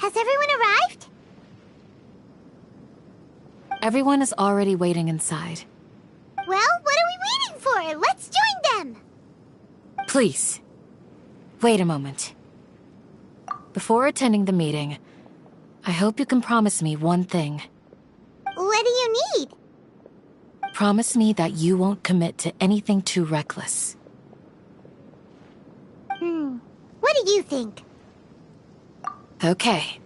Has everyone arrived? Everyone is already waiting inside. Well, what are we waiting for? Let's join them! Please, wait a moment. Before attending the meeting, I hope you can promise me one thing. What do you need? Promise me that you won't commit to anything too reckless. What do you think? Okay.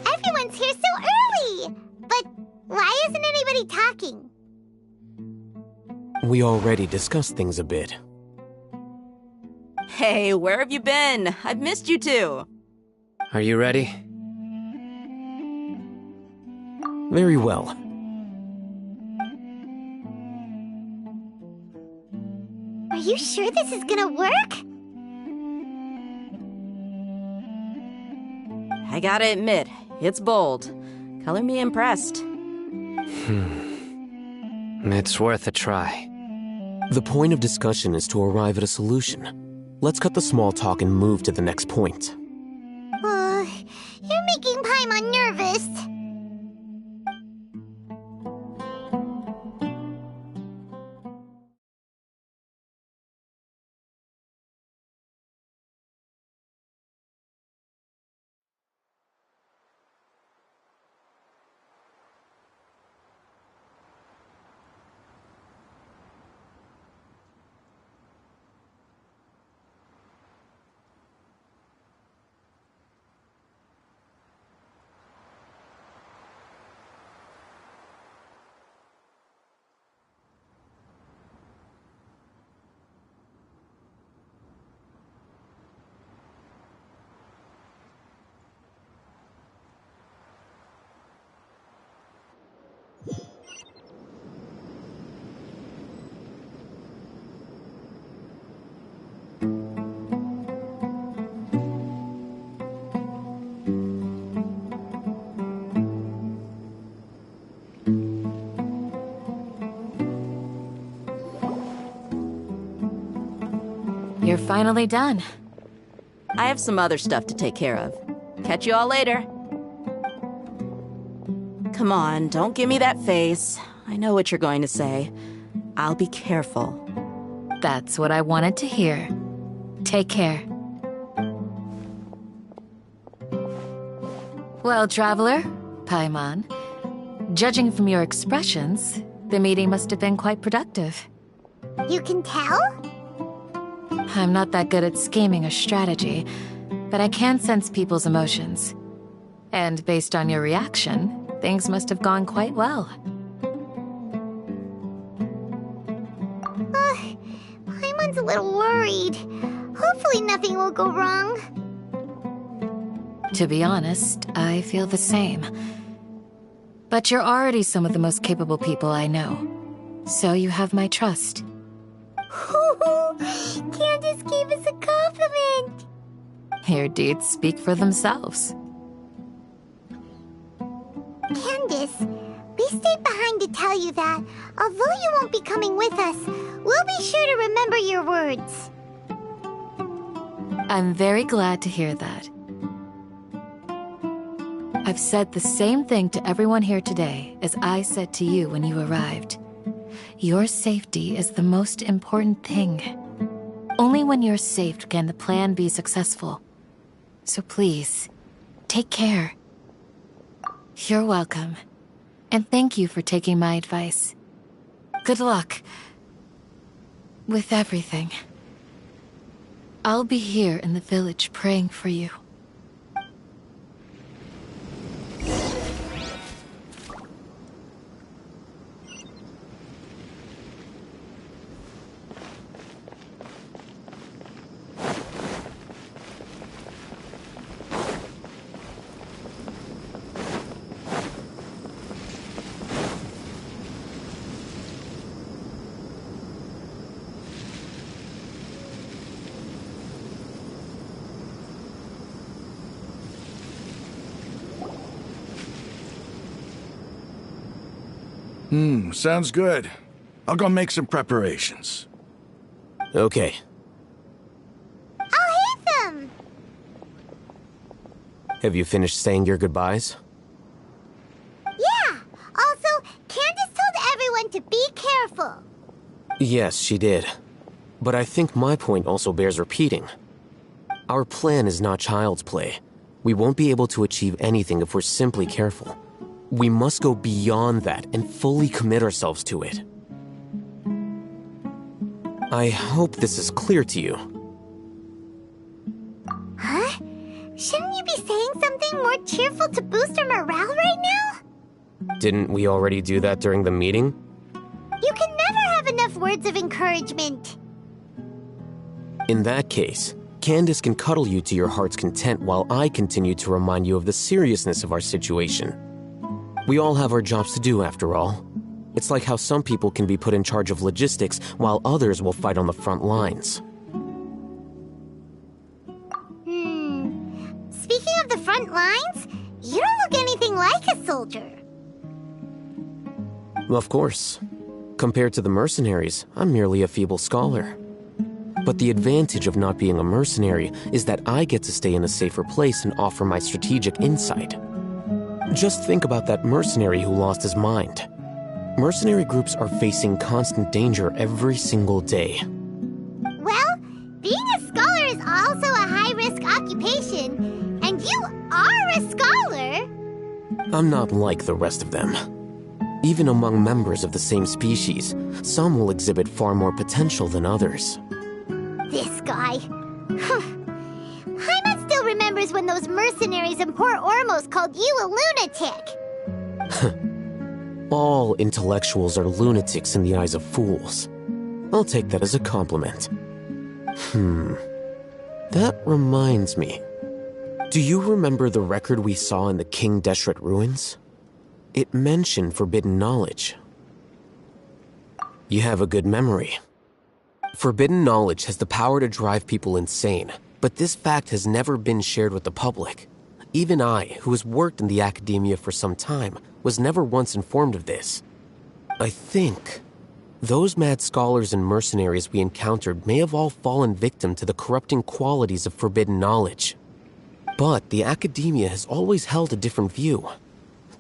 Everyone's here so early! But why isn't anybody talking? We already discussed things a bit. Hey, where have you been? I've missed you too. Are you ready? Very well. Are you sure this is gonna work? I gotta admit, it's bold. Color me impressed. It's worth a try. The point of discussion is to arrive at a solution. Let's cut the small talk and move to the next point. You're making Paimon nervous. You're finally done. I have some other stuff to take care of. Catch you all later. Come on, don't give me that face. I know what you're going to say. I'll be careful. That's what I wanted to hear. Take care. Well, traveler, Paimon, judging from your expressions, the meeting must have been quite productive. You can tell? I'm not that good at scheming or strategy, but I can sense people's emotions. And based on your reaction, things must have gone quite well. Paimon's a little worried. Hopefully nothing will go wrong. To be honest, I feel the same. But you're already some of the most capable people I know. So you have my trust. Candace gave us a compliment! Your deeds speak for themselves. Candace, we stayed behind to tell you that, although you won't be coming with us, we'll be sure to remember your words. I'm very glad to hear that. I've said the same thing to everyone here today as I said to you when you arrived. Your safety is the most important thing. Only when you're safe can the plan be successful. So please, take care. You're welcome. And thank you for taking my advice. Good luck. With everything. I'll be here in the village praying for you. Sounds good. I'll go make some preparations. Okay. I'll hit them! Have you finished saying your goodbyes? Yeah! Also, Candace told everyone to be careful. Yes, she did. But I think my point also bears repeating. Our plan is not child's play. We won't be able to achieve anything if we're simply careful. We must go beyond that and fully commit ourselves to it. I hope this is clear to you. Huh? Shouldn't you be saying something more cheerful to boost our morale right now? Didn't we already do that during the meeting? You can never have enough words of encouragement. In that case, Candace can cuddle you to your heart's content while I continue to remind you of the seriousness of our situation. We all have our jobs to do, after all. It's like how some people can be put in charge of logistics while others will fight on the front lines. Speaking of the front lines, you don't look anything like a soldier. Of course. Compared to the mercenaries, I'm merely a feeble scholar. But the advantage of not being a mercenary is that I get to stay in a safer place and offer my strategic insight. Just think about that mercenary who lost his mind. Mercenary groups are facing constant danger every single day. Well, being a scholar is also a high-risk occupation, and you are a scholar! I'm not like the rest of them. Even among members of the same species, some will exhibit far more potential than others. This guy. Paimon still remembers when those mercenaries in Port Ormos called you a lunatic. All intellectuals are lunatics in the eyes of fools. I'll take that as a compliment. That reminds me. Do you remember the record we saw in the King Deshret ruins? It mentioned forbidden knowledge. You have a good memory. Forbidden knowledge has the power to drive people insane, but this fact has never been shared with the public. Even I, who has worked in the academia for some time, was never once informed of this. I think those mad scholars and mercenaries we encountered may have all fallen victim to the corrupting qualities of forbidden knowledge. But the academia has always held a different view.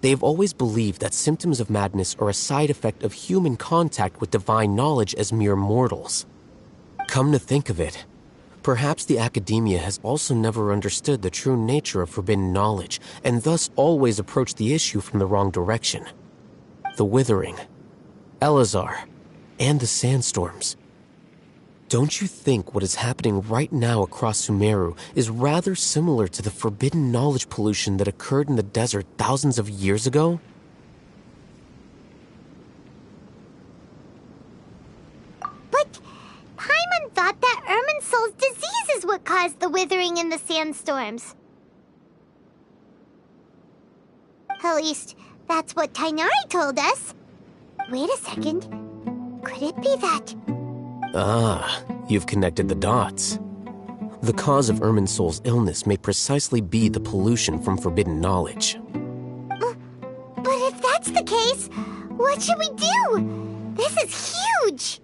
They have always believed that symptoms of madness are a side effect of human contact with divine knowledge as mere mortals. Come to think of it, perhaps the academia has also never understood the true nature of forbidden knowledge, and thus always approached the issue from the wrong direction. The Withering, Elazar, and the sandstorms. Don't you think what is happening right now across Sumeru is rather similar to the forbidden knowledge pollution that occurred in the desert thousands of years ago? But Paimon thought that Irminsul's disease is what caused the withering in the sandstorms. At least, that's what Tainari told us. Wait a second. Could it be that... Ah, you've connected the dots. The cause of Irminsul's illness may precisely be the pollution from forbidden knowledge. But if that's the case, what should we do? This is huge!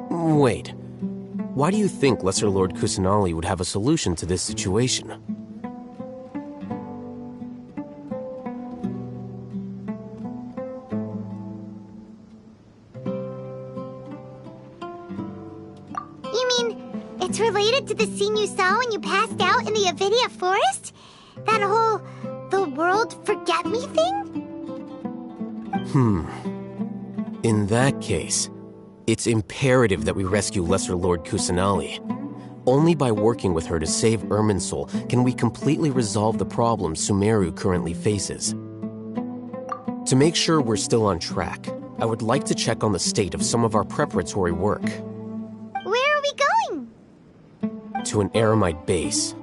Wait. Why do you think Lesser Lord Kusanali would have a solution to this situation? You mean, it's related to the scene you saw when you passed out in the Avidia forest? That whole world forget-me thing? In that case, it's imperative that we rescue Lesser Lord Kusanali. Only by working with her to save Irminsul can we completely resolve the problems Sumeru currently faces. To make sure we're still on track, I would like to check on the state of some of our preparatory work. Where are we going? To an Eremite base.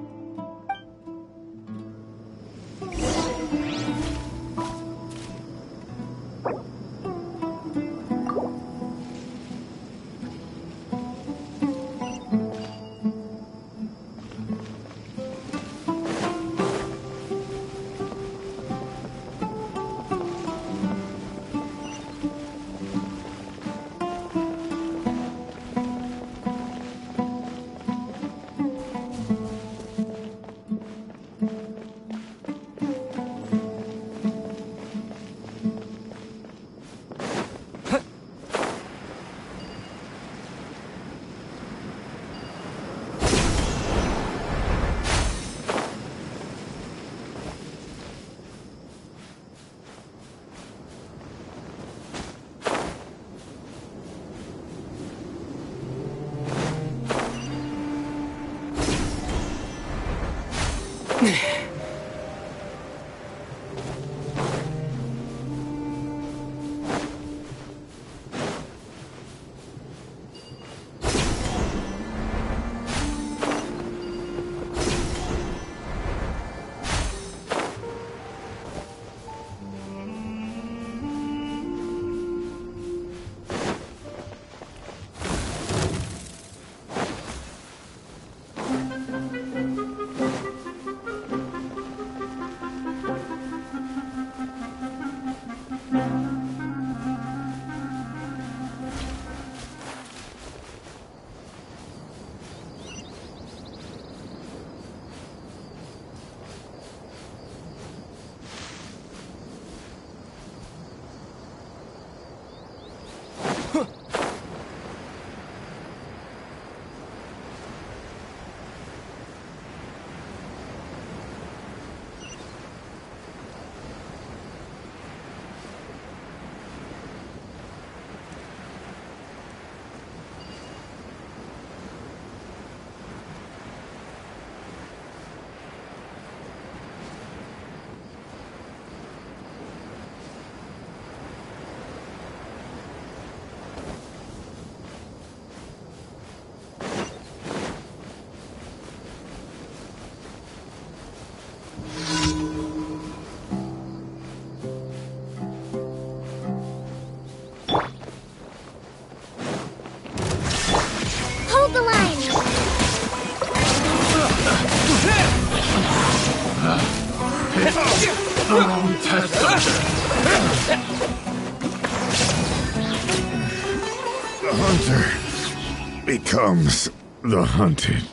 The hunter becomes the hunted.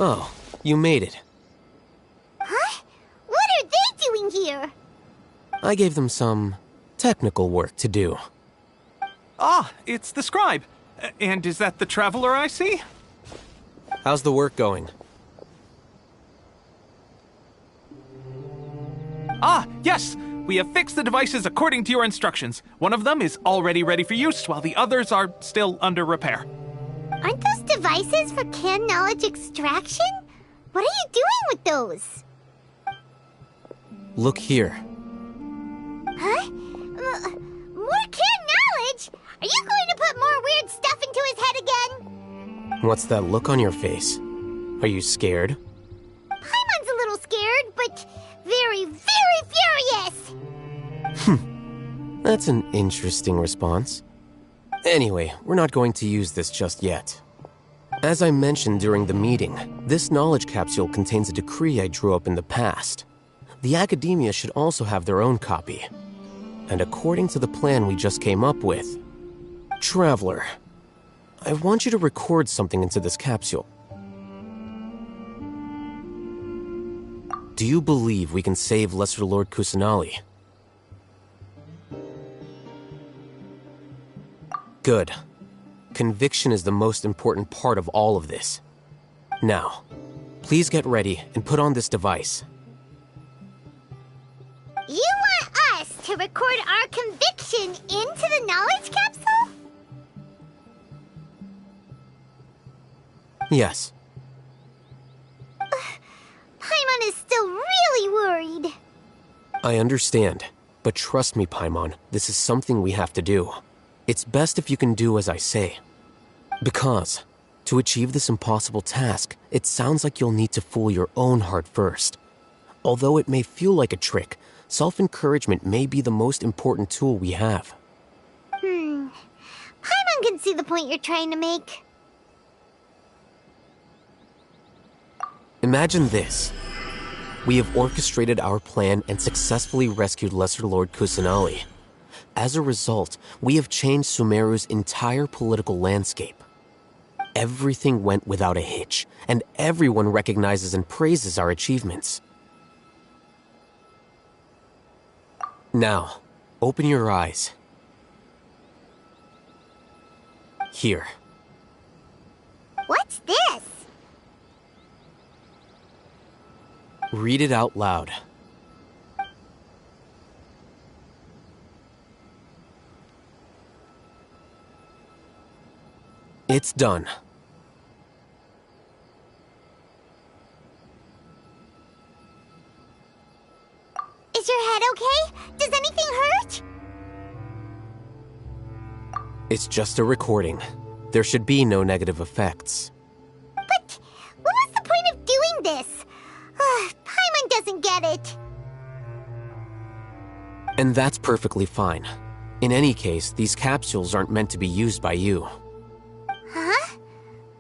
Oh, you made it. Huh? What are they doing here? I gave them some technical work to do. Ah, it's the scribe. And is that the traveler I see? How's the work going? Ah, yes! We have fixed the devices according to your instructions. One of them is already ready for use, while the others are still under repair. Aren't those devices for canned knowledge extraction? What are you doing with those? Look here. Huh? More canned knowledge? Are you going to put more weird stuff into his head again? What's that look on your face? Are you scared? Paimon's a little scared, but very, very furious! That's an interesting response. Anyway, we're not going to use this just yet. As I mentioned during the meeting, this knowledge capsule contains a decree I drew up in the past. the Academia should also have their own copy. And according to the plan we just came up with, Traveler, I want you to record something into this capsule. Do you believe we can save Lesser Lord Kusanali? Good. Conviction is the most important part of all of this. Now, please get ready and put on this device. You want us to record our conviction into the knowledge capsule? Yes. Paimon is still really worried. I understand, but trust me, Paimon, this is something we have to do. It's best if you can do as I say. Because, to achieve this impossible task, it sounds like you'll need to fool your own heart first. Although it may feel like a trick, self-encouragement may be the most important tool we have. Paimon can see the point you're trying to make. Imagine this. We have orchestrated our plan and successfully rescued Lesser Lord Kusanali. As a result, we have changed Sumeru's entire political landscape. Everything went without a hitch, and everyone recognizes and praises our achievements. Now, open your eyes. Here. What's this? Read it out loud. It's done. Is your head okay? Does anything hurt? It's just a recording. There should be no negative effects. But what was the point of doing this? Paimon doesn't get it. And that's perfectly fine. In any case, these capsules aren't meant to be used by you. Huh?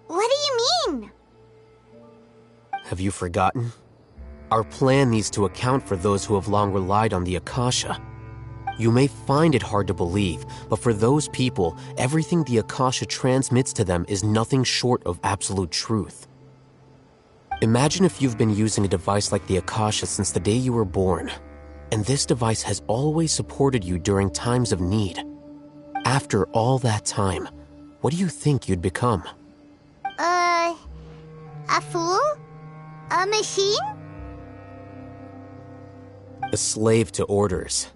What do you mean? Have you forgotten? Our plan needs to account for those who have long relied on the Akasha. You may find it hard to believe, but for those people, everything the Akasha transmits to them is nothing short of absolute truth. Imagine if you've been using a device like the Akasha since the day you were born, and this device has always supported you during times of need. After all that time, what do you think you'd become? A fool? A machine? A slave to orders.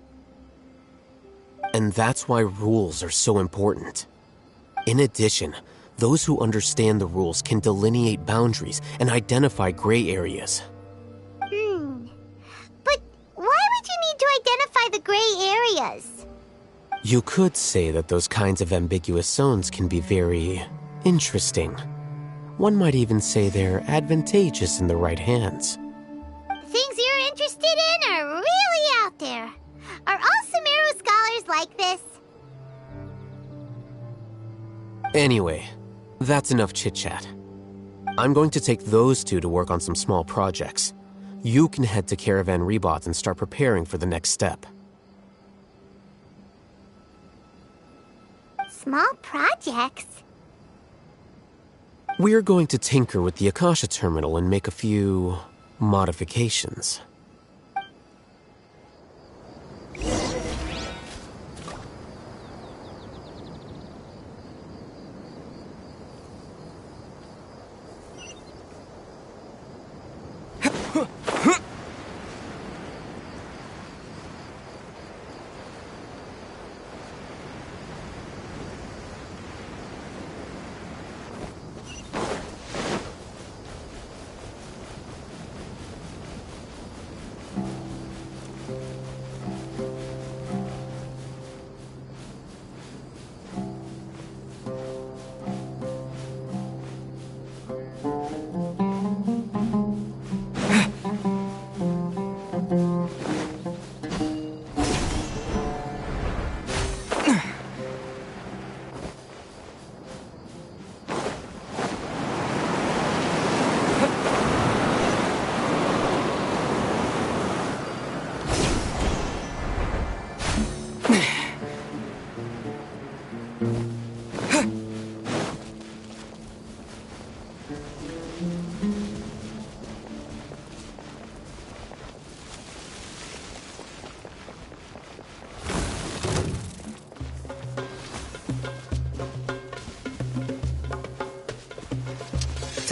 And that's why rules are so important. In addition, those who understand the rules can delineate boundaries and identify gray areas. But why would you need to identify the gray areas? You could say that those kinds of ambiguous zones can be very interesting. One might even say they're advantageous in the right hands. Things you're interested in are really out there. Are all Sumeru scholars like this? Anyway, that's enough chit-chat. I'm going to take those two to work on some small projects. You can head to Caravan Rebot and start preparing for the next step. Small projects? We're going to tinker with the Akasha terminal and make a few modifications.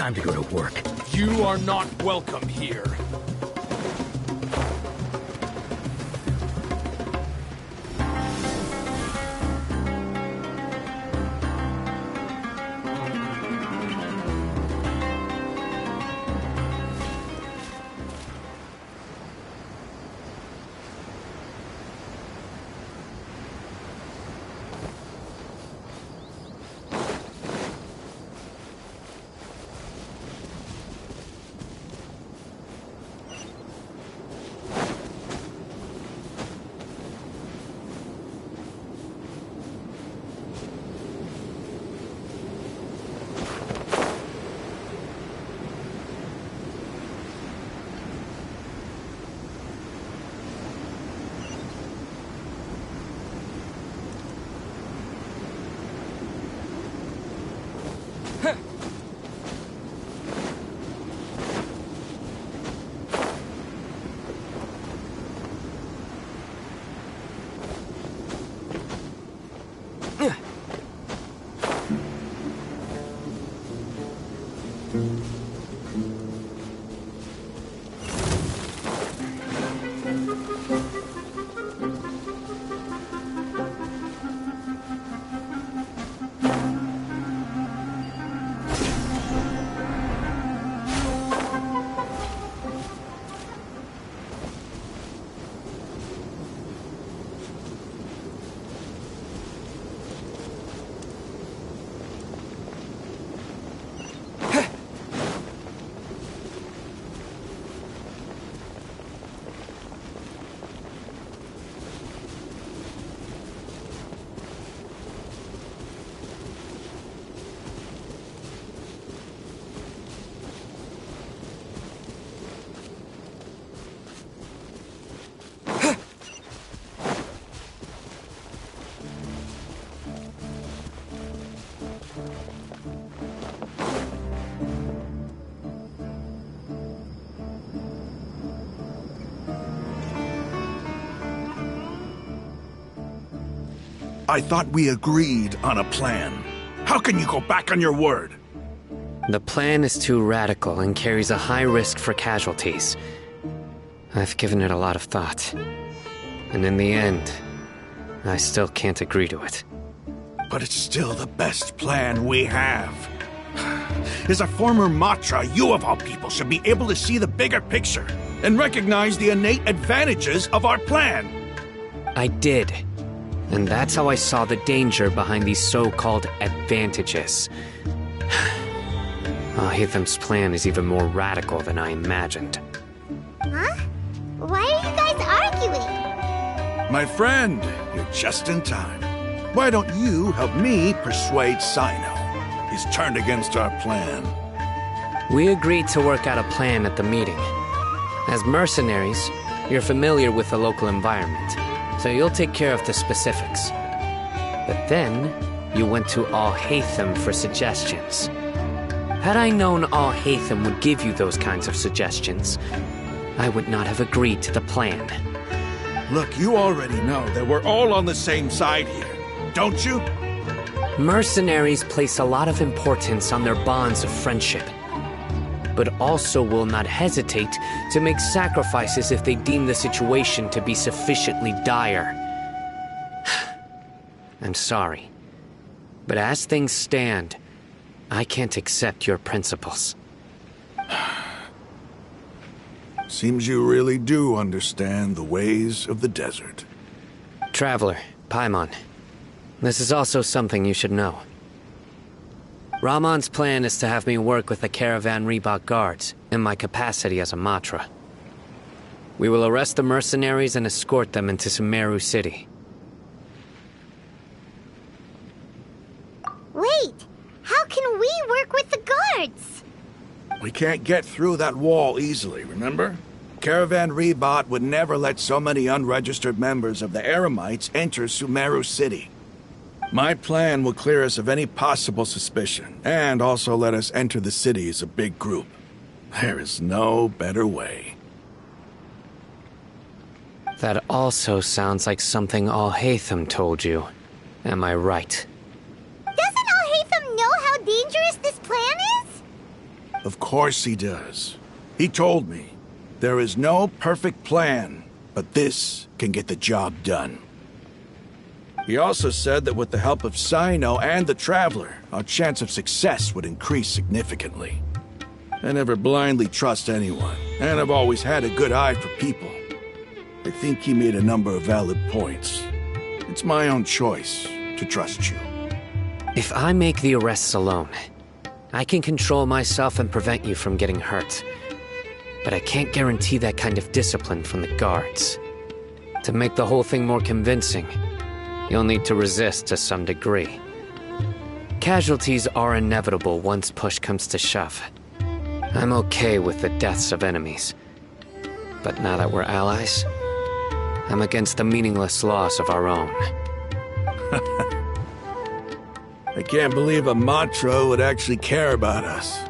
Time to go to work. You are not welcome here. I thought we agreed on a plan. How can you go back on your word? The plan is too radical and carries a high risk for casualties. I've given it a lot of thought. And in the end, I still can't agree to it. But it's still the best plan we have. As a former Matra, you of all people should be able to see the bigger picture and recognize the innate advantages of our plan. I did. And that's how I saw the danger behind these so-called advantages. Hatham's plan is even more radical than I imagined. Huh? Why are you guys arguing? My friend, you're just in time. Why don't you help me persuade Sino? He's turned against our plan. We agreed to work out a plan at the meeting. As mercenaries, you're familiar with the local environment, so you'll take care of the specifics. But then, you went to Al-Haytham for suggestions. Had I known Al-Haytham would give you those kinds of suggestions, I would not have agreed to the plan. Look, you already know that we're all on the same side here, don't you? Mercenaries place a lot of importance on their bonds of friendship, but also will not hesitate to make sacrifices if they deem the situation to be sufficiently dire. I'm sorry, but as things stand, I can't accept your principles. Seems you really do understand the ways of the desert. Traveler, Paimon, this is also something you should know. Rahman's plan is to have me work with the Caravan Reebok guards in my capacity as a Matra. We will arrest the mercenaries and escort them into Sumeru City. Wait! How can we work with the guards? We can't get through that wall easily, remember? Caravan Reebok would never let so many unregistered members of the Eremites enter Sumeru City. My plan will clear us of any possible suspicion, and also let us enter the city as a big group. There is no better way. That also sounds like something Al-Haytham told you. Am I right? Doesn't Al-Haytham know how dangerous this plan is? Of course he does. He told me, there is no perfect plan, but this can get the job done. He also said that with the help of Sino and the Traveler, our chance of success would increase significantly. I never blindly trust anyone, and I've always had a good eye for people. I think he made a number of valid points. It's my own choice to trust you. If I make the arrests alone, I can control myself and prevent you from getting hurt. But I can't guarantee that kind of discipline from the guards. To make the whole thing more convincing, you'll need to resist to some degree. Casualties are inevitable once push comes to shove. I'm okay with the deaths of enemies. But now that we're allies, I'm against the meaningless loss of our own. I can't believe a Matra would actually care about us.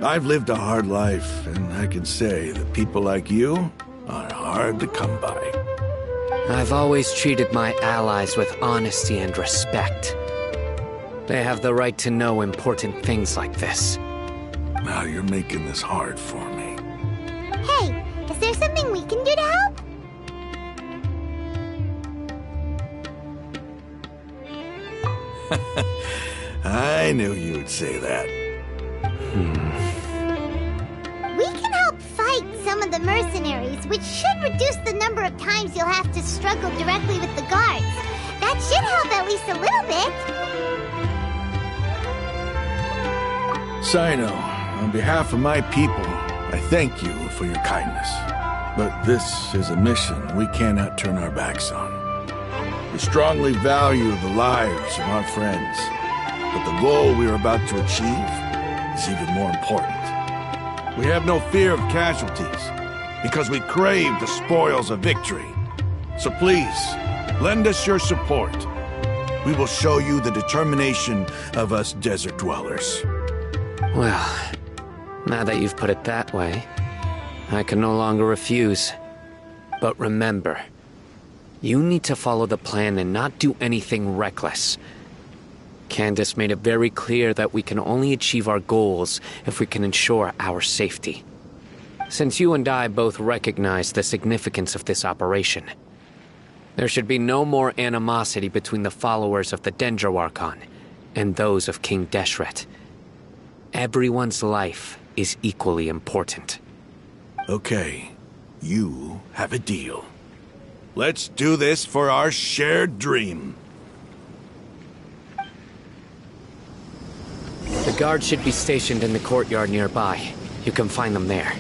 I've lived a hard life, and I can say that people like you are hard to come by. I've always treated my allies with honesty and respect. They have the right to know important things like this. Now you're making this hard for me. Hey, is there something we can do to help? I knew you would say that. We can help fight some of the mercenaries, which should reduce the number of times you'll have to struggle directly with the guards. That should help at least a little bit. Sino, on behalf of my people, I thank you for your kindness. But this is a mission we cannot turn our backs on. We strongly value the lives of our friends, but the goal we are about to achieve is even more important. We have no fear of casualties, because we crave the spoils of victory. So please, lend us your support. We will show you the determination of us desert dwellers. Well, now that you've put it that way, I can no longer refuse. But remember, you need to follow the plan and not do anything reckless. Candace made it very clear that we can only achieve our goals if we can ensure our safety. Since you and I both recognize the significance of this operation, there should be no more animosity between the followers of the Dendro Archon and those of King Deshret. Everyone's life is equally important. Okay, you have a deal. Let's do this for our shared dream. The guards should be stationed in the courtyard nearby. You can find them there.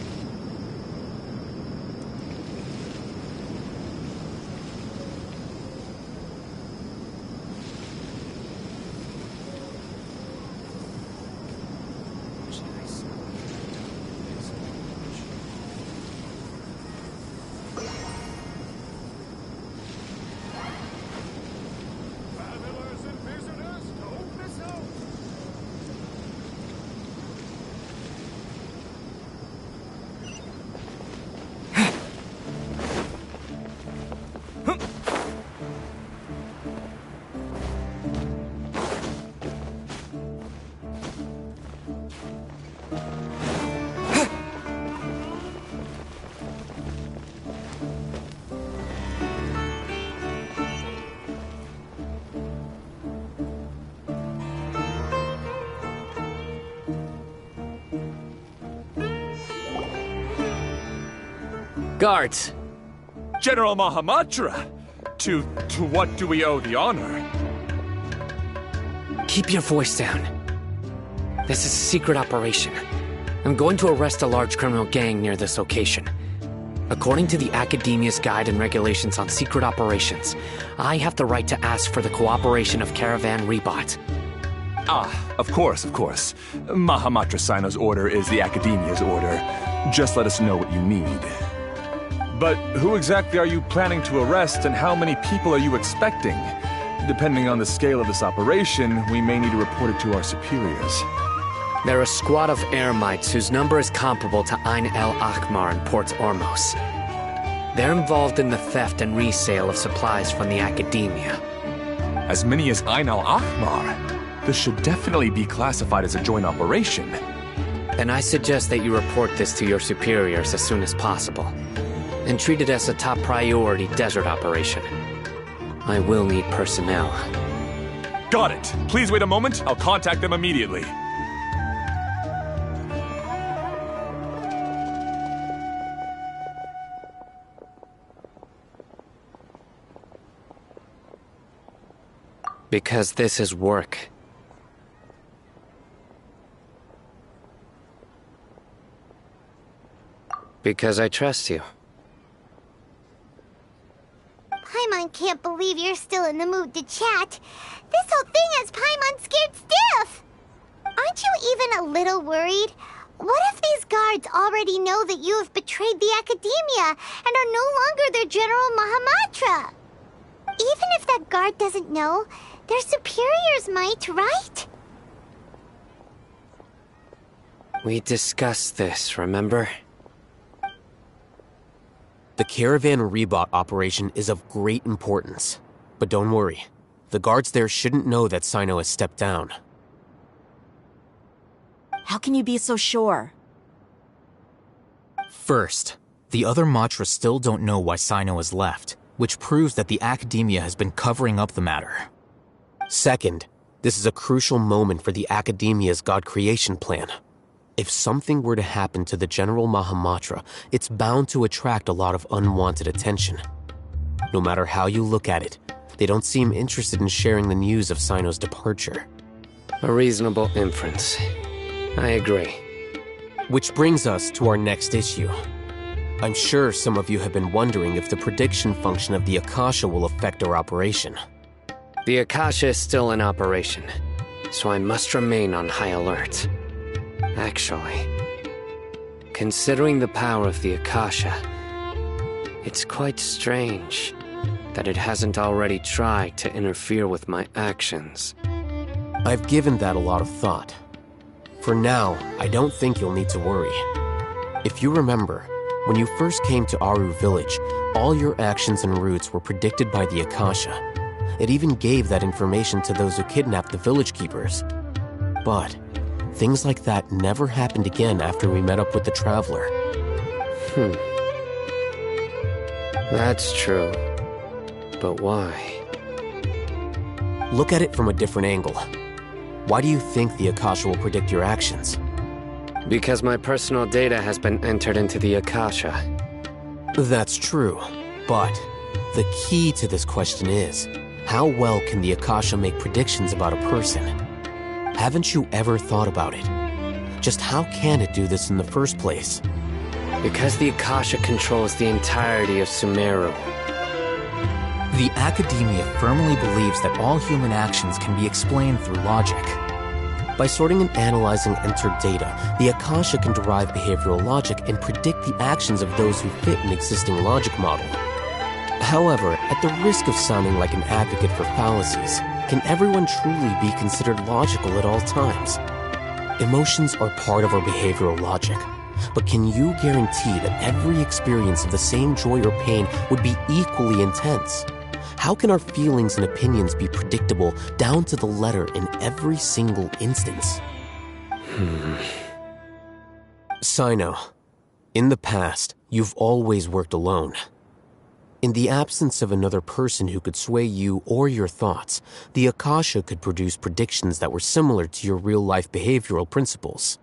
Guards! General Mahamatra! To what do we owe the honor? Keep your voice down. This is a secret operation. I'm going to arrest a large criminal gang near this location. According to the Academia's Guide and Regulations on Secret Operations, I have the right to ask for the cooperation of Caravan Rebot. Ah, of course, of course. Mahamatra Sino's order is the Academia's order. Just let us know what you need. But who exactly are you planning to arrest, and how many people are you expecting? Depending on the scale of this operation, we may need to report it to our superiors. They're a squad of Eremites whose number is comparable to Ain El Akhmar in Port Ormos. They're involved in the theft and resale of supplies from the Academia. As many as Ain Al Akhmar? This should definitely be classified as a joint operation. Then I suggest that you report this to your superiors as soon as possible, and treat it as a top priority desert operation. I will need personnel. Got it. Please wait a moment. I'll contact them immediately. Because this is work. Because I trust you. Paimon can't believe you're still in the mood to chat. This whole thing has Paimon scared stiff. Aren't you even a little worried? What if these guards already know that you have betrayed the Academia and are no longer their General Mahamatra? Even if that guard doesn't know, their superiors might, right? We discussed this, remember? The Caravan Rebot operation is of great importance. But don't worry, the guards there shouldn't know that Sino has stepped down. How can you be so sure? First, the other Matras still don't know why Sino has left, which proves that the Academia has been covering up the matter. Second, this is a crucial moment for the Academia's God creation plan. If something were to happen to the General Mahamatra, it's bound to attract a lot of unwanted attention. No matter how you look at it, they don't seem interested in sharing the news of Sino's departure. A reasonable inference. I agree. Which brings us to our next issue. I'm sure some of you have been wondering if the prediction function of the Akasha will affect our operation. The Akasha is still in operation, so I must remain on high alert. Actually, considering the power of the Akasha, it's quite strange that it hasn't already tried to interfere with my actions. I've given that a lot of thought. For now, I don't think you'll need to worry. If you remember, when you first came to Aru Village, all your actions and routes were predicted by the Akasha. It even gave that information to those who kidnapped the village keepers. But things like that never happened again after we met up with the Traveler. That's true. But why? Look at it from a different angle. Why do you think the Akasha will predict your actions? Because my personal data has been entered into the Akasha. That's true, but the key to this question is, how well can the Akasha make predictions about a person? Haven't you ever thought about it? Just how can it do this in the first place? Because the Akasha controls the entirety of Sumeru. The Academia firmly believes that all human actions can be explained through logic. By sorting and analyzing entered data, the Akasha can derive behavioral logic and predict the actions of those who fit an existing logic model. However, at the risk of sounding like an advocate for fallacies, can everyone truly be considered logical at all times? Emotions are part of our behavioral logic, but can you guarantee that every experience of the same joy or pain would be equally intense? How can our feelings and opinions be predictable down to the letter in every single instance? Sino, in the past, you've always worked alone. In the absence of another person who could sway you or your thoughts, the Akasha could produce predictions that were similar to your real-life behavioral principles.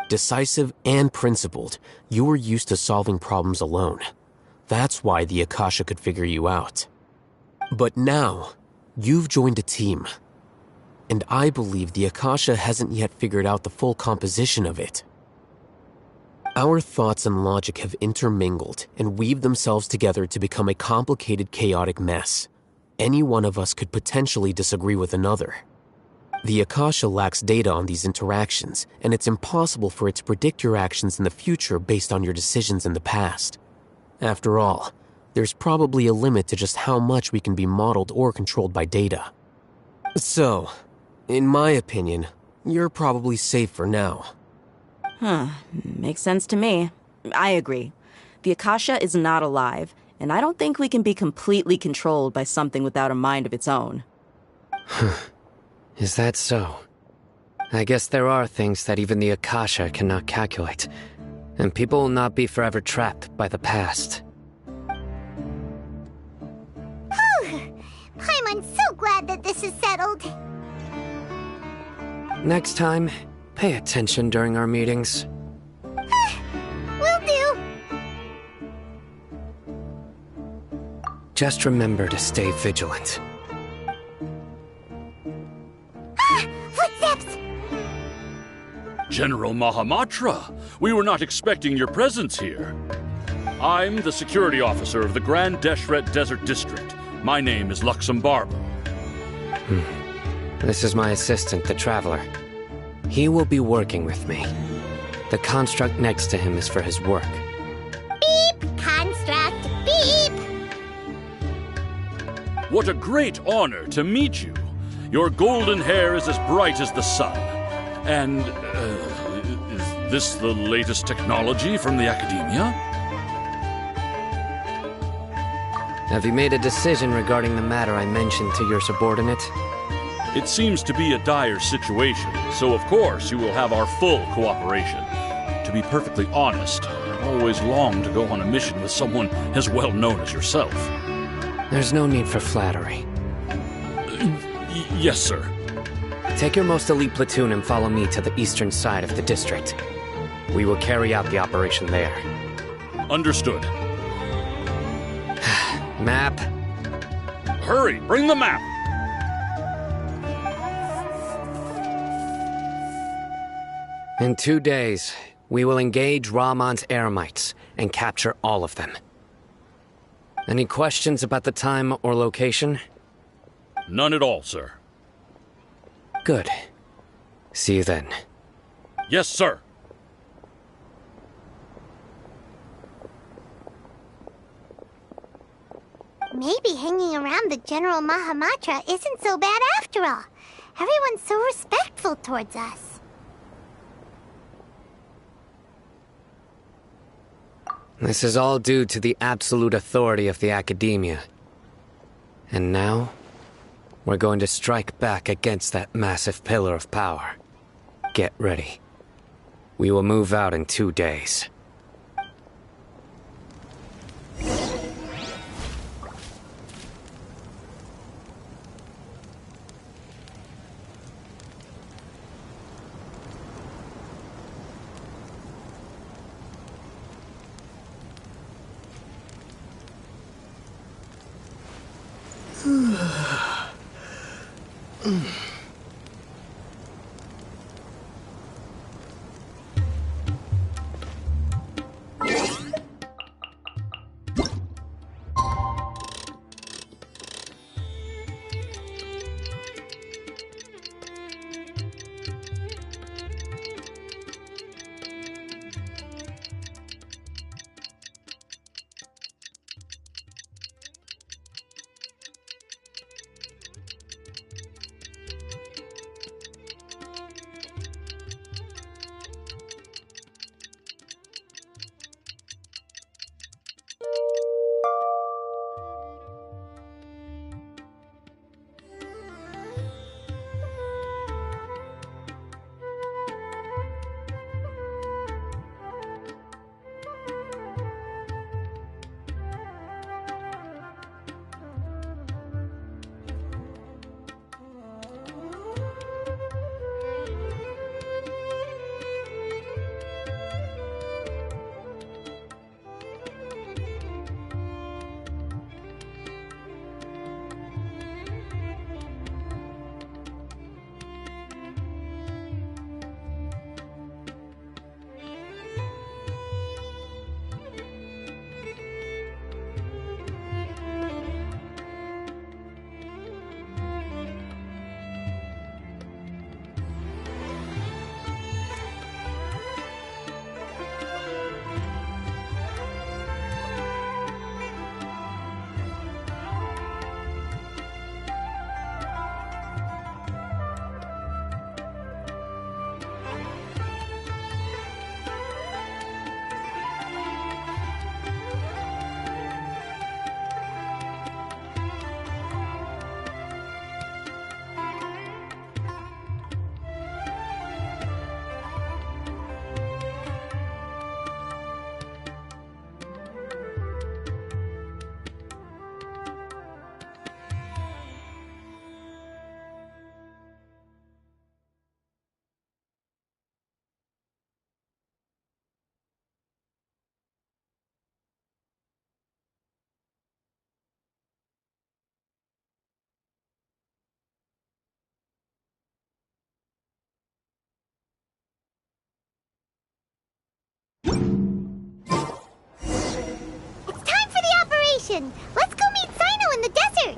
Decisive and principled, you were used to solving problems alone. That's why the Akasha could figure you out. But now, you've joined a team. And I believe the Akasha hasn't yet figured out the full composition of it. Our thoughts and logic have intermingled and weaved themselves together to become a complicated, chaotic mess. Any one of us could potentially disagree with another. The Akasha lacks data on these interactions, and it's impossible for it to predict your actions in the future based on your decisions in the past. After all, there's probably a limit to just how much we can be modeled or controlled by data. So, in my opinion, you're probably safe for now. Makes sense to me. I agree. The Akasha is not alive, and I don't think we can be completely controlled by something without a mind of its own. Is that so? I guess there are things that even the Akasha cannot calculate, and people will not be forever trapped by the past. Paimon's so glad that this is settled. Next time, pay attention during our meetings. Will do. Just remember to stay vigilant. Footsteps! General Mahamatra, we were not expecting your presence here. I'm the security officer of the Grand Deshret Desert District. My name is Luxembarbo. This is my assistant, the Traveler. He will be working with me. The construct next to him is for his work. Beep! Construct! Beep! What a great honor to meet you. Your golden hair is as bright as the sun. And, is this the latest technology from the Academia? Have you made a decision regarding the matter I mentioned to your subordinate? It seems to be a dire situation, so of course you will have our full cooperation. To be perfectly honest, I've always longed to go on a mission with someone as well known as yourself. There's no need for flattery. Yes, sir. Take your most elite platoon and follow me to the eastern side of the district. We will carry out the operation there. Understood. Map. Hurry, bring the map! In 2 days, we will engage Rahman's Eremites and capture all of them. Any questions about the time or location? None at all, sir. Good. See you then. Yes, sir. Maybe hanging around the General Mahamatra isn't so bad after all. Everyone's so respectful towards us. This is all due to the absolute authority of the Academia. And now, we're going to strike back against that massive pillar of power. Get ready. We will move out in 2 days. Genshin. Let's go meet Sino in the desert.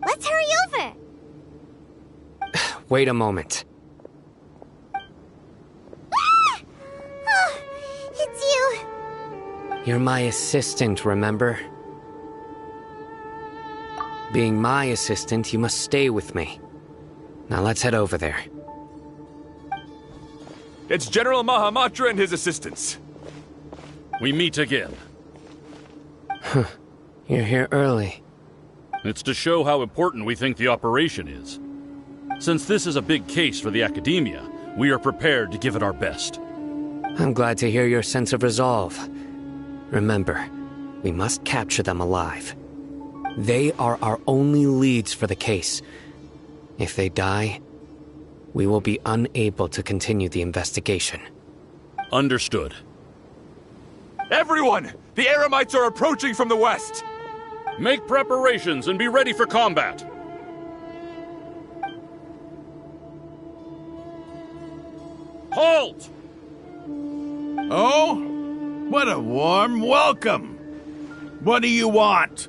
Let's hurry over. Wait a moment. Ah! Oh, it's you. You're my assistant, remember? Being my assistant, you must stay with me. Now let's head over there. It's General Mahamatra and his assistants. We meet again. You're here early. It's to show how important we think the operation is. Since this is a big case for the Academia, we are prepared to give it our best. I'm glad to hear your sense of resolve. Remember, we must capture them alive. They are our only leads for the case. If they die, we will be unable to continue the investigation. Understood. Everyone! The Eremites are approaching from the west! Make preparations and be ready for combat. Halt! Oh? What a warm welcome! What do you want?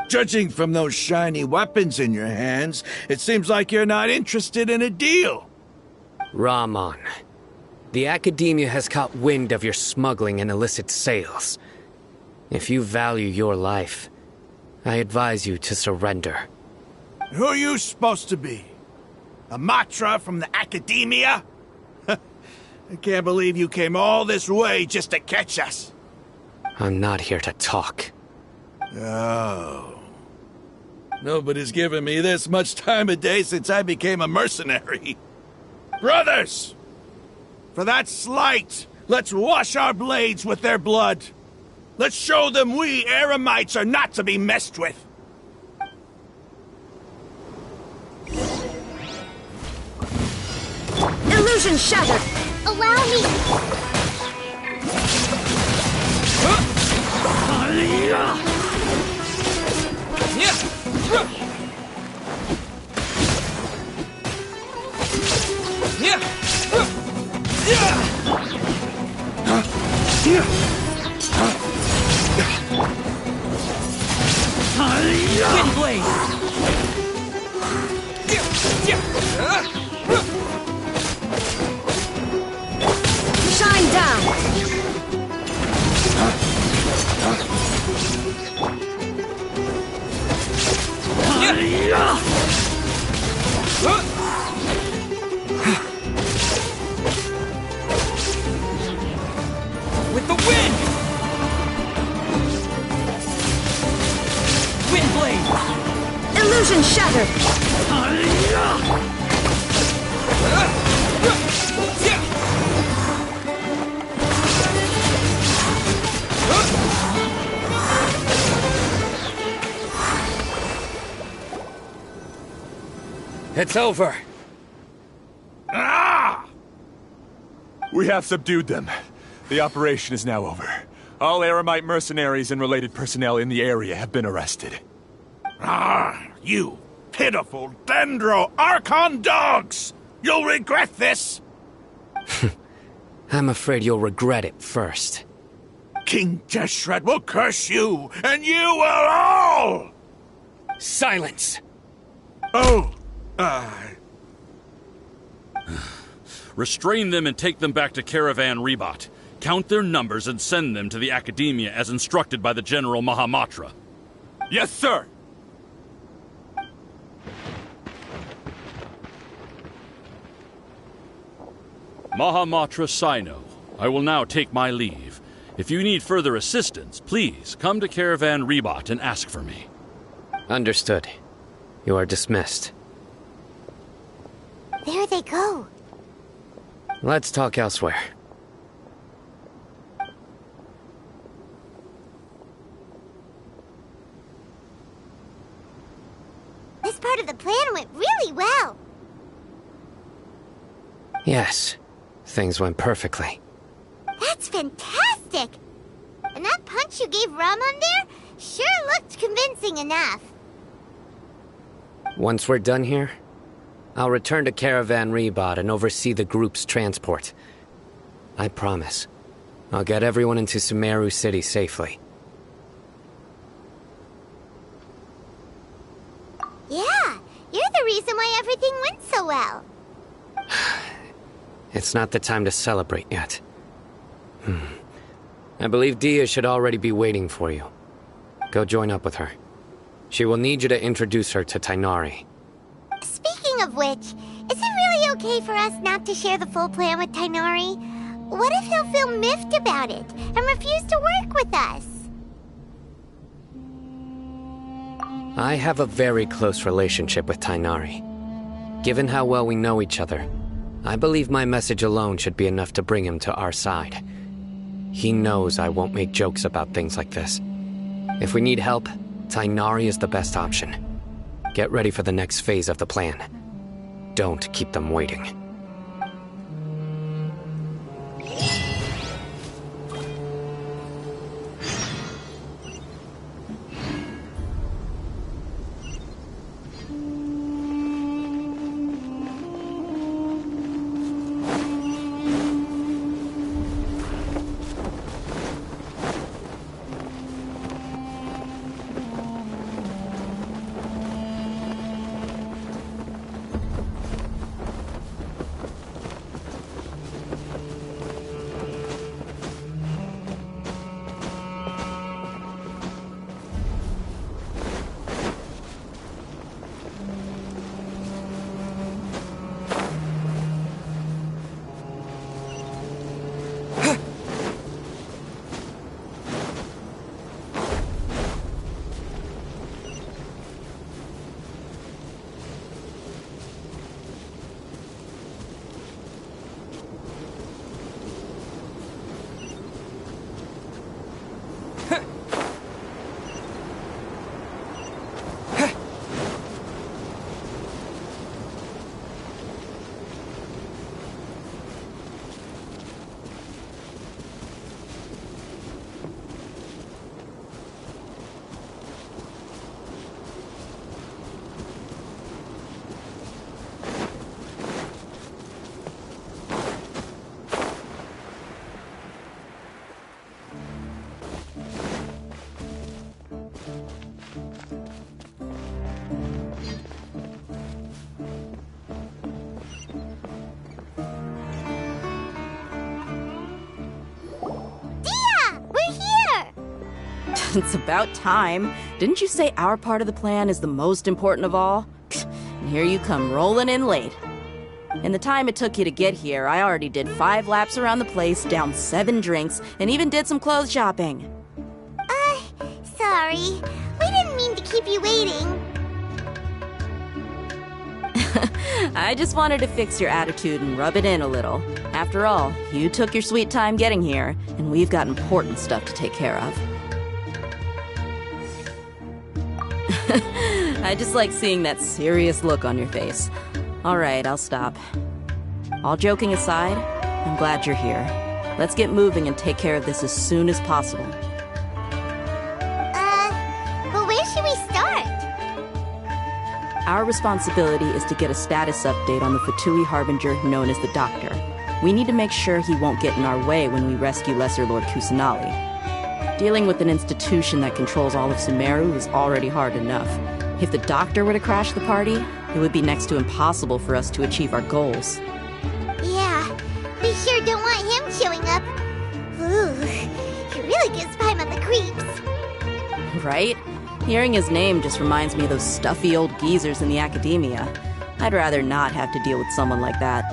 Judging from those shiny weapons in your hands, it seems like you're not interested in a deal. Rahman, the Academia has caught wind of your smuggling and illicit sales. If you value your life, I advise you to surrender. Who are you supposed to be? A Matra from the Academia? I can't believe you came all this way just to catch us. I'm not here to talk. Oh. Nobody's given me this much time of day since I became a mercenary. Brothers! For that slight, let's wash our blades with their blood. Let's show them we Eremites are not to be messed with. Illusion shattered! Allow me! Wind blade! Shine down! With the wind! Wind blade! Illusion shattered! It's over. Ah! We have subdued them. The operation is now over. All Eremite mercenaries and related personnel in the area have been arrested. Ah, you pitiful Dendro Archon dogs! You'll regret this! I'm afraid you'll regret it first. King Jeshred will curse you, and you will all! Silence! Oh, Restrain them and take them back to Caravan Rebot. Count their numbers and send them to the Academia as instructed by the General Mahamatra. Yes, sir! Mahamatra Sino, I will now take my leave. If you need further assistance, please come to Caravan Rebot and ask for me. Understood. You are dismissed. There they go. Let's talk elsewhere. This part of the plan went really well. Yes, things went perfectly. That's fantastic! And that punch you gave Ramon there sure looked convincing enough. Once we're done here, I'll return to Caravan Rebot and oversee the group's transport. I promise. I'll get everyone into Sumeru City safely. Yeah, you're the reason why everything went so well. It's not the time to celebrate yet. I believe Dia should already be waiting for you. Go join up with her. She will need you to introduce her to Tainari. Speaking of which, is it really okay for us not to share the full plan with Tainari? What if he'll feel miffed about it and refuse to work with us? I have a very close relationship with Tainari. Given how well we know each other, I believe my message alone should be enough to bring him to our side. He knows I won't make jokes about things like this. If we need help, Tainari is the best option. Get ready for the next phase of the plan. Don't keep them waiting. It's about time. Didn't you say our part of the plan is the most important of all? And here you come rolling in late. In the time it took you to get here, I already did 5 laps around the place, downed 7 drinks, and even did some clothes shopping. Sorry. We didn't mean to keep you waiting. I just wanted to fix your attitude and rub it in a little. After all, you took your sweet time getting here, and we've got important stuff to take care of. I just like seeing that serious look on your face. All right, I'll stop. All joking aside, I'm glad you're here. Let's get moving and take care of this as soon as possible. But where should we start? Our responsibility is to get a status update on the Fatui Harbinger known as the Doctor. We need to make sure he won't get in our way when we rescue Lesser Lord Kusanali. Dealing with an institution that controls all of Sumeru is already hard enough. If the Doctor were to crash the party, it would be next to impossible for us to achieve our goals. Yeah, I sure don't want him showing up. Ooh, he really gives Paimon the creeps. Right? Hearing his name just reminds me of those stuffy old geezers in the academia. I'd rather not have to deal with someone like that.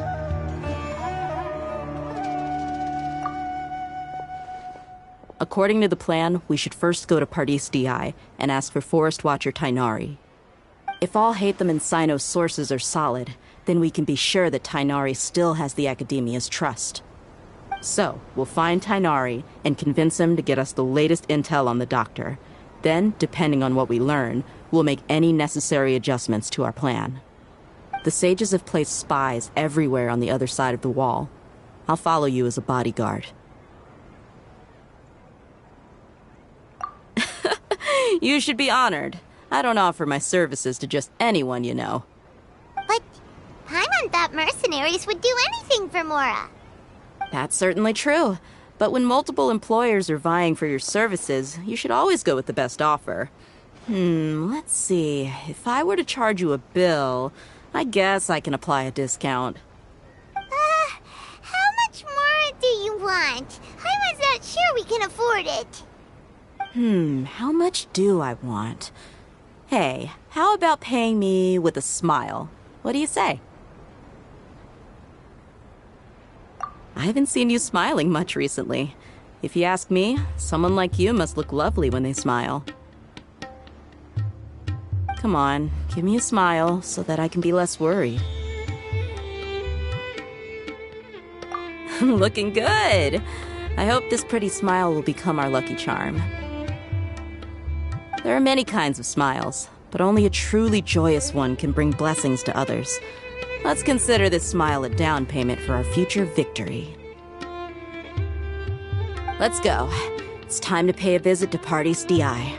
According to the plan, we should first go to Pardis DI and ask for Forest Watcher Tainari. If all Hatham and Sino's sources are solid, then we can be sure that Tainari still has the Academia's trust. So, we'll find Tainari and convince him to get us the latest intel on the Doctor. Then, depending on what we learn, we'll make any necessary adjustments to our plan. The sages have placed spies everywhere on the other side of the wall. I'll follow you as a bodyguard. You should be honored. I don't offer my services to just anyone you know. But Paimon thought mercenaries would do anything for Mora. That's certainly true. But when multiple employers are vying for your services, you should always go with the best offer. Let's see. If I were to charge you a bill, I guess I can apply a discount. How much more do you want? Paimon's not sure we can afford it. How much do I want? Hey, how about paying me with a smile? What do you say? I haven't seen you smiling much recently. If you ask me, someone like you must look lovely when they smile. Come on, give me a smile so that I can be less worried. Looking good! I hope this pretty smile will become our lucky charm. There are many kinds of smiles, but only a truly joyous one can bring blessings to others. Let's consider this smile a down payment for our future victory. Let's go. It's time to pay a visit to Pardis DI.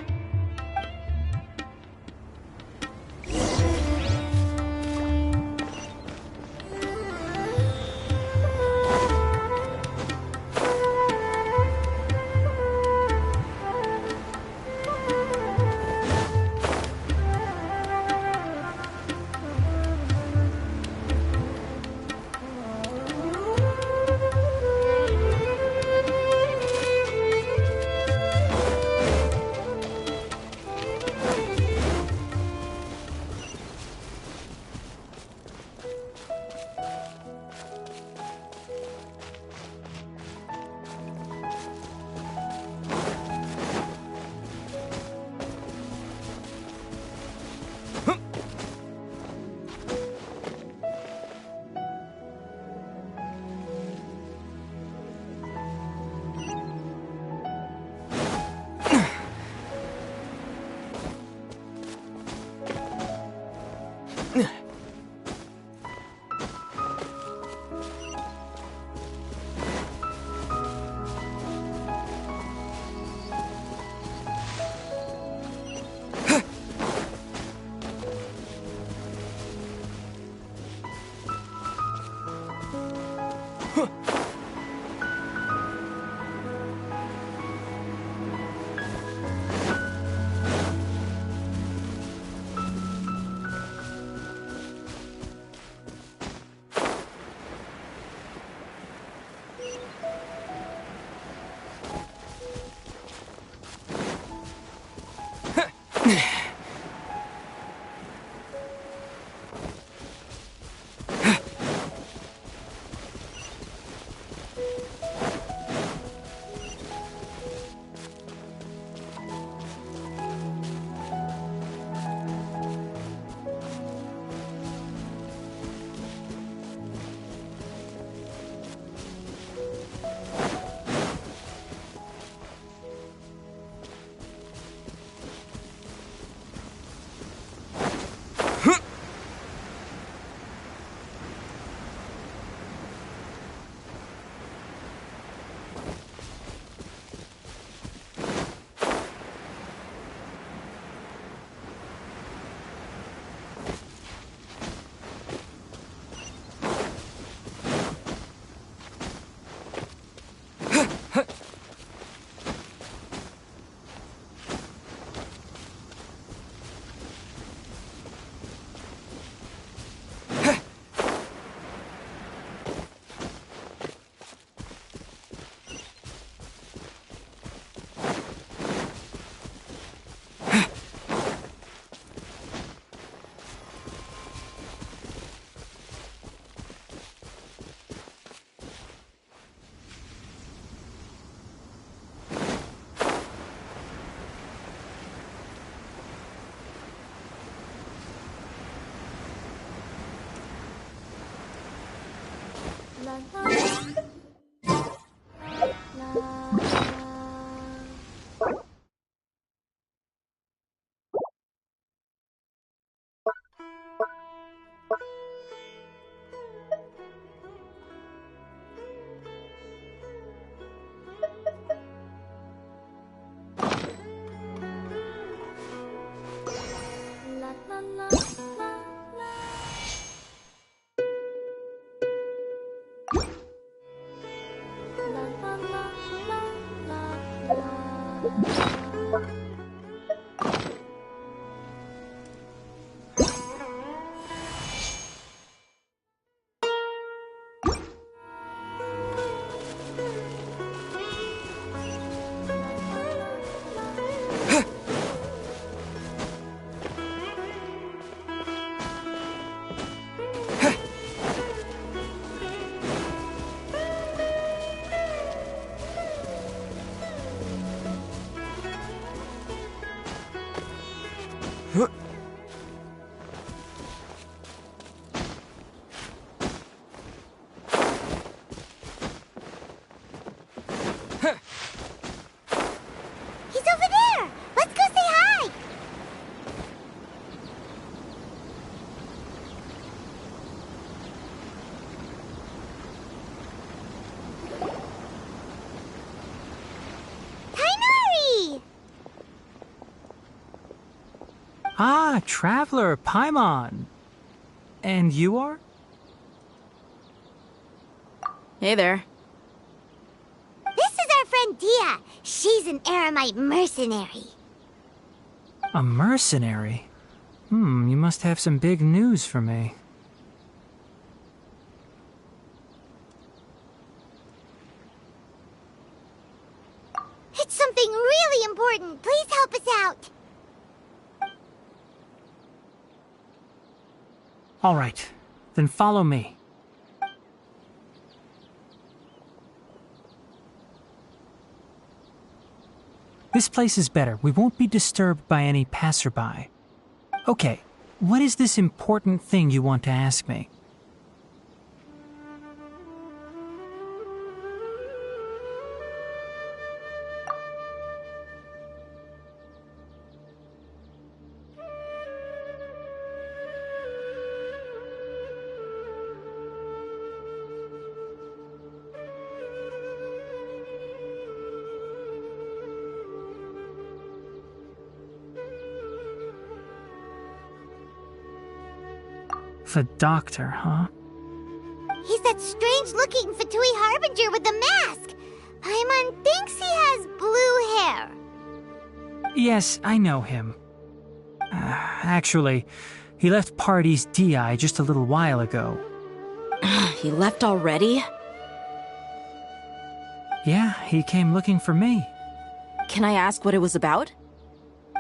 He's over there! Let's go say hi! Kainari! Ah, Traveler, Paimon. And you are? Hey there. This is our friend Dia. She's an Aramite mercenary. A mercenary? You must have some big news for me. It's something really important. Please help us out. All right, then follow me. This place is better. We won't be disturbed by any passerby. Okay, what is this important thing you want to ask me? The doctor, huh? He's that strange-looking Fatui Harbinger with the mask. Paimon thinks he has blue hair. Yes, I know him. Actually, he left Party's DI just a little while ago. He left already? Yeah, he came looking for me. Can I ask what it was about?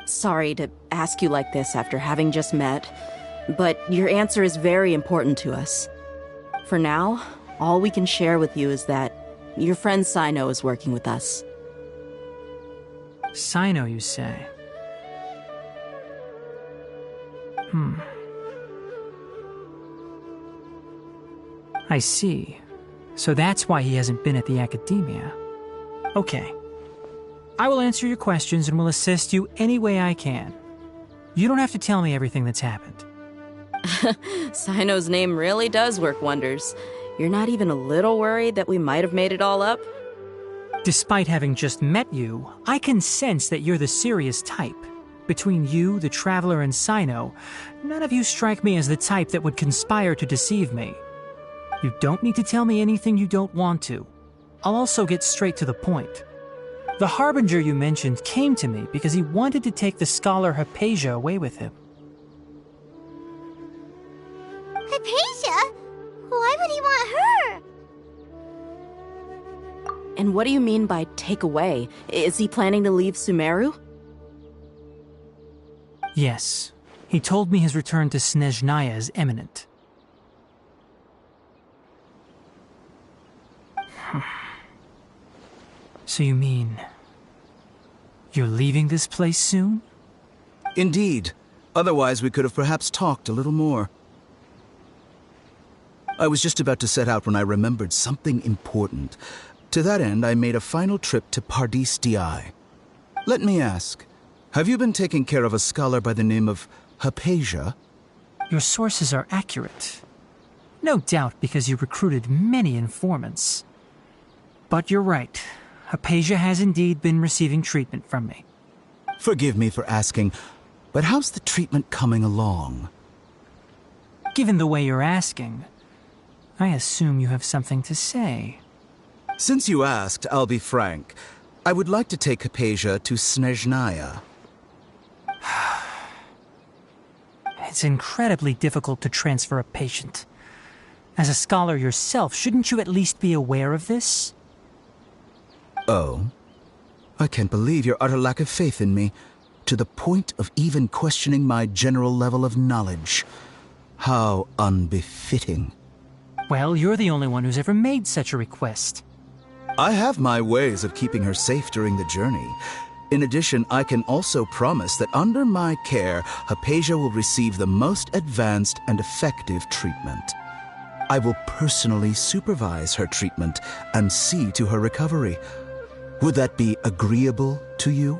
Sorry to ask you like this after having just met, but your answer is very important to us. For now, all we can share with you is that your friend Sino is working with us. Sino, you say? I see. So that's why he hasn't been at the academia. Okay. I will answer your questions and will assist you any way I can. You don't have to tell me everything that's happened. Sino's name really does work wonders. You're not even a little worried that we might have made it all up? Despite having just met you, I can sense that you're the serious type. Between you, the Traveler, and Sino, none of you strike me as the type that would conspire to deceive me. You don't need to tell me anything you don't want to. I'll also get straight to the point. The Harbinger you mentioned came to me because he wanted to take the scholar Hypatia away with him. Hypatia? Why would he want her? And what do you mean by take away? Is he planning to leave Sumeru? Yes. He told me his return to Snezhnaya is imminent. So you mean... you're leaving this place soon? Indeed. Otherwise we could have perhaps talked a little more. I was just about to set out when I remembered something important. To that end, I made a final trip to Pardis Di. Let me ask, have you been taking care of a scholar by the name of Hypatia? Your sources are accurate. No doubt because you recruited many informants. But you're right. Hypatia has indeed been receiving treatment from me. Forgive me for asking, but how's the treatment coming along? Given the way you're asking, I assume you have something to say. Since you asked, I'll be frank. I would like to take Hypatia to Snezhnaya. It's incredibly difficult to transfer a patient. As a scholar yourself, shouldn't you at least be aware of this? Oh? I can't believe your utter lack of faith in me, to the point of even questioning my general level of knowledge. How unbefitting. Well, you're the only one who's ever made such a request. I have my ways of keeping her safe during the journey. In addition, I can also promise that under my care, Hypatia will receive the most advanced and effective treatment. I will personally supervise her treatment and see to her recovery. Would that be agreeable to you?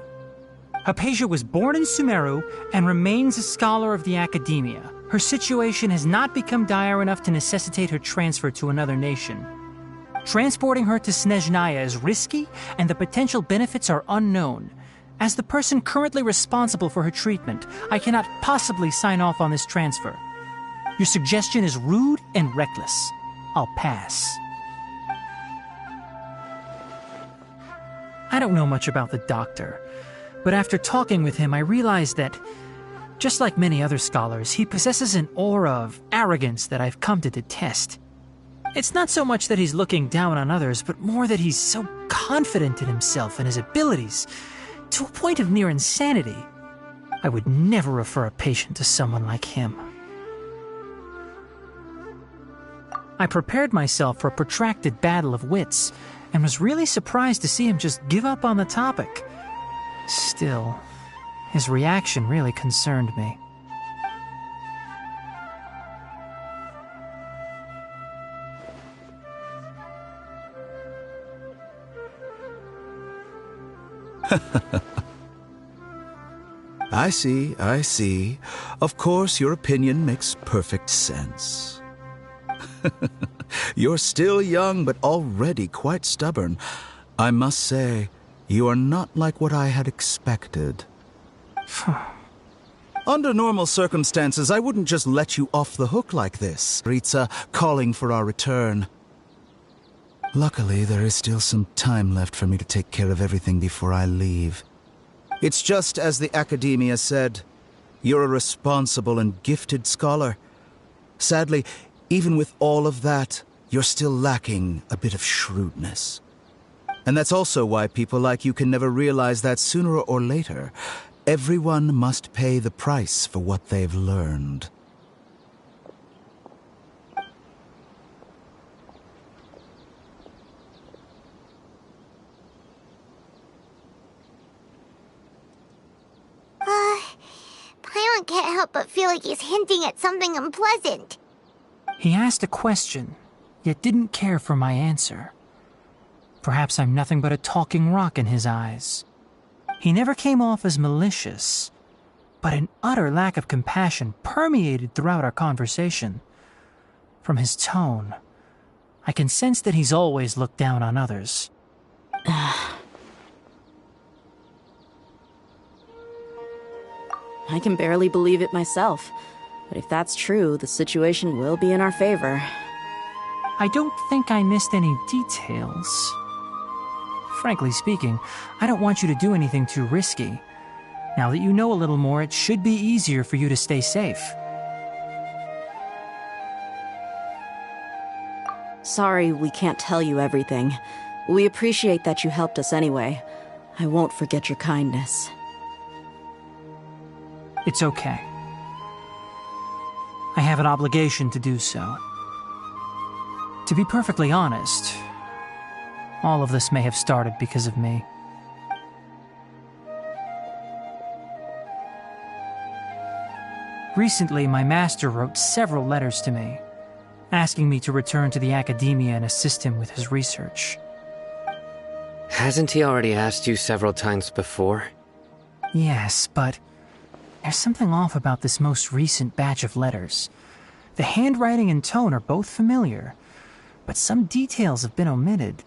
Hypatia was born in Sumeru and remains a scholar of the Academia. Her situation has not become dire enough to necessitate her transfer to another nation. Transporting her to Snezhnaya is risky, and the potential benefits are unknown. As the person currently responsible for her treatment, I cannot possibly sign off on this transfer. Your suggestion is rude and reckless. I'll pass. I don't know much about the doctor, but after talking with him, I realized that, just like many other scholars, he possesses an aura of arrogance that I've come to detest. It's not so much that he's looking down on others, but more that he's so confident in himself and his abilities, to a point of near insanity. I would never refer a patient to someone like him. I prepared myself for a protracted battle of wits, and was really surprised to see him just give up on the topic. Still, his reaction really concerned me. I see. Of course, your opinion makes perfect sense. You're still young, but already quite stubborn. I must say, you are not like what I had expected. Under normal circumstances, I wouldn't just let you off the hook like this. Ritsa calling for our return. Luckily, there is still some time left for me to take care of everything before I leave. It's just as the Academia said. You're a responsible and gifted scholar. Sadly, even with all of that, you're still lacking a bit of shrewdness. And that's also why people like you can never realize that sooner or later, everyone must pay the price for what they've learned. Paimon can't help but feel like he's hinting at something unpleasant. He asked a question, yet didn't care for my answer. Perhaps I'm nothing but a talking rock in his eyes. He never came off as malicious, but an utter lack of compassion permeated throughout our conversation. From his tone, I can sense that he's always looked down on others. I can barely believe it myself, but if that's true, the situation will be in our favor. I don't think I missed any details. Frankly speaking, I don't want you to do anything too risky. Now that you know a little more, it should be easier for you to stay safe. Sorry we can't tell you everything. We appreciate that you helped us anyway. I won't forget your kindness. It's okay. I have an obligation to do so. To be perfectly honest, all of this may have started because of me. Recently, my master wrote several letters to me. asking me to return to the academia and assist him with his research. Hasn't he already asked you several times before? Yes, but there's something off about this most recent batch of letters. The handwriting and tone are both familiar, but some details have been omitted.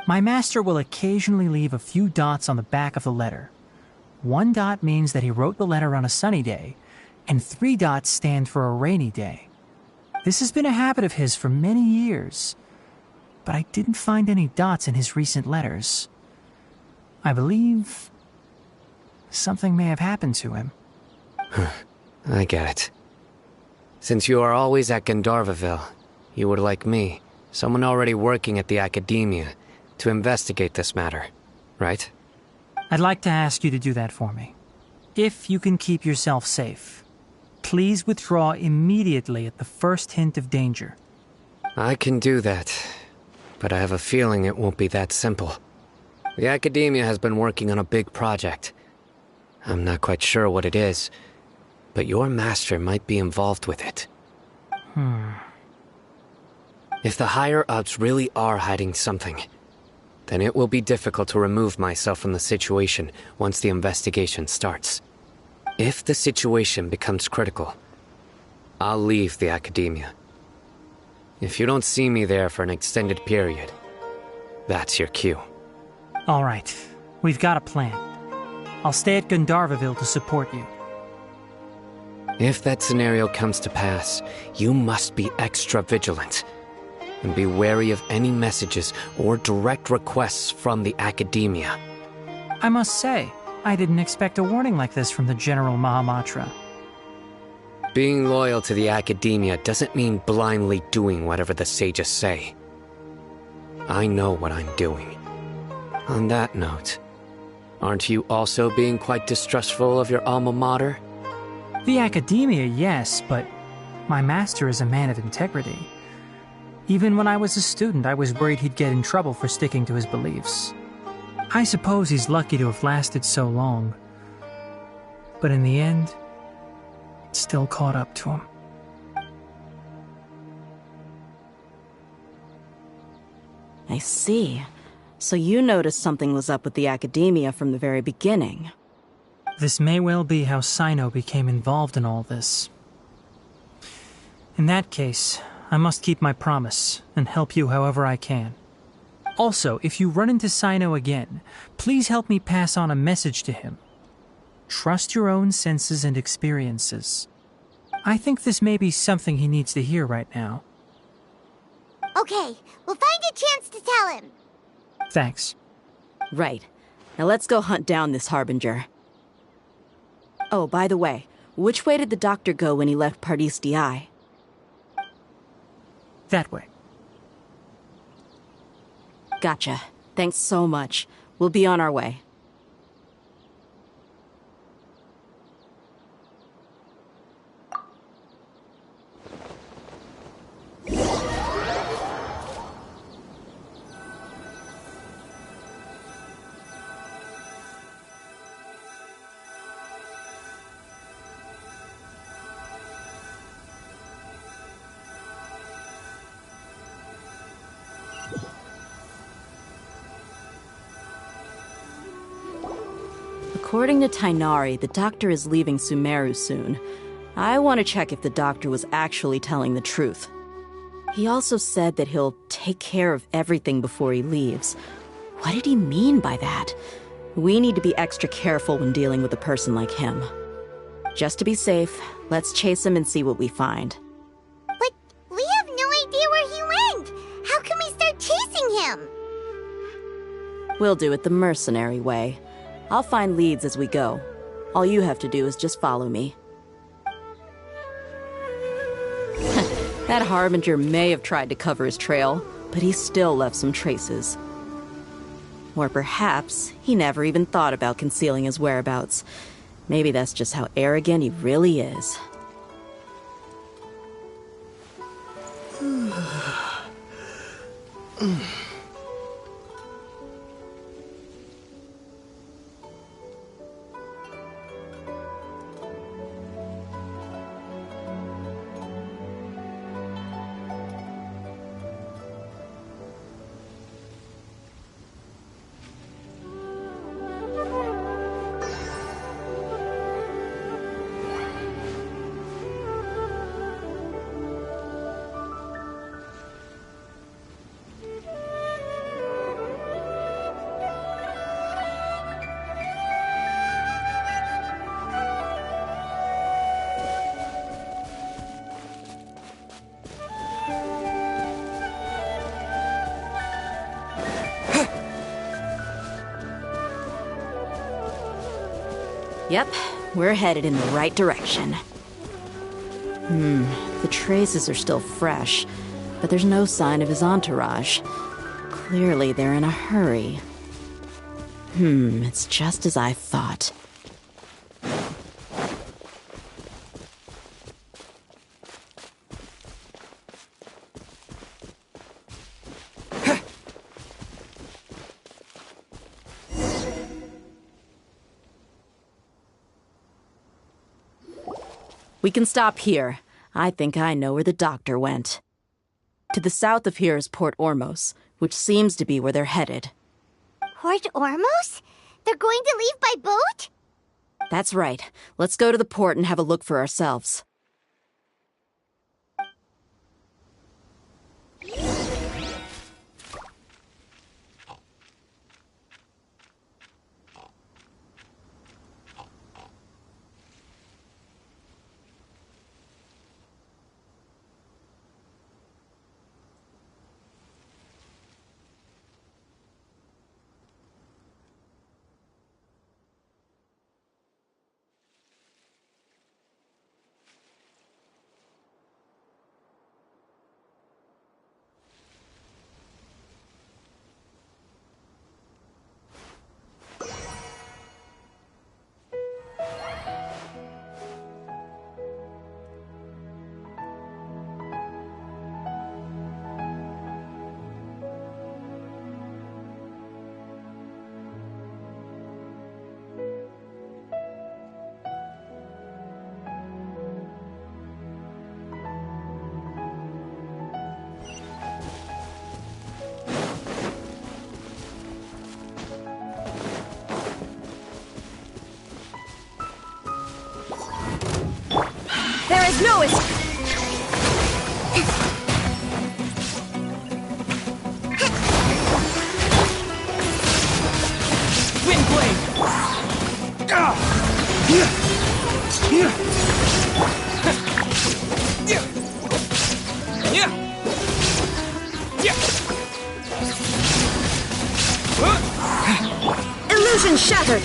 My master will occasionally leave a few dots on the back of the letter. 1 dot means that he wrote the letter on a sunny day, and 3 dots stand for a rainy day. This has been a habit of his for many years, but I didn't find any dots in his recent letters. I believe something may have happened to him. I get it. Since you are always at Gandharvaville, you would like me, someone already working at the academia, to investigate this matter, right? I'd like to ask you to do that for me. If you can keep yourself safe, please withdraw immediately at the first hint of danger. I can do that, but I have a feeling it won't be that simple. The academia has been working on a big project. I'm not quite sure what it is, but your master might be involved with it. If the higher-ups really are hiding something, then it will be difficult to remove myself from the situation once the investigation starts. If the situation becomes critical, I'll leave the academia. If you don't see me there for an extended period, that's your cue. All right, we've got a plan. I'll stay at Gandharvaville to support you. If that scenario comes to pass, you must be extra vigilant. And be wary of any messages or direct requests from the academia. I must say, I didn't expect a warning like this from the General Mahamatra. Being loyal to the academia doesn't mean blindly doing whatever the sages say. I know what I'm doing. On that note, aren't you also being quite distrustful of your alma mater? The academia, yes, but my master is a man of integrity. Even when I was a student, I was worried he'd get in trouble for sticking to his beliefs. I suppose he's lucky to have lasted so long. But in the end, it still caught up to him. I see. So you noticed something was up with the academia from the very beginning. This may well be how Sino became involved in all this. In that case, I must keep my promise and help you however I can. Also, if you run into Sino again, please help me pass on a message to him. Trust your own senses and experiences. I think this may be something he needs to hear right now. Okay, we'll find a chance to tell him. Thanks. Right. Now let's go hunt down this Harbinger. Oh, by the way, which way did the doctor go when he left Pardis Di? That way. Gotcha. Thanks so much. We'll be on our way. According to Tainari, the doctor is leaving Sumeru soon. I want to check if the doctor was actually telling the truth. He also said that he'll take care of everything before he leaves. What did he mean by that? We need to be extra careful when dealing with a person like him. Just to be safe, let's chase him and see what we find. But we have no idea where he went. How can we start chasing him? We'll do it the mercenary way. I'll find leads as we go. All you have to do is just follow me. That Harbinger may have tried to cover his trail, but he still left some traces. Or perhaps he never even thought about concealing his whereabouts. Maybe that's just how arrogant he really is. Yep, we're headed in the right direction. The traces are still fresh, but there's no sign of his entourage. Clearly they're in a hurry. It's just as I thought. We can stop here. I think I know where the doctor went. To the south of here is Port Ormos, which seems to be where they're headed. Port Ormos? They're going to leave by boat? That's right. Let's go to the port and have a look for ourselves. There is no escape. Windblade! Illusion shattered!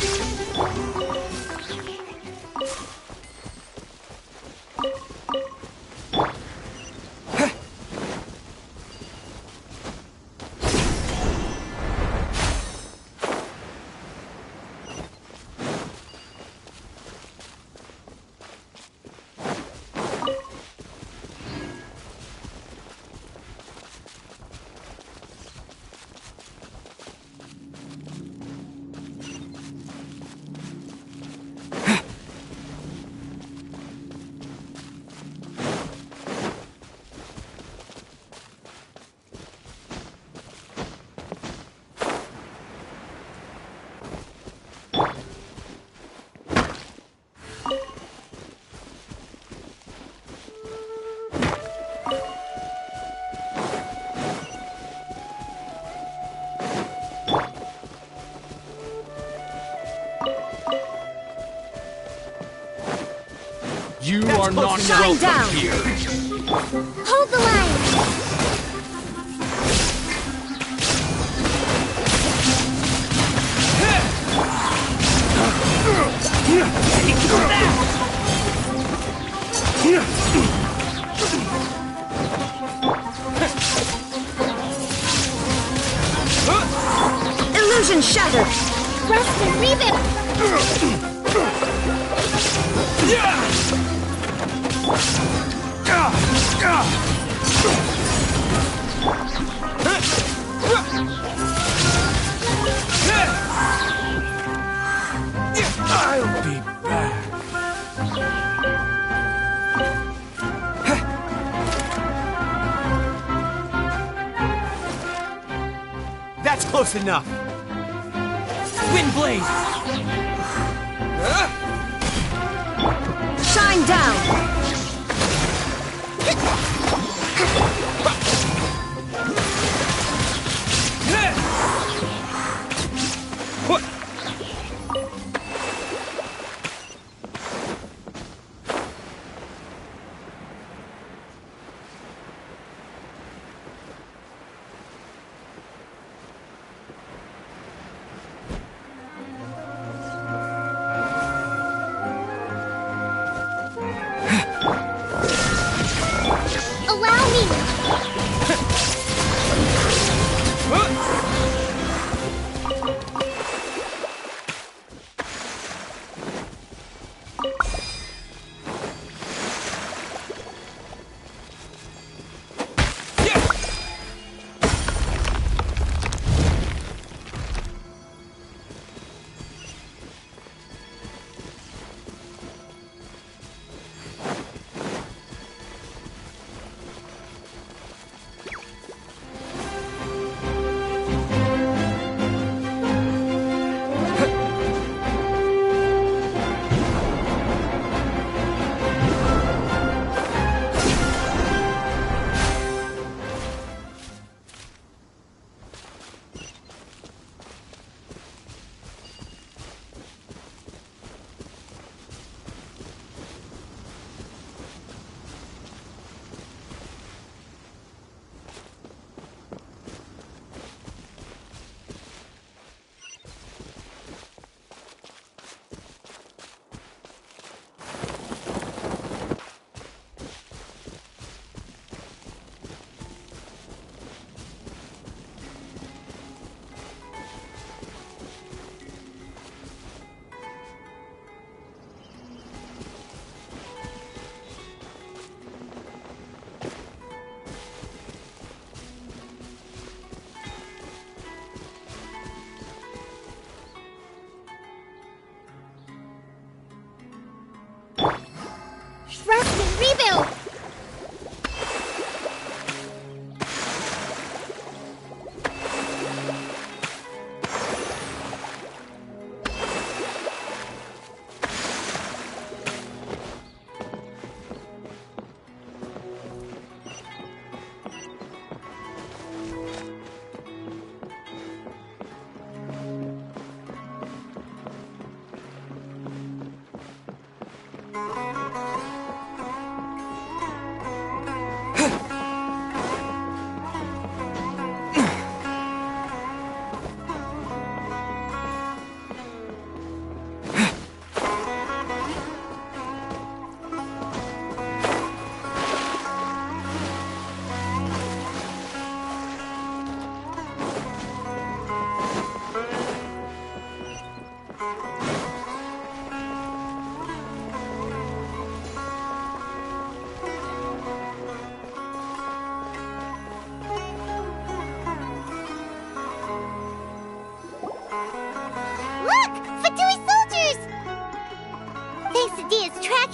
You are not Shine welcome down. here. Hold the line! Illusion shattered! Rest and reboot! I'll be back. That's close enough. Windblade! Shine down!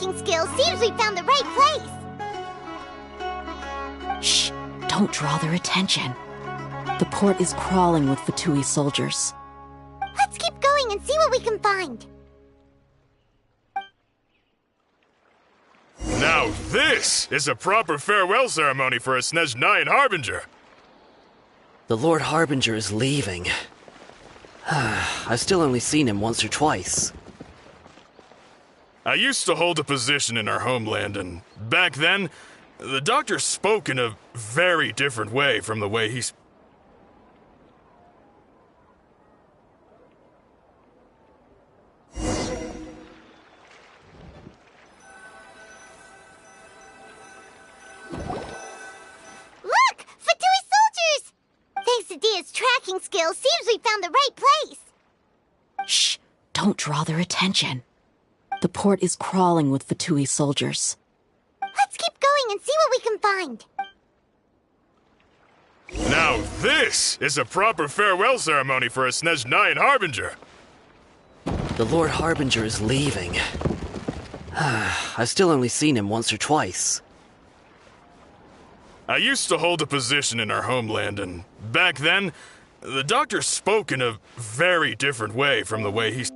tracking skills seems we found the right place. Shh! Don't draw their attention. The port is crawling with Fatui soldiers. Let's keep going and see what we can find. Now this is a proper farewell ceremony for a Snezhnayan Harbinger. The Lord Harbinger is leaving. I've still only seen him once or twice. I used to hold a position in our homeland, and back then, the doctor spoke in a very different way from the way he's... Look! Fatui soldiers! Thanks to Dia's tracking skills, seems we found the right place. Shh! Don't draw their attention. The port is crawling with Fatui soldiers. Let's keep going and see what we can find. Now this is a proper farewell ceremony for a Snezhnayan Harbinger. The Lord Harbinger is leaving. I've still only seen him once or twice. I used to hold a position in our homeland, and back then, the doctor spoke in a very different way from the way he's...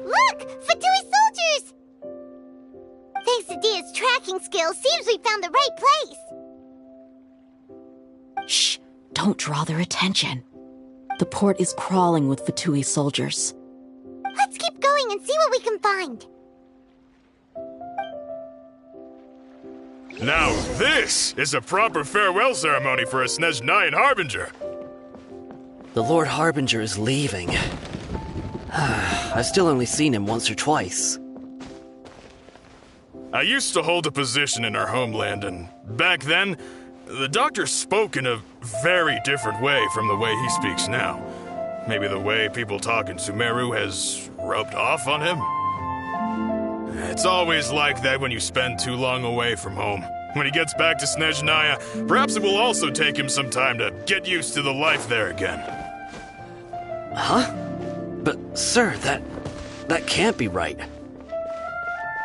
Look! Fatui soldiers! Thanks to Dia's tracking skills, seems we found the right place. Shh! Don't draw their attention. The port is crawling with Fatui soldiers. Let's keep going and see what we can find. Now this is a proper farewell ceremony for a Snezhnayan Harbinger. The Lord Harbinger is leaving. I've still only seen him once or twice. I used to hold a position in our homeland, and back then, the doctor spoke in a very different way from the way he speaks now. Maybe the way people talk in Sumeru has rubbed off on him? It's always like that when you spend too long away from home. When he gets back to Snezhnaya, perhaps it will also take him some time to get used to the life there again. Huh? But, sir, that can't be right.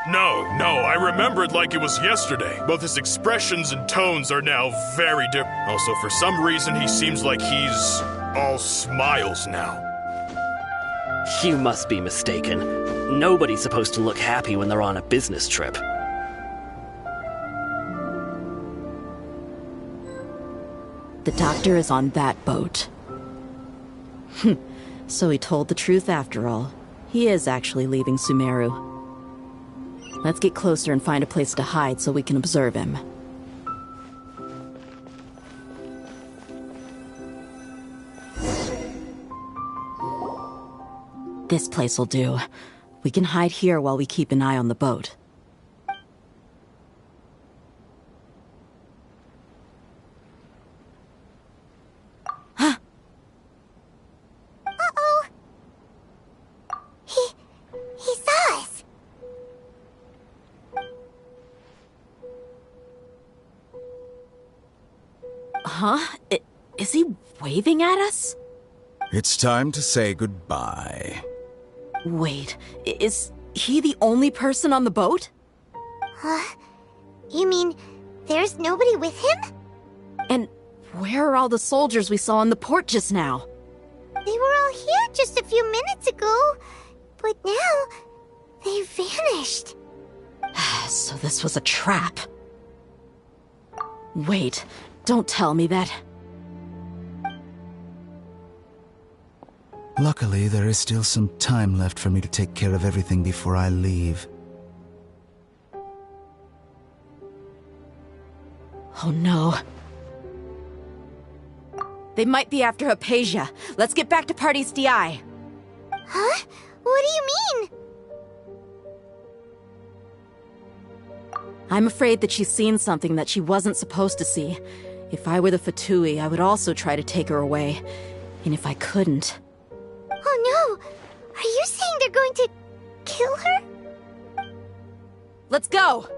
No, I remember it like it was yesterday. Both his expressions and tones are now very different. Also, for some reason, he seems like he's all smiles now. You must be mistaken. Nobody's supposed to look happy when they're on a business trip. The doctor is on that boat. So he told the truth after all. He is actually leaving Sumeru. Let's get closer and find a place to hide so we can observe him. This place will do. We can hide here while we keep an eye on the boat. Uh-oh. He saw us. Huh? Is he waving at us? It's time to say goodbye. Wait, is he the only person on the boat? You mean there's nobody with him? And where are all the soldiers we saw in the port just now? They were all here just a few minutes ago, but now they vanished. So this was a trap. Wait, don't tell me that. Luckily, there is still some time left for me to take care of everything before I leave. Oh no. They might be after Hypatia. Let's get back to Party's DI. Huh? What do you mean? I'm afraid that she's seen something that she wasn't supposed to see. If I were the Fatui, I would also try to take her away. And if I couldn't... Oh no! Are you saying they're going to kill her? Let's go!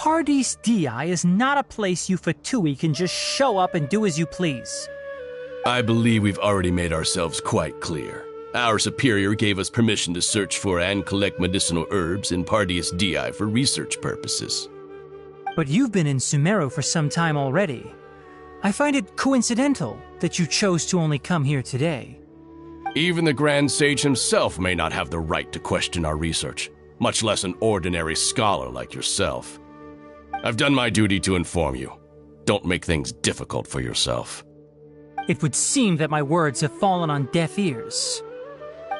Paradis Di is not a place you Fatui can just show up and do as you please. I believe we've already made ourselves quite clear. Our superior gave us permission to search for and collect medicinal herbs in Paradis Di for research purposes. But you've been in Sumeru for some time already. I find it coincidental that you chose to only come here today. Even the Grand Sage himself may not have the right to question our research, much less an ordinary scholar like yourself. I've done my duty to inform you. Don't make things difficult for yourself. It would seem that my words have fallen on deaf ears.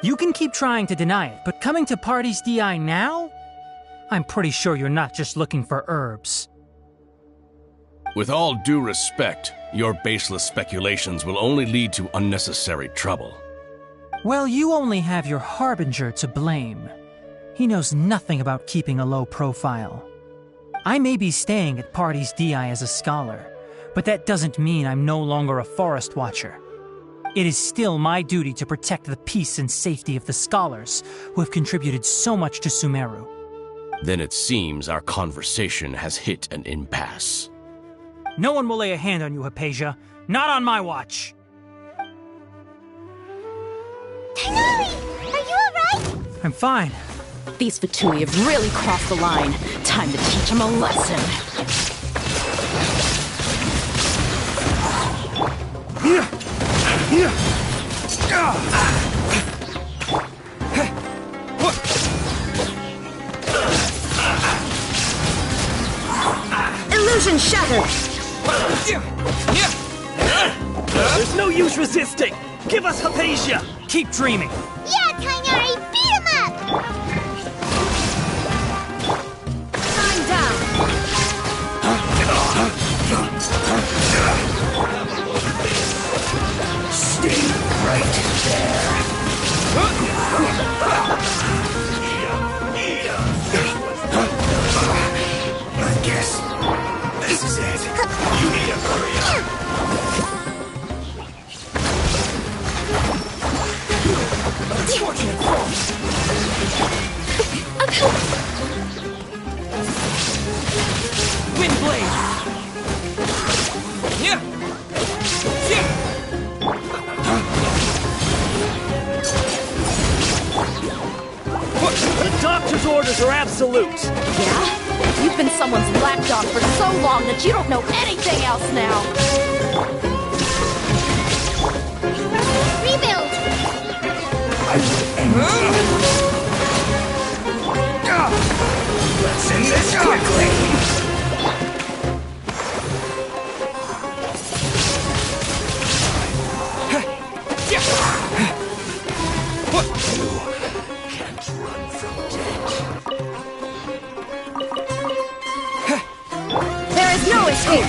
You can keep trying to deny it, but coming to Paradis Di now? I'm pretty sure you're not just looking for herbs. With all due respect, your baseless speculations will only lead to unnecessary trouble. Well, you only have your Harbinger to blame. He knows nothing about keeping a low profile. I may be staying at Paradis Di as a scholar, but that doesn't mean I'm no longer a forest watcher. It is still my duty to protect the peace and safety of the scholars who have contributed so much to Sumeru. Then it seems our conversation has hit an impasse. No one will lay a hand on you, Hypatia. Not on my watch! Tighnari! Are you alright? I'm fine. These Fatui have really crossed the line. Time to teach them a lesson. Illusion shattered! There's no use resisting! Give us Hypatia! Keep dreaming! Yeah, Tighnari! Beat him up! Time down! Stay right there. I guess this is it. You need to hurry up. Unfortunate fault. Wind blade! Yeah. Yeah. The doctor's orders are absolute. Yeah? You've been someone's lapdog for so long that you don't know anything else now. Rebuild! I will end Let's end this quickly. There is no escape!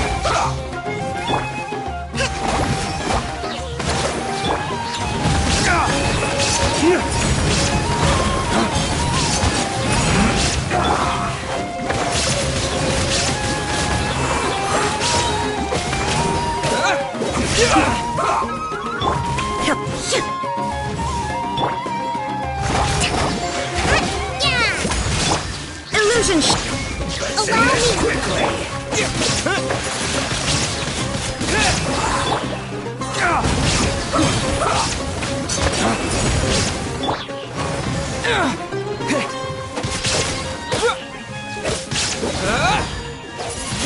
Illusion Allow me! quickly.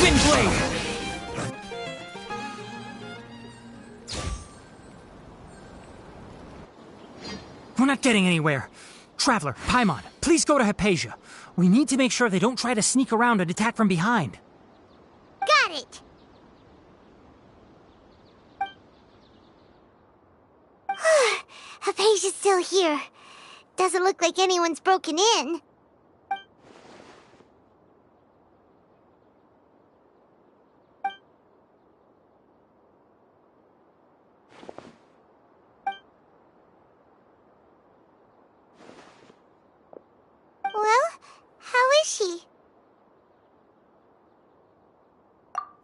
Wind blade! We're not getting anywhere. Traveler, Paimon, please go to Hypatia. We need to make sure they don't try to sneak around and attack from behind. Got it! Hypatia's still here. Doesn't look like anyone's broken in. Well, how is she?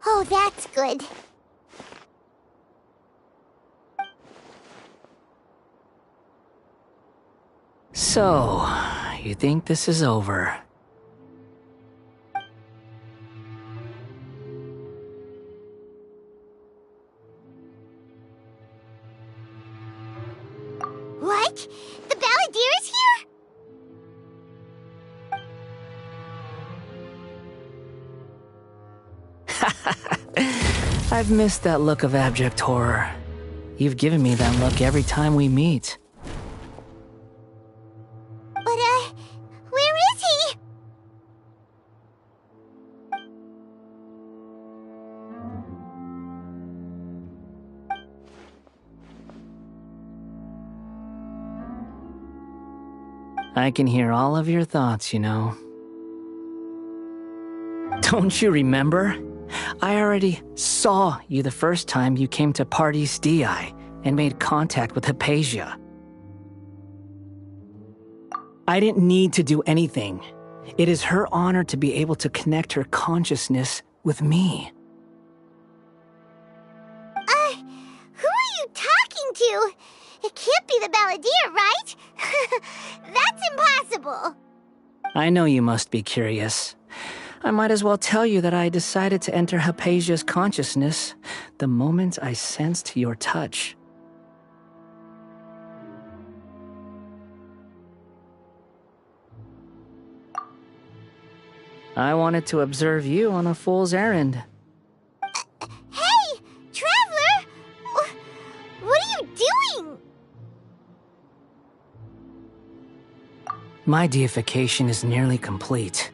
Oh, that's good. So, you think this is over? I've missed that look of abject horror. You've given me that look every time we meet. But, where is he? I can hear all of your thoughts, you know. Don't you remember? I already saw you the first time you came to Parties DI and made contact with Hypatia. I didn't need to do anything. It is her honor to be able to connect her consciousness with me. Who are you talking to? It can't be the Balladeer, right? That's impossible. I know you must be curious. I might as well tell you that I decided to enter Hypatia's consciousness the moment I sensed your touch. I wanted to observe you on a fool's errand. Hey, Traveler! What are you doing? My deification is nearly complete.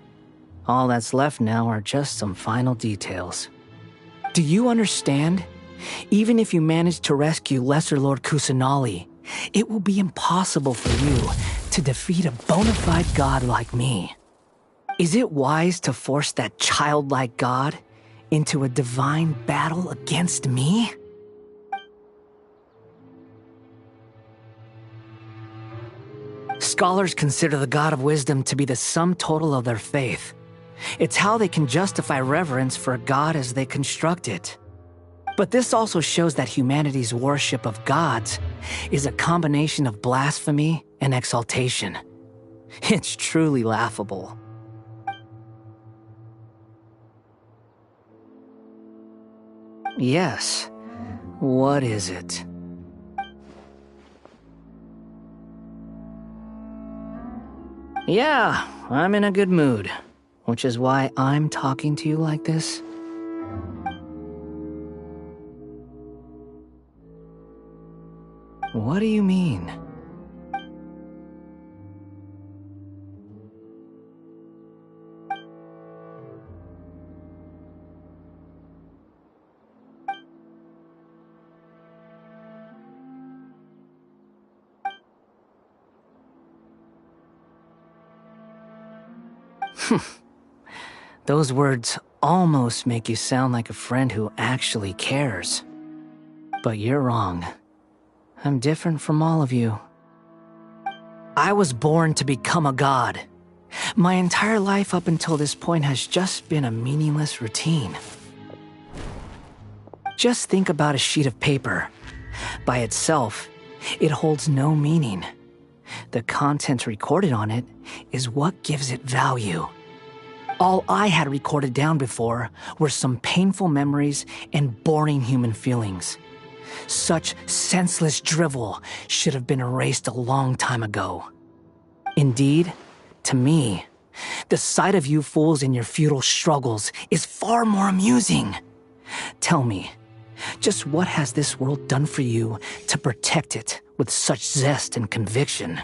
All that's left now are just some final details. Do you understand? Even if you manage to rescue Lesser Lord Kusanali, it will be impossible for you to defeat a bona fide god like me. Is it wise to force that childlike god into a divine battle against me? Scholars consider the God of Wisdom to be the sum total of their faith. It's how they can justify reverence for a god as they construct it. But this also shows that humanity's worship of gods is a combination of blasphemy and exaltation. It's truly laughable. Yes. What is it? Yeah, I'm in a good mood, which is why I'm talking to you like this. What do you mean? Those words almost make you sound like a friend who actually cares. But you're wrong. I'm different from all of you. I was born to become a god. My entire life up until this point has just been a meaningless routine. Just think about a sheet of paper. By itself, it holds no meaning. The content recorded on it is what gives it value. All I had recorded down before were some painful memories and boring human feelings. Such senseless drivel should have been erased a long time ago. Indeed, to me, the sight of you fools in your futile struggles is far more amusing. Tell me, just what has this world done for you to protect it with such zest and conviction?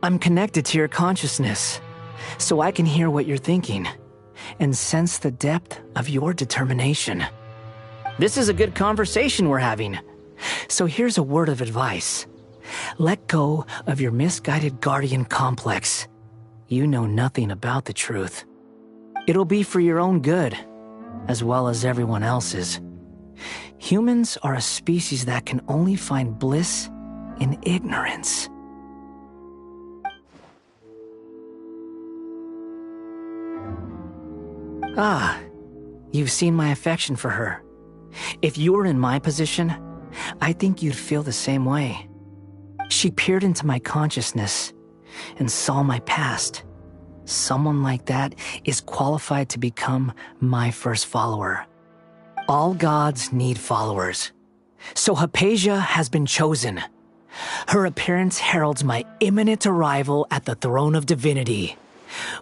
I'm connected to your consciousness, so I can hear what you're thinking and sense the depth of your determination. This is a good conversation we're having, so here's a word of advice. Let go of your misguided guardian complex. You know nothing about the truth. It'll be for your own good, as well as everyone else's. Humans are a species that can only find bliss in ignorance. Ah, you've seen my affection for her. If you were in my position, I think you'd feel the same way. She peered into my consciousness and saw my past. Someone like that is qualified to become my first follower. All gods need followers. So Hypatia has been chosen. Her appearance heralds my imminent arrival at the throne of divinity.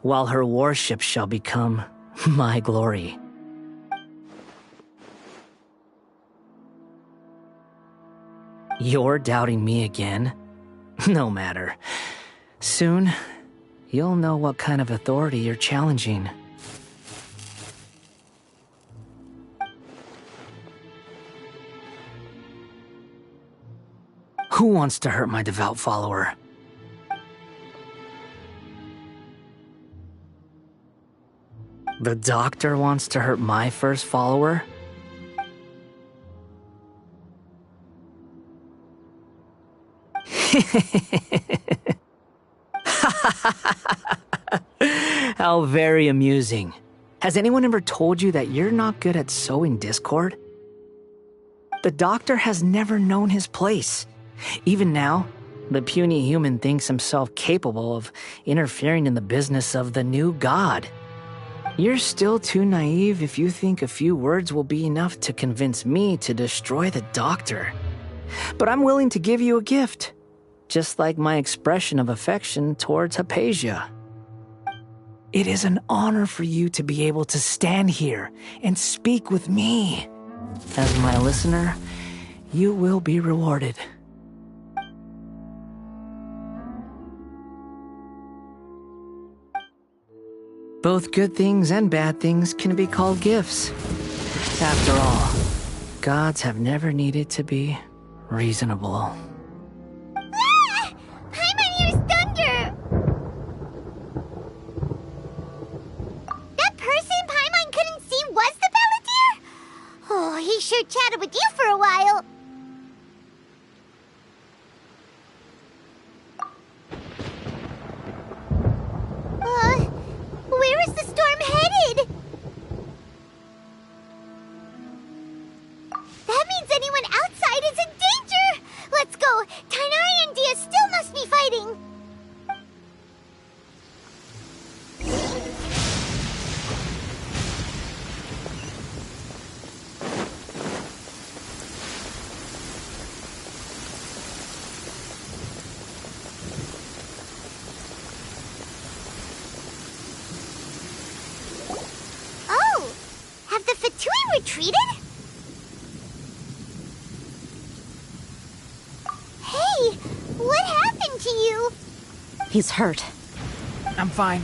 while her warship shall become my glory. You're doubting me again? No matter. Soon, you'll know what kind of authority you're challenging. Who wants to hurt my devout follower? The doctor wants to hurt my first follower? How very amusing. Has anyone ever told you that you're not good at sowing discord? The doctor has never known his place. Even now, the puny human thinks himself capable of interfering in the business of the new god. You're still too naive if you think a few words will be enough to convince me to destroy the doctor. But I'm willing to give you a gift, just like my expression of affection towards Hypatia. It is an honor for you to be able to stand here and speak with me. As my listener, you will be rewarded. Both good things and bad things can be called gifts. After all, gods have never needed to be reasonable. Ah! Paimon hears thunder! That person Paimon couldn't see was the Palantir? Oh, he sure chatted with you for a while. Where is the storm headed? That means anyone outside is in danger! Let's go! Tighnari and Dia still must be fighting! Oh! Have the Fatui retreated? Hey! What happened to you? He's hurt. I'm fine.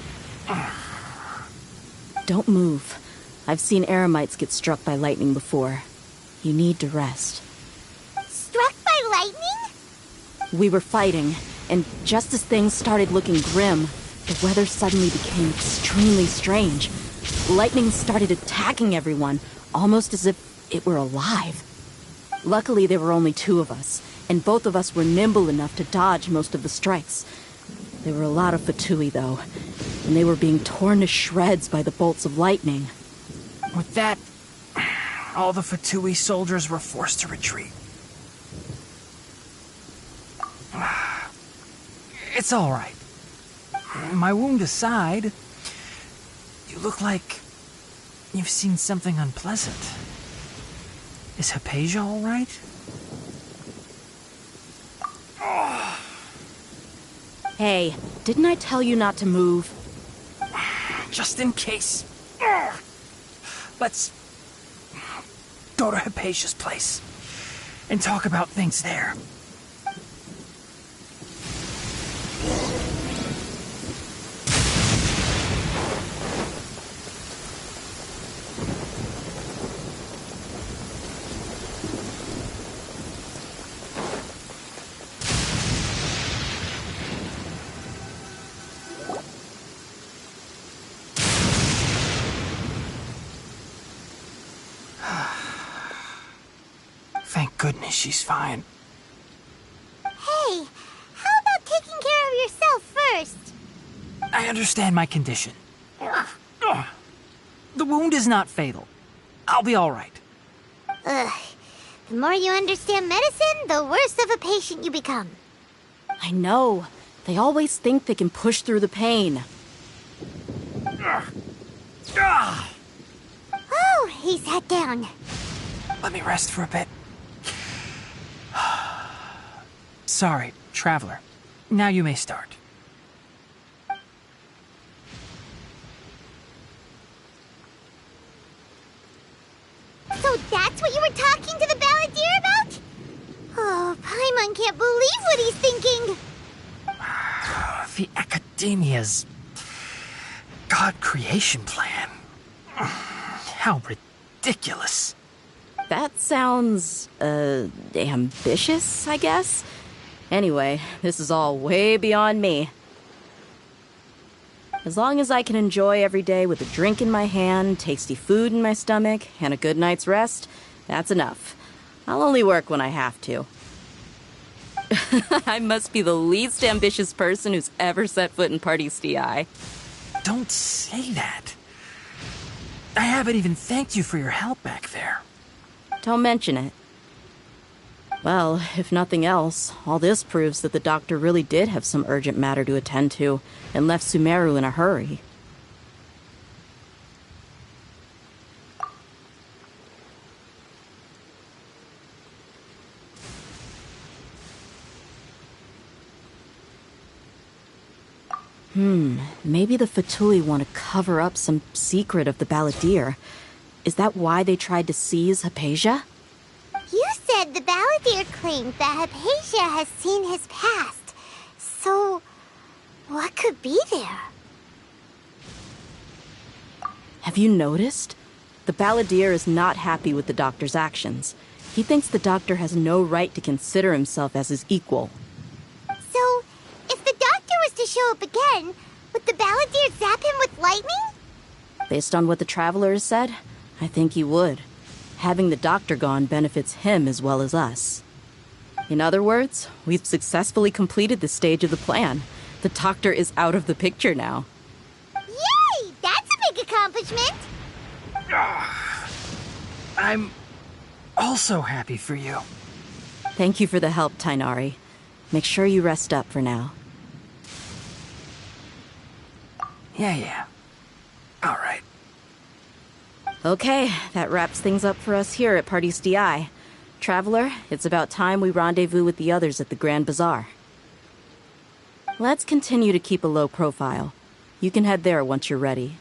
Don't move. I've seen Eremites get struck by lightning before. You need to rest. Struck by lightning? We were fighting, and just as things started looking grim, the weather suddenly became extremely strange. Lightning started attacking everyone, almost as if it were alive. Luckily, there were only two of us, and both of us were nimble enough to dodge most of the strikes. There were a lot of Fatui, though, and they were being torn to shreds by the bolts of lightning. With that, all the Fatui soldiers were forced to retreat. It's all right. My wound aside, you look like you've seen something unpleasant. Is Hypatia all right? Hey, didn't I tell you not to move? Just in case. Let's go to Hypatia's place and talk about things there. Thank goodness she's fine. Hey, how about taking care of yourself first? I understand my condition. The wound is not fatal. I'll be all right. Ugh. The more you understand medicine, the worse of a patient you become. I know. They always think they can push through the pain. Oh, he sat down. Let me rest for a bit. Sorry, traveler. Now you may start. So that's what you were talking to the balladeer about? Oh, Paimon can't believe what he's thinking. The Academia's God creation plan. How ridiculous. That sounds, ambitious, I guess? Anyway, this is all way beyond me. As long as I can enjoy every day with a drink in my hand, tasty food in my stomach, and a good night's rest, that's enough. I'll only work when I have to. I must be the least ambitious person who's ever set foot in Party's DI. Don't say that. I haven't even thanked you for your help back there. Don't mention it. Well, if nothing else, all this proves that the doctor really did have some urgent matter to attend to, and left Sumeru in a hurry. Maybe the Fatui want to cover up some secret of the balladeer. Is that why they tried to seize Hypatia? You said the balladeer claimed that Hypatia has seen his past. So, what could be there? Have you noticed? The balladeer is not happy with the doctor's actions. He thinks the doctor has no right to consider himself as his equal. So, if the doctor was to show up again, would the balladeer zap him with lightning? Based on what the traveler has said, I think he would. Having the doctor gone benefits him as well as us. In other words, we've successfully completed this stage of the plan. The doctor is out of the picture now. Yay! That's a big accomplishment! I'm also happy for you. Thank you for the help, Tainari. Make sure you rest up for now. Yeah. All right. Okay, that wraps things up for us here at Party's DI. Traveler, it's about time we rendezvous with the others at the Grand Bazaar. Let's continue to keep a low profile. You can head there once you're ready.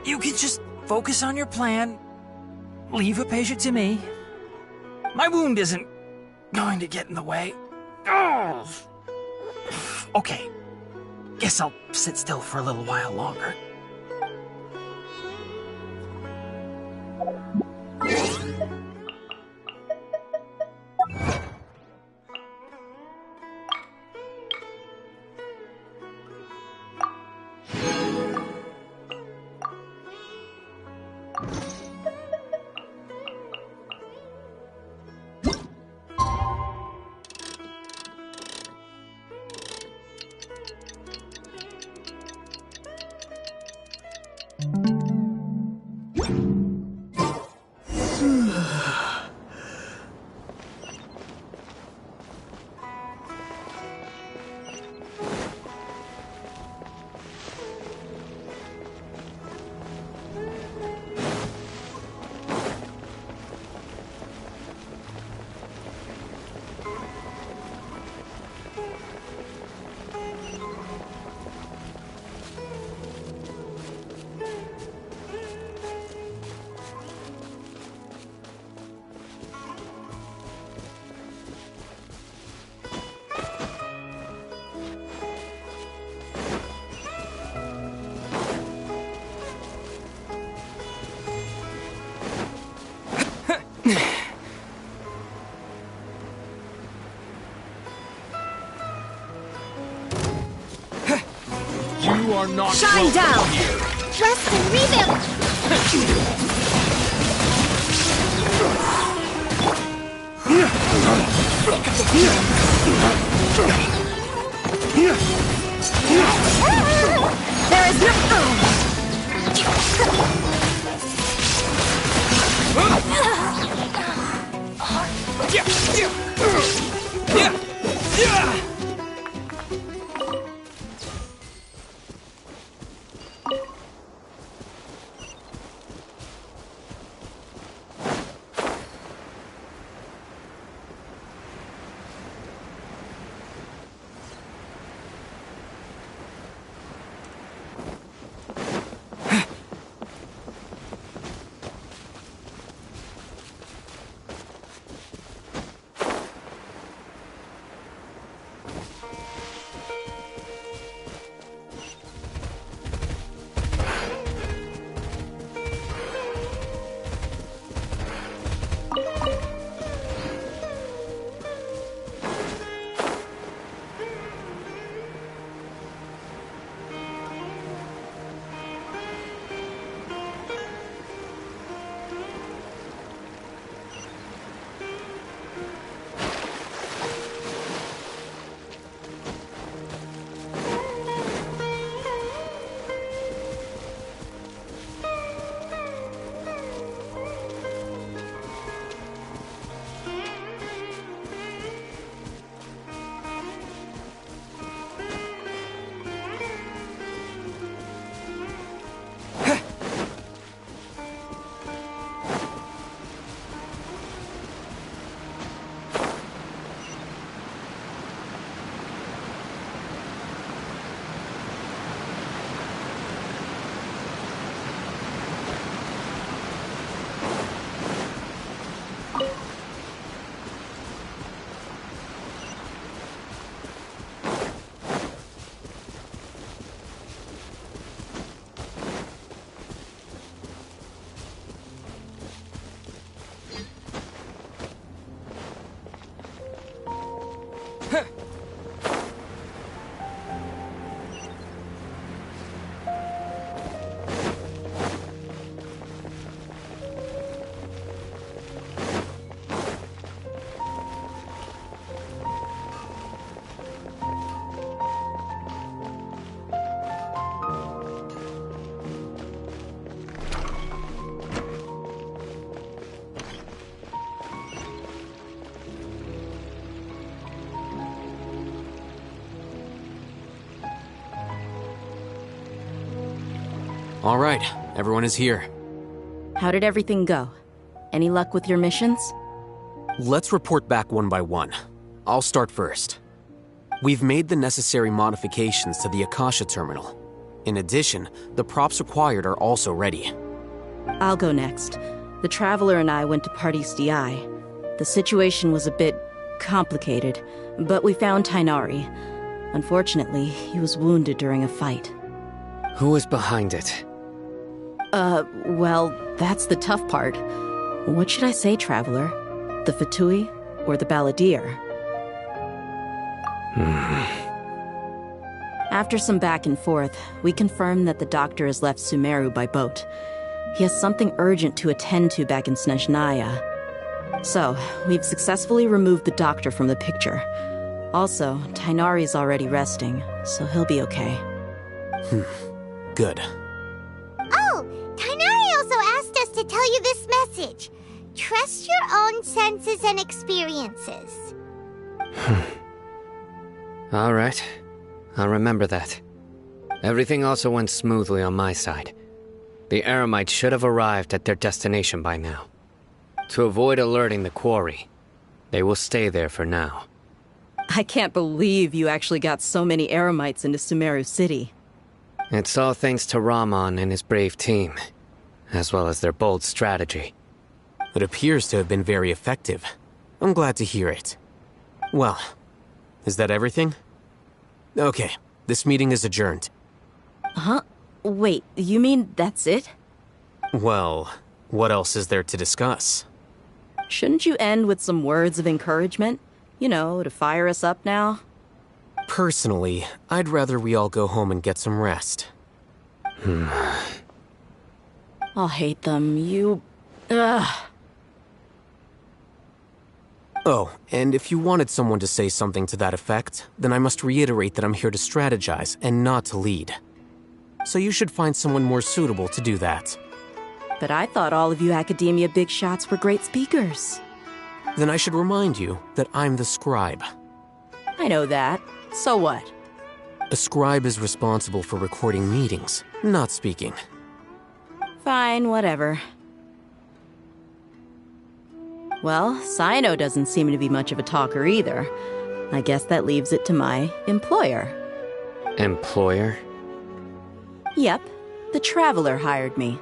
You can just focus on your plan. Leave Hypatia to me. My wound isn't going to get in the way. Oh. Okay. Guess I'll sit still for a little while longer. You are not Shine down! here. Rest and revamp! There is no... All right, everyone is here. How did everything go? Any luck with your missions? Let's report back one by one. I'll start first. We've made the necessary modifications to the Akasha terminal. In addition, the props required are also ready. I'll go next. The Traveler and I went to Party's DI. The situation was a bit complicated, but we found Tainari. Unfortunately, he was wounded during a fight. Who was behind it? Well, that's the tough part. What should I say, Traveler? The Fatui or the Balladeer? After some back and forth, we confirmed that the doctor has left Sumeru by boat. He has something urgent to attend to back in Snezhnaya. So, we've successfully removed the doctor from the picture. Also, Tainari's already resting, so he'll be okay. Good. Oh, Tainari also asked us to tell you this message. Trust your own senses and experiences. All right. I'll remember that. Everything also went smoothly on my side. The Eremites should have arrived at their destination by now. To avoid alerting the quarry, they will stay there for now. I can't believe you actually got so many Eremites into Sumeru City. It's all thanks to Rahman and his brave team, as well as their bold strategy. It appears to have been very effective. I'm glad to hear it. Well, is that everything? Okay, this meeting is adjourned. Huh? Wait, you mean that's it? Well, what else is there to discuss? Shouldn't you end with some words of encouragement? You know, to fire us up now? Personally, I'd rather we all go home and get some rest. I'll hate them, Ugh. Oh, and if you wanted someone to say something to that effect, then I must reiterate that I'm here to strategize and not to lead. so you should find someone more suitable to do that. But I thought all of you academia big shots were great speakers. Then I should remind you that I'm the scribe. I know that. So what? A scribe is responsible for recording meetings, not speaking. Fine, whatever. Well, Sino doesn't seem to be much of a talker either. I guess that leaves it to my employer. Employer? Yep, the Traveler hired me.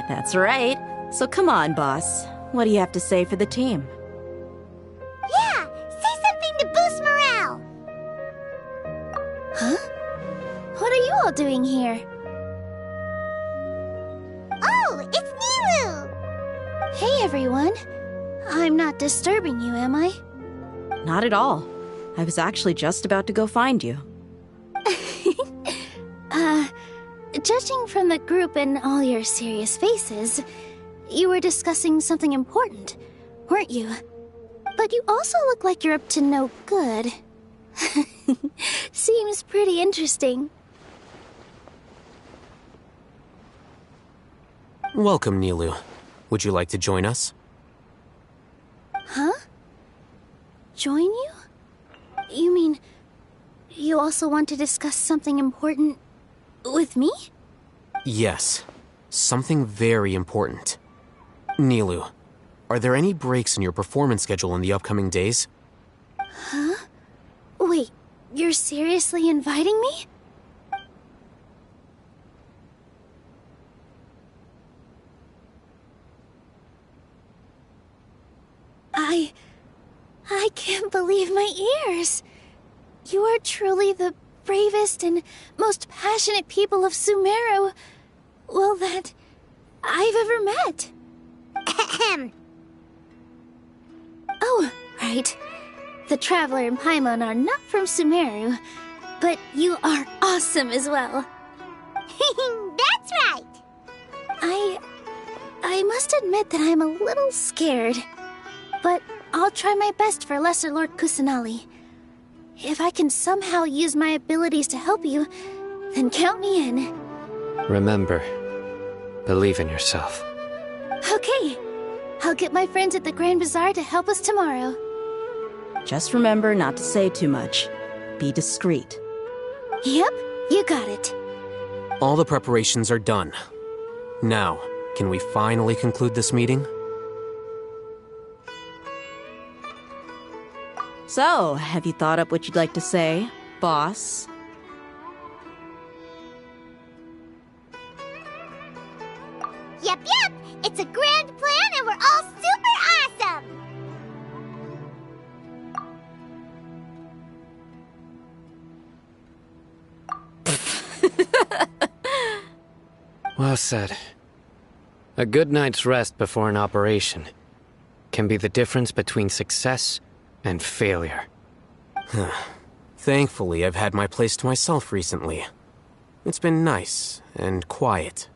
That's right. So come on, boss. What do you have to say for the team? Yeah, say something to boost morale. Huh? What are you all doing here? Oh, it's Nilu! Hey, everyone. I'm not disturbing you, am I? Not at all. I was actually just about to go find you. Judging from the group and all your serious faces, you were discussing something important, weren't you? But you also look like you're up to no good. Seems pretty interesting. Welcome, Nilu. Would you like to join us? Huh? Join you? You mean, you also want to discuss something important with me? Yes. Something very important. Nilu, are there any breaks in your performance schedule in the upcoming days? Huh? Wait, you're seriously inviting me? I can't believe my ears. You are truly the bravest and most passionate people of Sumeru, well, that I've ever met. Ahem. Oh, right. The Traveler and Paimon are not from Sumeru, but you are awesome as well. That's right. I must admit that I'm a little scared, but I'll try my best for Lesser Lord Kusanali. If I can somehow use my abilities to help you, then count me in. Remember, believe in yourself. Okay. I'll get my friends at the Grand Bazaar to help us tomorrow. Just remember not to say too much. Be discreet. Yep, you got it. All the preparations are done. Now, can we finally conclude this meeting? So, have you thought up what you'd like to say, boss? Yep. It's a grand plan and we're all super awesome! Well said. A good night's rest before an operation can be the difference between success and failure. Thankfully, I've had my place to myself recently. It's been nice and quiet.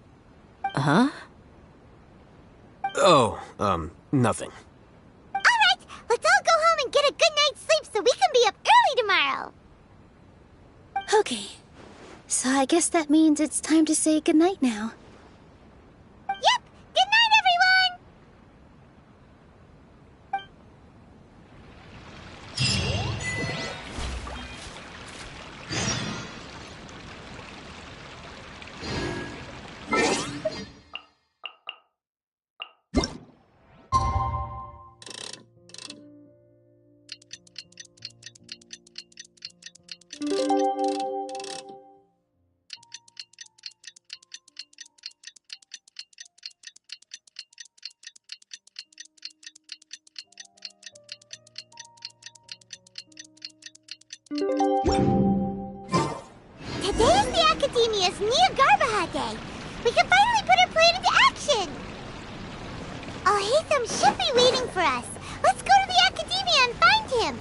Huh? Oh, nothing. Alright, let's all go home and get a good night's sleep so we can be up early tomorrow. Okay. So I guess that means it's time to say goodnight now. Yep! Good night, everyone! Today is the Academia's Nia Garbaha Day. We can finally put our plan into action. Alhaitham should be waiting for us. Let's go to the Academia and find him.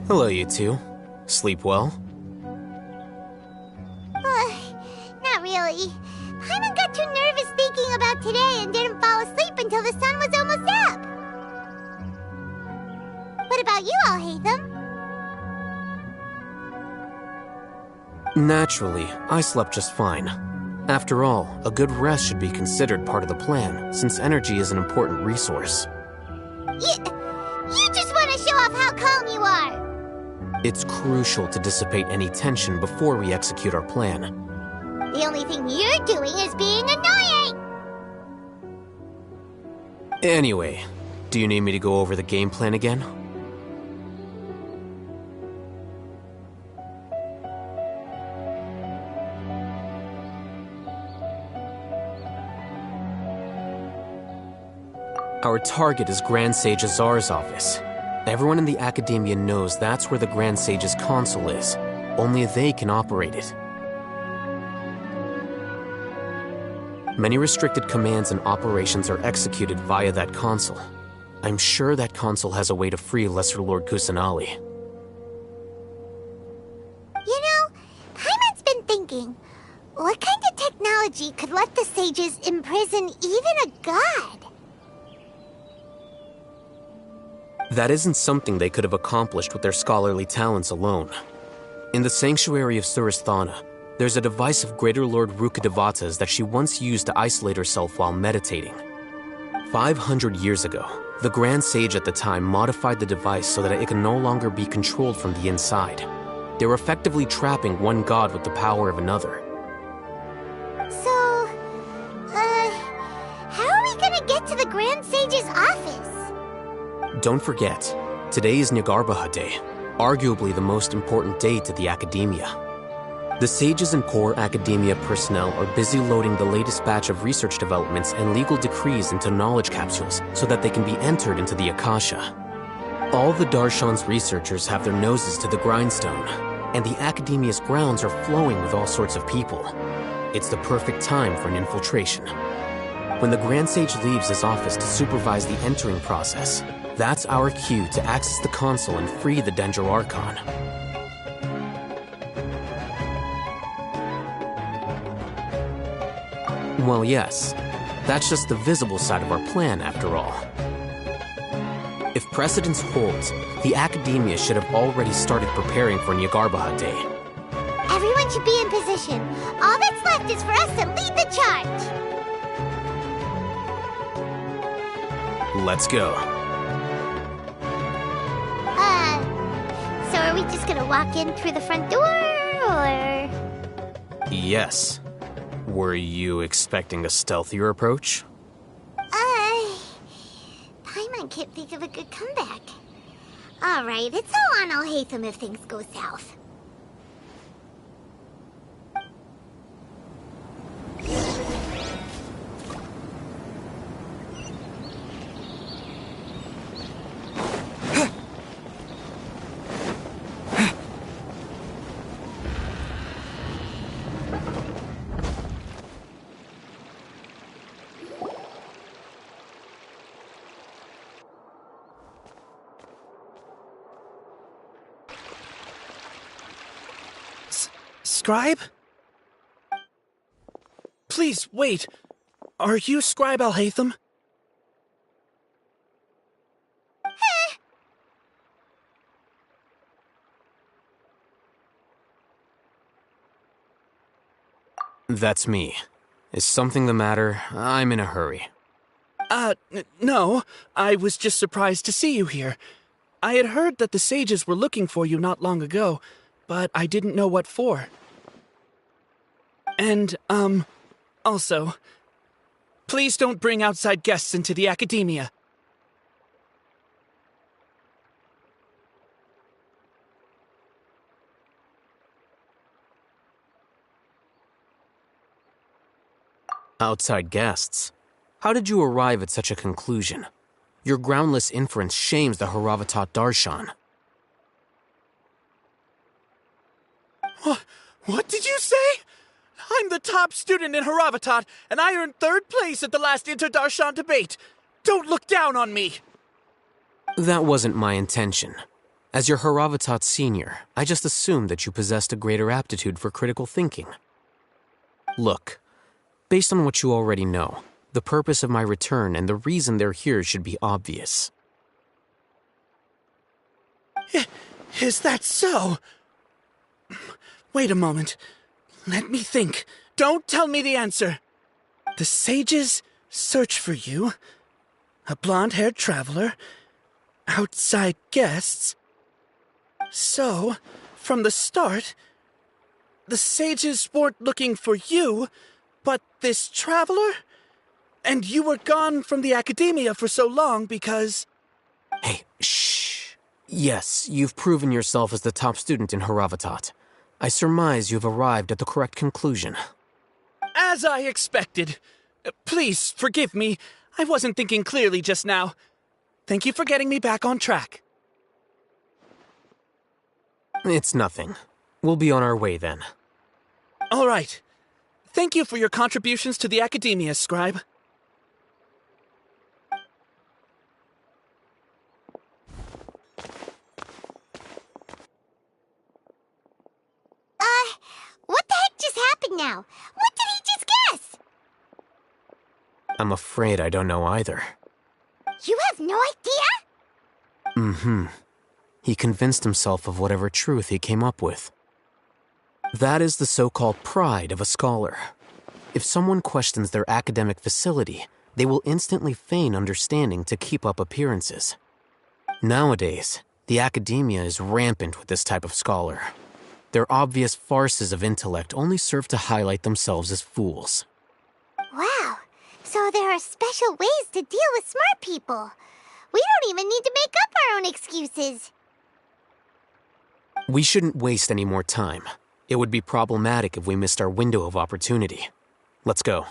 Hello, you two. Sleep well? Not really. Paimon got too nervous thinking about today and didn't fall asleep until the sun was almost up. What about you, Alhaitham? Naturally, I slept just fine. After all, a good rest should be considered part of the plan, since energy is an important resource. You just want to show off how calm you are! It's crucial to dissipate any tension before we execute our plan. The only thing you're doing is being annoying! Anyway, do you need me to go over the game plan again? Our target is Grand Sage Azar's office. Everyone in the Academia knows that's where the Grand Sage's console is. Only they can operate it. Many restricted commands and operations are executed via that console. I'm sure that console has a way to free Lesser Lord Kusanali. You know, Paimon's been thinking, what kind of technology could let the sages imprison even a god? That isn't something they could have accomplished with their scholarly talents alone. In the sanctuary of Suristhana, there's a device of Greater Lord Rukkhadevata's that she once used to isolate herself while meditating. 500 years ago, the Grand Sage at the time modified the device so that it could no longer be controlled from the inside. They were effectively trapping one god with the power of another. So, how are we gonna get to the Grand Sage's office? Don't forget, today is Nyargarbaha Day, arguably the most important day to the Academia. The sages and core Academia personnel are busy loading the latest batch of research developments and legal decrees into knowledge capsules so that they can be entered into the Akasha. All the Darshan's researchers have their noses to the grindstone, and the Academia's grounds are flowing with all sorts of people. It's the perfect time for an infiltration. When the Grand Sage leaves his office to supervise the entering process, that's our cue to access the console and free the Dendro Archon. Well, yes. That's just the visible side of our plan, after all. If precedence holds, the Academia should have already started preparing for Nyargarbaha Day. Everyone should be in position. All that's left is for us to lead the charge. Let's go. So are we just gonna walk in through the front door, or...? Yes. Were you expecting a stealthier approach? Paimon can't think of a good comeback. Alright, it's all on Alhaitham if things go south. Scribe? Please, wait. Are you Scribe Alhaitham? That's me. Is something the matter? I'm in a hurry. No. I was just surprised to see you here. I had heard that the sages were looking for you not long ago, but I didn't know what for. And, also, please don't bring outside guests into the Academia. Outside guests? How did you arrive at such a conclusion? Your groundless inference shames the Haravatat Darshan. What did you say? I'm the top student in Haravatat, and I earned 3rd place at the last Inter-Darshan debate. Don't look down on me! That wasn't my intention. As your Haravatat senior, I just assumed that you possessed a greater aptitude for critical thinking. Look, based on what you already know, the purpose of my return and the reason they're here should be obvious. Is that so? Wait a moment. Let me think. Don't tell me the answer. The sages search for you. A blonde-haired traveler. Outside guests. So, from the start, the sages weren't looking for you, but this traveler? And you were gone from the academia for so long because... Hey, shh. Yes, you've proven yourself as the top student in Haravatat. I surmise you've arrived at the correct conclusion. As I expected. Please, forgive me. I wasn't thinking clearly just now. Thank you for getting me back on track. It's nothing. We'll be on our way then. All right. Thank you for your contributions to the academia, Scribe. What the heck just happened now? What did he just guess? I'm afraid I don't know either. You have no idea? Mm-hmm. He convinced himself of whatever truth he came up with. That is the so-called pride of a scholar. If someone questions their academic facility, they will instantly feign understanding to keep up appearances. Nowadays, the academia is rampant with this type of scholar. Their obvious farces of intellect only serve to highlight themselves as fools. Wow, so there are special ways to deal with smart people. We don't even need to make up our own excuses. We shouldn't waste any more time. It would be problematic if we missed our window of opportunity. Let's go.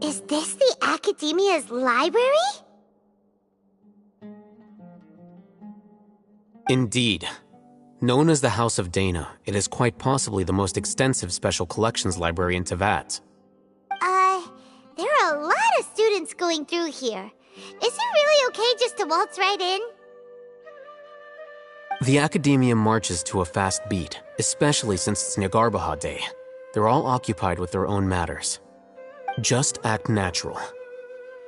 Is this the Academia's library? Indeed. Known as the House of Dana, it is quite possibly the most extensive special collections library in Teyvat. There are a lot of students going through here. Is it really okay just to waltz right in? The Academia marches to a fast beat, especially since it's Nagarbaha Day. They're all occupied with their own matters. Just act natural.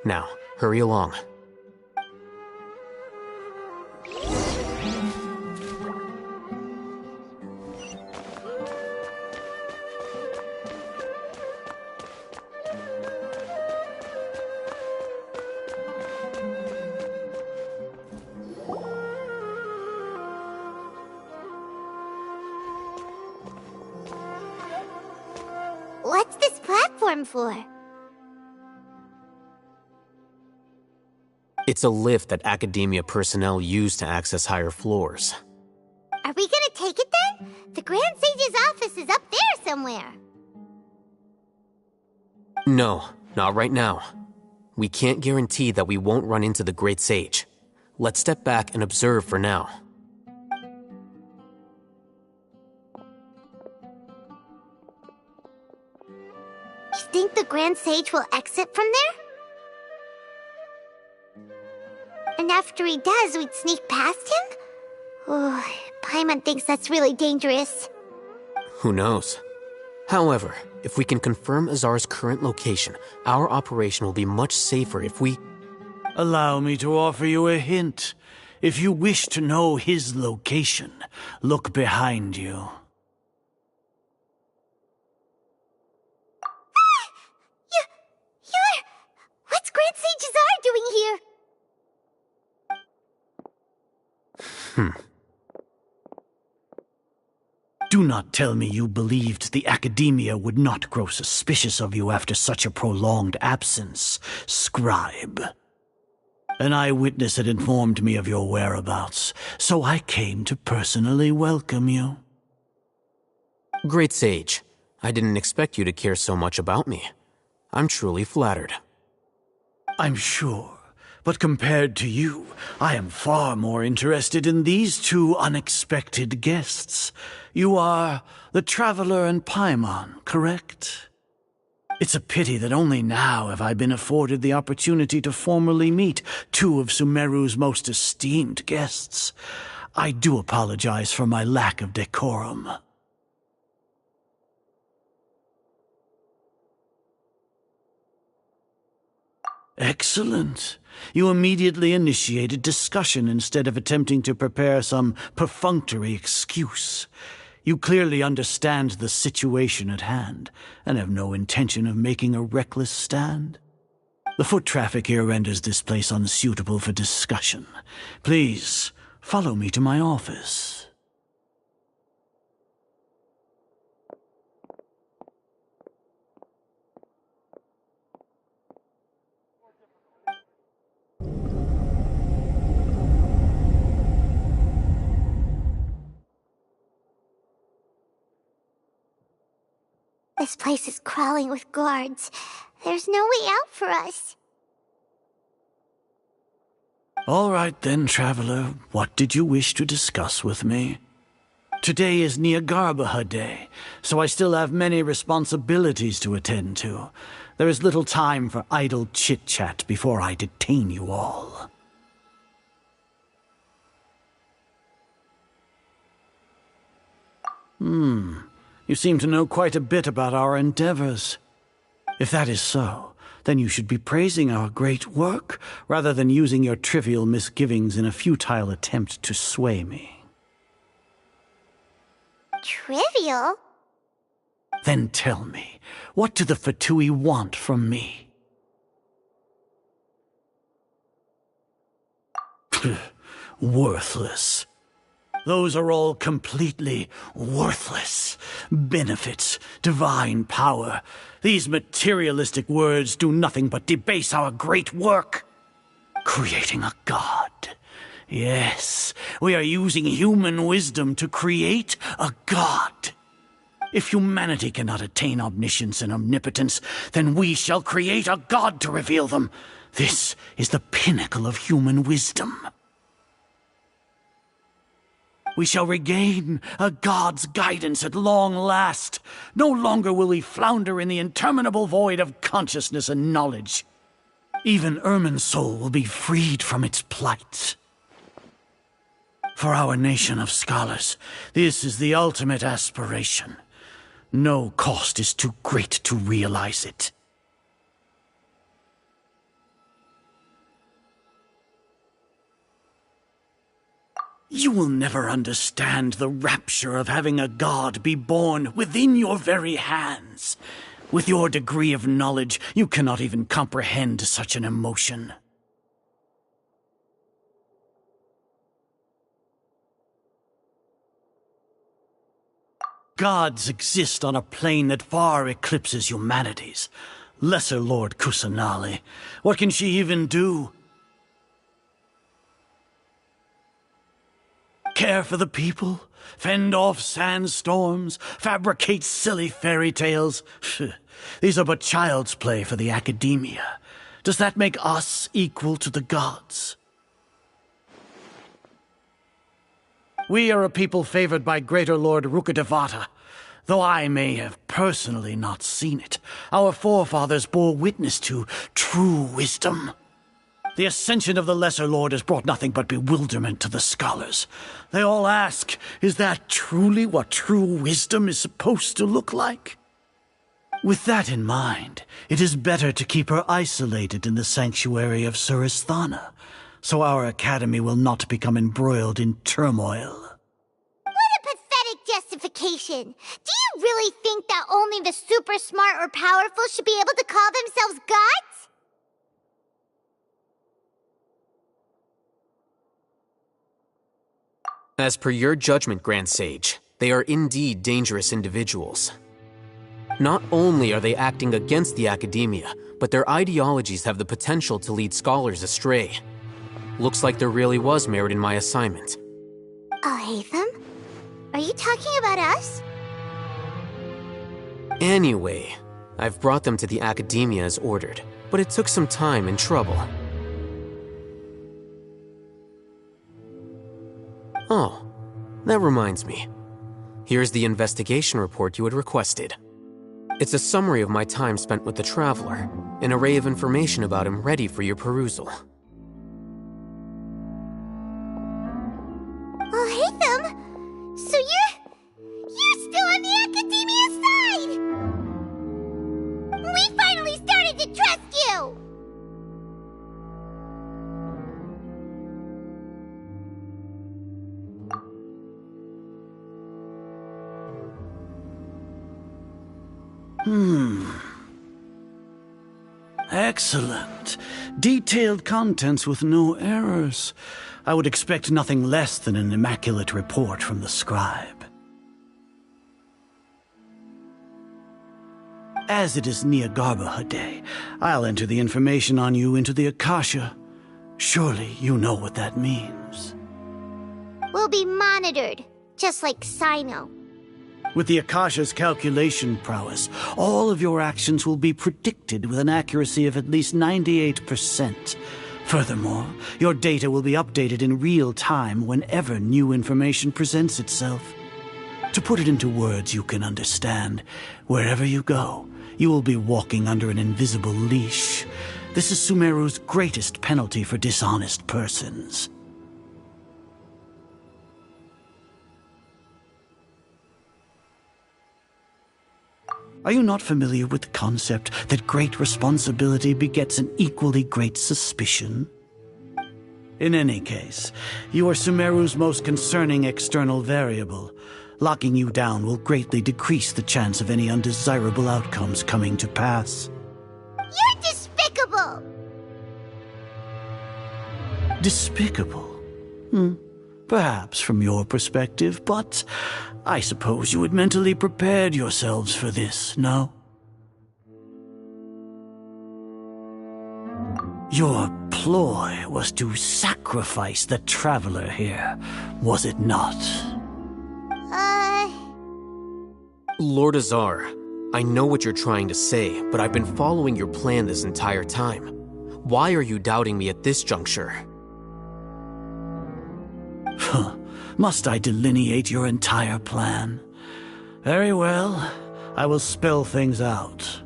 Now, hurry along. What's this platform for? It's a lift that Academia personnel use to access higher floors. Are we gonna take it then? The Grand Sage's office is up there somewhere. No, not right now. We can't guarantee that we won't run into the Great Sage. Let's step back and observe for now. You think the Grand Sage will exit from there? And after he does, we'd sneak past him? Oh, Paimon thinks that's really dangerous. Who knows? However, if we can confirm Azar's current location, our operation will be much safer if we... Allow me to offer you a hint. If you wish to know his location, look behind you. What's Grand Sage Azar doing here? Do not tell me you believed the Academia would not grow suspicious of you after such a prolonged absence, scribe. An eyewitness had informed me of your whereabouts, so I came to personally welcome you. Great Sage, I didn't expect you to care so much about me. I'm truly flattered. I'm sure. But compared to you, I am far more interested in these two unexpected guests. You are the Traveler and Paimon, correct? It's a pity that only now have I been afforded the opportunity to formally meet two of Sumeru's most esteemed guests. I do apologize for my lack of decorum. Excellent. You immediately initiated discussion instead of attempting to prepare some perfunctory excuse. You clearly understand the situation at hand, and have no intention of making a reckless stand. The foot traffic here renders this place unsuitable for discussion. Please, follow me to my office. This place is crawling with guards. There's no way out for us. All right then, Traveler. What did you wish to discuss with me? Today is Niagarbaha Day, so I still have many responsibilities to attend to. There is little time for idle chit-chat before I detain you all. You seem to know quite a bit about our endeavors. If that is so, then you should be praising our great work, rather than using your trivial misgivings in a futile attempt to sway me. Trivial? Then tell me, what do the Fatui want from me? Worthless. Those are all completely worthless. Benefits, divine power. These materialistic words do nothing but debase our great work. Creating a god. Yes, we are using human wisdom to create a god. If humanity cannot attain omniscience and omnipotence, then we shall create a god to reveal them. This is the pinnacle of human wisdom. We shall regain a god's guidance at long last. No longer will we flounder in the interminable void of consciousness and knowledge. Even Irminsul will be freed from its plight. For our nation of scholars, this is the ultimate aspiration. No cost is too great to realize it. You will never understand the rapture of having a god be born within your very hands. With your degree of knowledge, you cannot even comprehend such an emotion. Gods exist on a plane that far eclipses humanity's. Lesser Lord Kusanali, what can she even do? Care for the people? Fend off sandstorms? Fabricate silly fairy tales? These are but child's play for the Academia. Does that make us equal to the gods? We are a people favored by Greater Lord Rukkhadevata. Though I may have personally not seen it, our forefathers bore witness to true wisdom. The ascension of the Lesser Lord has brought nothing but bewilderment to the scholars. They all ask, is that truly what true wisdom is supposed to look like? With that in mind, it is better to keep her isolated in the sanctuary of Suristhana, so our academy will not become embroiled in turmoil. What a pathetic justification! Do you really think that only the super smart or powerful should be able to call themselves gods? As per your judgment, Grand Sage, They are indeed dangerous individuals. Not only are they acting against the academia, but their ideologies have the potential to lead scholars astray. Looks like there really was merit in my assignment. Hatham? Are you talking about us? Anyway, I've brought them to the academia as ordered, but it took some time and trouble. Oh, that reminds me. Here's the investigation report you had requested. It's a summary of my time spent with the Traveler, an array of information about him ready for your perusal. Oh, Hatham! So you're still on the Academia side! We finally started to trust you! Excellent. Detailed contents with no errors. I would expect nothing less than an immaculate report from the scribe. As it is Niagarbaha Day, I'll enter the information on you into the Akasha. Surely you know what that means. We'll be monitored, just like Sino. With the Akasha's calculation prowess, all of your actions will be predicted with an accuracy of at least 98%. Furthermore, your data will be updated in real time whenever new information presents itself. To put it into words you can understand, wherever you go, you will be walking under an invisible leash. This is Sumeru's greatest penalty for dishonest persons. Are you not familiar with the concept that great responsibility begets an equally great suspicion? In any case, you are Sumeru's most concerning external variable. Locking you down will greatly decrease the chance of any undesirable outcomes coming to pass. You're despicable! Despicable? Perhaps from your perspective, but I suppose you had mentally prepared yourselves for this, no? Your ploy was to sacrifice the Traveler here, was it not? Lord Azar, I know what you're trying to say, but I've been following your plan this entire time. Why are you doubting me at this juncture? Must I delineate your entire plan? Very well, I will spell things out.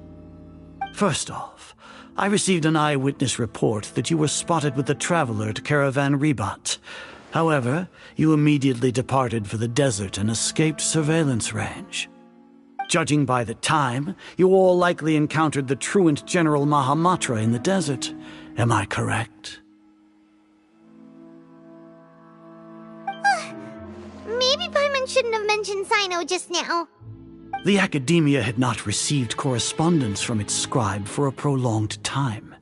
First off, I received an eyewitness report that you were spotted with the Traveler at Caravan Ribat. However, you immediately departed for the desert and escaped surveillance range. Judging by the time, you all likely encountered the truant General Mahamatra in the desert. Am I correct? Maybe Paimon shouldn't have mentioned Sino just now. The Academia had not received correspondence from its scribe for a prolonged time.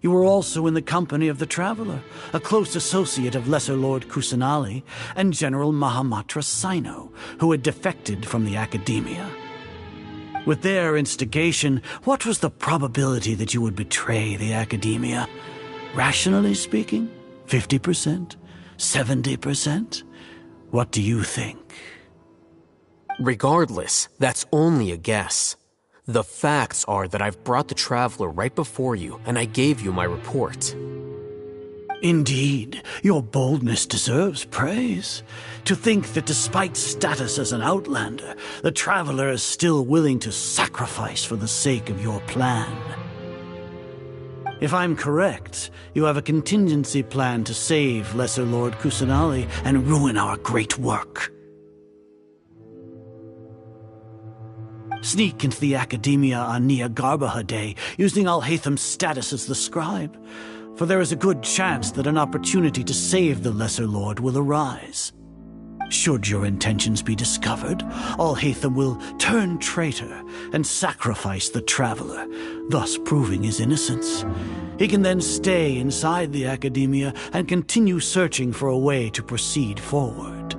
You were also in the company of the Traveler, a close associate of Lesser Lord Kusanali and General Mahamatra Sino, who had defected from the Academia. With their instigation, what was the probability that you would betray the Academia? Rationally speaking, 50%? 70%? What do you think? Regardless, that's only a guess. The facts are that I've brought the Traveler right before you, and I gave you my report. Indeed, your boldness deserves praise. To think that despite status as an outlander, the Traveler is still willing to sacrifice for the sake of your plan. If I'm correct, you have a contingency plan to save Lesser Lord Kusanali and ruin our great work. Sneak into the Academia on Niagarbaha Day, using Alhatham's status as the scribe, for there is a good chance that an opportunity to save the Lesser Lord will arise. Should your intentions be discovered, Alhatham will turn traitor and sacrifice the Traveler, thus proving his innocence. He can then stay inside the Academia and continue searching for a way to proceed forward.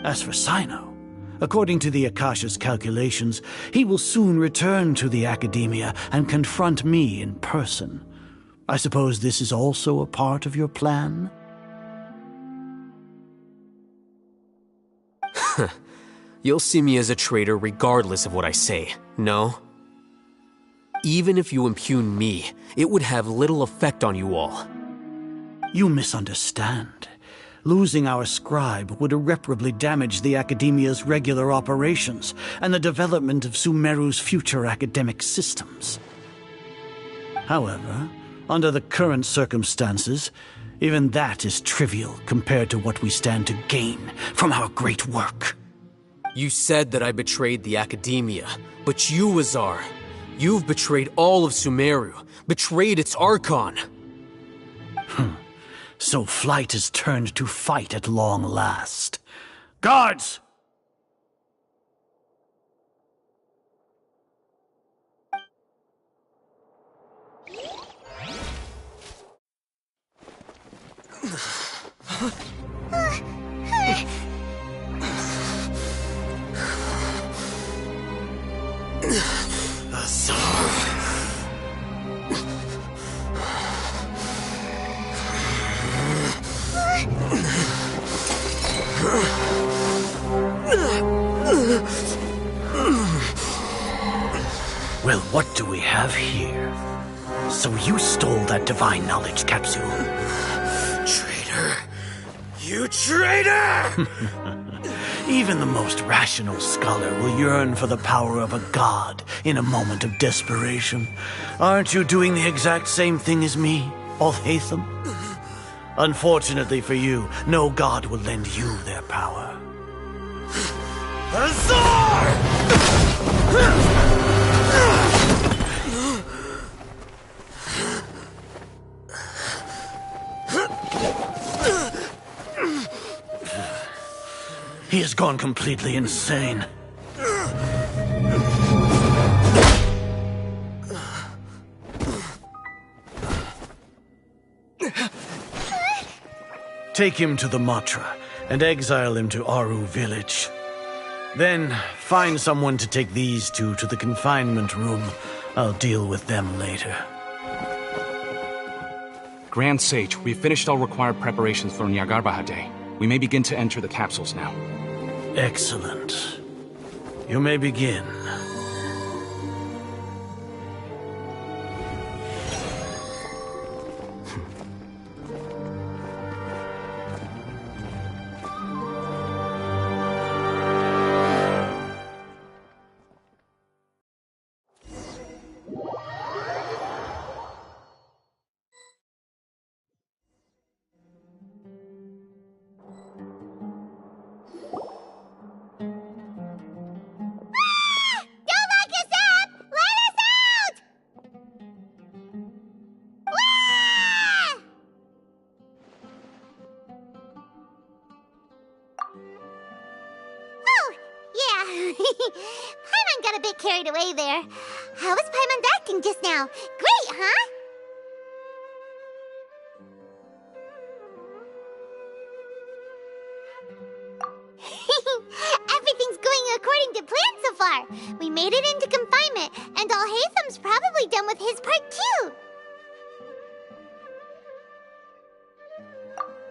As for Sino, According to the Akasha's calculations, he will soon return to the Academia and confront me in person. I suppose this is also a part of your plan? You'll see me as a traitor regardless of what I say, no? Even if you impugn me, it would have little effect on you all. You misunderstand. Losing our scribe would irreparably damage the Academia's regular operations and the development of Sumeru's future academic systems. However, under the current circumstances, even that is trivial compared to what we stand to gain from our great work. You said that I betrayed the Academia, but you, Azar, you've betrayed all of Sumeru, betrayed its Archon. So flight has turned to fight at long last. Guards! Well, what do we have here? So you stole that divine knowledge capsule. Traitor! You traitor! Even the most rational scholar will yearn for the power of a god in a moment of desperation. Aren't you doing the exact same thing as me, Alhaitham? Unfortunately for you, no god will lend you their power. Azar! He has gone completely insane. Take him to the Matra and exile him to Aru village. Then find someone to take these two to the confinement room. I'll deal with them later. Grand Sage, we've finished all required preparations for Nyagarbha Day. We may begin to enter the capsules now. Excellent. You may begin. Paimon got a bit carried away there. How was Paimon acting just now? Great, huh? Everything's going according to plan so far. We made it into confinement, and Alhaitham's probably done with his part too.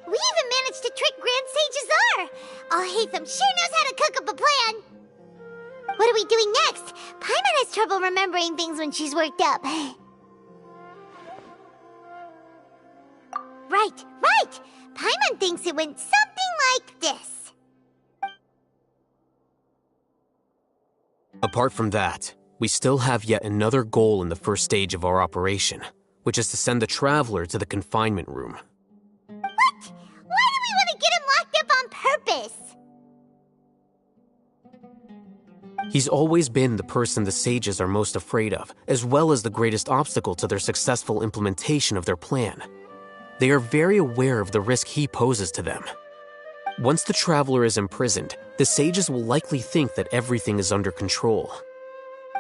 We even managed to trick Grand Sage Azar. Alhaitham sure knows how to cook up a plan. What are we doing next? Paimon has trouble remembering things when she's worked up. Right. Paimon thinks it went something like this. Apart from that, we still have yet another goal in the first stage of our operation, which is to send the Traveler to the confinement room. What? Why do we want to get him locked up on purpose? He's always been the person the sages are most afraid of, as well as the greatest obstacle to their successful implementation of their plan. They are very aware of the risk he poses to them. Once the Traveler is imprisoned, the sages will likely think that everything is under control.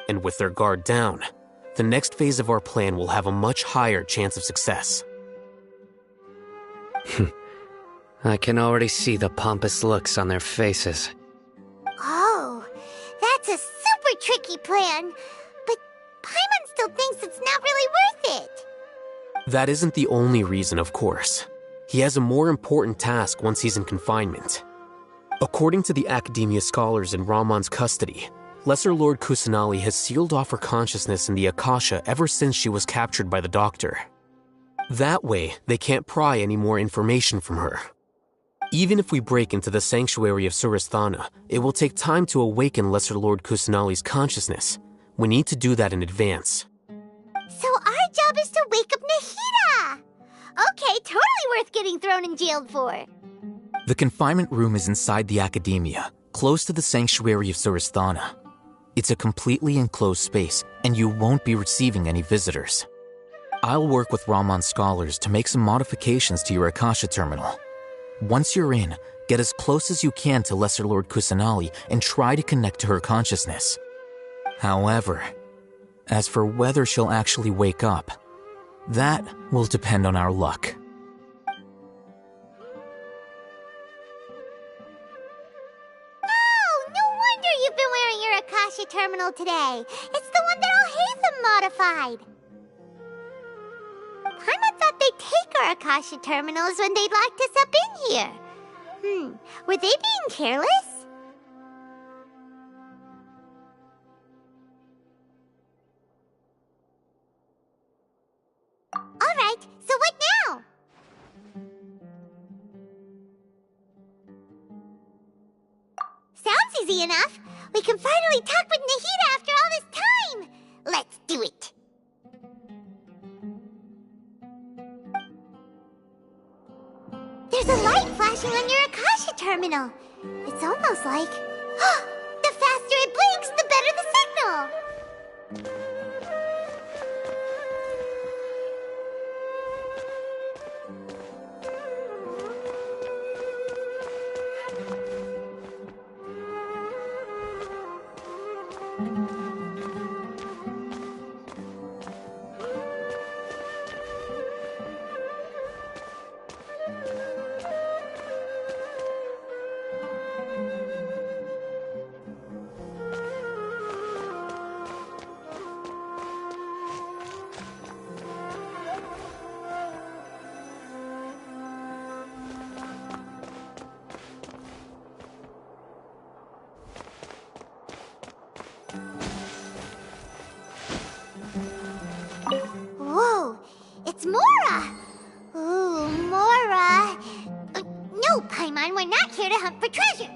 And with their guard down, the next phase of our plan will have a much higher chance of success. I can already see the pompous looks on their faces. Oh, It's a super tricky plan, but Paimon still thinks it's not really worth it. That isn't the only reason, of course. He has a more important task once he's in confinement. According to the Academia scholars in Ramon's custody, Lesser Lord Kusanali has sealed off her consciousness in the Akasha ever since she was captured by the Doctor. That way, they can't pry any more information from her. Even if we break into the sanctuary of Suristhana, it will take time to awaken Lesser Lord Kusanali's consciousness. We need to do that in advance. So our job is to wake up Nahida! Okay, totally worth getting thrown in jail for. The confinement room is inside the Academia, close to the sanctuary of Suristhana. It's a completely enclosed space, and you won't be receiving any visitors. I'll work with Ramon's scholars to make some modifications to your Akasha terminal. Once you're in, get as close as you can to Lesser Lord Kusanali and try to connect to her consciousness. However, as for whether she'll actually wake up, that will depend on our luck. Oh, no wonder you've been wearing your Akasha terminal today. It's the one that Al-Haytham modified. Paimon thought they'd take our Akasha terminals when they'd locked us up in here. Were they being careless? Alright, so what now? Sounds easy enough. We can finally talk with Nahida after all this time. Let's do it. There's a light flashing on your Akasha terminal. It's almost like... the faster it blinks, the better the signal. Whoa, it's Mora! Ooh, Mora! No, Paimon, we're not here to hunt for treasure!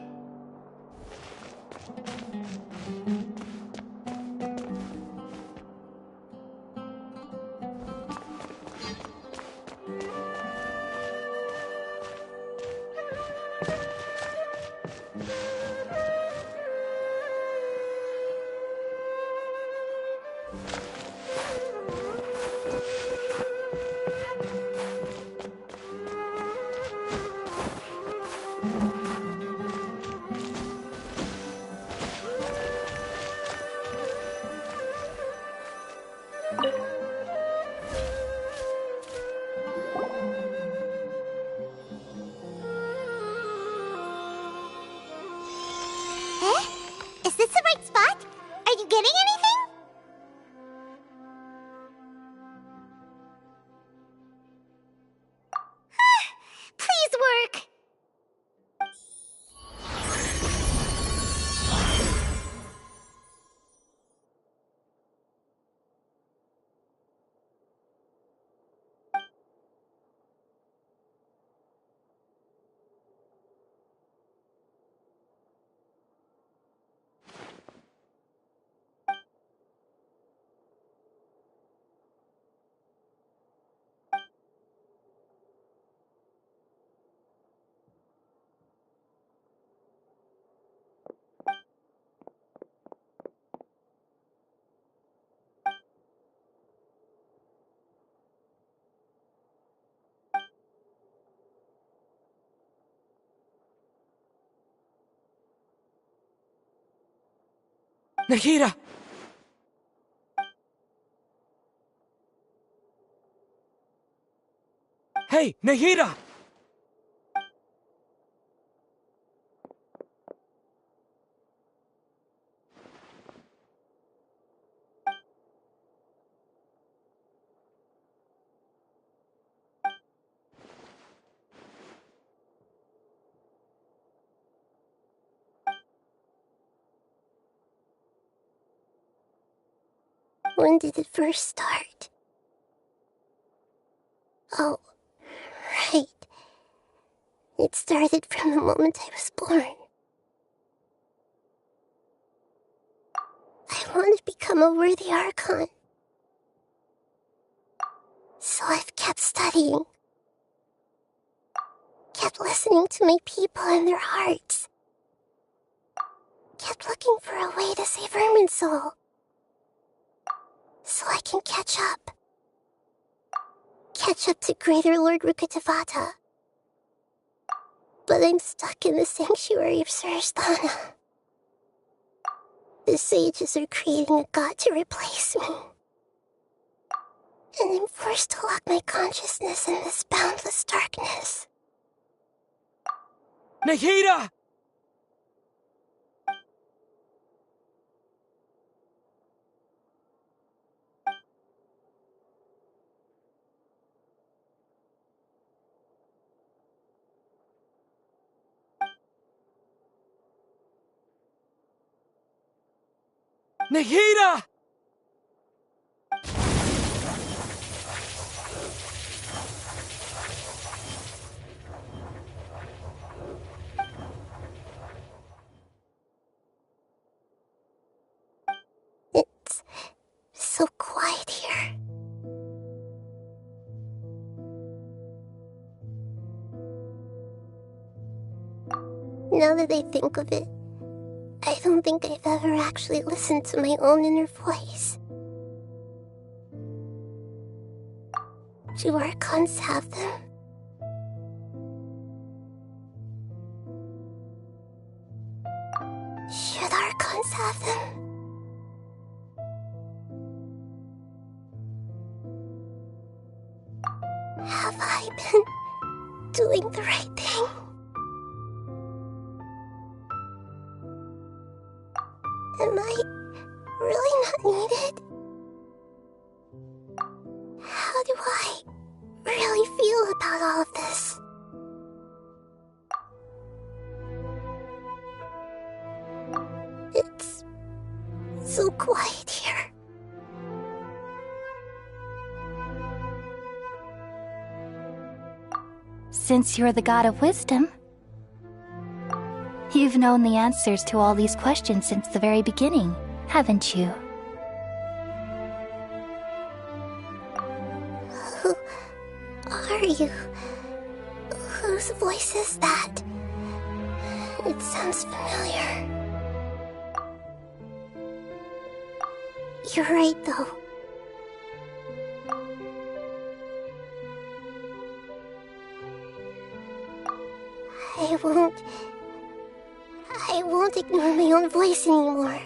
Is this the right spot? Are you getting anything? Please work! Nahida! Hey, Nahida! When did it first start? Oh, right. It started from the moment I was born. I want to become a worthy Archon. So I've kept studying. Kept listening to my people and their hearts. Kept looking for a way to save Irminsul. So I can catch up. Catch up to Greater Lord Rukkhadevata. But I'm stuck in the sanctuary of Surasthana. The sages are creating a god to replace me. And I'm forced to lock my consciousness in this boundless darkness. Nahida! Nahida! It's so quiet here. Now that I think of it, I don't think I've ever actually listened to my own inner voice. Do Archons have them? Should Archons have them? Have I been doing the right thing? Am I really not needed? How do I really feel about all of this? It's so quiet here. Since you're the god of wisdom, you've known the answers to all these questions since the very beginning, haven't you? Who are you? Whose voice is that? It sounds familiar. You're right, though. I won't ignore my own voice anymore.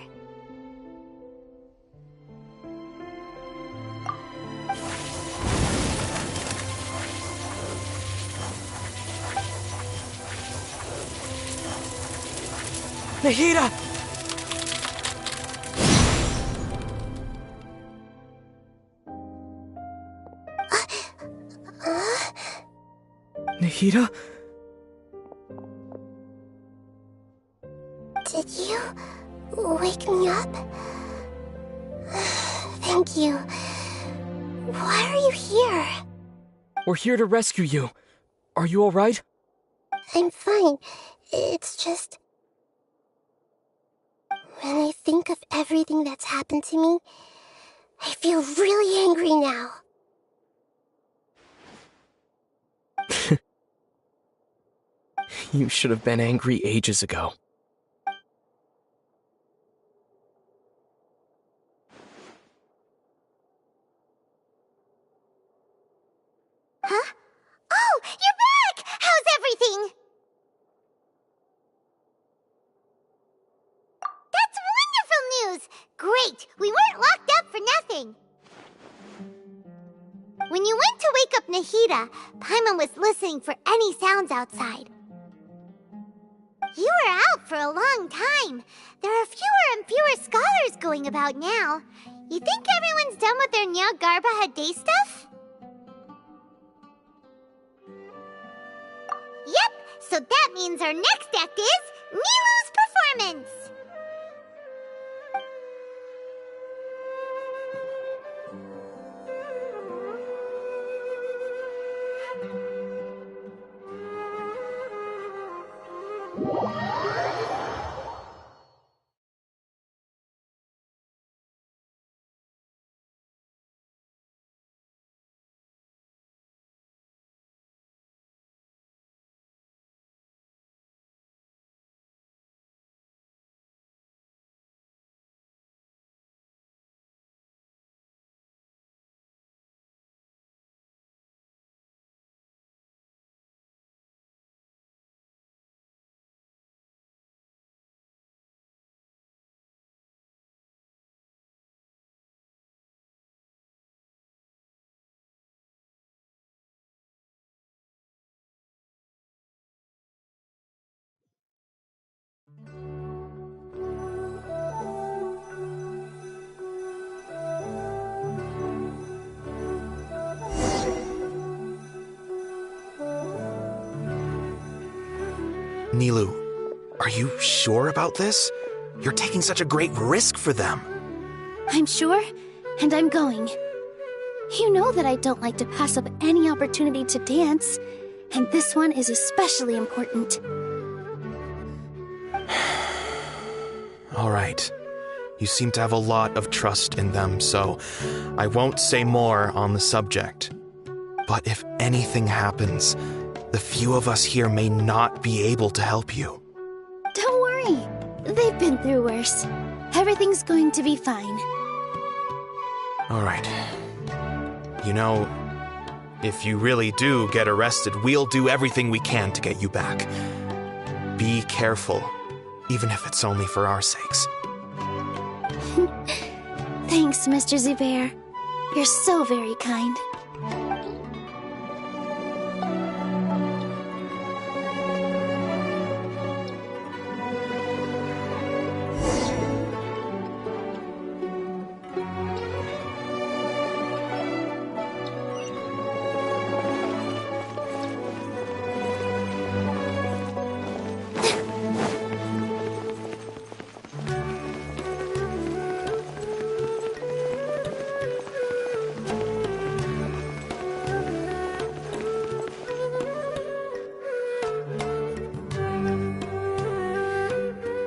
Nahida! Nahida? Did you wake me up? Thank you. Why are you here? We're here to rescue you. Are you alright? I'm fine. It's just... when I think of everything that's happened to me, I feel really angry now. You should have been angry ages ago. Huh? Oh, you're back! How's everything? That's wonderful news! Great! We weren't locked up for nothing! When you went to wake up Nahida, Paimon was listening for any sounds outside. You were out for a long time. There are fewer and fewer scholars going about now. You think everyone's done with their Nyagarbha day stuff? Yep, so that means our next act is Nilou's performance! Nilu, are you sure about this? You're taking such a great risk for them. I'm sure, and I'm going. You know that I don't like to pass up any opportunity to dance, and this one is especially important. All right. You seem to have a lot of trust in them, so I won't say more on the subject. But if anything happens, the few of us here may not be able to help you. Don't worry. They've been through worse. Everything's going to be fine. All right. You know, if you really do get arrested, we'll do everything we can to get you back. Be careful, even if it's only for our sakes. Thanks, Mr. Zubair. You're so very kind.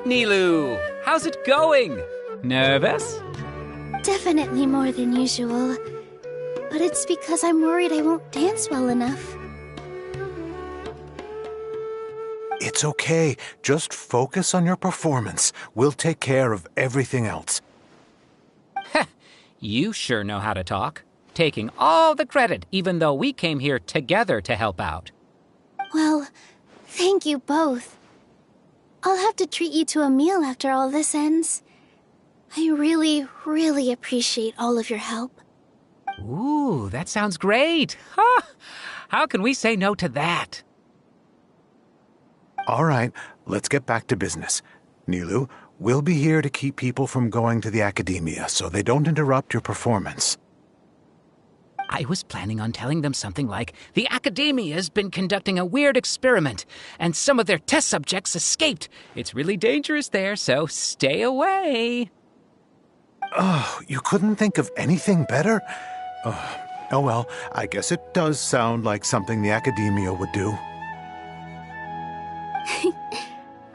Nilu, how's it going? Nervous? Definitely more than usual. But it's because I'm worried I won't dance well enough. It's okay. Just focus on your performance. We'll take care of everything else. You sure know how to talk. Taking all the credit, even though we came here together to help out. Well, thank you both. I'll have to treat you to a meal after all this ends. I really, really appreciate all of your help. Ooh, that sounds great. Huh? How can we say no to that? All right, let's get back to business. Nilu, we'll be here to keep people from going to the academia so they don't interrupt your performance. I was planning on telling them something like, the Academia's been conducting a weird experiment, and some of their test subjects escaped. It's really dangerous there, so stay away. Oh, you couldn't think of anything better? Oh well, I guess it does sound like something the Academia would do.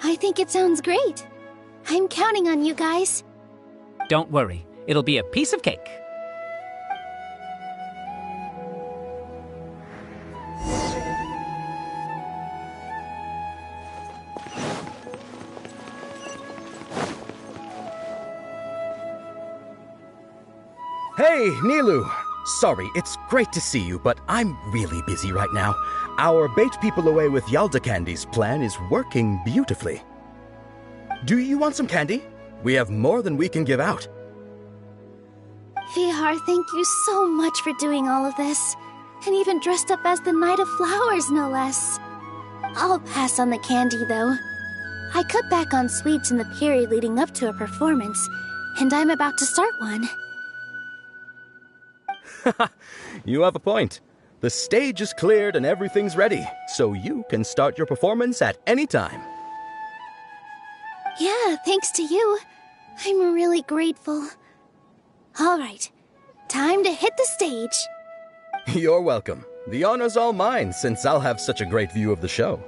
I think it sounds great. I'm counting on you guys. Don't worry, it'll be a piece of cake. Hey, Nilu! Sorry, it's great to see you, but I'm really busy right now. Our Bait People Away with Yalda Candies plan is working beautifully. Do you want some candy? We have more than we can give out. Vihar, thank you so much for doing all of this. And even dressed up as the Knight of Flowers, no less. I'll pass on the candy, though. I cut back on sweets in the period leading up to a performance, and I'm about to start one. You have a point. The stage is cleared and everything's ready, so you can start your performance at any time. Yeah, thanks to you. I'm really grateful. All right, time to hit the stage. You're welcome. The honor's all mine, since I'll have such a great view of the show.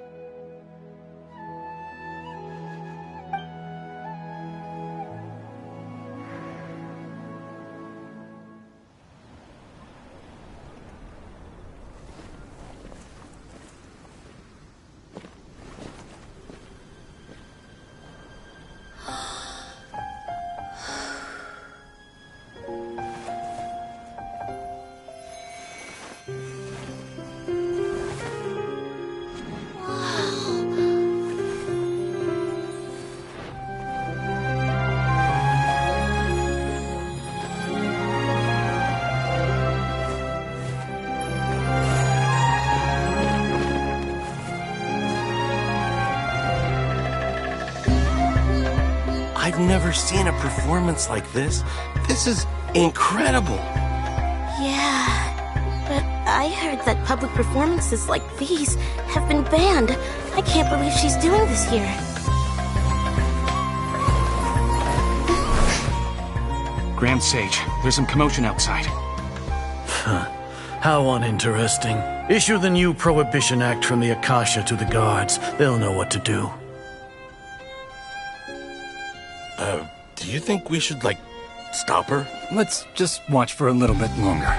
I've never seen a performance like this. This is incredible. Yeah, but I heard that public performances like these have been banned. I can't believe she's doing this here. Grand Sage, there's some commotion outside. How uninteresting. Issue the new Prohibition Act from the Akasha to the guards. They'll know what to do. Do you think we should, stop her? Let's just watch for a little bit longer.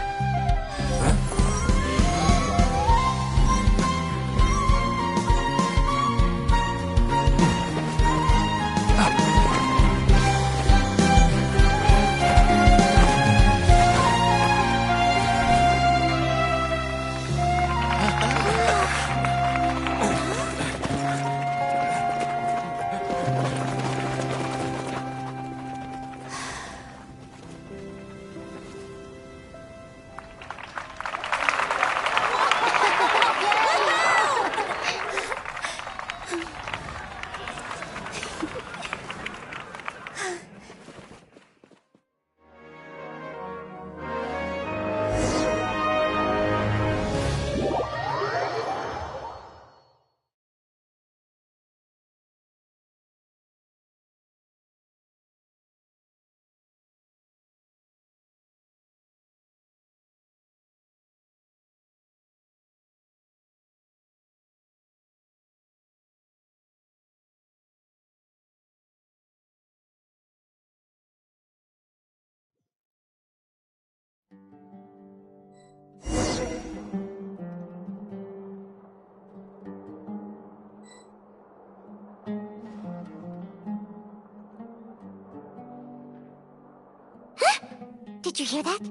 Did you hear that?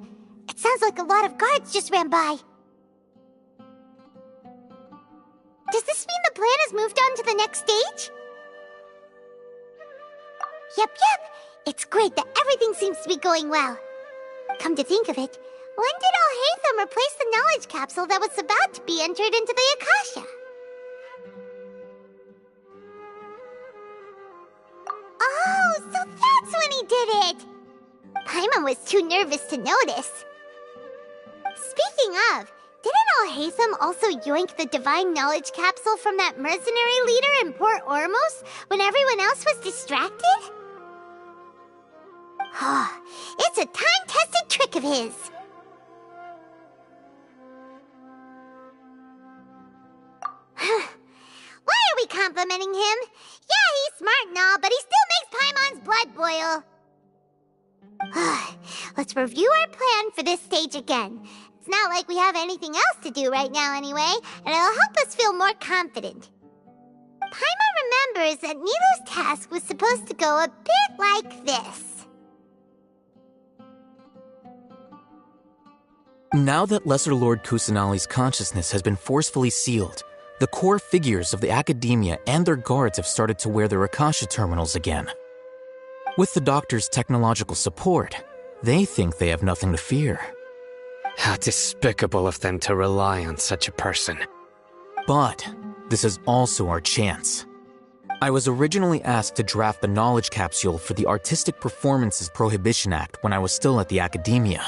It sounds like a lot of guards just ran by. Does this mean the plan has moved on to the next stage? Yep. It's great that everything seems to be going well. Come to think of it, when did Alhaitham replace the knowledge capsule that was about to be entered into the Akasha? Oh, so that's when he did it! Paimon was too nervous to notice. Speaking of, didn't Alhaitham also yoink the divine knowledge capsule from that mercenary leader in Port Ormos when everyone else was distracted? It's a time-tested trick of his. Why are we complimenting him? Yeah, he's smart and all, but he still makes Paimon's blood boil. Let's review our plan for this stage again. It's not like we have anything else to do right now anyway, and it'll help us feel more confident. Paimon remembers that Nilu's task was supposed to go a bit like this. Now that Lesser Lord Kusanali's consciousness has been forcefully sealed, the core figures of the Academia and their guards have started to wear their Akasha terminals again. With the Doctor's technological support, they think they have nothing to fear. How despicable of them to rely on such a person. But this is also our chance. I was originally asked to draft the knowledge capsule for the Artistic Performances Prohibition Act when I was still at the Academia.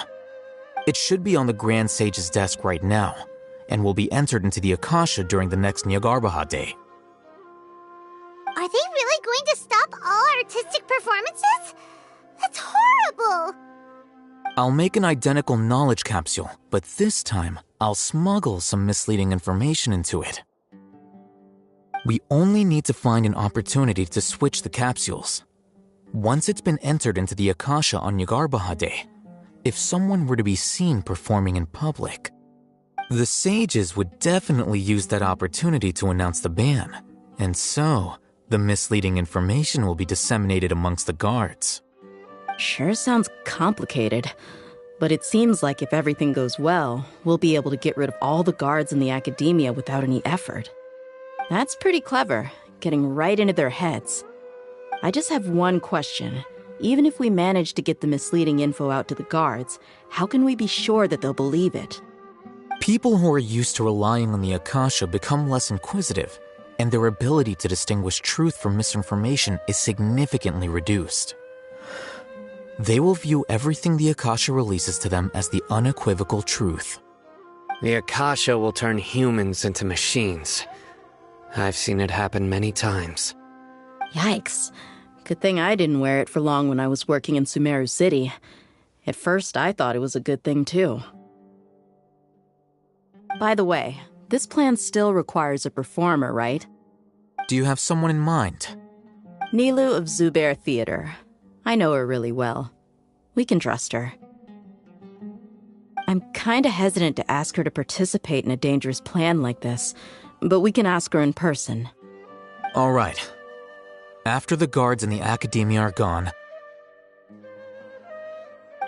It should be on the Grand Sage's desk right now, and will be entered into the Akasha during the next Nyargarbaha Day. Are they really going to stop all artistic performances? That's horrible! I'll make an identical knowledge capsule, but this time, I'll smuggle some misleading information into it. We only need to find an opportunity to switch the capsules. Once it's been entered into the Akasha on Nyargarbaha Day, if someone were to be seen performing in public, the sages would definitely use that opportunity to announce the ban, and so the misleading information will be disseminated amongst the guards. Sure sounds complicated, but it seems like if everything goes well, we'll be able to get rid of all the guards in the Academia without any effort. That's pretty clever, getting right into their heads. I just have one question. Even if we manage to get the misleading info out to the guards, how can we be sure that they'll believe it? People who are used to relying on the Akasha become less inquisitive, and their ability to distinguish truth from misinformation is significantly reduced. They will view everything the Akasha releases to them as the unequivocal truth. The Akasha will turn humans into machines. I've seen it happen many times. Yikes. Good thing I didn't wear it for long when I was working in Sumeru City. At first, I thought it was a good thing, too. By the way, this plan still requires a performer, right? Do you have someone in mind? Nilu of Zubair Theater. I know her really well. We can trust her. I'm kinda hesitant to ask her to participate in a dangerous plan like this, but we can ask her in person. All right. After the guards in the Academia are gone,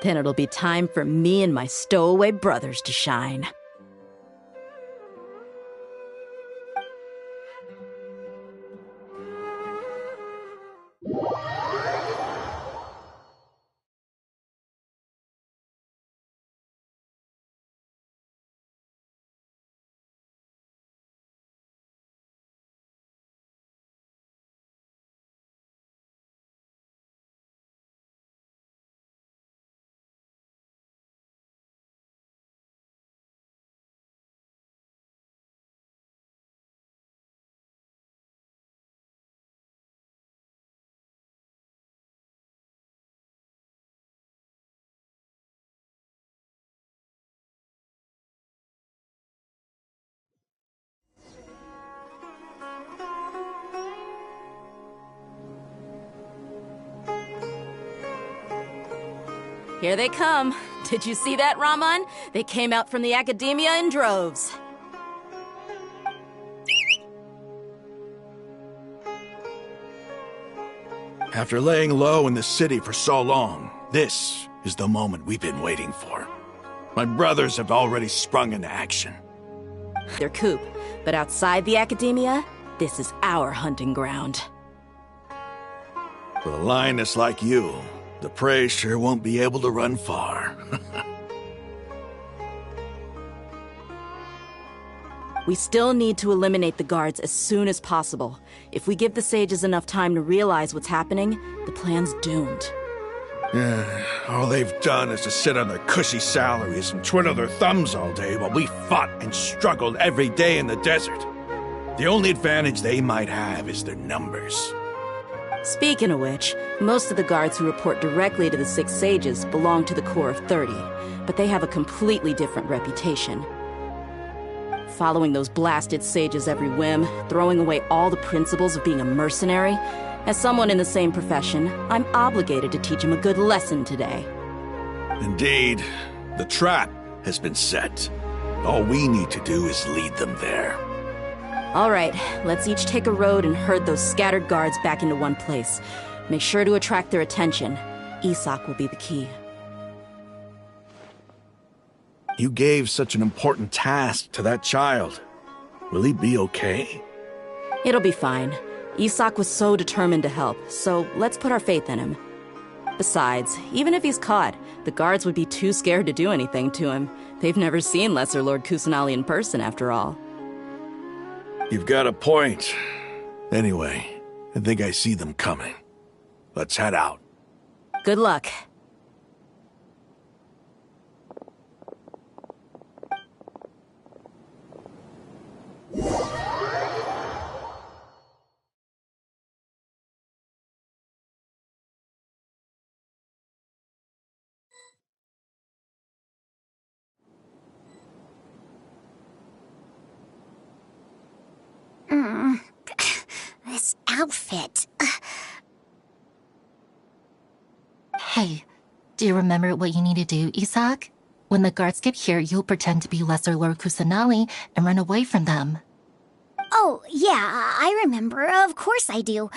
then it'll be time for me and my stowaway brothers to shine. Here they come. Did you see that, Raman? They came out from the Academia in droves. After laying low in the city for so long, this is the moment we've been waiting for. My brothers have already sprung into action. Their coup, but outside the Academia, this is our hunting ground. With a lioness like you, the prey sure won't be able to run far. We still need to eliminate the guards as soon as possible. If we give the sages enough time to realize what's happening, the plan's doomed. Yeah, all they've done is to sit on their cushy salaries and twiddle their thumbs all day while we fought and struggled every day in the desert. The only advantage they might have is their numbers. Speaking of which, most of the guards who report directly to the Six Sages belong to the Corps of 30, but they have a completely different reputation. Following those blasted sages every whim, throwing away all the principles of being a mercenary. As someone in the same profession, I'm obligated to teach them a good lesson today. Indeed, the trap has been set. All we need to do is lead them there. All right, let's each take a road and herd those scattered guards back into one place. Make sure to attract their attention. Isak will be the key. You gave such an important task to that child. Will he be okay? It'll be fine. Isak was so determined to help, so let's put our faith in him. Besides, even if he's caught, the guards would be too scared to do anything to him. They've never seen Lesser Lord Kusanali in person, after all. You've got a point. Anyway, I think I see them coming. Let's head out. Good luck. This outfit. Hey, do you remember what you need to do, Isak? When the guards get here, you'll pretend to be Lesser Lord Kusanali and run away from them. Oh, yeah, I remember. Of course I do.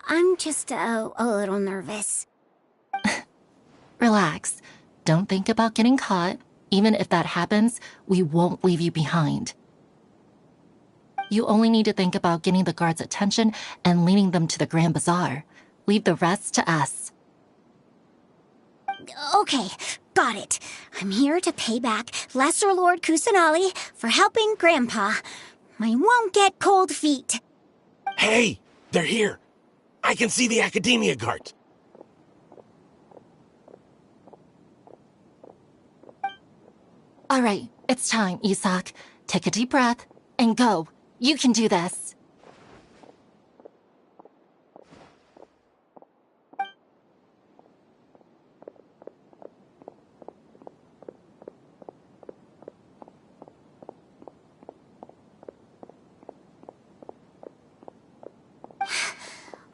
I'm just a little nervous. Relax. Don't think about getting caught. Even if that happens, we won't leave you behind. You only need to think about getting the guards' attention and leading them to the Grand Bazaar. Leave the rest to us. Okay, got it. I'm here to pay back Lesser Lord Kusanali for helping Grandpa. I won't get cold feet. Hey, they're here. I can see the Academia guard. All right, it's time, Isak. Take a deep breath and go. You can do this.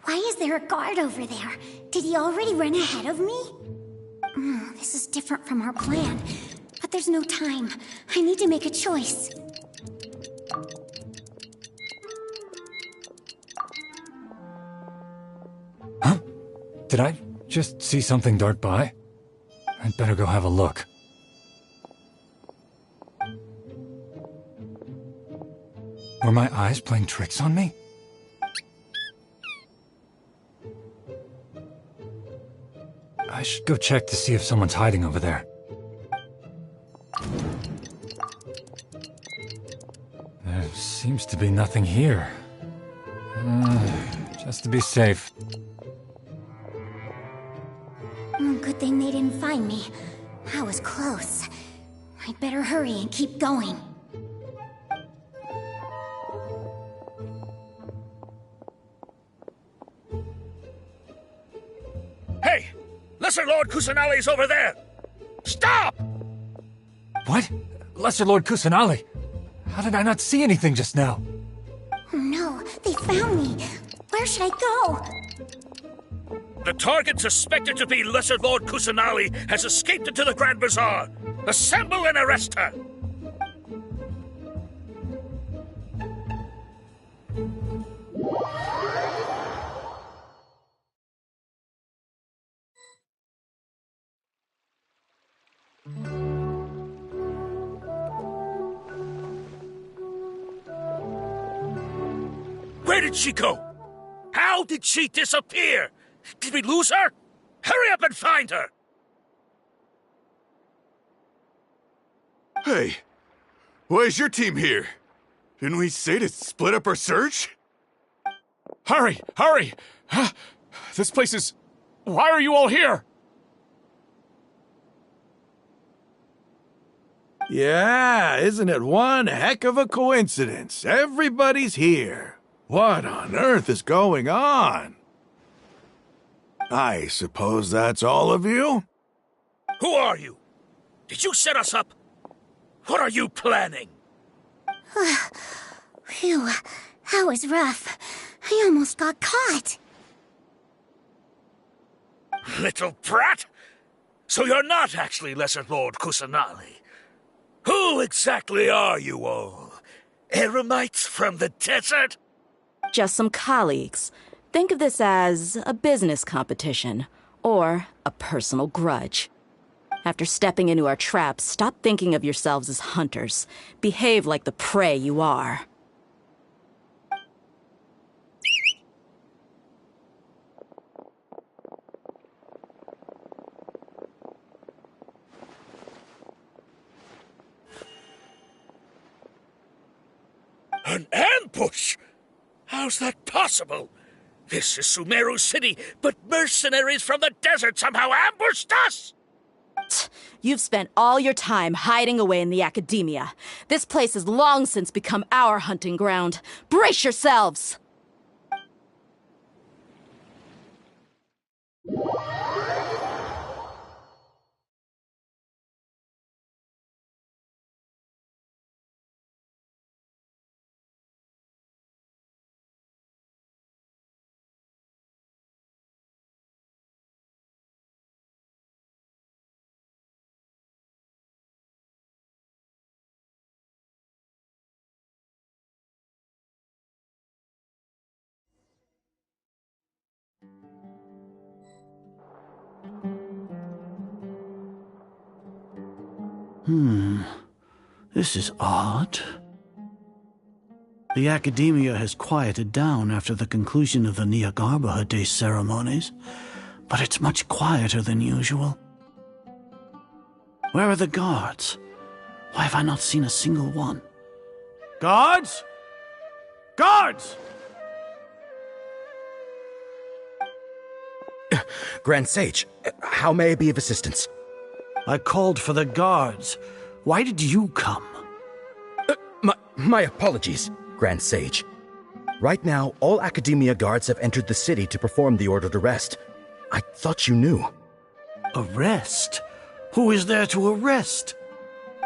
Why is there a guard over there? Did he already run ahead of me? This is different from our plan. But there's no time. I need to make a choice. Huh? Did I just see something dart by? I'd better go have a look. Were my eyes playing tricks on me? I should go check to see if someone's hiding over there. There seems to be nothing here. Just to be safe. Good thing they didn't find me. I was close. I'd better hurry and keep going. Hey! Lesser Lord Kusanali's over there! Stop! What? Lesser Lord Kusanali? How did I not see anything just now? Oh no, they found me. Where should I go? The target suspected to be Lesser Lord Kusanali has escaped into the Grand Bazaar. Assemble and arrest her! Where did she go? How did she disappear? Did we lose her? Hurry up and find her! Hey, why is your team here? Didn't we say to split up our search? Hurry! Hurry! This place is... Why are you all here? Yeah, isn't it one heck of a coincidence? Everybody's here. What on earth is going on? I suppose that's all of you? Who are you? Did you set us up? What are you planning? Phew, that was rough. I almost got caught. Little brat! So you're not actually Lesser Lord Kusanali. Who exactly are you all? Eremites from the desert? Just some colleagues. Think of this as a business competition, or a personal grudge. After stepping into our traps, stop thinking of yourselves as hunters. Behave like the prey you are. An ambush? How's that possible? This is Sumeru City, but mercenaries from the desert somehow ambushed us! You've spent all your time hiding away in the Academia. This place has long since become our hunting ground. Brace yourselves! This is odd. The Academia has quieted down after the conclusion of the Nyagarbha Day ceremonies, but it's much quieter than usual. Where are the guards? Why have I not seen a single one? Guards? Guards! Grand Sage, how may I be of assistance? I called for the guards. Why did you come? My apologies, Grand Sage. Right now, all Academia guards have entered the city to perform the ordered arrest. I thought you knew. Arrest? Who is there to arrest?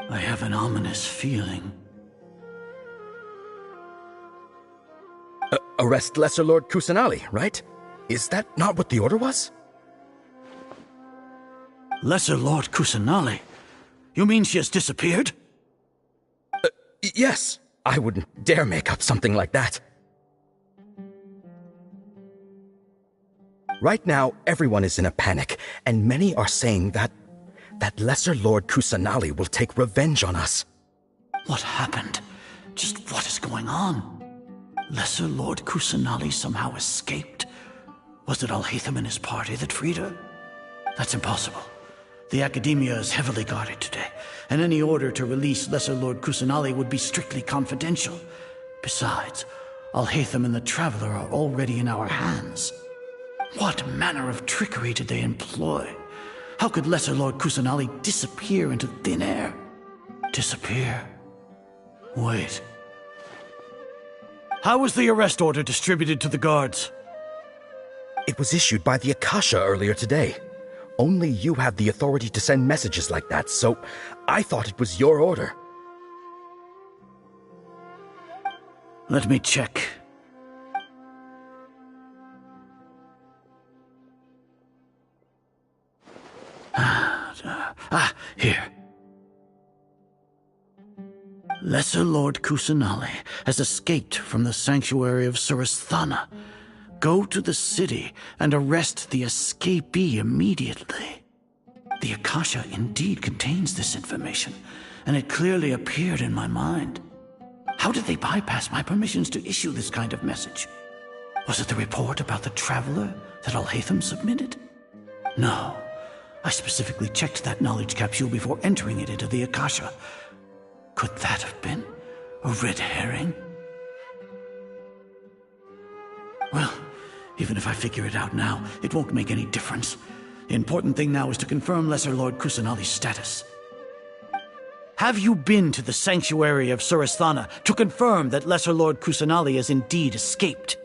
I have an ominous feeling. Arrest Lesser Lord Kusanali, right? Is that not what the order was? Lesser Lord Kusanali? You mean she has disappeared? Yes. I wouldn't dare make up something like that. Right now, everyone is in a panic, and many are saying that Lesser Lord Kusanali will take revenge on us. What happened? Just what is going on? Lesser Lord Kusanali somehow escaped? Was it Alhaitham and his party that freed her? That's impossible. The Academia is heavily guarded today, and any order to release Lesser Lord Kusanali would be strictly confidential. Besides, Alhaitham and the Traveler are already in our hands. What manner of trickery did they employ? How could Lesser Lord Kusanali disappear into thin air? Disappear? Wait. How was the arrest order distributed to the guards? It was issued by the Akasha earlier today. Only you have the authority to send messages like that, so I thought it was your order. Let me check. Here. Lesser Lord Kusanali has escaped from the sanctuary of Surasthana. Go to the city and arrest the escapee immediately. The Akasha indeed contains this information, and it clearly appeared in my mind. How did they bypass my permissions to issue this kind of message? Was it the report about the Traveler that Alhaitham submitted? No. I specifically checked that knowledge capsule before entering it into the Akasha. Could that have been a red herring? Well, even if I figure it out now, it won't make any difference. The important thing now is to confirm Lesser Lord Kusanali's status. Have you been to the sanctuary of Surasthana to confirm that Lesser Lord Kusanali has indeed escaped?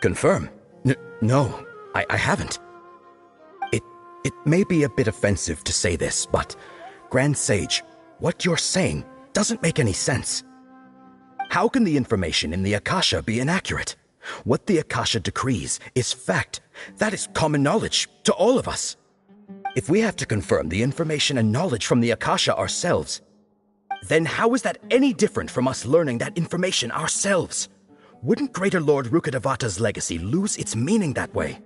Confirm? No, I haven't. It may be a bit offensive to say this, but Grand Sage, what you're saying doesn't make any sense. How can the information in the Akasha be inaccurate? What the Akasha decrees is fact. That is common knowledge to all of us. If we have to confirm the information and knowledge from the Akasha ourselves, then how is that any different from us learning that information ourselves? Wouldn't Greater Lord Rukkhadevata's legacy lose its meaning that way?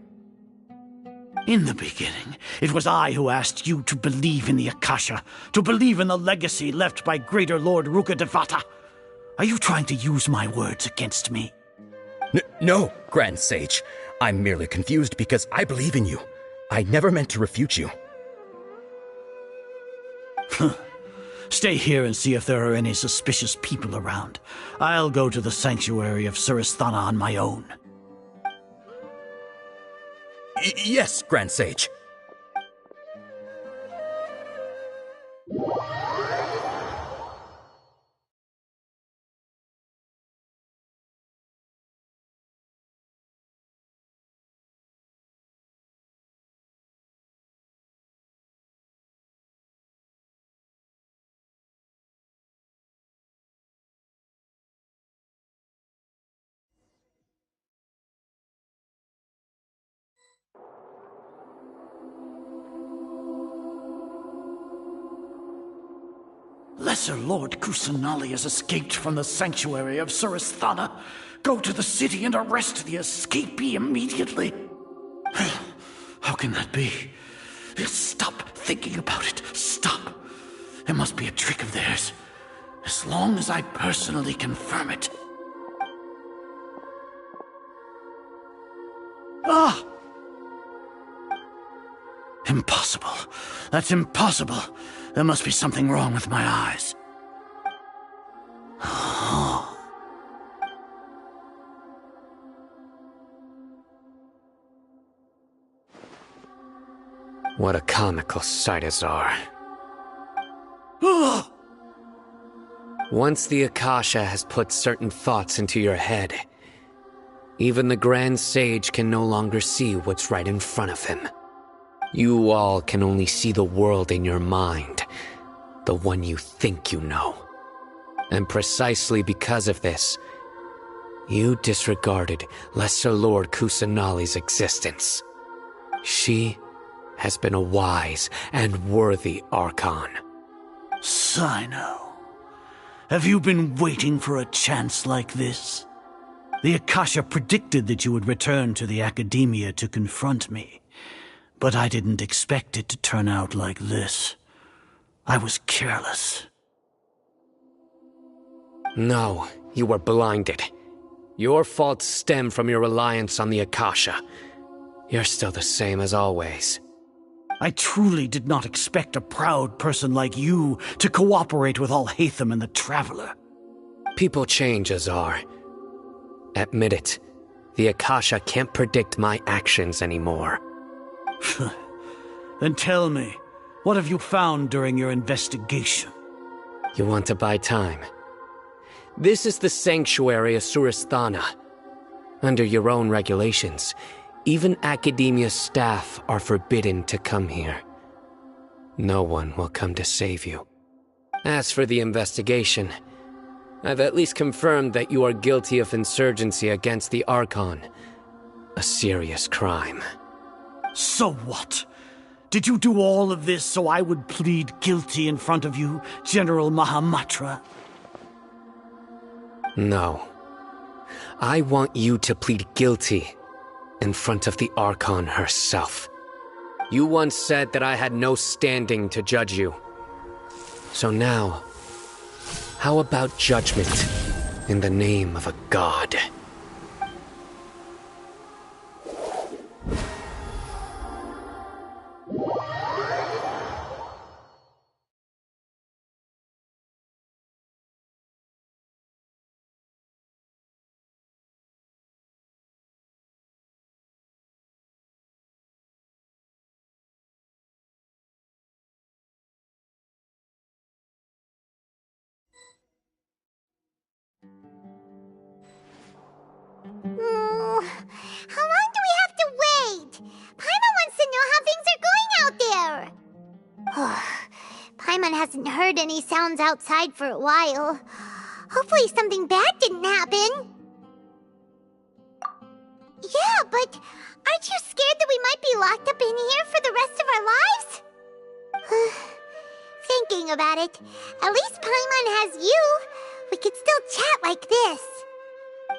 In the beginning, it was I who asked you to believe in the Akasha, to believe in the legacy left by Greater Lord Rukkhadevata. Are you trying to use my words against me? No, Grand Sage. I'm merely confused because I believe in you. I never meant to refute you. Stay here and see if there are any suspicious people around. I'll go to the sanctuary of Surasthana on my own. Yes, Grand Sage. Lesser Lord Kusanali has escaped from the sanctuary of Surasthana. Go to the city and arrest the escapee immediately. How can that be? Stop thinking about it. Stop. It must be a trick of theirs. As long as I personally confirm it. Ah! Impossible. That's impossible. There must be something wrong with my eyes. What a comical sight, Azar. Once the Akasha has put certain thoughts into your head, even the Grand Sage can no longer see what's right in front of him. You all can only see the world in your mind, the one you think you know. And precisely because of this, you disregarded Lesser Lord Kusanali's existence. She has been a wise and worthy Archon. Sino, have you been waiting for a chance like this? The Akasha predicted that you would return to the Academia to confront me, but I didn't expect it to turn out like this. I was careless. No, you were blinded. Your faults stem from your reliance on the Akasha. You're still the same as always. I truly did not expect a proud person like you to cooperate with Alhaitham and the Traveler. People change, Azar. Admit it. The Akasha can't predict my actions anymore. Then tell me, what have you found during your investigation? You want to buy time? This is the sanctuary of Suristhana. Under your own regulations, even Academia staff are forbidden to come here. No one will come to save you. As for the investigation, I've at least confirmed that you are guilty of insurgency against the Archon. A serious crime. So what? Did you do all of this so I would plead guilty in front of you, General Mahamatra? No. I want you to plead guilty in front of the Archon herself. You once said that I had no standing to judge you. So now, how about judgment in the name of a god? How long do we have to wait? Paimon wants to know how things are going out there. Paimon hasn't heard any sounds outside for a while. Hopefully something bad didn't happen. Yeah, but aren't you scared that we might be locked up in here for the rest of our lives? Thinking about it, at least Paimon has you. We could still chat like this.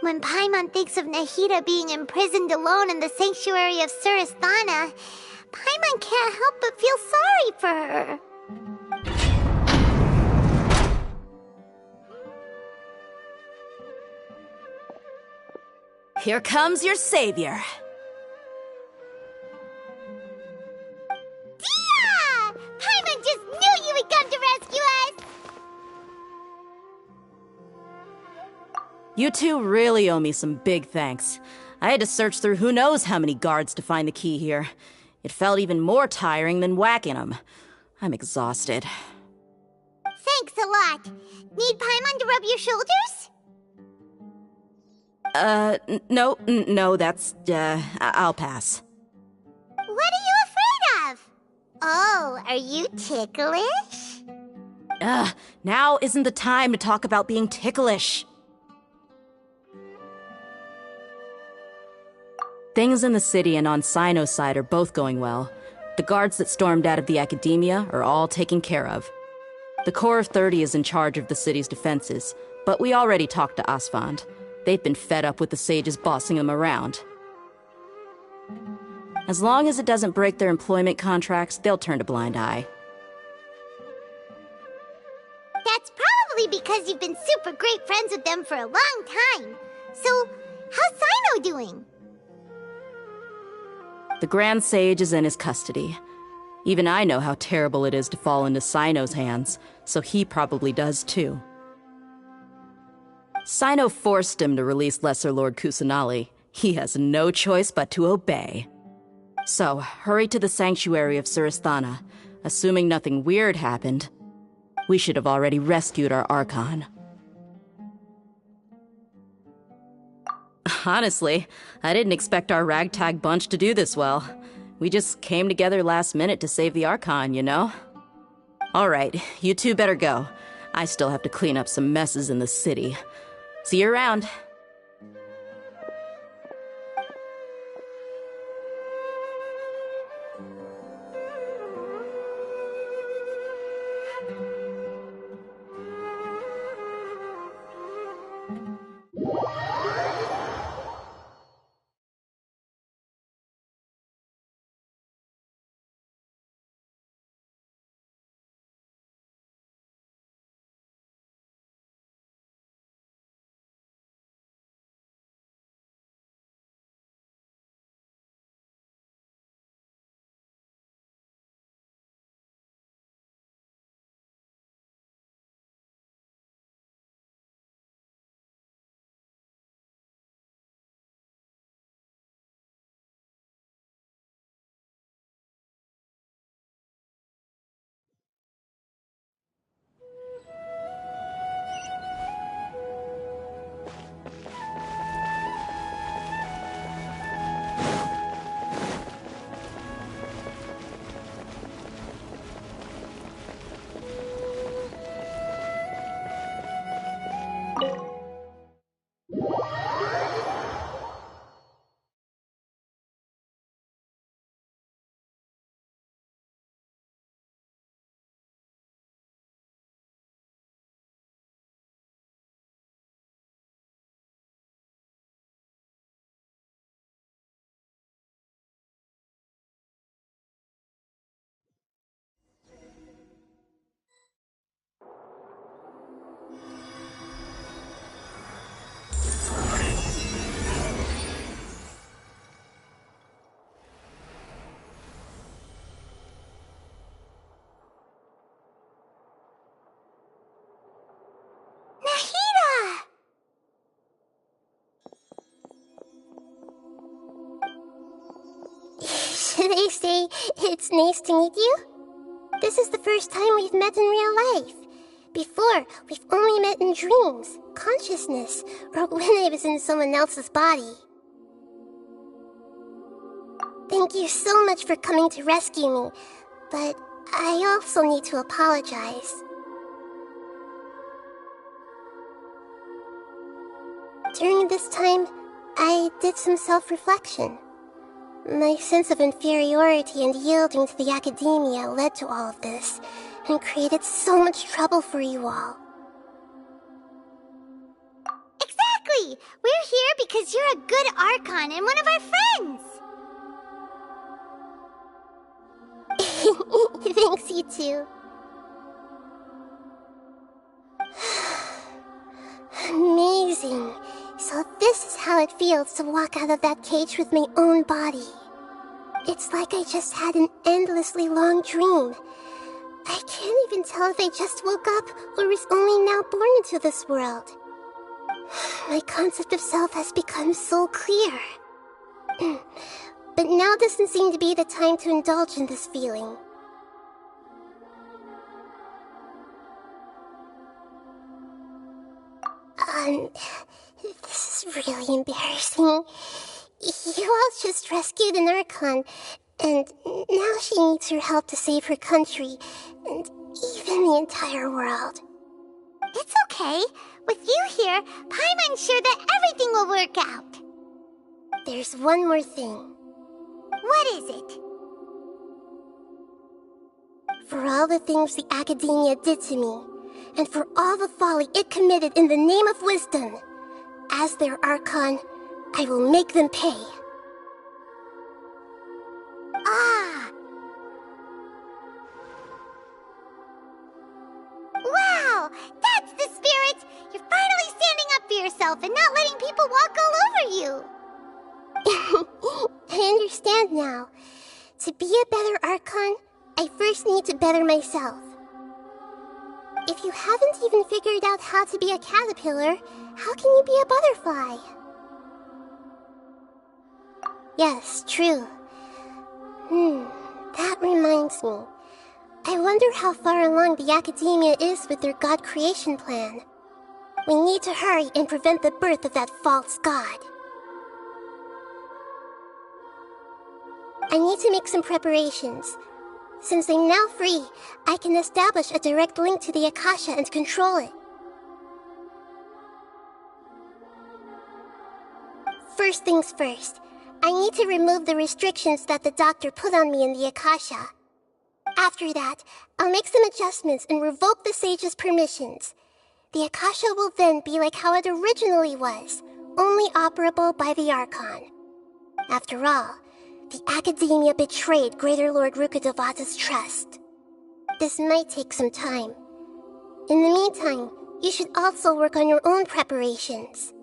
When Paimon thinks of Nahida being imprisoned alone in the sanctuary of Suristhana, Paimon can't help but feel sorry for her. Here comes your savior. Dia! Paimon just knew you would come to rescue us! You two really owe me some big thanks. I had to search through who knows how many guards to find the key here. It felt even more tiring than whacking them. I'm exhausted. Thanks a lot. Need Paimon to rub your shoulders? No, that's, I'll pass. What are you afraid of? Oh, are you ticklish? Now isn't the time to talk about being ticklish. Things in the city and on Sino's side are both going well. The guards that stormed out of the Academia are all taken care of. The Corps of 30 is in charge of the city's defenses, but we already talked to Asfand. They've been fed up with the sages bossing them around. As long as it doesn't break their employment contracts, they'll turn a blind eye. That's probably because you've been super great friends with them for a long time. So, how's Sino doing? The Grand Sage is in his custody. Even I know how terrible it is to fall into Sino's hands, so he probably does too. Sino forced him to release Lesser Lord Kusanali. He has no choice but to obey. So, hurry to the sanctuary of Surasthana. Assuming nothing weird happened, we should have already rescued our Archon. Honestly, I didn't expect our ragtag bunch to do this well. We just came together last minute to save the Archon, you know? Alright, you two better go. I still have to clean up some messes in the city. See you around. Should I say it's nice to meet you? This is the first time we've met in real life. Before, we've only met in dreams, consciousness, or when I was in someone else's body. Thank you so much for coming to rescue me, but I also need to apologize. During this time, I did some self-reflection. My sense of inferiority and yielding to the academia led to all of this, and created so much trouble for you all. Exactly! We're here because you're a good Archon and one of our friends! Thanks, you too. Amazing. So this is how it feels to walk out of that cage with my own body. It's like I just had an endlessly long dream. I can't even tell if I just woke up or was only now born into this world. My concept of self has become so clear. But now doesn't seem to be the time to indulge in this feeling. This is really embarrassing. You all just rescued an Archon, and now she needs your help to save her country, and even the entire world. It's okay. With you here, Paimon's sure that everything will work out. There's one more thing. What is it? For all the things the Academia did to me, and for all the folly it committed in the name of wisdom, as their Archon, I will make them pay. Ah! Wow! That's the spirit! You're finally standing up for yourself and not letting people walk all over you! I understand now. To be a better Archon, I first need to better myself. If you haven't even figured out how to be a caterpillar, how can you be a butterfly? Yes, true. That reminds me. I wonder how far along the Academia is with their god creation plan. We need to hurry and prevent the birth of that false god. I need to make some preparations. Since I'm now free, I can establish a direct link to the Akasha and control it. First things first, I need to remove the restrictions that the doctor put on me in the Akasha. After that, I'll make some adjustments and revoke the sage's permissions. The Akasha will then be like how it originally was, only operable by the Archon. After all, the Academia betrayed Greater Lord Rukkhadevata's trust. This might take some time. In the meantime, you should also work on your own preparations.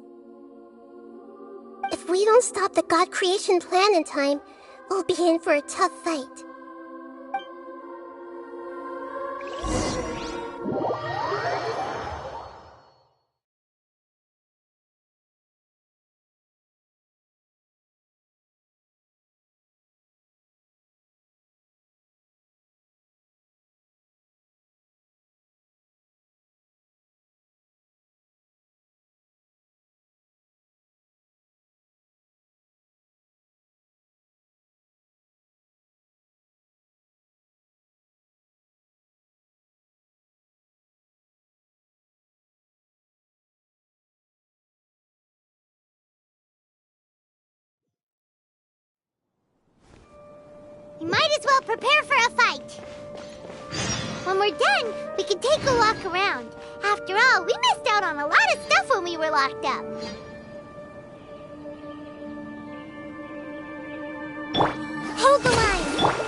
If we don't stop the god creation plan in time, we'll be in for a tough fight. We might as well prepare for a fight. When we're done, we can take a walk around. After all, we missed out on a lot of stuff when we were locked up. Hold the line!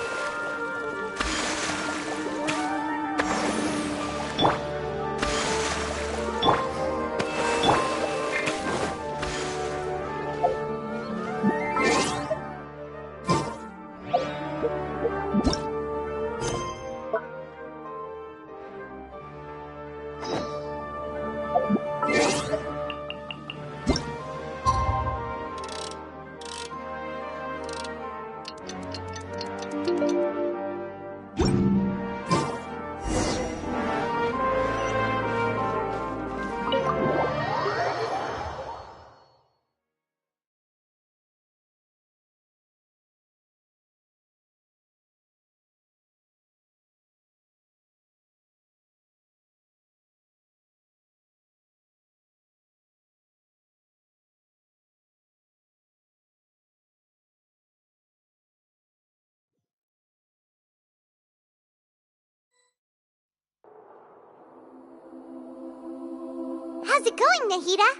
How's it going, Nahida?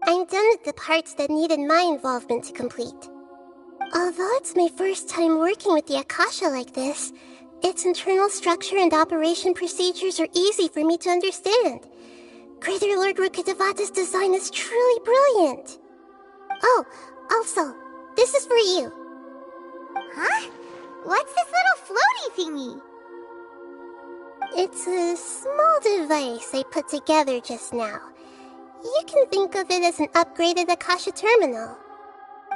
I'm done with the parts that needed my involvement to complete. Although it's my first time working with the Akasha like this, its internal structure and operation procedures are easy for me to understand. Greater Lord Rukkhadevata's design is truly brilliant. Oh, also, this is for you. Huh? What's this little floaty thingy? It's a small device I put together just now. You can think of it as an upgraded Akasha terminal.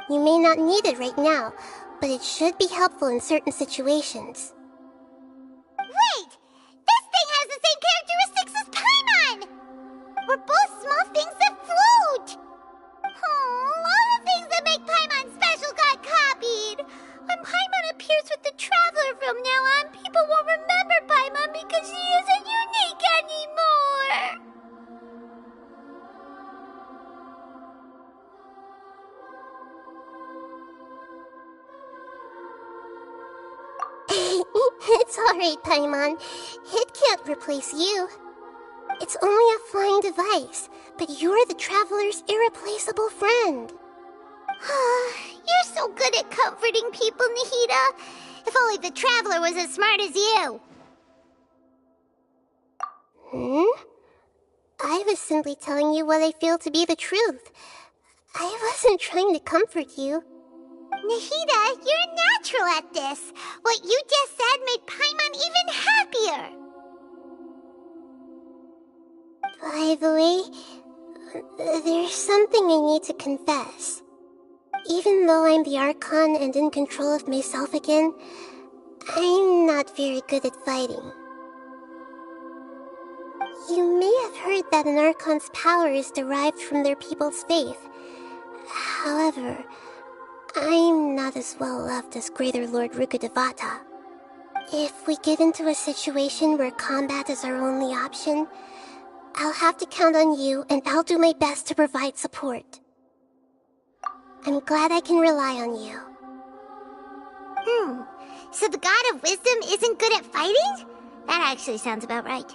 You may not need it right now, but it should be helpful in certain situations. Wait! This thing has the same characteristics as Paimon! We're both small things that float! Oh, all the things that make Paimon special got copied! When Paimon appears with the Traveler from now on, people won't remember Paimon because she isn't unique anymore! It's alright, Paimon. It can't replace you. It's only a flying device, but you're the Traveler's irreplaceable friend. You're so good at comforting people, Nahida. If only the Traveler was as smart as you. I was simply telling you what I feel to be the truth. I wasn't trying to comfort you. Nahida, you're natural at this. What you just said made Paimon even happier. By the way, there's something I need to confess. Even though I'm the Archon and in control of myself again, I'm not very good at fighting. You may have heard that an Archon's power is derived from their people's faith. However, I'm not as well loved as Greater Lord Rukkhadevata. If we get into a situation where combat is our only option, I'll have to count on you, and I'll do my best to provide support. I'm glad I can rely on you. So the God of Wisdom isn't good at fighting? That actually sounds about right.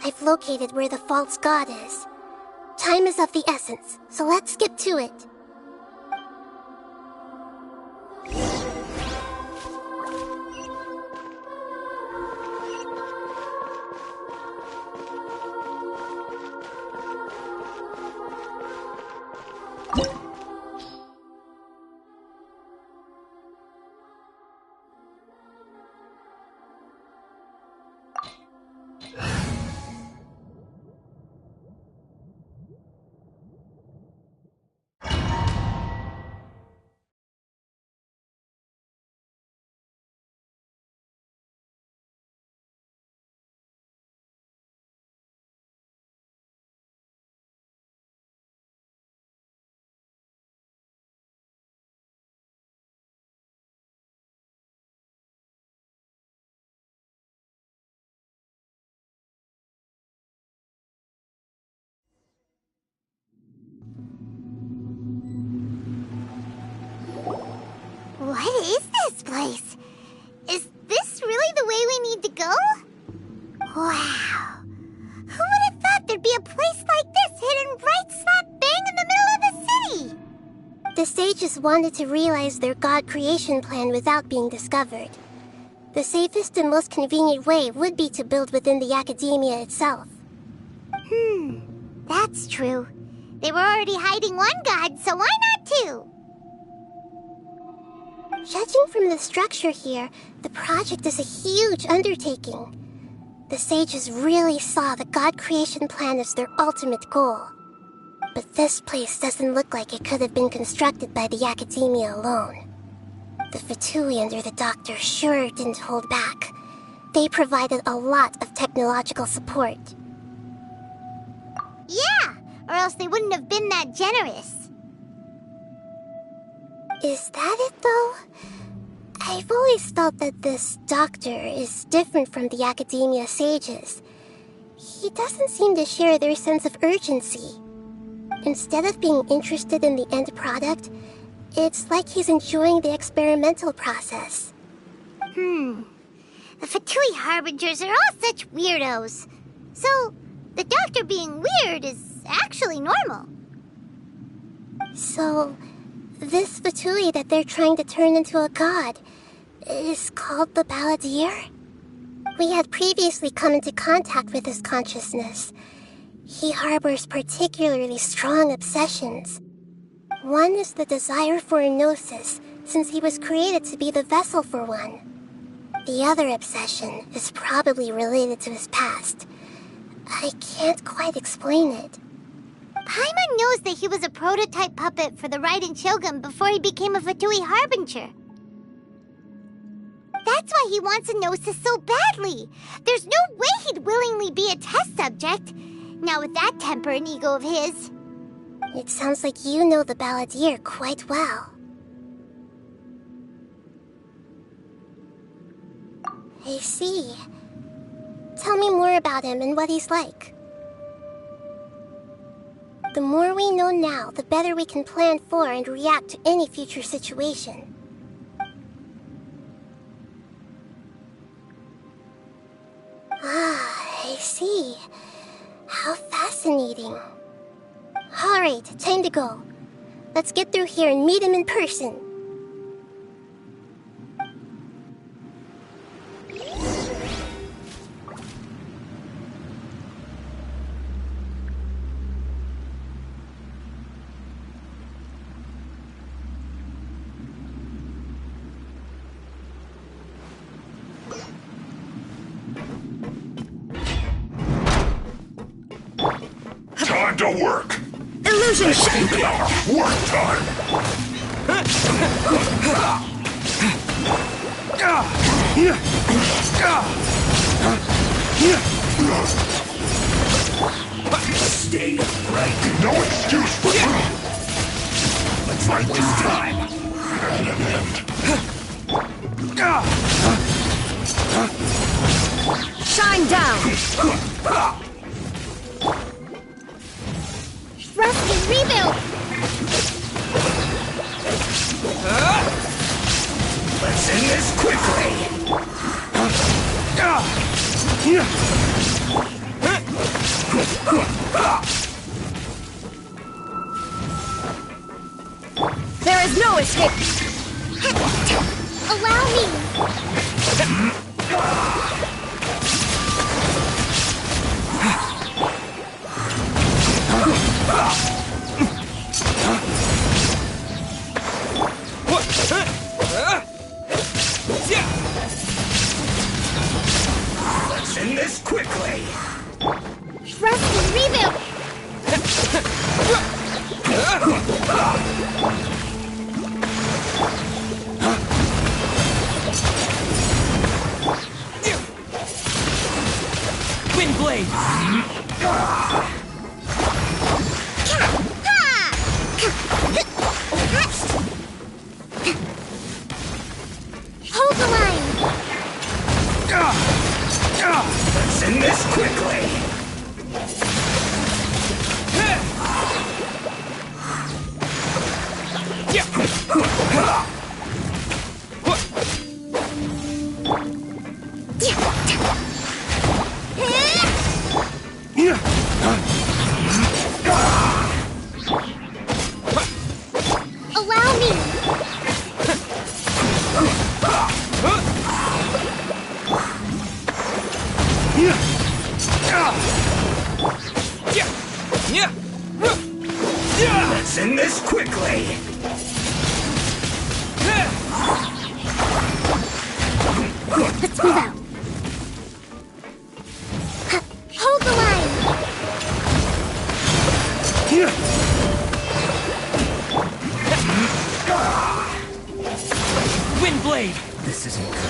I've located where the false god is. Time is of the essence, so let's skip to it. What is this place? Is this really the way we need to go? Wow. Who would have thought there'd be a place like this hidden right slap bang in the middle of the city? The sages wanted to realize their god creation plan without being discovered. The safest and most convenient way would be to build within the academia itself. That's true. They were already hiding one god, so why not two? Judging from the structure here, the project is a huge undertaking. The sages really saw the god creation plan as their ultimate goal. But this place doesn't look like it could have been constructed by the academia alone. The Fatui under the Doctor sure didn't hold back. They provided a lot of technological support. Yeah, or else they wouldn't have been that generous. Is that it, though? I've always felt that this Doctor is different from the academia sages. He doesn't seem to share their sense of urgency. Instead of being interested in the end product, it's like he's enjoying the experimental process. The Fatui Harbingers are all such weirdos. So, the Doctor being weird is actually normal. So, this Fatui that they're trying to turn into a god is called the Balladeer? We had previously come into contact with his consciousness. He harbors particularly strong obsessions. One is the desire for a gnosis, since he was created to be the vessel for one. The other obsession is probably related to his past. I can't quite explain it. Paimon knows that he was a prototype puppet for the Raiden Shogun before he became a Fatui Harbinger. That's why he wants a gnosis so badly. There's no way he'd willingly be a test subject. Now with that temper and ego of his. It sounds like you know the Balladeer quite well. I see. Tell me more about him and what he's like. The more we know now, the better we can plan for and react to any future situation. I see. How fascinating. Alright, time to go. Let's get through here and meet him in person. Time to work! Illusion Work time! Stay right. No excuse for let's fight this time. At an end. Shine down! Rusty, rebuild! Let's end this quickly. There is no escape! Allow me! Let's end this quickly. Rusty, rebuild! Wind blade! Hold the line! Let's end this quickly. Allow me! Let's end this quickly. Let's move out! Hold the line! Wind blade! This isn't good.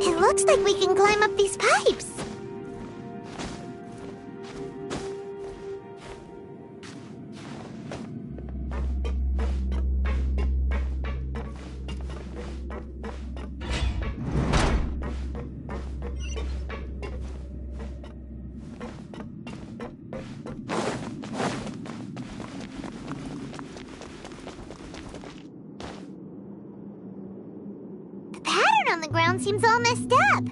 It looks like we can climb up these pipes. The pattern on the ground seems all messed up.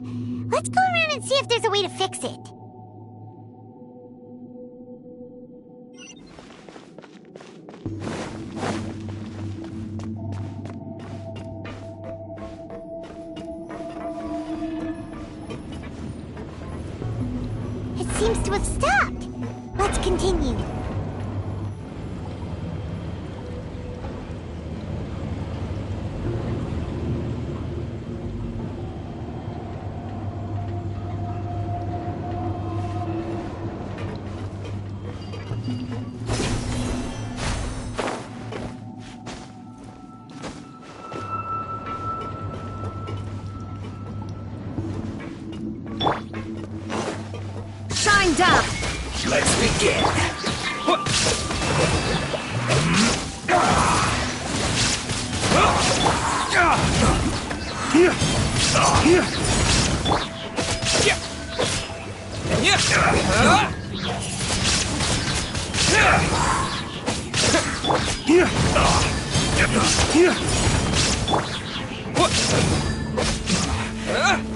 Let's go around and see if there's a way to fix it. It seems to have stopped. Let's continue. Shine down! Let's begin.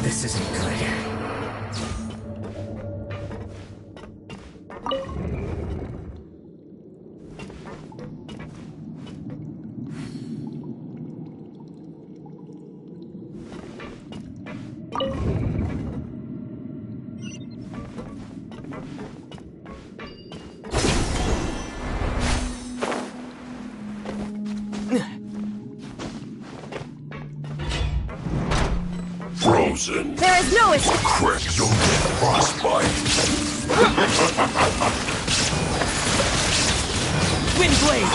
This isn't good. frozen. There is no escape. Quick, you'll get frostbite. Wind blade!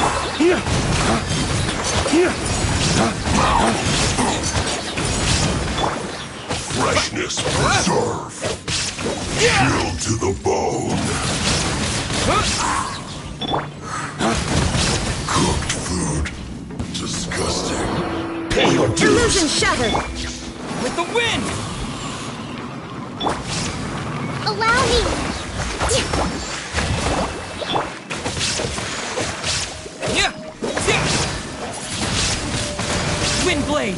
Freshness preserve. Chill to the bone. Cooked food. Disgusting. Pay your dues. Illusion shattered. With the wind! Allow me. Wind blade!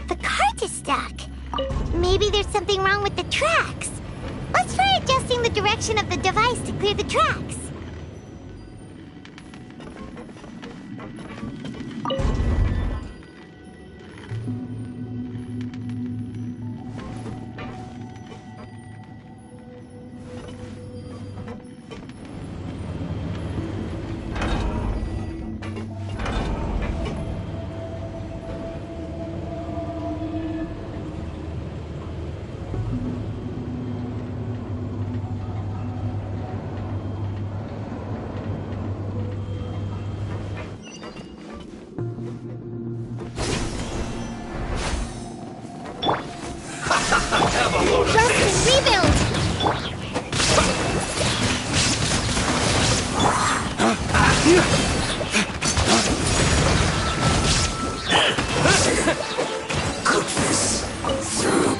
The cart is stuck. Maybe there's something wrong with the tracks. Let's try adjusting the direction of the device to clear the tracks. Rust and rebuild! Cook this through.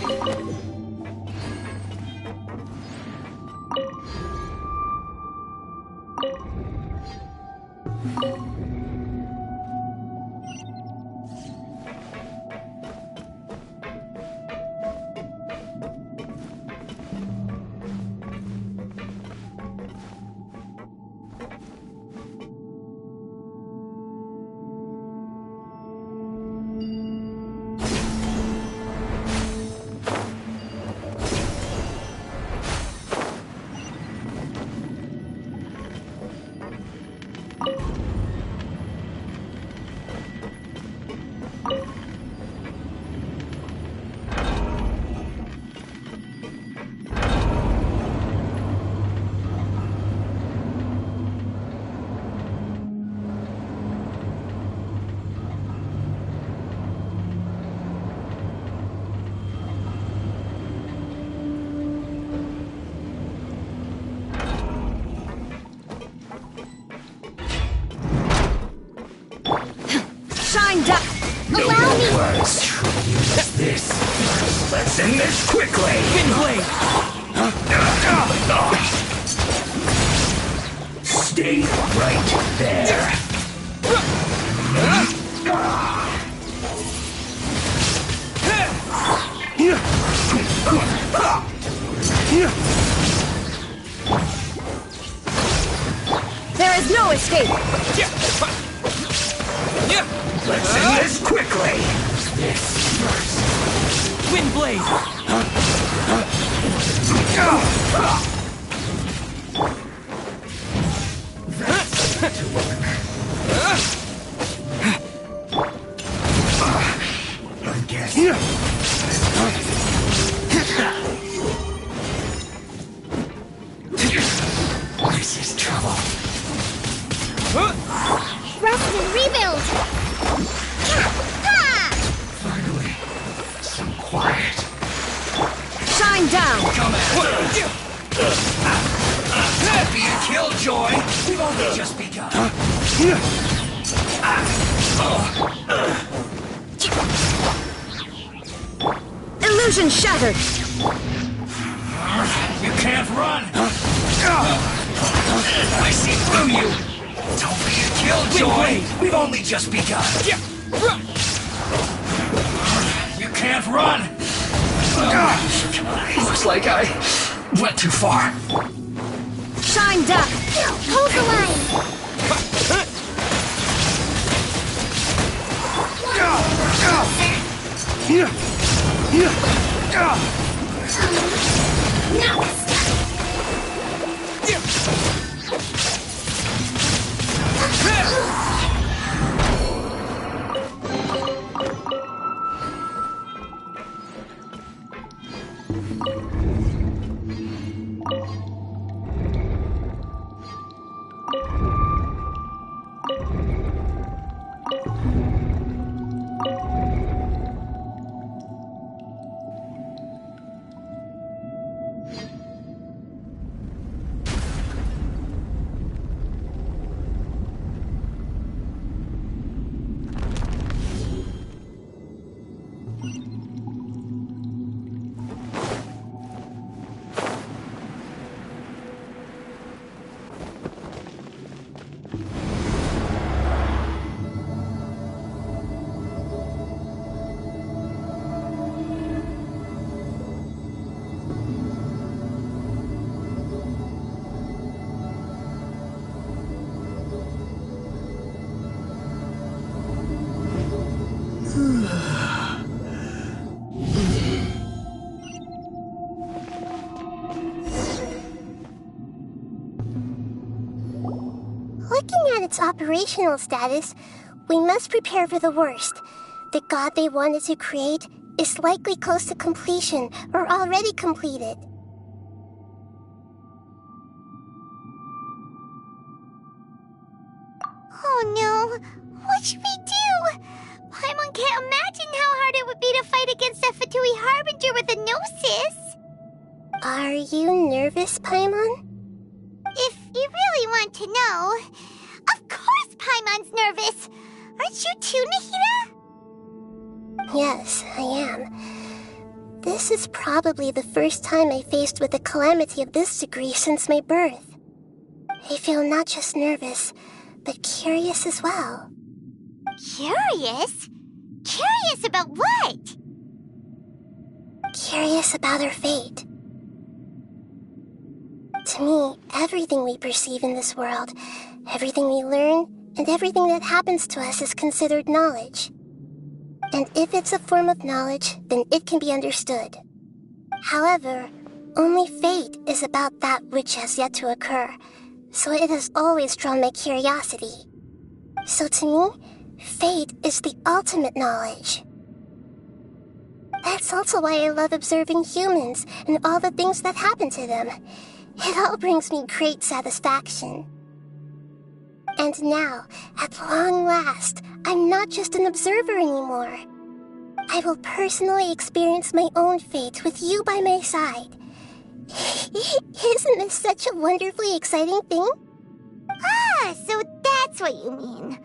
Shine down. Allow me. Was true as this. Let's end this quickly. Wind blade! Stay right there. There is no escape. Let's end this quickly. This first. Wind blade! I guess. This is trouble. Rust and rebuild! Finally, some quiet. Shine down. Come at Don't be a killjoy. We've only just begun. Illusion shattered. You can't run. I see through you. Don't be a killjoy. We've only just begun. You can't run! Looks like I went too far. Shine down! Hold the line! Looking at its operational status, we must prepare for the worst. The god they wanted to create is likely close to completion or already completed. Oh no! What should we do? Paimon can't imagine how hard it would be to fight against the Fatui Harbinger with a Gnosis! Are you nervous, Paimon? If you really want to know, of course Paimon's nervous! Aren't you too, Nahida? Yes, I am. This is probably the first time I faced with a calamity of this degree since my birth. I feel not just nervous, but curious as well. Curious? Curious about what? Curious about our fate. To me, everything we perceive in this world, everything we learn, and everything that happens to us is considered knowledge. And if it's a form of knowledge, then it can be understood. However, only fate is about that which has yet to occur, so it has always drawn my curiosity. So to me, fate is the ultimate knowledge. That's also why I love observing humans and all the things that happen to them. It all brings me great satisfaction. And now, at long last, I'm not just an observer anymore. I will personally experience my own fate with you by my side. Isn't this such a wonderfully exciting thing? Ah, so that's what you mean.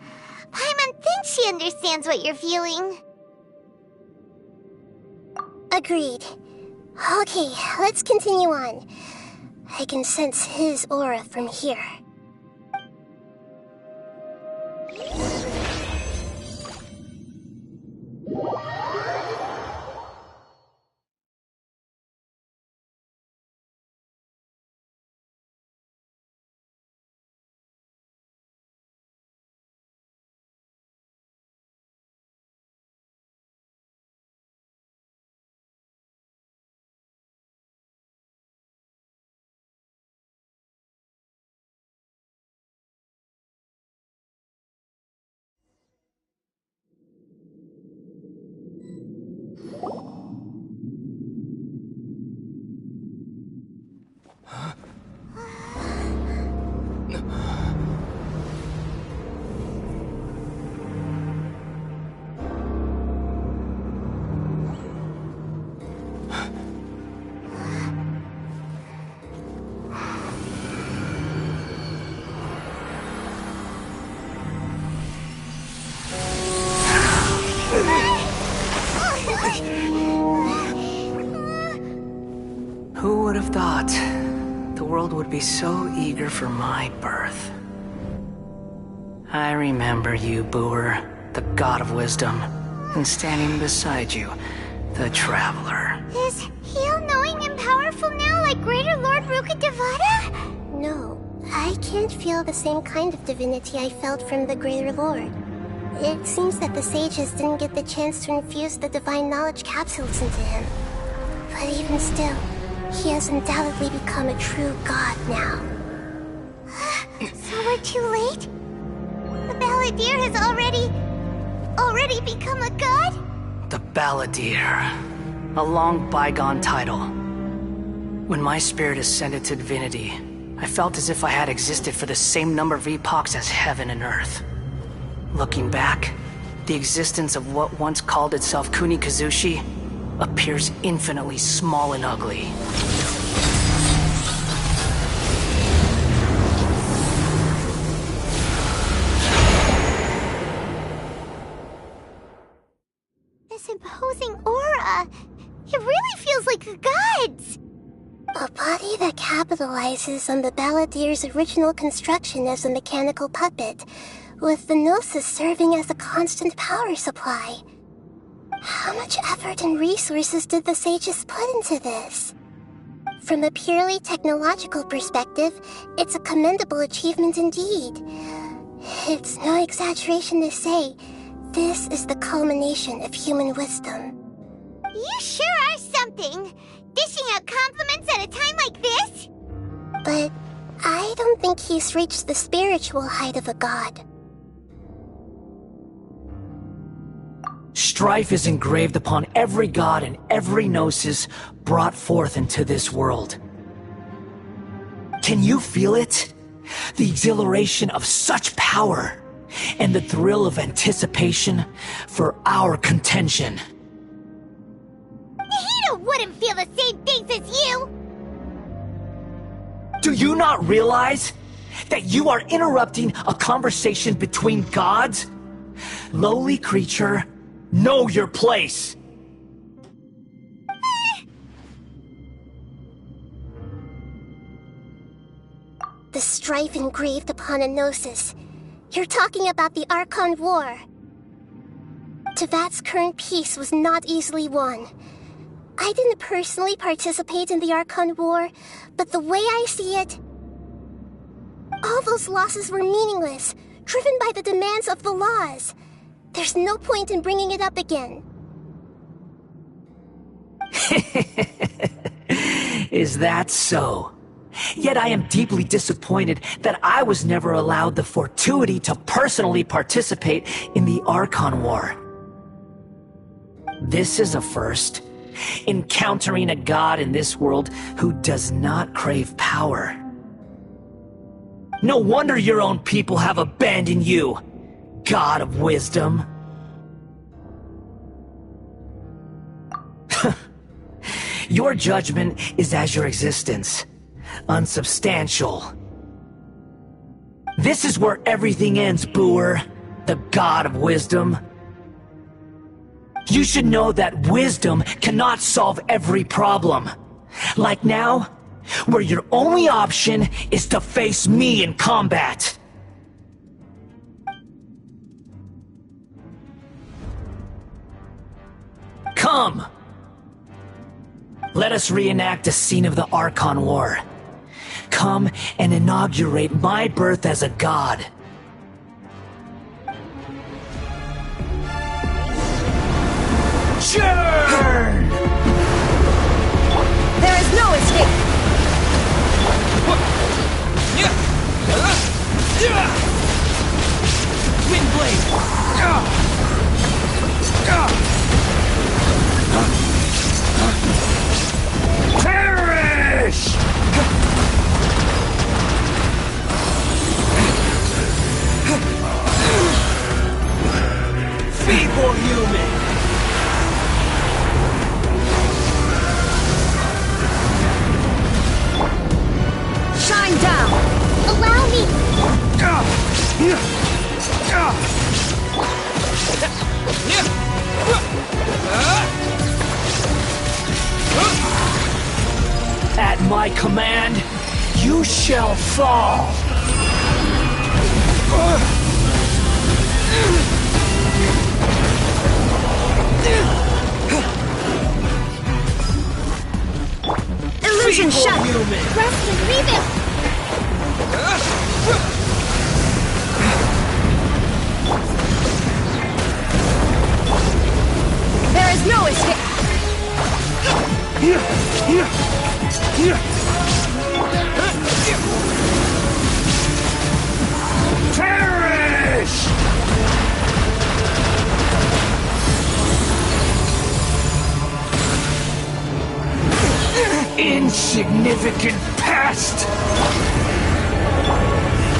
Paimon thinks she understands what you're feeling. Agreed. Okay, let's continue on. I can sense his aura from here. Who would have thought the world would be so eager for my birth? I remember you, Booer. the God of Wisdom, and standing beside you, the Traveler. Is he all-knowing and powerful now like Greater Lord Rukkhadevata? No, I can't feel the same kind of divinity I felt from the Greater Lord. It seems that the sages didn't get the chance to infuse the divine knowledge capsules into him. But even still, he has undoubtedly become a true god now. So we're too late? The Balladeer has already become a god? The Balladeer. A long bygone title. When my spirit ascended to divinity, I felt as if I had existed for the same number of epochs as heaven and earth. Looking back, the existence of what once called itself Kunikazushi appears infinitely small and ugly. This imposing aura, it really feels like the gods! A body that capitalizes on the Balladeer's original construction as a mechanical puppet, with the Gnosis serving as a constant power supply. How much effort and resources did the sages put into this? From a purely technological perspective, it's a commendable achievement indeed. It's no exaggeration to say, this is the culmination of human wisdom. You sure are something! Dishing out compliments at a time like this? But I don't think he's reached the spiritual height of a god. Strife is engraved upon every god and every gnosis brought forth into this world. Can you feel it? The exhilaration of such power, and the thrill of anticipation for our contention. Nahida wouldn't feel the same things as you! Do you not realize that you are interrupting a conversation between gods? Lowly creature, know your place! The strife engraved upon a gnosis. You're talking about the Archon War. Tevat's current peace was not easily won. I didn't personally participate in the Archon War, but the way I see it, all those losses were meaningless, driven by the demands of the laws. There's no point in bringing it up again. Is that so? Yet I am deeply disappointed that I was never allowed the fortuity to personally participate in the Archon War. This is a first. Encountering a god in this world who does not crave power. No wonder your own people have abandoned you, God of Wisdom. Your judgment is as your existence, unsubstantial. This is where everything ends, Booer, the God of Wisdom. You should know that wisdom cannot solve every problem. Like now, where your only option is to face me in combat. Come! Let us reenact a scene of the Archon War. Come and inaugurate my birth as a god. Churn! There is no escape! Wind blade! Perish! Feeble human! Shine down! Allow me! At my command, you shall fall! Rest and rebuild! There is no escape! Perish! Insignificant pest!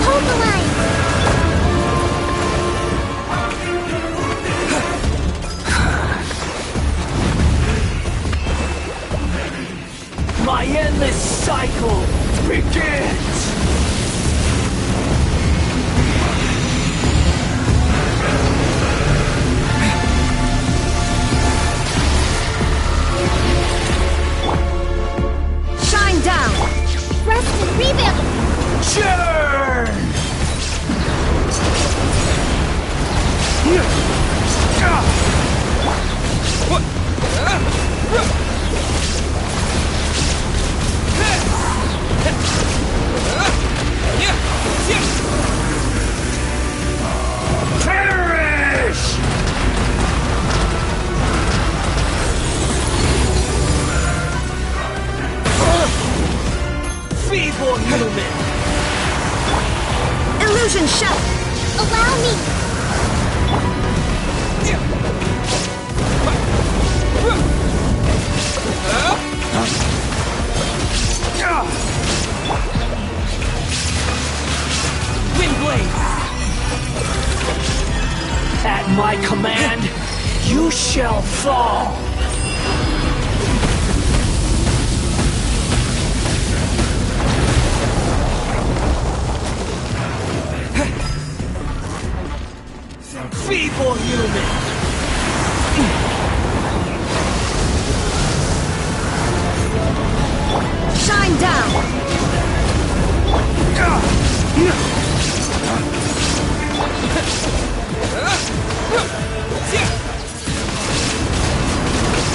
Hold the line! My endless cycle begins! Shine down! Rest and rebuild! Churn! Perish! Feeble human! Illusion shell! Allow me! Windblade! At my command, you shall fall! Feeble human! Shine down!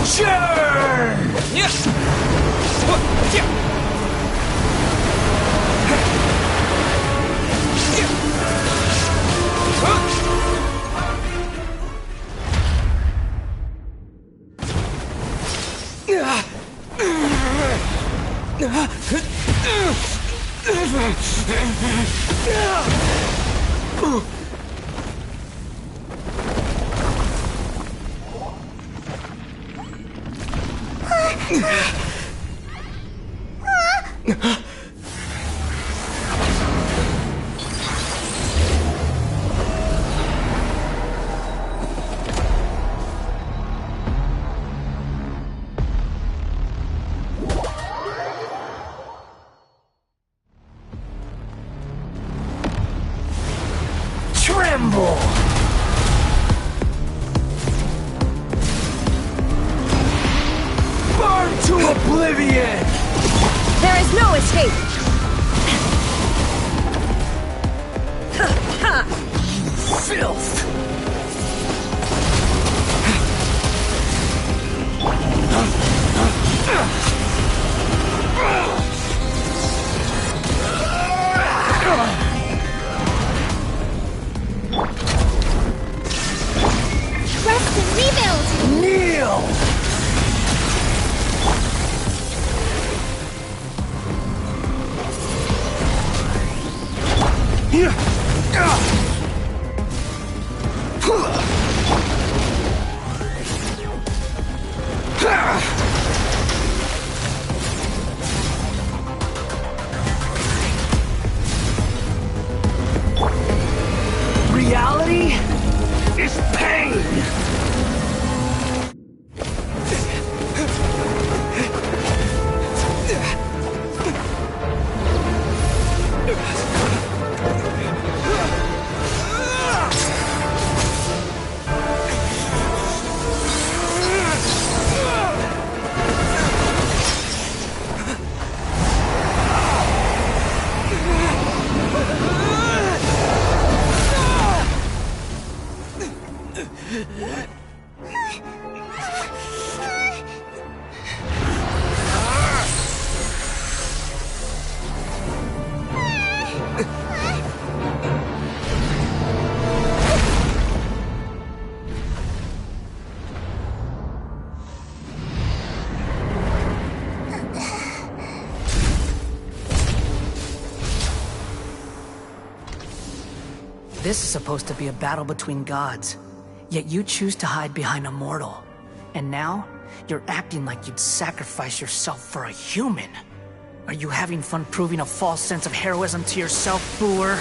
Churn! Tremble! Burn to oblivion! There is no escape! Filth! Rest and rebuild! Kneel! Reality is pain! This is supposed to be a battle between gods, yet you choose to hide behind a mortal. And now, you're acting like you'd sacrifice yourself for a human. Are you having fun proving a false sense of heroism to yourself, Booer?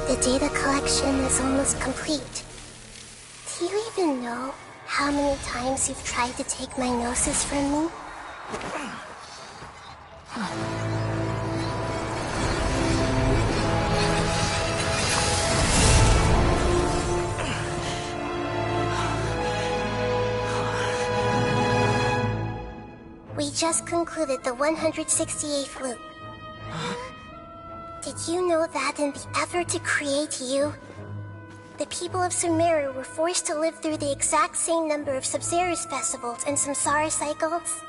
The data collection is almost complete. Do you even know how many times you've tried to take my gnosis from me? We just concluded the 168th loop. Did you know that in the effort to create you, the people of Sumeru were forced to live through the exact same number of Sub-Zerus festivals and Samsara cycles?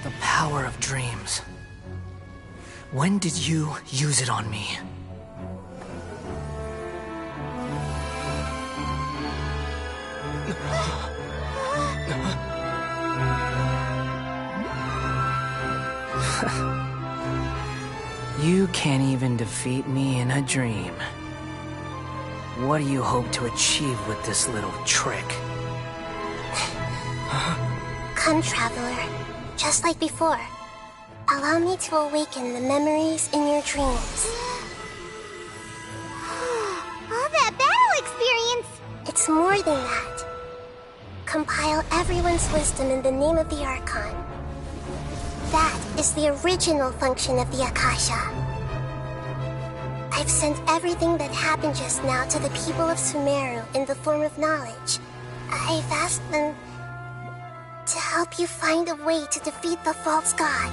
The power of dreams. When did you use it on me? You can't even defeat me in a dream. What do you hope to achieve with this little trick? Come, Traveler. Just like before. Allow me to awaken the memories in your dreams. All that battle experience! It's more than that. Compile everyone's wisdom in the name of the Archon. That is the original function of the Akasha. I've sent everything that happened just now to the people of Sumeru in the form of knowledge. I've asked them to help you find a way to defeat the false god.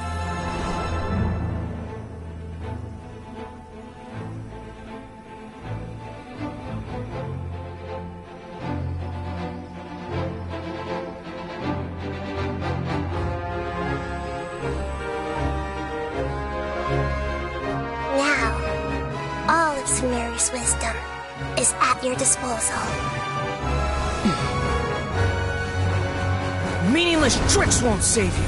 Sumeru's wisdom is at your disposal. Meaningless tricks won't save you.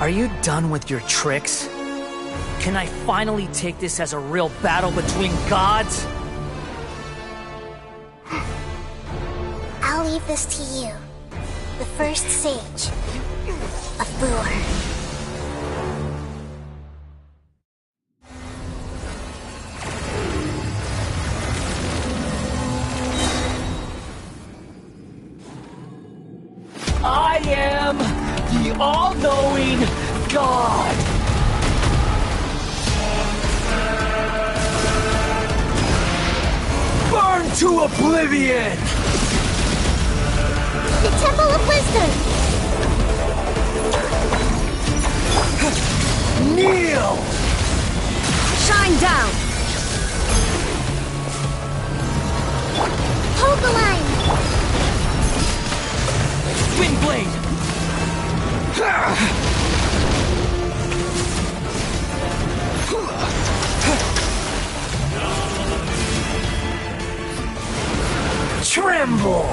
Are you done with your tricks? Can I finally take this as a real battle between gods? I'll leave this to you, the first sage of Booer. I am the all-knowing God! Burn to oblivion! The Temple of Wisdom! Kneel! Shine down! Hold the line! Twin blade! Tremble!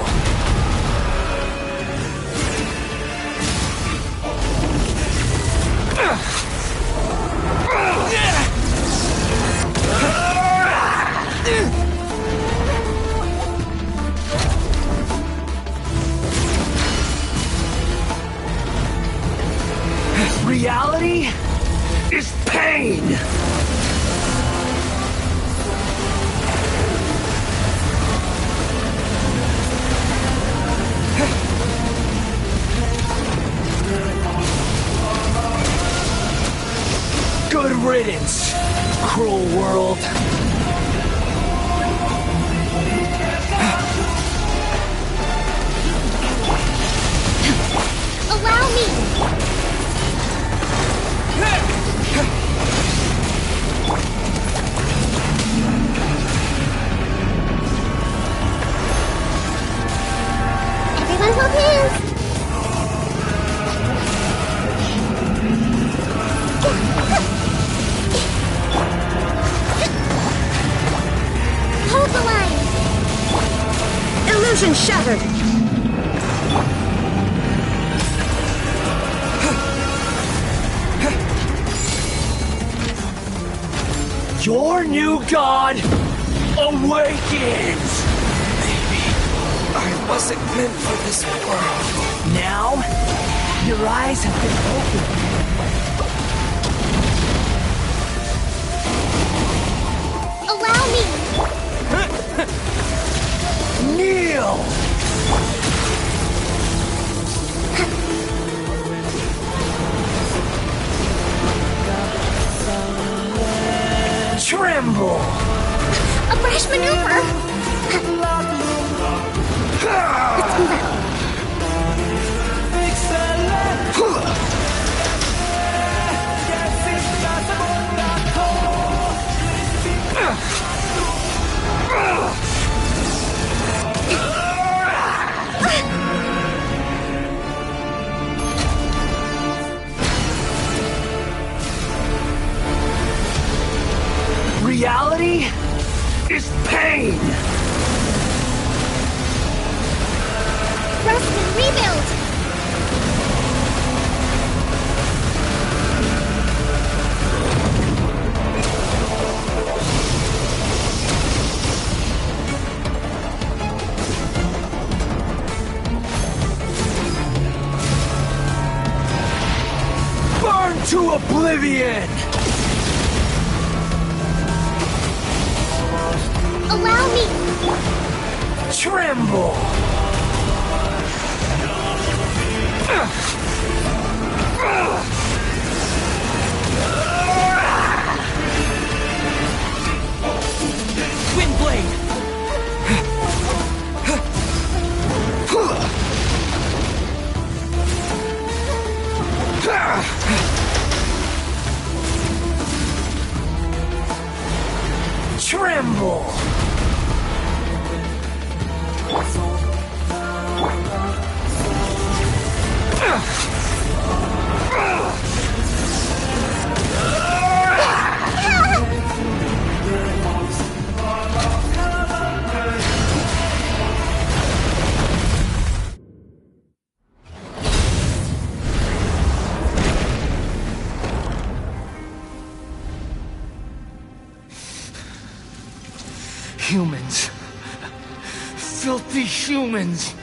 Reality is pain! Good riddance, cruel world. Allow me! Everyone hold hands! Hold the line! Illusion shattered! Your new god awakens! Maybe I wasn't meant for this world. Now, your eyes have been opened. Allow me! Kneel! Tremble! A fresh maneuver! Let's move out. Reality is pain! Rest and rebuild! Burn to oblivion! Allow me! Tremble! Windblade! Tremble! Humans. Filthy humans.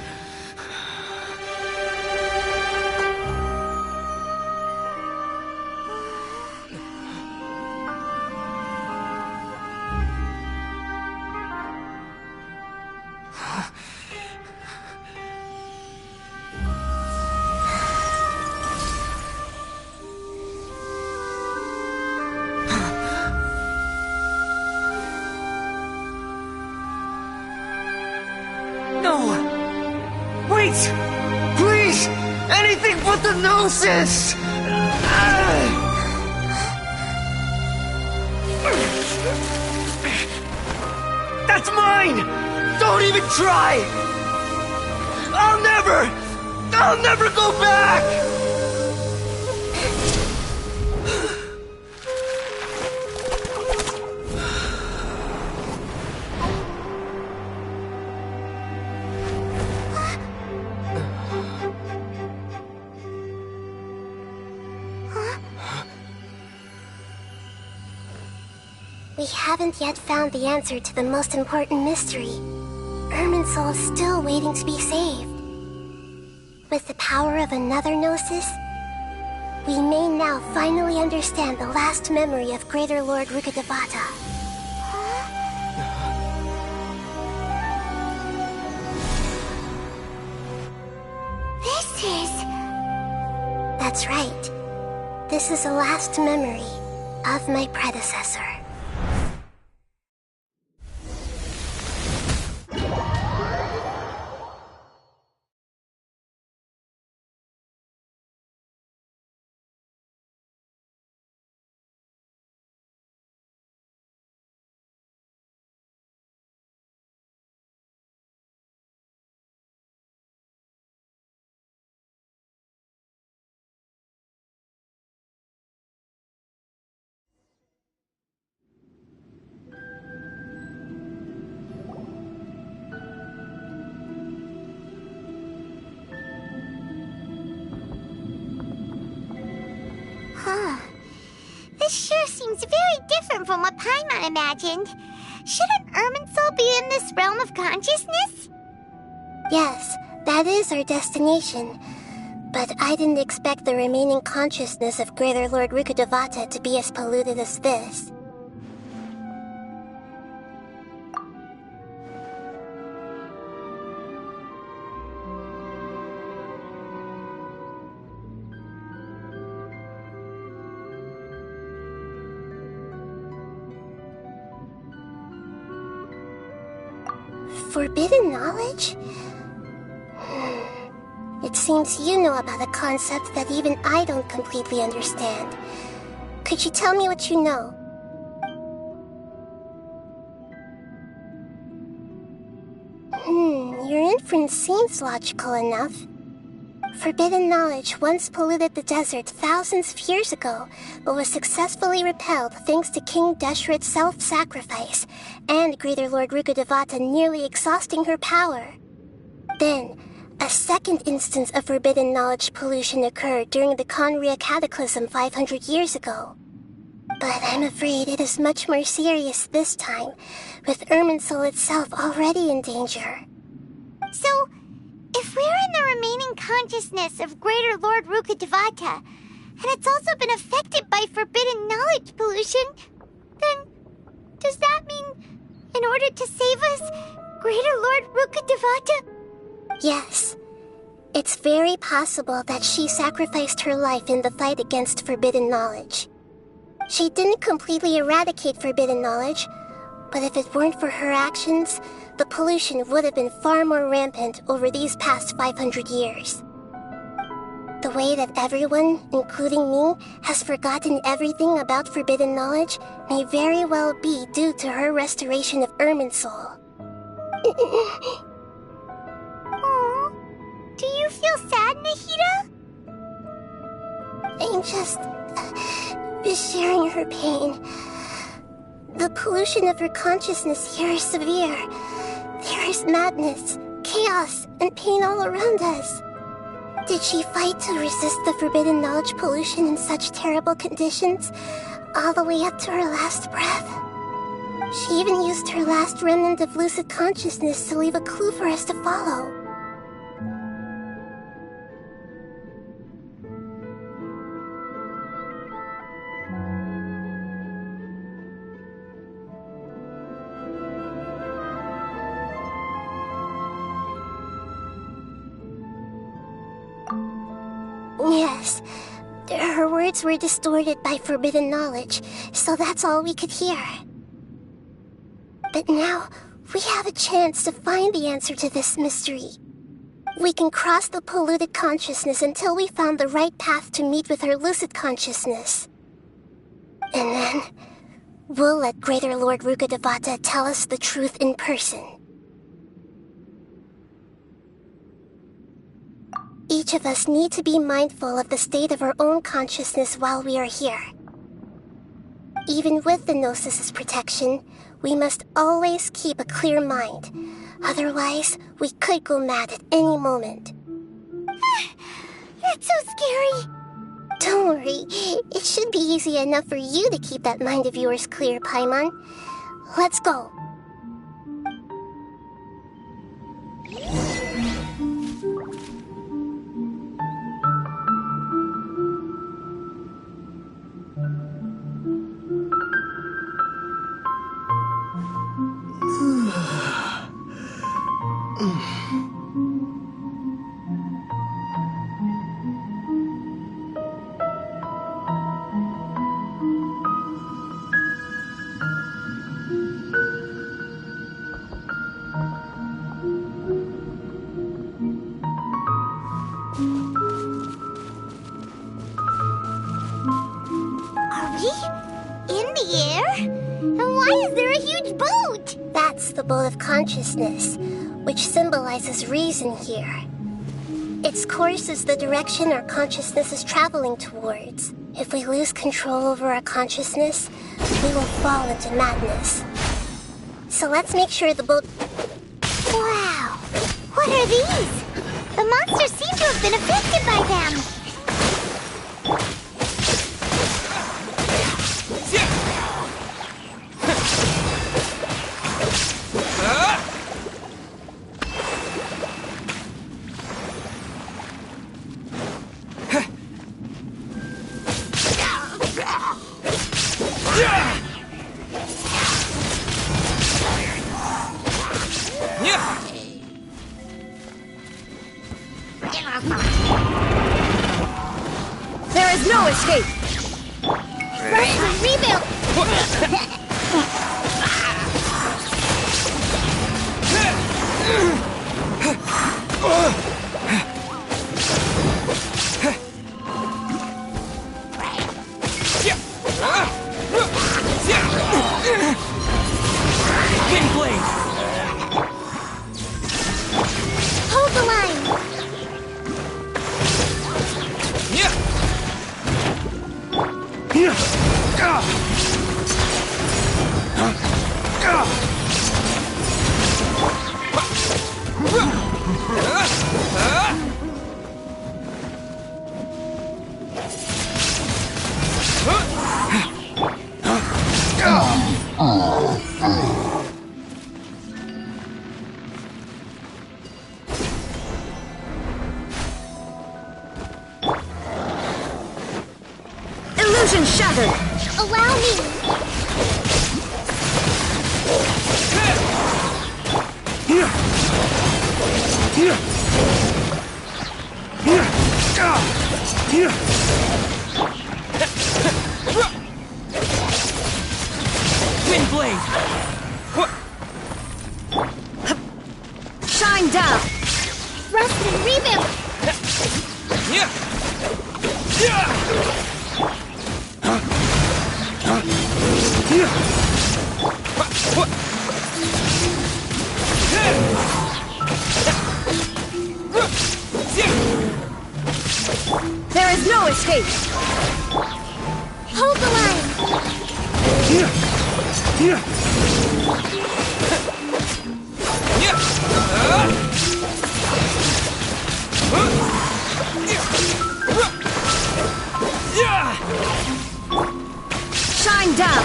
Wait! Please! Anything but the Gnosis! That's mine! Don't even try! I'll never go back! We haven't yet found the answer to the most important mystery. Irminsul is still waiting to be saved. With the power of another Gnosis, we may now finally understand the last memory of Greater Lord Rukkhadevata. This is... That's right. This is the last memory of my predecessor. This sure seems very different from what Paimon imagined. Shouldn't Irminsul be in this realm of consciousness? Yes, that is our destination. But I didn't expect the remaining consciousness of Greater Lord Rukkhadevata to be as polluted as this. Forbidden knowledge? It seems you know about a concept that even I don't completely understand. Could you tell me what you know? Your inference seems logical enough. Forbidden knowledge once polluted the desert thousands of years ago, but was successfully repelled thanks to King Deshret's self-sacrifice, and Greater Lord Rukkhadevata nearly exhausting her power. Then, a second instance of forbidden knowledge pollution occurred during the Conria Cataclysm 500 years ago. But I'm afraid it is much more serious this time, with Irminsul itself already in danger. So, if we're in the remaining consciousness of Greater Lord Rukkhadevata, and it's also been affected by forbidden knowledge pollution, then does that mean, in order to save us, Greater Lord Rukkhadevata? Yes. It's very possible that she sacrificed her life in the fight against forbidden knowledge. She didn't completely eradicate forbidden knowledge, but if it weren't for her actions, the pollution would have been far more rampant over these past 500 years. The way that everyone, including me, has forgotten everything about forbidden knowledge may very well be due to her restoration of Irminsul. Aww. Do you feel sad, Nahida? I'm just sharing her pain. The pollution of her consciousness here is severe. There is madness, chaos, and pain all around us. Did she fight to resist the forbidden knowledge pollution in such terrible conditions, all the way up to her last breath? She even used her last remnant of lucid consciousness to leave a clue for us to follow. Yes, her words were distorted by forbidden knowledge, so that's all we could hear. But now, we have a chance to find the answer to this mystery. We can cross the polluted consciousness until we found the right path to meet with our lucid consciousness. And then, we'll let Greater Lord Rukkhadevata tell us the truth in person. Each of us need to be mindful of the state of our own consciousness while we are here. Even with the Gnosis' protection, we must always keep a clear mind. Otherwise, we could go mad at any moment. That's so scary. Don't worry, it should be easy enough for you to keep that mind of yours clear, Paimon. Let's go. The boat of consciousness, which symbolizes reason here. Its course is the direction our consciousness is traveling towards. If we lose control over our consciousness, we will fall into madness. So let's make sure the boat... Wow! What are these? The monsters seem to have been affected by them. no escape! Rest and rebuild! Wind blade! Hold the line! Illusion shattered! Allow me! Wind blade! Shine down! Rest and rebuild! There is no escape! Hold the line! Shine down!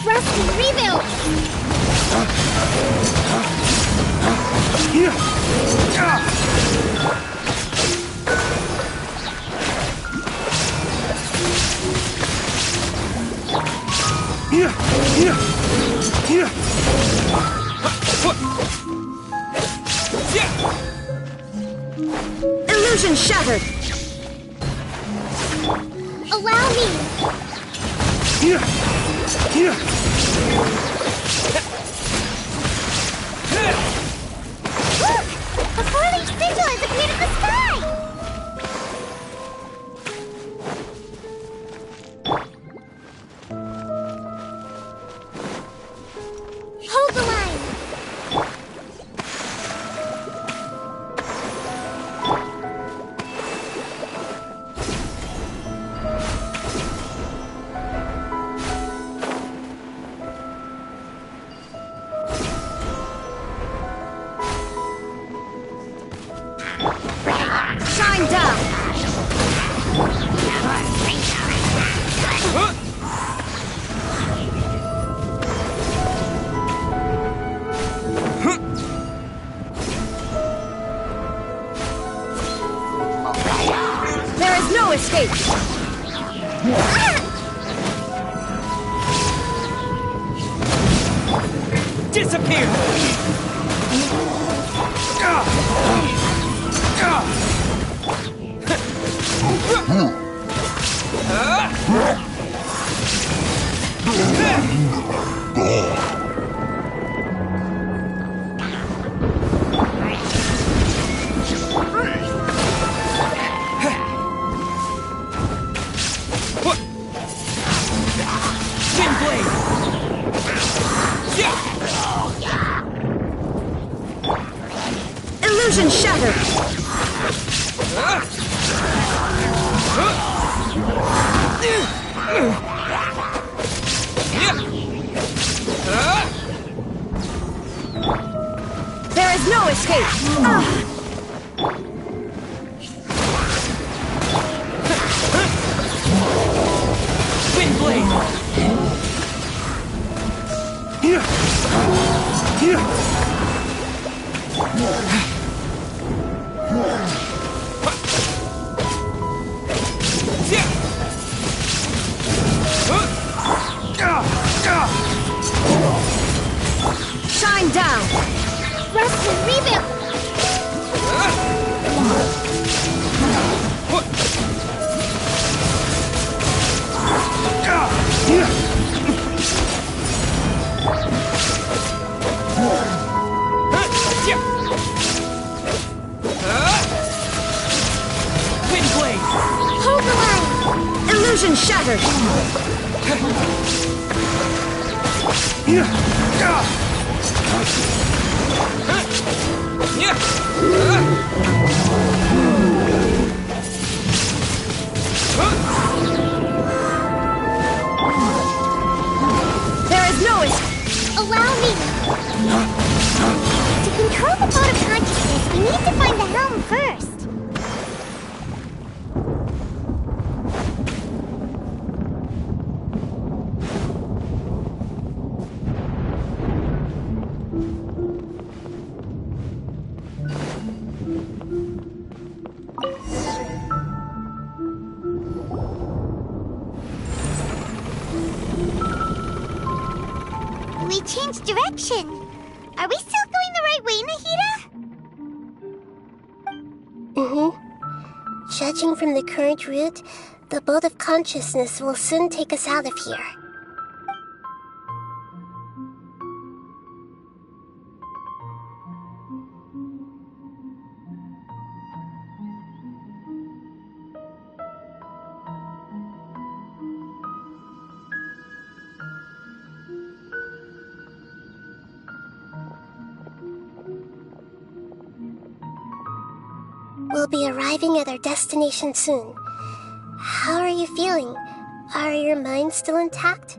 Rest and rebuild! Illusion shattered! Allow me! Look! A four-leaf sigil has appeared in the sky! Hold the line! Shine down! There is no escape! Disappear! Wind blade! Illusion shattered! There is no escape! Wind blade! Shine down! Rest and rebuild! Shattered! There is no escape! Allow me! To control the boat of consciousness, we need to find the helm first. We changed direction. Are we still going the right way, Nahida? Mm-hmm. Judging from the current route, the boat of consciousness will soon take us out of here. We'll be arriving at our destination soon. How are you feeling? Are your minds still intact?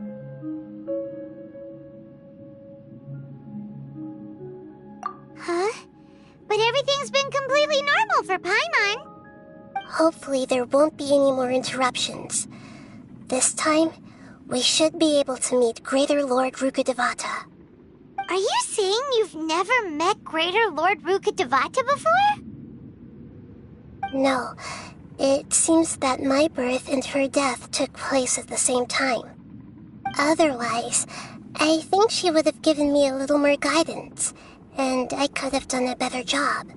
Huh? But everything's been completely normal for Paimon. Hopefully there won't be any more interruptions. This time, we should be able to meet Greater Lord Rukkhadevata. Are you saying you've never met Greater Lord Rukkhadevata before? No, it seems that my birth and her death took place at the same time. Otherwise, I think she would have given me a little more guidance, and I could have done a better job.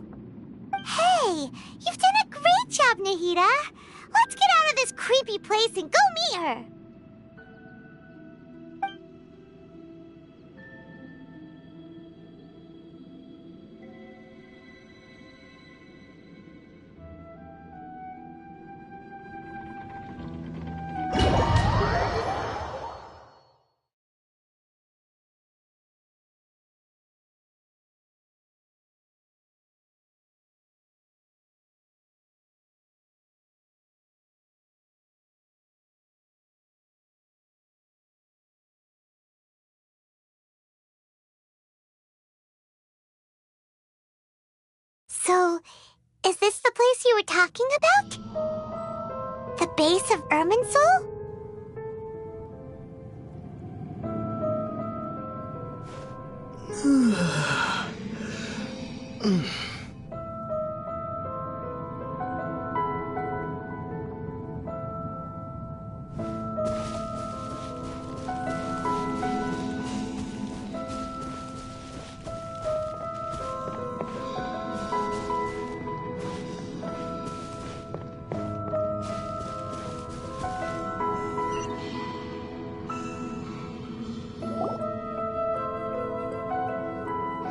Hey, you've done a great job, Nahida. Let's get out of this creepy place and go meet her. So, is this the place you were talking about? The base of Irminsul?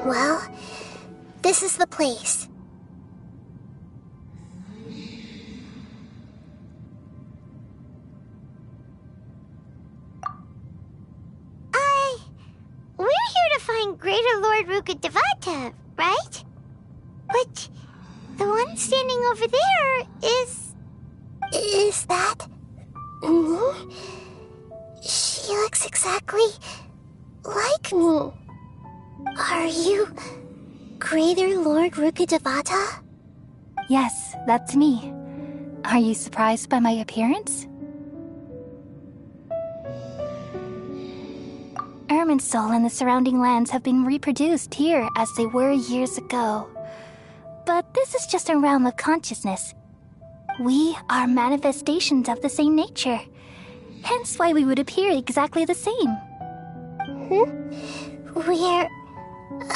Well, this is the place. We're here to find Greater Lord Rukkhadevata, right? But the one standing over there is... Is that... me? She looks exactly like me. Are you Greater Lord Rukkhadevata? Yes, that's me. Are you surprised by my appearance? Irminsul and the surrounding lands have been reproduced here as they were years ago. But this is just a realm of consciousness. We are manifestations of the same nature. Hence why we would appear exactly the same. We're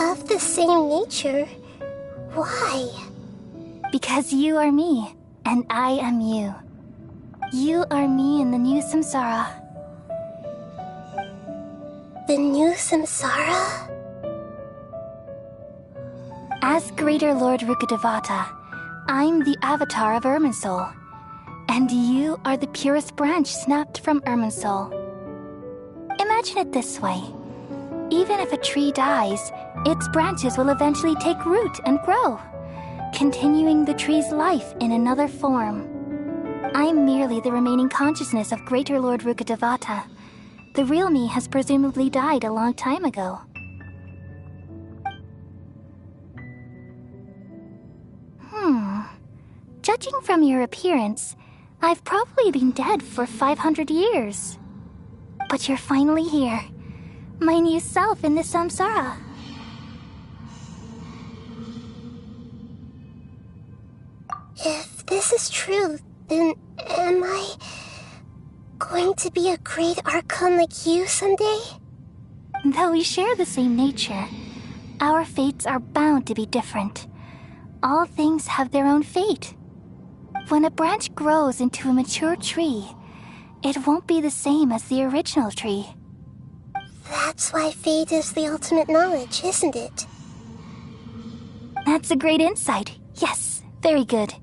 of the same nature? Why? Because you are me, and I am you. You are me in the new samsara. The new samsara? As Greater Lord Rukkhadevata, I'm the avatar of Irminsul. And you are the purest branch snapped from Irminsul. Imagine it this way. Even if a tree dies, its branches will eventually take root and grow, continuing the tree's life in another form. I'm merely the remaining consciousness of Greater Lord Rukkhadevata. The real me has presumably died a long time ago. Judging from your appearance, I've probably been dead for 500 years. But you're finally here. My new self in the samsara. If this is true, then am I going to be a great Archon like you someday? Though we share the same nature, our fates are bound to be different. All things have their own fate. When a branch grows into a mature tree, it won't be the same as the original tree. That's why fate is the ultimate knowledge, isn't it? That's a great insight. Yes, very good.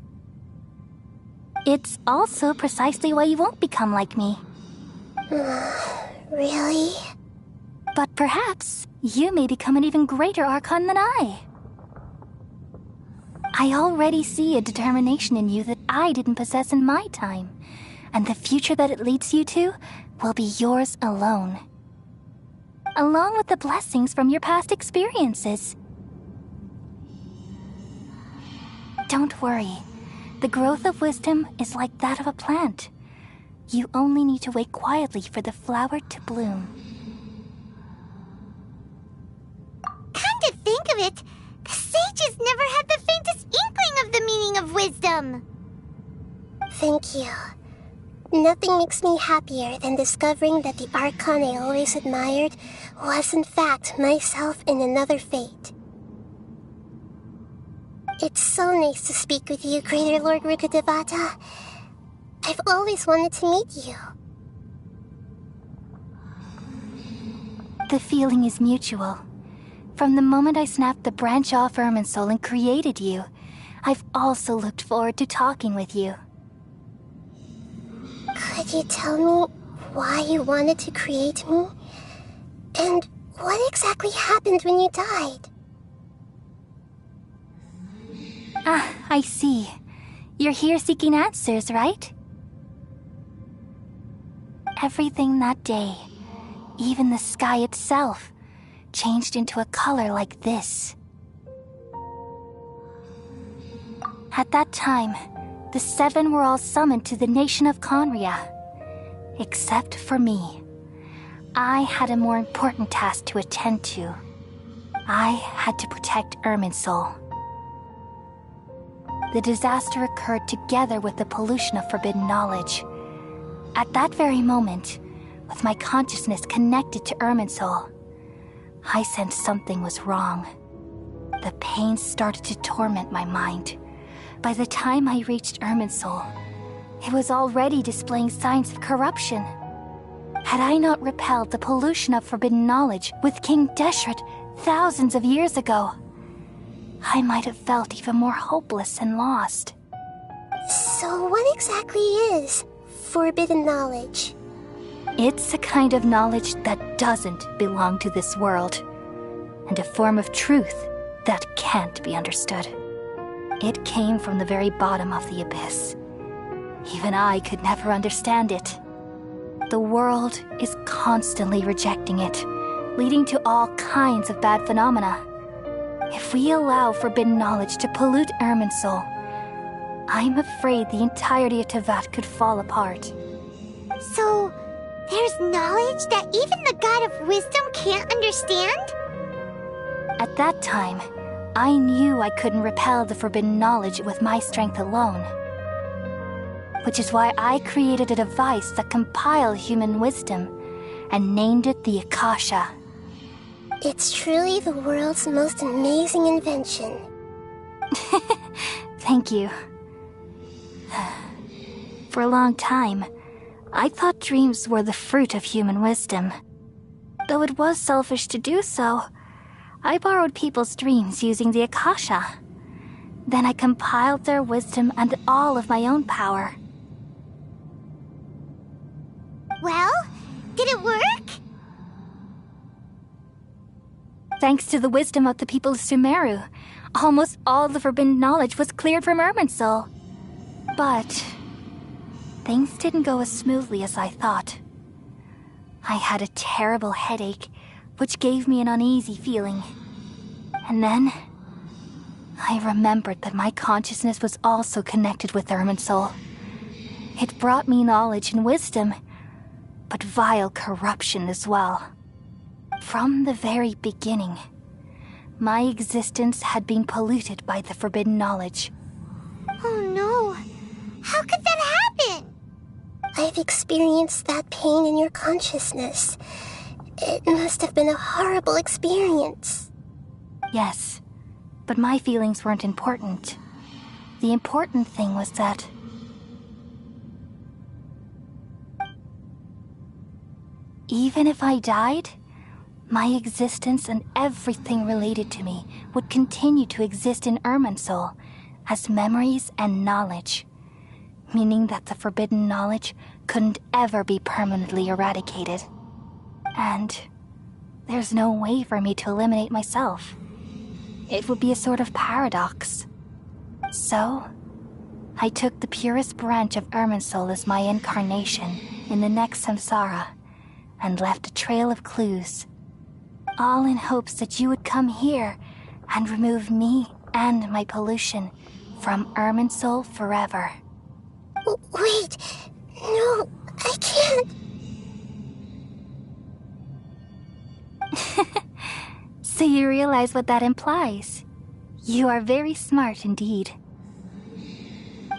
It's also precisely why you won't become like me. Really? But perhaps you may become an even greater Archon than I. I already see a determination in you that I didn't possess in my time, and the future that it leads you to will be yours alone. Along with the blessings from your past experiences. Don't worry. The growth of wisdom is like that of a plant. You only need to wait quietly for the flower to bloom. Come to think of it, the sages never had the faintest inkling of the meaning of wisdom. Thank you. Nothing makes me happier than discovering that the Archon I always admired was in fact myself in another fate. It's so nice to speak with you, Greater Lord Rukkhadevata. I've always wanted to meet you. The feeling is mutual. From the moment I snapped the branch off Irminsul and created you, I've also looked forward to talking with you. Could you tell me why you wanted to create me? And what exactly happened when you died? Ah, I see. You're here seeking answers, right? Everything that day, even the sky itself, changed into a color like this. At that time, the seven were all summoned to the nation of Conria. Except for me. I had a more important task to attend to. I had to protect Irminsul. The disaster occurred together with the pollution of forbidden knowledge. At that very moment, with my consciousness connected to Irminsul, I sensed something was wrong. The pain started to torment my mind. By the time I reached Irminsul, it was already displaying signs of corruption. Had I not repelled the pollution of forbidden knowledge with King Deshret thousands of years ago, I might have felt even more hopeless and lost. So what exactly is forbidden knowledge? It's a kind of knowledge that doesn't belong to this world, and a form of truth that can't be understood. It came from the very bottom of the abyss. Even I could never understand it. The world is constantly rejecting it, leading to all kinds of bad phenomena. If we allow forbidden knowledge to pollute Irminsul, I'm afraid the entirety of Tevat could fall apart. So, there's knowledge that even the God of Wisdom can't understand? At that time, I knew I couldn't repel the forbidden knowledge with my strength alone. Which is why I created a device that compiled human wisdom and named it the Akasha. It's truly the world's most amazing invention. Thank you. For a long time, I thought dreams were the fruit of human wisdom. Though it was selfish to do so, I borrowed people's dreams using the Akasha. Then I compiled their wisdom and all of my own power. Well, did it work? Thanks to the wisdom of the people of Sumeru, almost all the forbidden knowledge was cleared from Irminsul. But things didn't go as smoothly as I thought. I had a terrible headache, which gave me an uneasy feeling. And then I remembered that my consciousness was also connected with Irminsul. It brought me knowledge and wisdom, but vile corruption as well. From the very beginning, my existence had been polluted by the forbidden knowledge. Oh no! How could that happen? I've experienced that pain in your consciousness. It must have been a horrible experience. Yes, but my feelings weren't important. The important thing was that even if I died, my existence and everything related to me would continue to exist in Irminsul as memories and knowledge, meaning that the forbidden knowledge couldn't ever be permanently eradicated. And there's no way for me to eliminate myself. It would be a sort of paradox. So, I took the purest branch of Irminsul as my incarnation in the next samsara and left a trail of clues, all in hopes that you would come here and remove me and my pollution from Irminsul forever. Wait, no, I can't. So you realize what that implies. You are very smart indeed.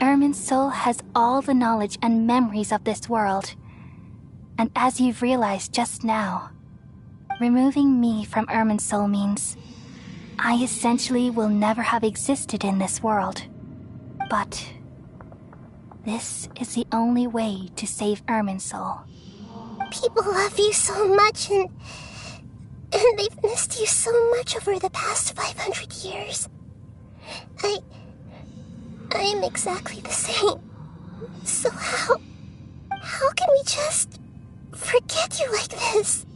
Irminsul has all the knowledge and memories of this world. And as you've realized just now, removing me from Irminsul means I essentially will never have existed in this world. But this is the only way to save Irminsul. People love you so much and they've missed you so much over the past 500 years. I am exactly the same. So how can we just forget you like this?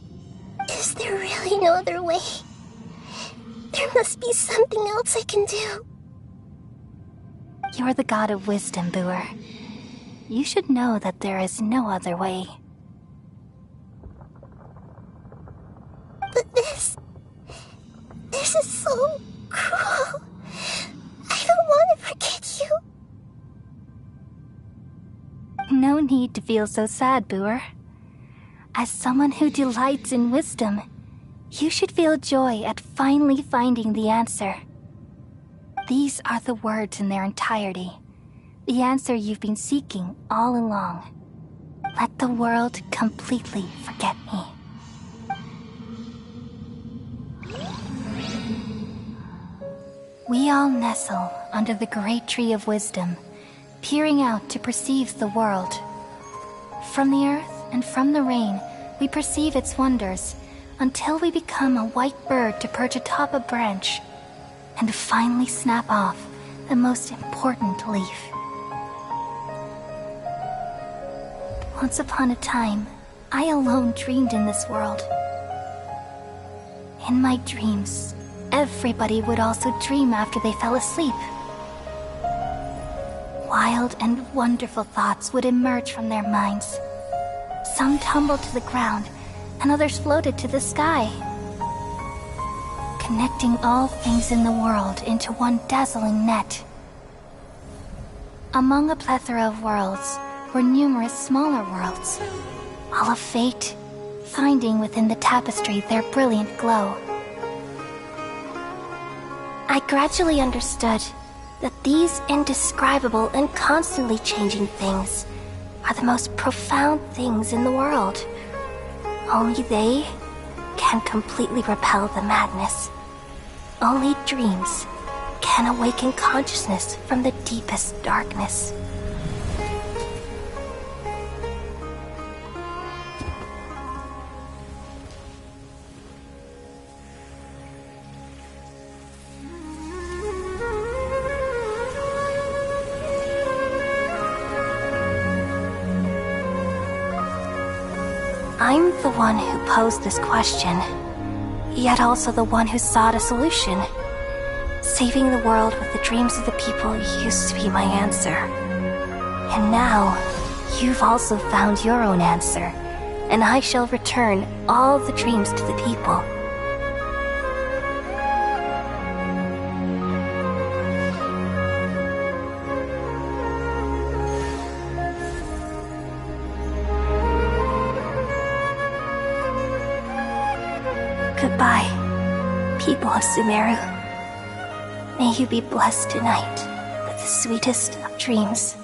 Is there really no other way? There must be something else I can do. You're the god of wisdom, Boer. You should know that there is no other way. But this is so cruel. I don't want to forget you. No need to feel so sad, Boer. As someone who delights in wisdom, you should feel joy at finally finding the answer. These are the words in their entirety. The answer you've been seeking all along. Let the world completely forget me. We all nestle under the great tree of wisdom, peering out to perceive the world. From the earth and from the rain, we perceive its wonders, until we become a white bird to perch atop a branch, and finally snap off the most important leaf. Once upon a time, I alone dreamed in this world. In my dreams, everybody would also dream after they fell asleep. Wild and wonderful thoughts would emerge from their minds. Some tumbled to the ground, and others floated to the sky, connecting all things in the world into one dazzling net. Among a plethora of worlds were numerous smaller worlds, all of fate, finding within the tapestry their brilliant glow. I gradually understood that these indescribable and constantly changing things are the most profound things in the world. Only they can completely repel the madness. Only dreams can awaken consciousness from the deepest darkness. I'm the one who posed this question, yet also the one who sought a solution. Saving the world with the dreams of the people used to be my answer. And now, you've also found your own answer, and I shall return all the dreams to the people. Goodbye, people of Sumeru. May you be blessed tonight with the sweetest of dreams.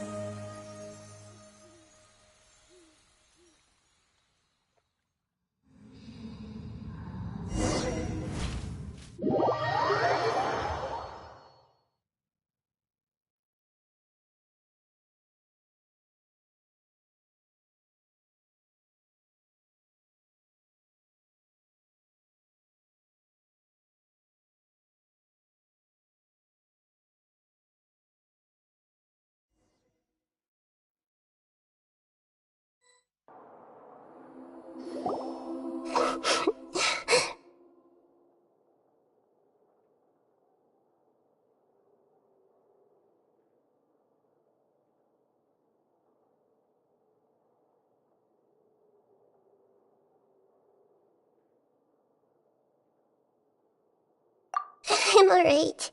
I'm alright.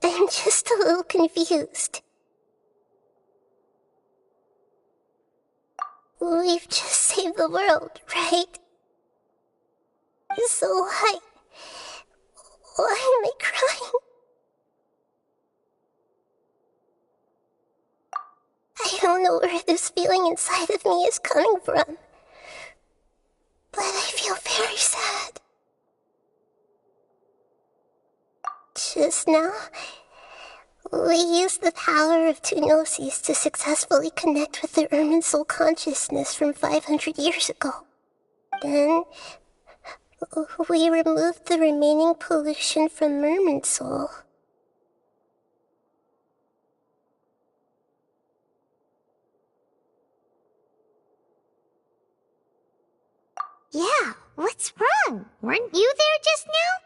I'm just a little confused. We've just saved the world, right? So why am I crying? I don't know where this feeling inside of me is coming from, but I feel very sad. Just now, we used the power of two gnosis to successfully connect with the Irminsul consciousness from 500 years ago. Then, we removed the remaining pollution from Irminsul. Yeah, what's wrong? Weren't you there just now?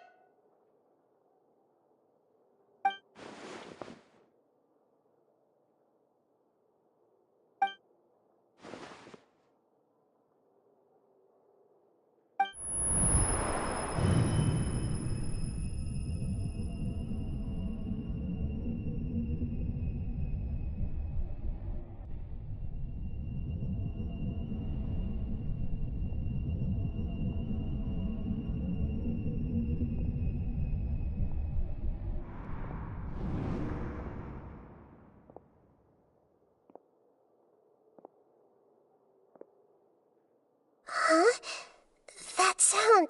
Huh? That sound.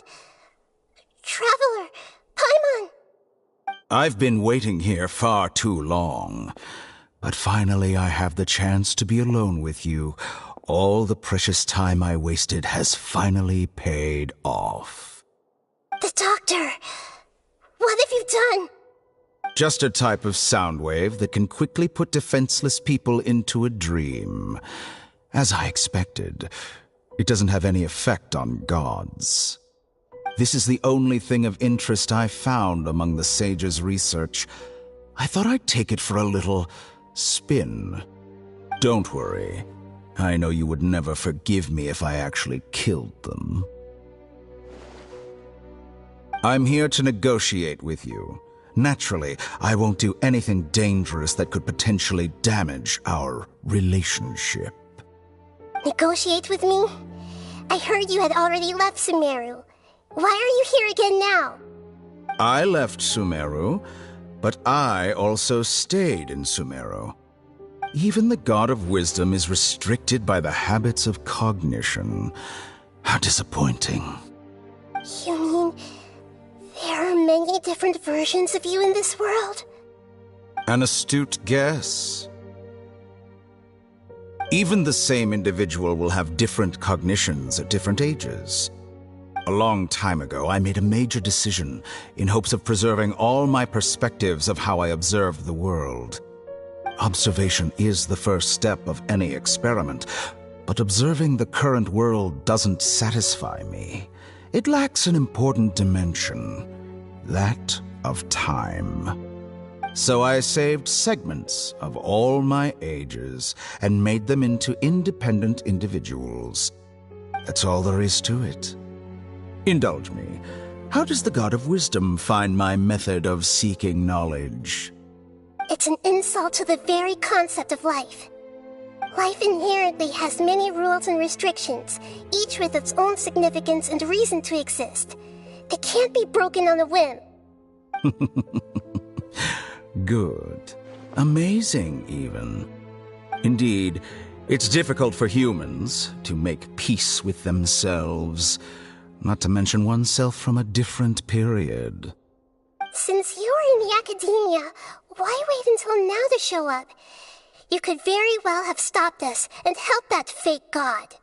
Traveler! Paimon! I've been waiting here far too long. But finally I have the chance to be alone with you. All the precious time I wasted has finally paid off. The doctor! What have you done? Just a type of sound wave that can quickly put defenseless people into a dream. As I expected, it doesn't have any effect on gods. This is the only thing of interest I found among the sage's research. I thought I'd take it for a little spin. Don't worry. I know you would never forgive me if I actually killed them. I'm here to negotiate with you. Naturally, I won't do anything dangerous that could potentially damage our relationship. Negotiate with me? I heard you had already left Sumeru. Why are you here again now? I left Sumeru, but I also stayed in Sumeru. Even the God of Wisdom is restricted by the habits of cognition. How disappointing. You mean there are many different versions of you in this world? An astute guess. Even the same individual will have different cognitions at different ages. A long time ago, I made a major decision in hopes of preserving all my perspectives of how I observed the world. Observation is the first step of any experiment, But observing the current world doesn't satisfy me. It lacks an important dimension, that of time. So I saved segments of all my ages and made them into independent individuals. That's all there is to it. Indulge me. How does the God of Wisdom find my method of seeking knowledge? It's an insult to the very concept of life. Life inherently has many rules and restrictions, each with its own significance and reason to exist. They can't be broken on a whim. Good. Amazing, even. Indeed, it's difficult for humans to make peace with themselves, not to mention oneself from a different period. Since you're in the academia, why wait until now to show up? You could very well have stopped us and helped that fake god.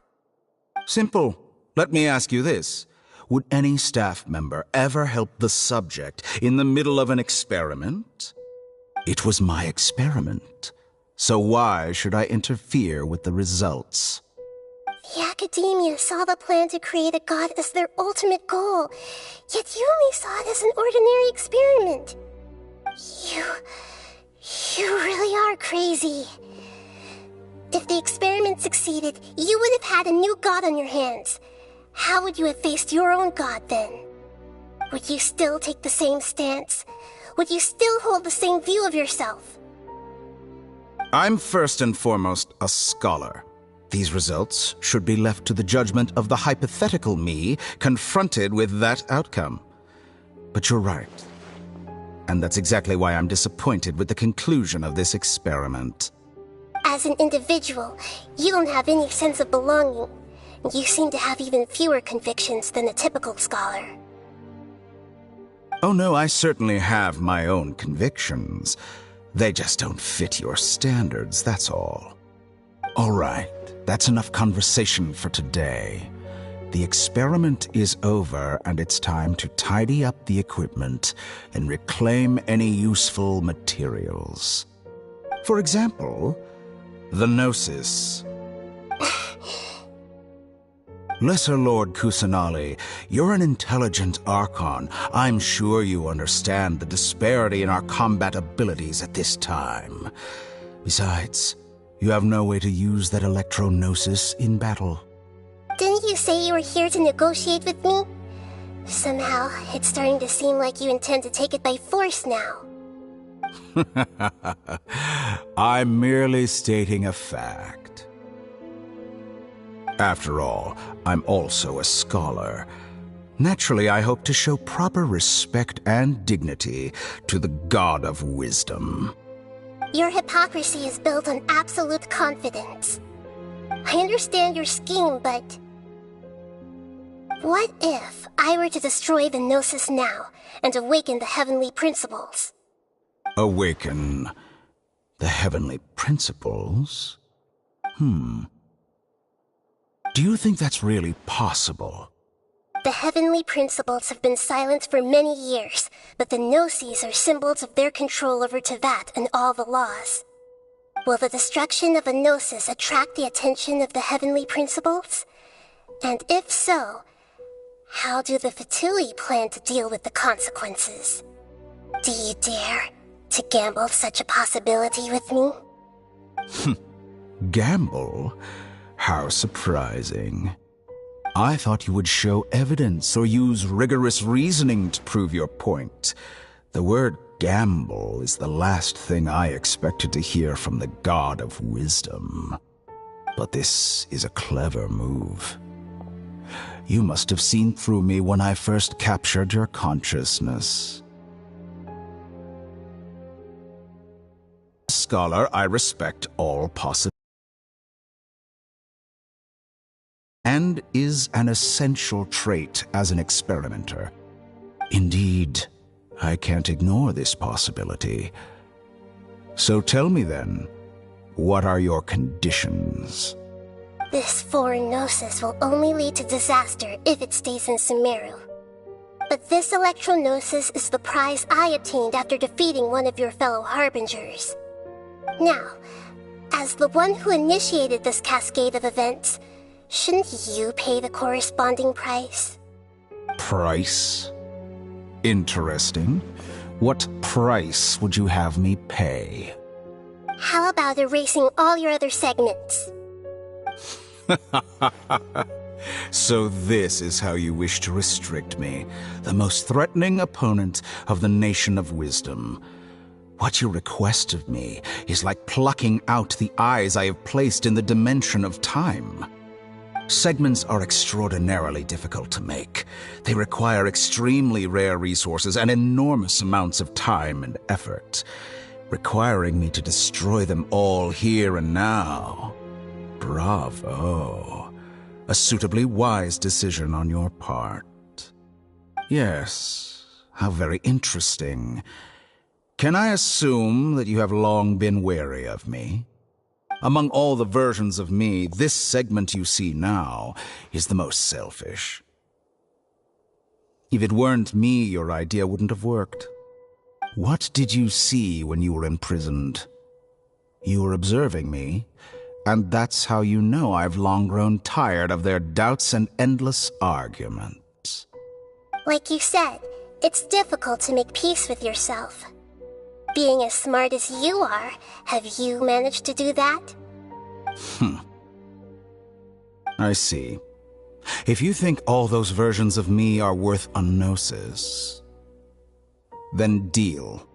Simple. Let me ask you this. Would any staff member ever help the subject in the middle of an experiment? It was my experiment. So why should I interfere with the results? The academia saw the plan to create a god as their ultimate goal, yet you only saw it as an ordinary experiment. You really are crazy. If the experiment succeeded, you would have had a new god on your hands. How would you have faced your own god then? Would you still take the same stance? Would you still hold the same view of yourself? I'm first and foremost a scholar. These results should be left to the judgment of the hypothetical me confronted with that outcome. But you're right. And that's exactly why I'm disappointed with the conclusion of this experiment. As an individual, you don't have any sense of belonging. You seem to have even fewer convictions than a typical scholar. Oh no, I certainly have my own convictions. They just don't fit your standards, that's all. All right, that's enough conversation for today. The experiment is over, and it's time to tidy up the equipment and reclaim any useful materials. For example, the Gnosis. Lesser Lord Kusanali, you're an intelligent Archon. I'm sure you understand the disparity in our combat abilities at this time. Besides, you have no way to use that Electro-Gnosis in battle. Didn't you say you were here to negotiate with me? Somehow, it's starting to seem like you intend to take it by force now. I'm merely stating a fact. After all, I'm also a scholar. Naturally, I hope to show proper respect and dignity to the God of Wisdom. Your hypocrisy is built on absolute confidence. I understand your scheme, but... what if I were to destroy the Gnosis now and awaken the heavenly principles? Awaken the heavenly principles? Do you think that's really possible? The heavenly principles have been silent for many years, but the Gnosis are symbols of their control over Tevat and all the laws. Will the destruction of a Gnosis attract the attention of the heavenly principles? And if so, how do the Fatui plan to deal with the consequences? Do you dare to gamble such a possibility with me? Gamble? How surprising. I thought you would show evidence or use rigorous reasoning to prove your point. The word gamble is the last thing I expected to hear from the God of Wisdom. But this is a clever move. You must have seen through me when I first captured your consciousness. As a scholar, I respect all possibilities. And is an essential trait as an experimenter. Indeed, I can't ignore this possibility. So tell me then, what are your conditions? This foreign Gnosis will only lead to disaster if it stays in Sumeru. But this Electro-Gnosis is the prize I obtained after defeating one of your fellow Harbingers. Now, As the one who initiated this cascade of events, shouldn't you pay the corresponding price? Price? Interesting. What price would you have me pay? How about erasing all your other segments? So this is how you wish to restrict me, the most threatening opponent of the Nation of Wisdom. What you request of me is like plucking out the eyes I have placed in the dimension of time. Segments are extraordinarily difficult to make. They require extremely rare resources and enormous amounts of time and effort, requiring me to destroy them all here and now. Bravo. A suitably wise decision on your part. Yes, how very interesting. Can I assume that you have long been wary of me? Among all the versions of me, this segment you see now is the most selfish. If it weren't me, your idea wouldn't have worked. What did you see when you were imprisoned? You were observing me, and that's how you know I've long grown tired of their doubts and endless arguments. Like you said, it's difficult to make peace with yourself. Being as smart as you are, have you managed to do that? I see. If you think all those versions of me are worth a gnosis, then deal.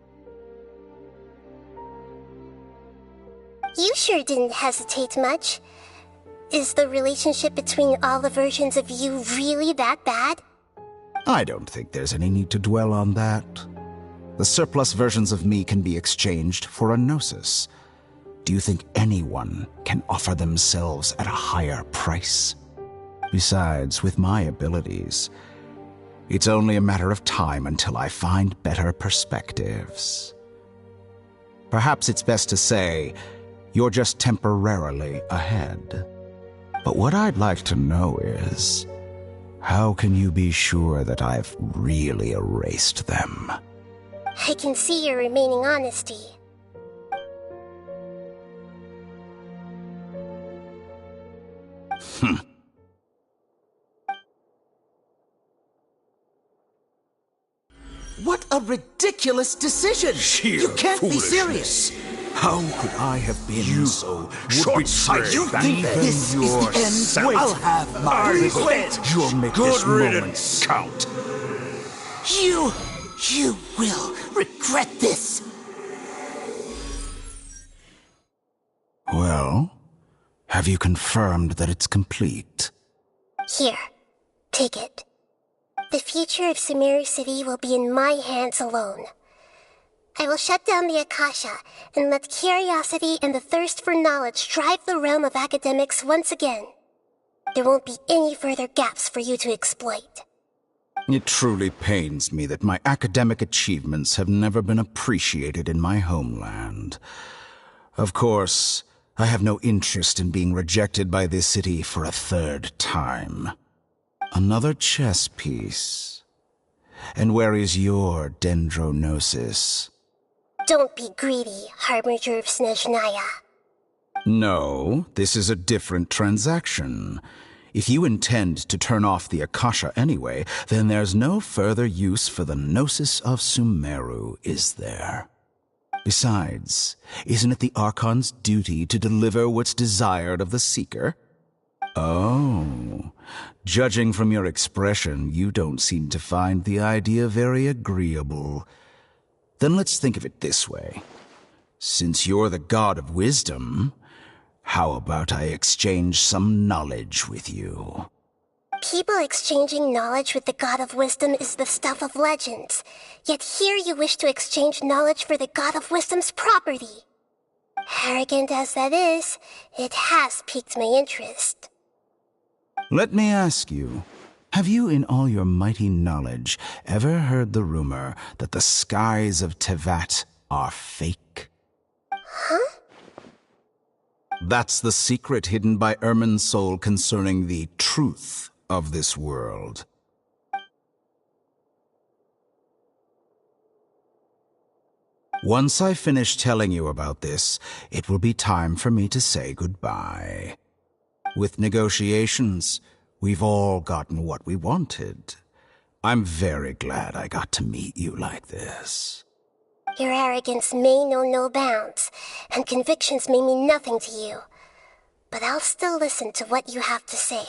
You sure didn't hesitate much. Is the relationship between all the versions of you really that bad? I don't think there's any need to dwell on that. The surplus versions of me can be exchanged for a gnosis. Do you think anyone can offer themselves at a higher price? Besides, with my abilities, it's only a matter of time until I find better perspectives. Perhaps it's best to say, you're just temporarily ahead. But what I'd like to know is, how can you be sure that I've really erased them? I can see your remaining honesty. What a ridiculous decision! You can't be serious! How could I have been so short-sighted? You think this is the end? Wait, I'll have my revenge. You'll make this moment count. You will regret this. Well, have you confirmed that it's complete? Here, take it. The future of Sumeru City will be in my hands alone. I will shut down the Akasha and let curiosity and the thirst for knowledge drive the realm of academics once again. There won't be any further gaps for you to exploit. It truly pains me that my academic achievements have never been appreciated in my homeland. Of course, I have no interest in being rejected by this city for a third time. Another chess piece. And where is your dendronosis? Don't be greedy, Harbinger of Snezhnaya. No, this is a different transaction. If you intend to turn off the Akasha anyway, then there's no further use for the Gnosis of Sumeru, is there? Besides, isn't it the Archon's duty to deliver what's desired of the Seeker? Oh, judging from your expression, you don't seem to find the idea very agreeable. Then let's think of it this way. Since you're the god of wisdom, how about I exchange some knowledge with you? People exchanging knowledge with the God of Wisdom is the stuff of legends. Yet here you wish to exchange knowledge for the God of Wisdom's property. Arrogant as that is, it has piqued my interest. Let me ask you, have you in all your mighty knowledge ever heard the rumor that the skies of Tevat are fake? Huh? That's the secret hidden by Irminsul concerning the truth of this world. Once I finish telling you about this, it will be time for me to say goodbye. With negotiations, we've all gotten what we wanted. I'm very glad I got to meet you like this. Your arrogance may know no bounds, and convictions may mean nothing to you. But I'll still listen to what you have to say.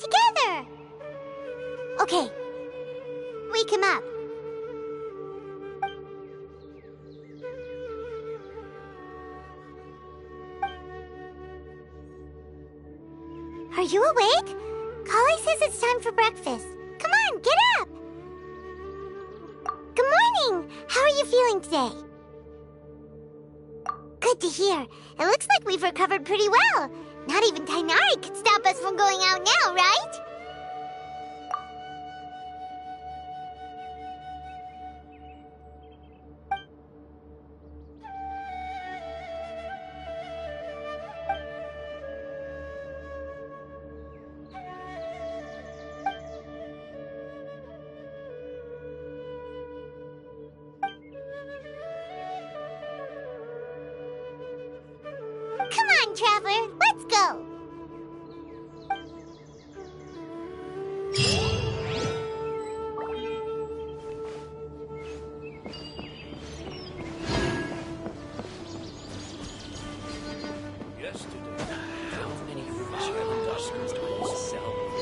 Together! Okay. Wake him up. Are you awake? Kali says it's time for breakfast. Come on, get up! Good morning! How are you feeling today? Good to hear. It looks like we've recovered pretty well. Not even Tainari could stop us from going out now, right? Come on, Traveler, let's go!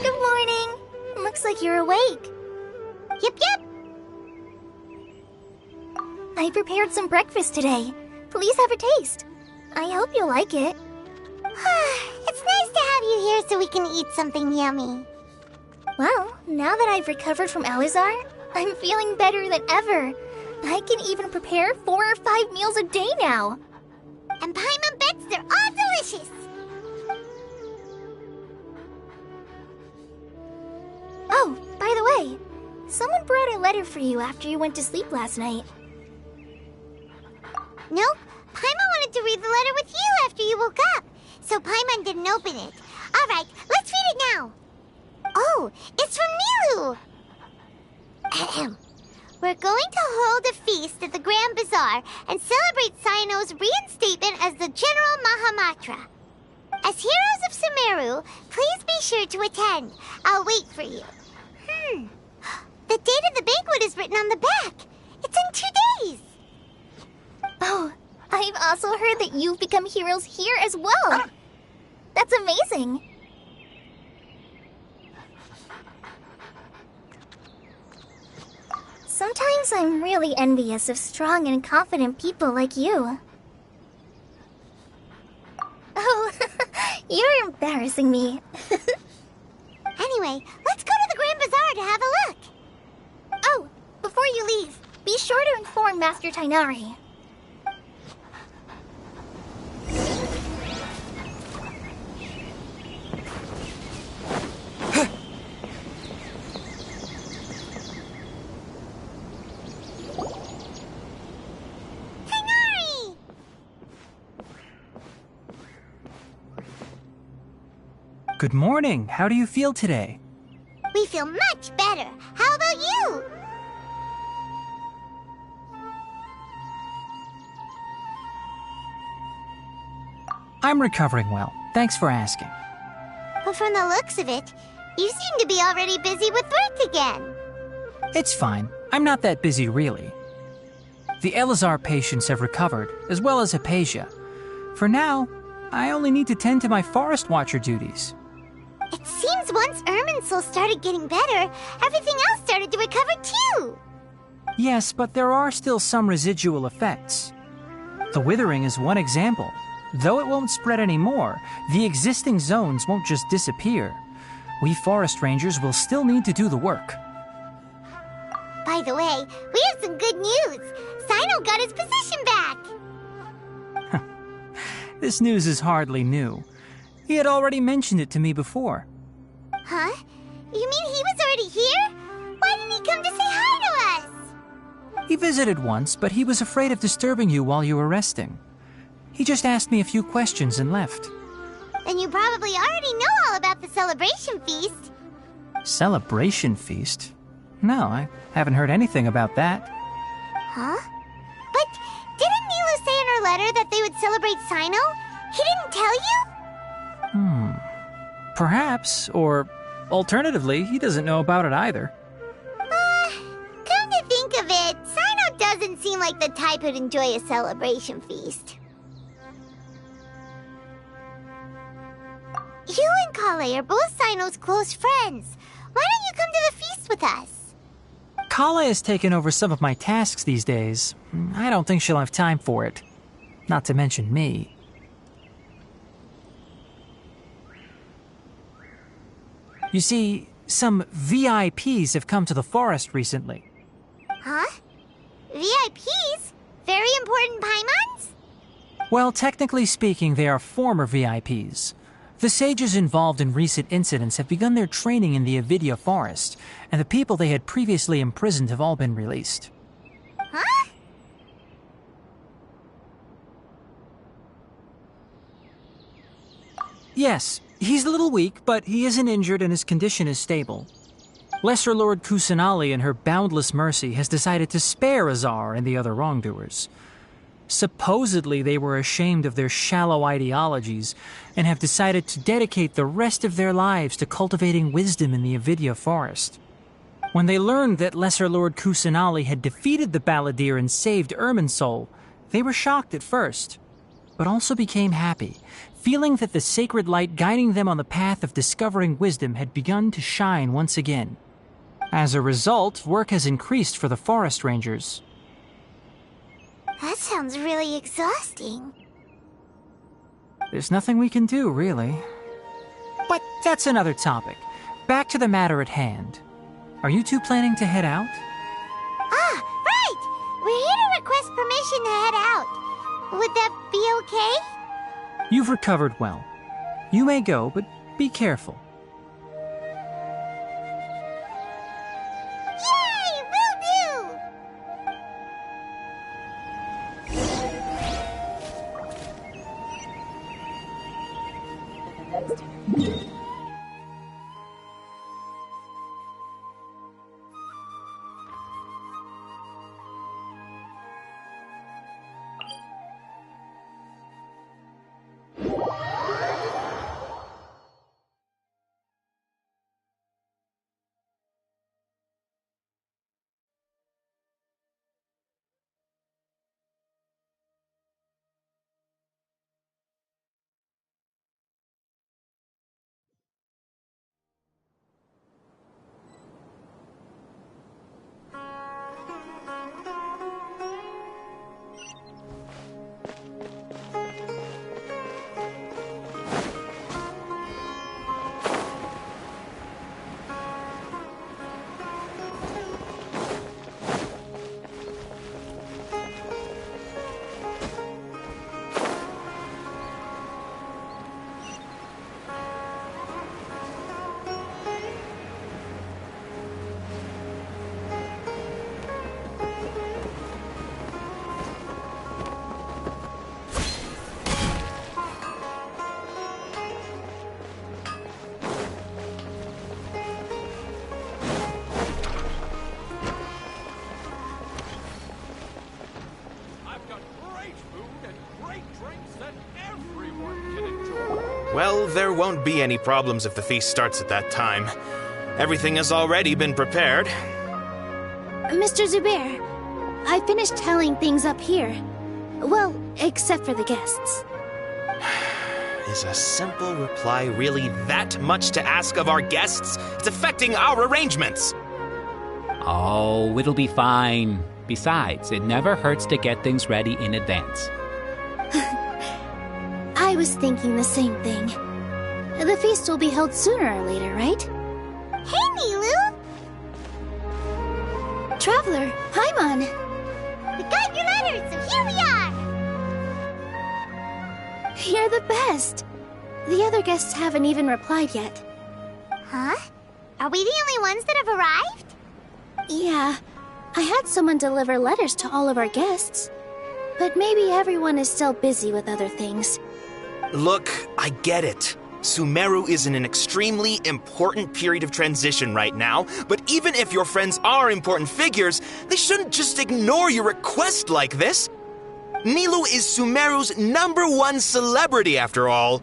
Good morning. Looks like you're awake. Yep. I prepared some breakfast today. Please have a taste. I hope you'll like it. It's nice to have you here so we can eat something yummy. Well, now that I've recovered from Alizar, I'm feeling better than ever. I can even prepare 4 or 5 meals a day now. And Paimon bets they're all delicious. Oh, by the way, someone brought a letter for you after you went to sleep last night. Nope. Paimon wanted to read the letter with you after you woke up, so Paimon didn't open it. All right, let's read it now. Oh, it's from Nilu. Ahem. We're going to hold a feast at the Grand Bazaar and celebrate Sino's reinstatement as the General Mahamatra. As heroes of Sumeru, please be sure to attend. I'll wait for you. The date of the banquet is written on the back. It's in 2 days. Oh, I've also heard that you've become heroes here as well. That's amazing. Sometimes I'm really envious of strong and confident people like you. Oh, you're embarrassing me. Anyway, let's go to the Grand Bazaar to have a look. Oh, before you leave, be sure to inform Master Tainari. Good morning. How do you feel today? We feel much better. How about you? I'm recovering well. Thanks for asking. But from the looks of it, you seem to be already busy with work again. It's fine. I'm not that busy, really. The Elazar patients have recovered, as well as Hypatia. For now, I only need to tend to my Forest Watcher duties. It seems once Irminsul started getting better, everything else started to recover too. Yes, but there are still some residual effects. The withering is one example. Though it won't spread anymore, the existing zones won't just disappear. We forest rangers will still need to do the work. By the way, we have some good news. Sino got his position back. This news is hardly new. He had already mentioned it to me before. Huh? You mean he was already here? Why didn't he come to say hi to us? He visited once, but he was afraid of disturbing you while you were resting. He just asked me a few questions and left. Then you probably already know all about the celebration feast. Celebration feast? No, I haven't heard anything about that. Huh? But didn't Nilu say in her letter that they would celebrate Sino? He didn't tell you? Perhaps, or alternatively, he doesn't know about it either. Come to think of it, Sino doesn't seem like the type who'd enjoy a celebration feast. You and Kale are both Sino's close friends. Why don't you come to the feast with us? Kale has taken over some of my tasks these days. I don't think she'll have time for it. Not to mention me. You see, some VIPs have come to the forest recently. Huh? VIPs? Very important Paimons? Well, technically speaking, they are former VIPs. The sages involved in recent incidents have begun their training in the Avidya forest, and the people they had previously imprisoned have all been released. Huh? Yes, he's a little weak, but he isn't injured and his condition is stable. Lesser Lord Kusanali, in her boundless mercy, has decided to spare Azar and the other wrongdoers. Supposedly, they were ashamed of their shallow ideologies and have decided to dedicate the rest of their lives to cultivating wisdom in the Avidya forest. When they learned that Lesser Lord Kusanali had defeated the Balladeer and saved Irminsul, they were shocked at first, but also became happy, feeling that the sacred light guiding them on the path of discovering wisdom had begun to shine once again. As a result, work has increased for the forest rangers. That sounds really exhausting. There's nothing we can do, really. But that's another topic. Back to the matter at hand. Are you two planning to head out? Ah, right! We're here to request permission to head out. Would that be okay? You've recovered well. You may go, but be careful. Yay! Will do! Well, there won't be any problems if the feast starts at that time. Everything has already been prepared. Mr. Zubair, I finished tallying things up here. Well, except for the guests. Is a simple reply really that much to ask of our guests? It's affecting our arrangements. Oh, it'll be fine. Besides, it never hurts to get things ready in advance. I was thinking the same thing. The feast will be held sooner or later, right? Hey, Nilu! Traveler, Paimon! We got your letters, so here we are! You're the best! The other guests haven't even replied yet. Huh? Are we the only ones that have arrived? Yeah, I had someone deliver letters to all of our guests. But maybe everyone is still busy with other things. Look, I get it. Sumeru is in an extremely important period of transition right now, but even if your friends are important figures, they shouldn't just ignore your request like this. Nilu is Sumeru's #1 celebrity, after all.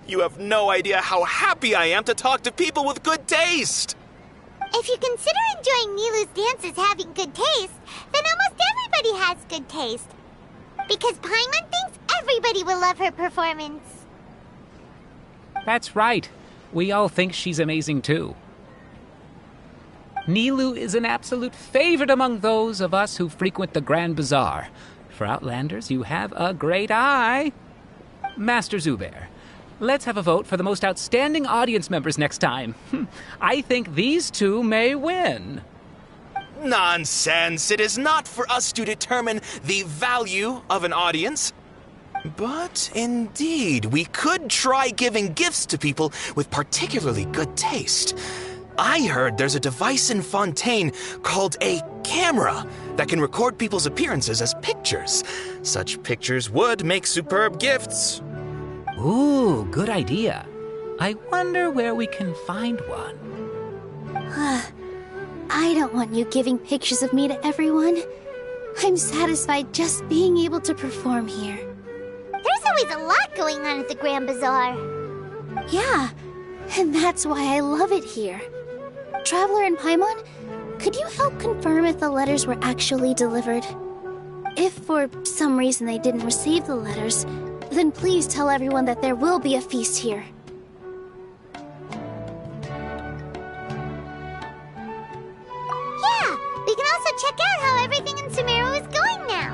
You have no idea how happy I am to talk to people with good taste. If you consider enjoying Nilu's dances having good taste, then almost everybody has good taste. Because Paimon thinks everybody will love her performance. That's right. We all think she's amazing too. Nilu is an absolute favorite among those of us who frequent the Grand Bazaar. For Outlanders, you have a great eye. Master Zubair, let's have a vote for the most outstanding audience members next time. I think these two may win. Nonsense! It is not for us to determine the value of an audience. But indeed, we could try giving gifts to people with particularly good taste. I heard there's a device in Fontaine called a camera that can record people's appearances as pictures. Such pictures would make superb gifts. Ooh, good idea. I wonder where we can find one. I don't want you giving pictures of me to everyone. I'm satisfied just being able to perform here. There's always a lot going on at the Grand Bazaar. Yeah, and that's why I love it here. Traveler and Paimon, could you help confirm if the letters were actually delivered? If for some reason they didn't receive the letters, then please tell everyone that there will be a feast here. Yeah, we can also check out how everything in Sumeru is going now.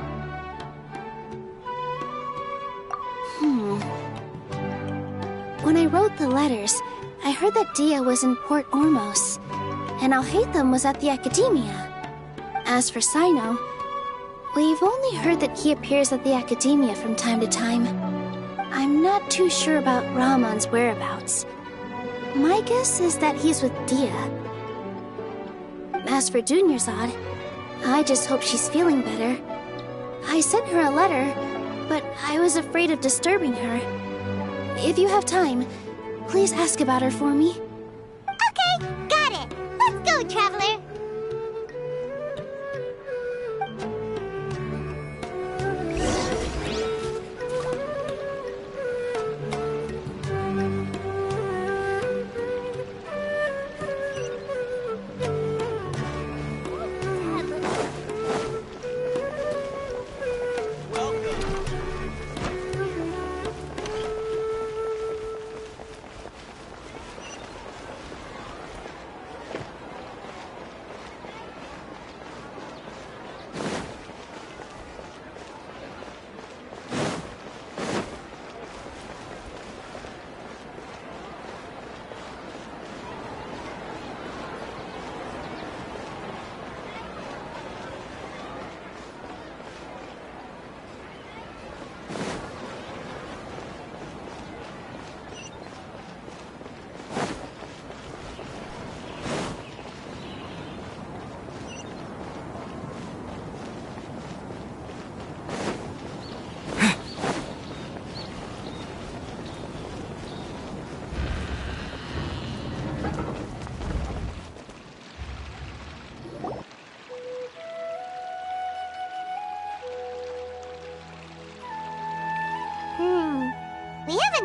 When I wrote the letters, I heard that Dia was in Port Ormos, and Alhaitham was at the Academia. As for Sino, we've only heard that he appears at the Academia from time to time. I'm not too sure about Ramon's whereabouts. My guess is that he's with Dia. As for Dunyarzad, I just hope she's feeling better. I sent her a letter, but I was afraid of disturbing her. If you have time, please ask about her for me. Okay, got it. Let's go, Traveler.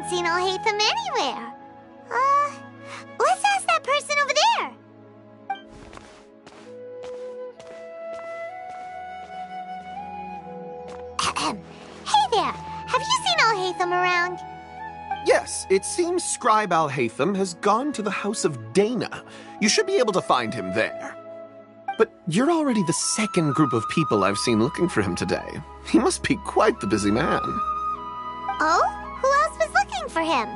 haven't seen Alhaitham anywhere. Let's ask that person over there. Hey there, have you seen Alhaitham around? Yes, it seems Scribe Alhaitham has gone to the House of Dana. You should be able to find him there. But you're already the second group of people I've seen looking for him today. He must be quite the busy man. Oh? Who else was looking for him?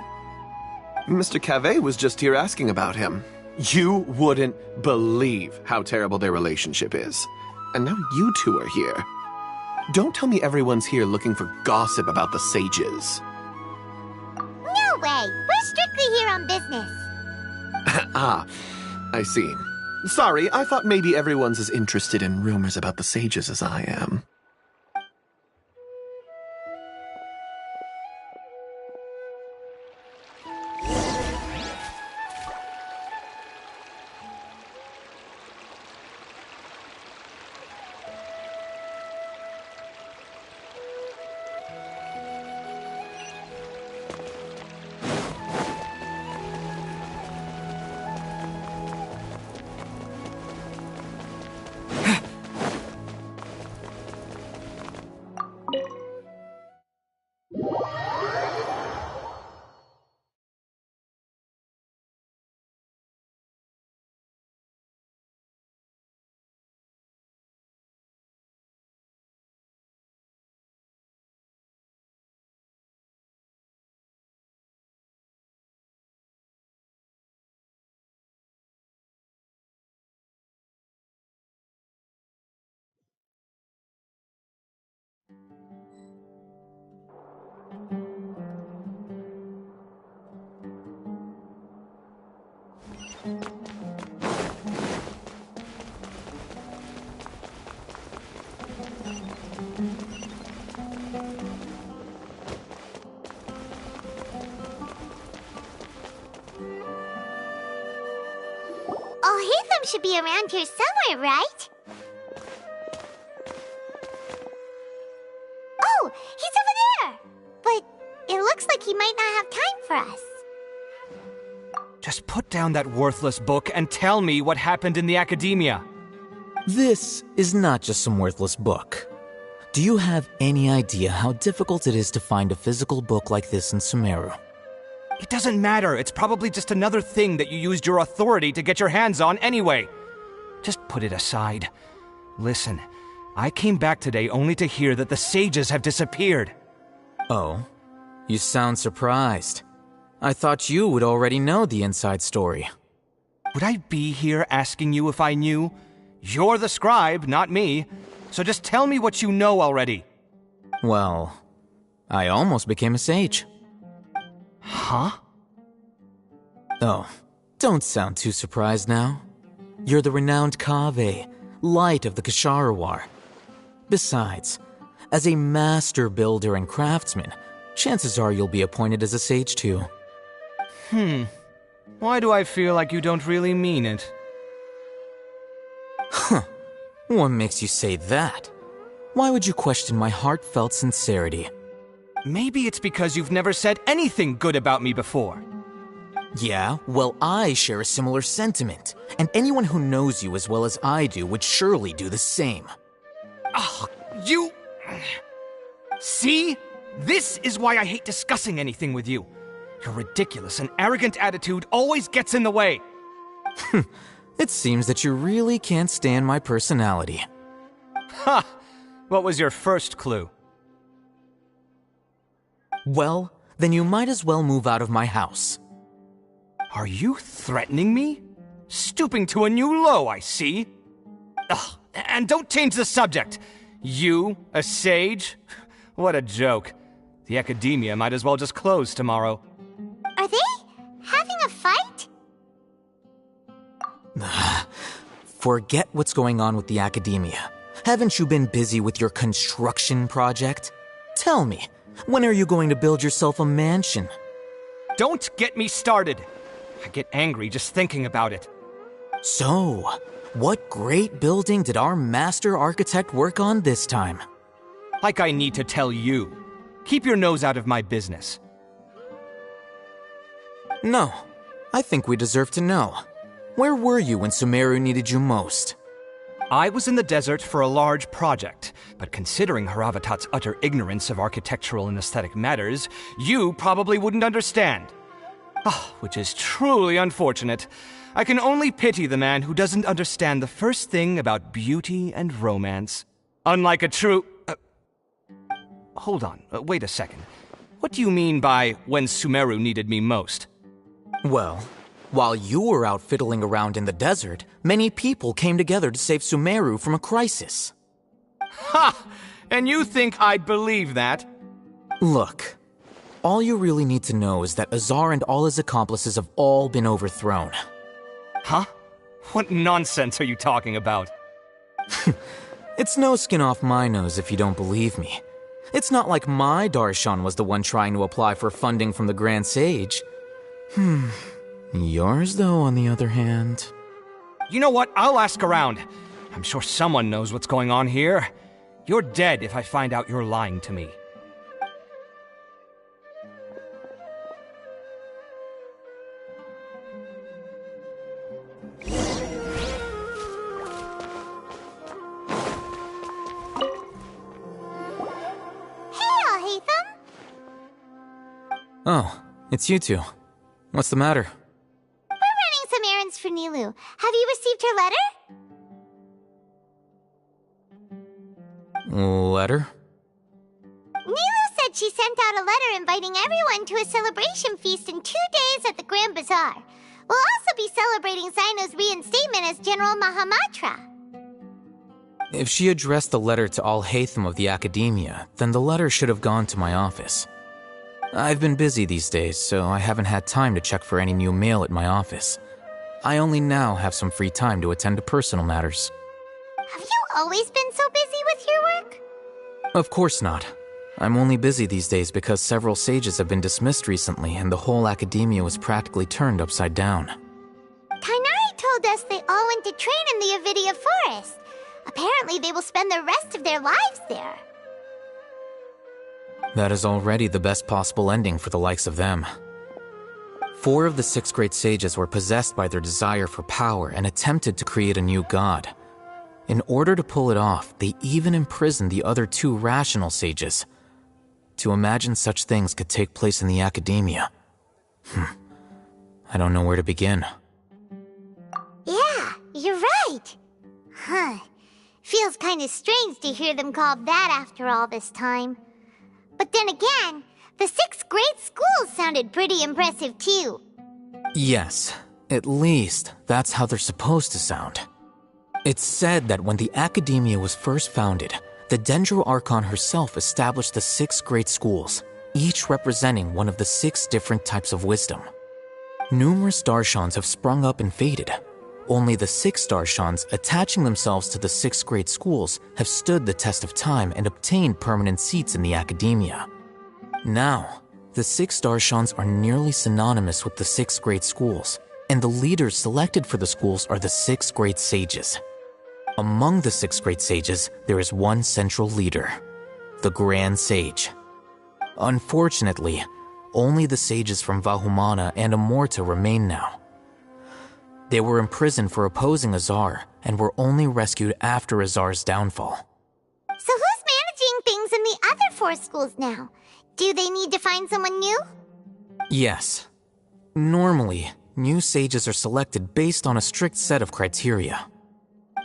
Mr. Cavey was just here asking about him. You wouldn't believe how terrible their relationship is. And now you two are here. Don't tell me everyone's here looking for gossip about the sages. No way! We're strictly here on business. Ah, I see. Sorry, I thought maybe everyone's as interested in rumors about the sages as I am. Alhaitham should be around here somewhere, right? Oh, he's over there! But it looks like he might not have time for us. Just put down that worthless book and tell me what happened in the academia. This is not just some worthless book. Do you have any idea how difficult it is to find a physical book like this in Sumeru? It doesn't matter. It's probably just another thing that you used your authority to get your hands on anyway. Just put it aside. Listen, I came back today only to hear that the sages have disappeared. Oh? You sound surprised. I thought you would already know the inside story. Would I be here asking you if I knew? You're the scribe, not me. So just tell me what you know already. Well, I almost became a sage. Huh? Oh, don't sound too surprised now. You're the renowned Kaveh, light of the Ksharawar. Besides, as a master builder and craftsman, chances are you'll be appointed as a sage too. Why do I feel like you don't really mean it? Huh. What makes you say that? Why would you question my heartfelt sincerity? Maybe it's because you've never said anything good about me before. Yeah, well, I share a similar sentiment, and anyone who knows you as well as I do would surely do the same. Ugh, you... See? This is why I hate discussing anything with you. Your ridiculous and arrogant attitude always gets in the way. It seems that you really can't stand my personality. Ha! What was your first clue? Well, then you might as well move out of my house. Are you threatening me? Stooping to a new low, I see. Ugh, and don't change the subject. You, a sage? What a joke. The academia might as well just close tomorrow. Are they having a fight? Forget what's going on with the academia. Haven't you been busy with your construction project? Tell me, when are you going to build yourself a mansion? Don't get me started. I get angry just thinking about it. So, what great building did our master architect work on this time? Like I need to tell you. Keep your nose out of my business. No. I think we deserve to know. Where were you when Sumeru needed you most? I was in the desert for a large project, but considering Haravatat's utter ignorance of architectural and aesthetic matters, you probably wouldn't understand. Which is truly unfortunate. I can only pity the man who doesn't understand the first thing about beauty and romance. Unlike a true... Hold on, wait a second. What do you mean by when Sumeru needed me most? Well, while you were out fiddling around in the desert, many people came together to save Sumeru from a crisis. Ha! And you think I'd believe that? Look, all you really need to know is that Azar and all his accomplices have all been overthrown. Huh? What nonsense are you talking about? It's no skin off my nose if you don't believe me. It's not like my Darshan was the one trying to apply for funding from the Grand Sage. Yours, though, on the other hand... You know what? I'll ask around. I'm sure someone knows what's going on here. You're dead if I find out you're lying to me. Oh, it's you two. What's the matter? We're running some errands for Nilu. Have you received her letter? Letter? Nilu said she sent out a letter inviting everyone to a celebration feast in 2 days at the Grand Bazaar. We'll also be celebrating Zaino's reinstatement as General Mahamatra. If she addressed the letter to all Hatham of the Academia, then the letter should have gone to my office. I've been busy these days, so I haven't had time to check for any new mail at my office. I only now have some free time to attend to personal matters. Have you always been so busy with your work? Of course not. I'm only busy these days because several sages have been dismissed recently and the whole academia was practically turned upside down. Kainari told us they all went to train in the Avidia Forest. Apparently they will spend the rest of their lives there. That is already the best possible ending for the likes of them. 4 of the 6 great sages were possessed by their desire for power and attempted to create a new god. In order to pull it off, they even imprisoned the other 2 rational sages. To imagine such things could take place in the academia. I don't know where to begin. Yeah, you're right. Feels kind of strange to hear them called that after all this time. But then again, the 6 great schools sounded pretty impressive too. Yes, at least that's how they're supposed to sound. It's said that when the Academia was first founded, the Dendro Archon herself established the 6 great schools, each representing one of the 6 different types of wisdom. Numerous Darshans have sprung up and faded. Only the 6 Darshans attaching themselves to the 6 great schools have stood the test of time and obtained permanent seats in the Academia. Now, the 6 Darshans are nearly synonymous with the 6 great schools, and the leaders selected for the schools are the 6 great sages. Among the 6 great sages, there is one central leader, the Grand Sage. Unfortunately, only the sages from Vahumana and Amorta remain now. They were imprisoned for opposing Azar, and were only rescued after Azar's downfall. So who's managing things in the other 4 schools now? Do they need to find someone new? Yes. Normally, new sages are selected based on a strict set of criteria.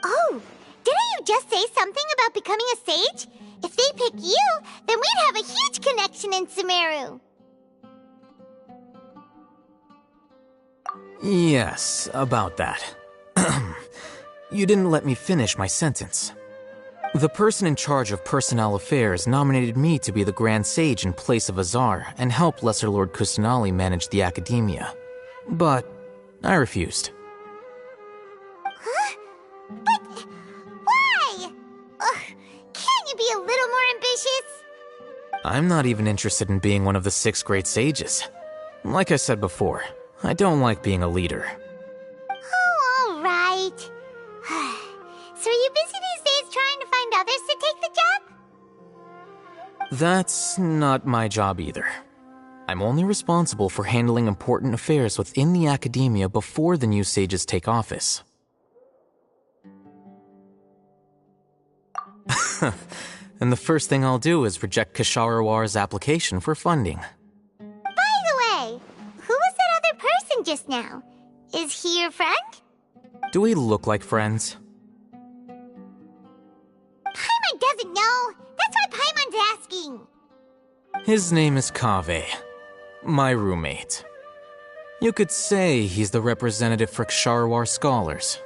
Oh, didn't you just say something about becoming a sage? If they pick you, then we'd have a huge connection in Sumeru. Yes, about that. You didn't let me finish my sentence. The person in charge of personnel affairs nominated me to be the Grand Sage in place of Azar and help Lesser Lord Kusanali manage the Academia. But I refused. Huh? But why? Can't you be a little more ambitious? I'm not even interested in being one of the 6 great sages. Like I said before, I don't like being a leader. Oh, all right. So are you busy these days trying to find others to take the job? That's not my job either. I'm only responsible for handling important affairs within the academia before the new sages take office. And the first thing I'll do is reject Kasharawar's application for funding. By the way, who was that other person just now? Is he your friend? Do we look like friends? Paimon doesn't know. That's why Paimon's asking. His name is Kaveh, my roommate. You could say he's the representative for Ksharawar scholars.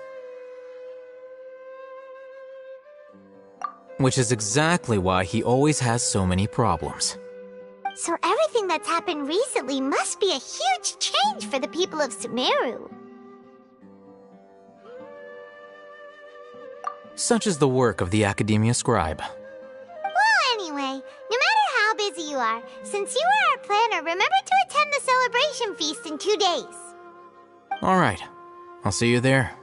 Which is exactly why he always has so many problems. So everything that's happened recently must be a huge change for the people of Sumeru. Such is the work of the Academia Scribe. Well, anyway, no matter how busy you are, since you are our planner, remember to attend the celebration feast in 2 days. Alright, I'll see you there.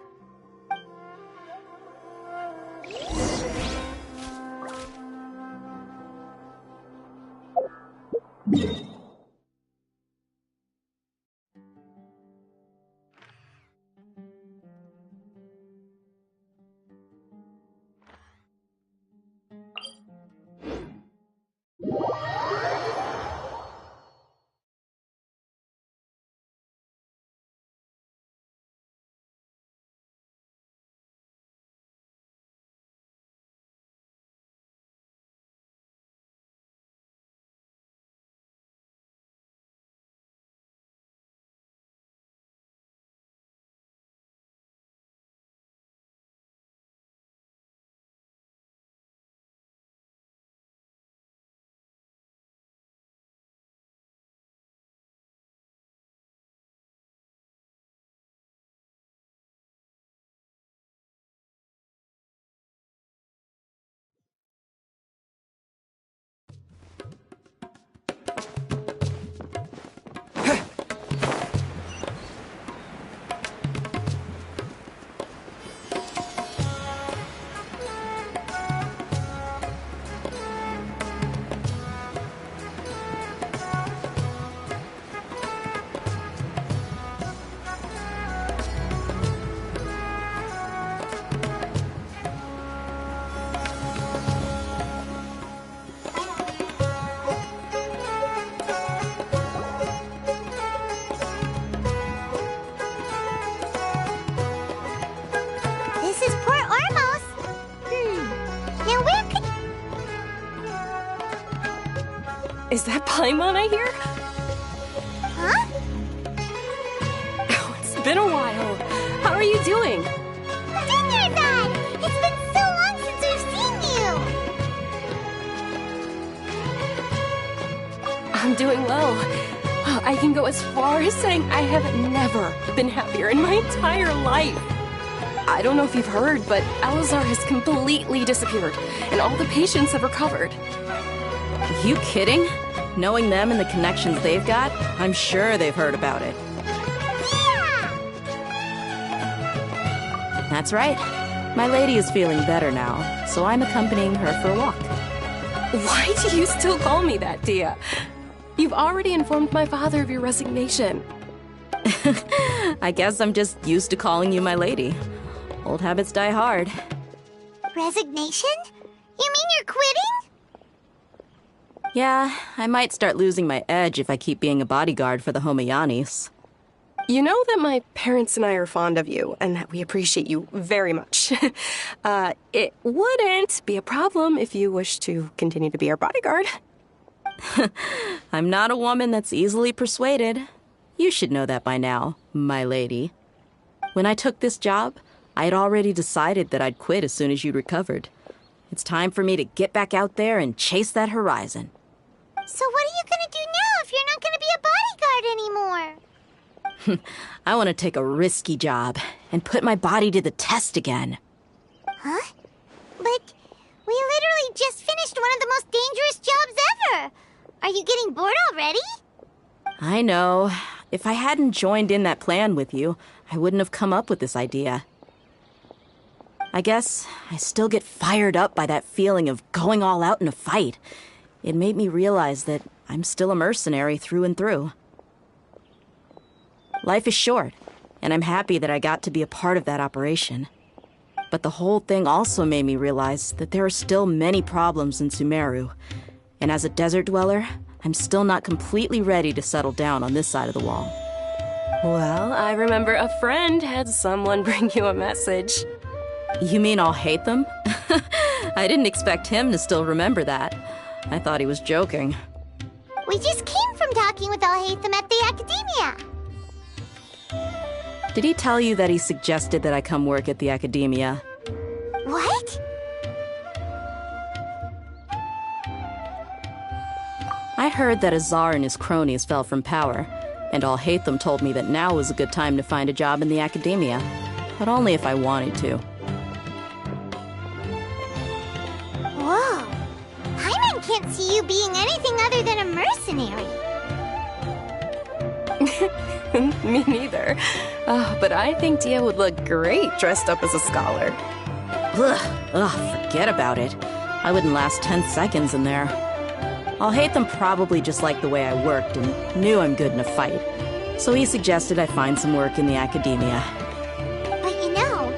Is that Paimon I hear? Huh? Oh, it's been a while. How are you doing? Dinnerzad! It's been so long since we've seen you! I'm doing well. I can go as far as saying I have never been happier in my entire life. I don't know if you've heard, but Alizar has completely disappeared, and all the patients have recovered. Are you kidding? Knowing them and the connections they've got, I'm sure they've heard about it. Yeah! That's right. My lady is feeling better now, so I'm accompanying her for a walk. Why do you still call me that, Dia? You've already informed my father of your resignation. I guess I'm just used to calling you my lady. Old habits die hard. Resignation? You mean you're quitting? Yeah, I might start losing my edge if I keep being a bodyguard for the Homayanis. You know that my parents and I are fond of you, and that we appreciate you very much. It wouldn't be a problem if you wish to continue to be our bodyguard. I'm not a woman that's easily persuaded. You should know that by now, my lady. When I took this job, I had already decided that I'd quit as soon as you'd recovered. It's time for me to get back out there and chase that horizon. So what are you gonna do now if you're not gonna be a bodyguard anymore? I want to take a risky job and put my body to the test again. Huh? But we literally just finished one of the most dangerous jobs ever. Are you getting bored already? I know. If I hadn't joined in that plan with you, I wouldn't have come up with this idea. I guess I still get fired up by that feeling of going all out in a fight. It made me realize that I'm still a mercenary through and through. Life is short, and I'm happy that I got to be a part of that operation. But the whole thing also made me realize that there are still many problems in Sumeru. And as a desert dweller, I'm still not completely ready to settle down on this side of the wall. Well, I remember a friend had someone bring you a message. You mean I'll hate them? I didn't expect him to still remember that. I thought he was joking. We just came from talking with Alhaitham at the Academia. Did he tell you that he suggested that I come work at the Academia? What? I heard that Azar and his cronies fell from power, and Alhaitham told me that now was a good time to find a job in the Academia, but only if I wanted to. Whoa. Paimon can't see you being anything other than a mercenary. Me neither. But I think Dia would look great dressed up as a scholar. Ugh, forget about it. I wouldn't last 10 seconds in there. Alhaitham probably just liked the way I worked and knew I'm good in a fight. So he suggested I find some work in the Academia. But you know,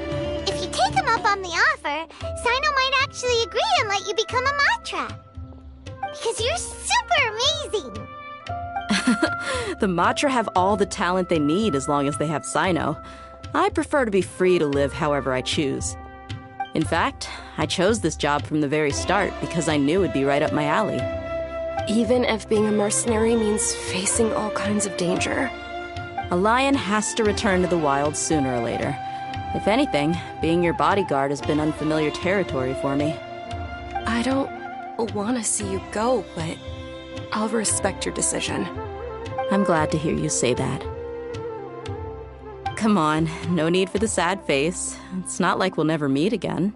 if you take him up on the offer, Sino might actually agree and let you become a Matra. Because you're super amazing! The Matra have all the talent they need as long as they have Sino. I prefer to be free to live however I choose. In fact, I chose this job from the very start because I knew it'd be right up my alley. Even if being a mercenary means facing all kinds of danger. A lion has to return to the wild sooner or later. If anything, being your bodyguard has been unfamiliar territory for me. I don't want to see you go, but I'll respect your decision. I'm glad to hear you say that. Come on, no need for the sad face. It's not like we'll never meet again.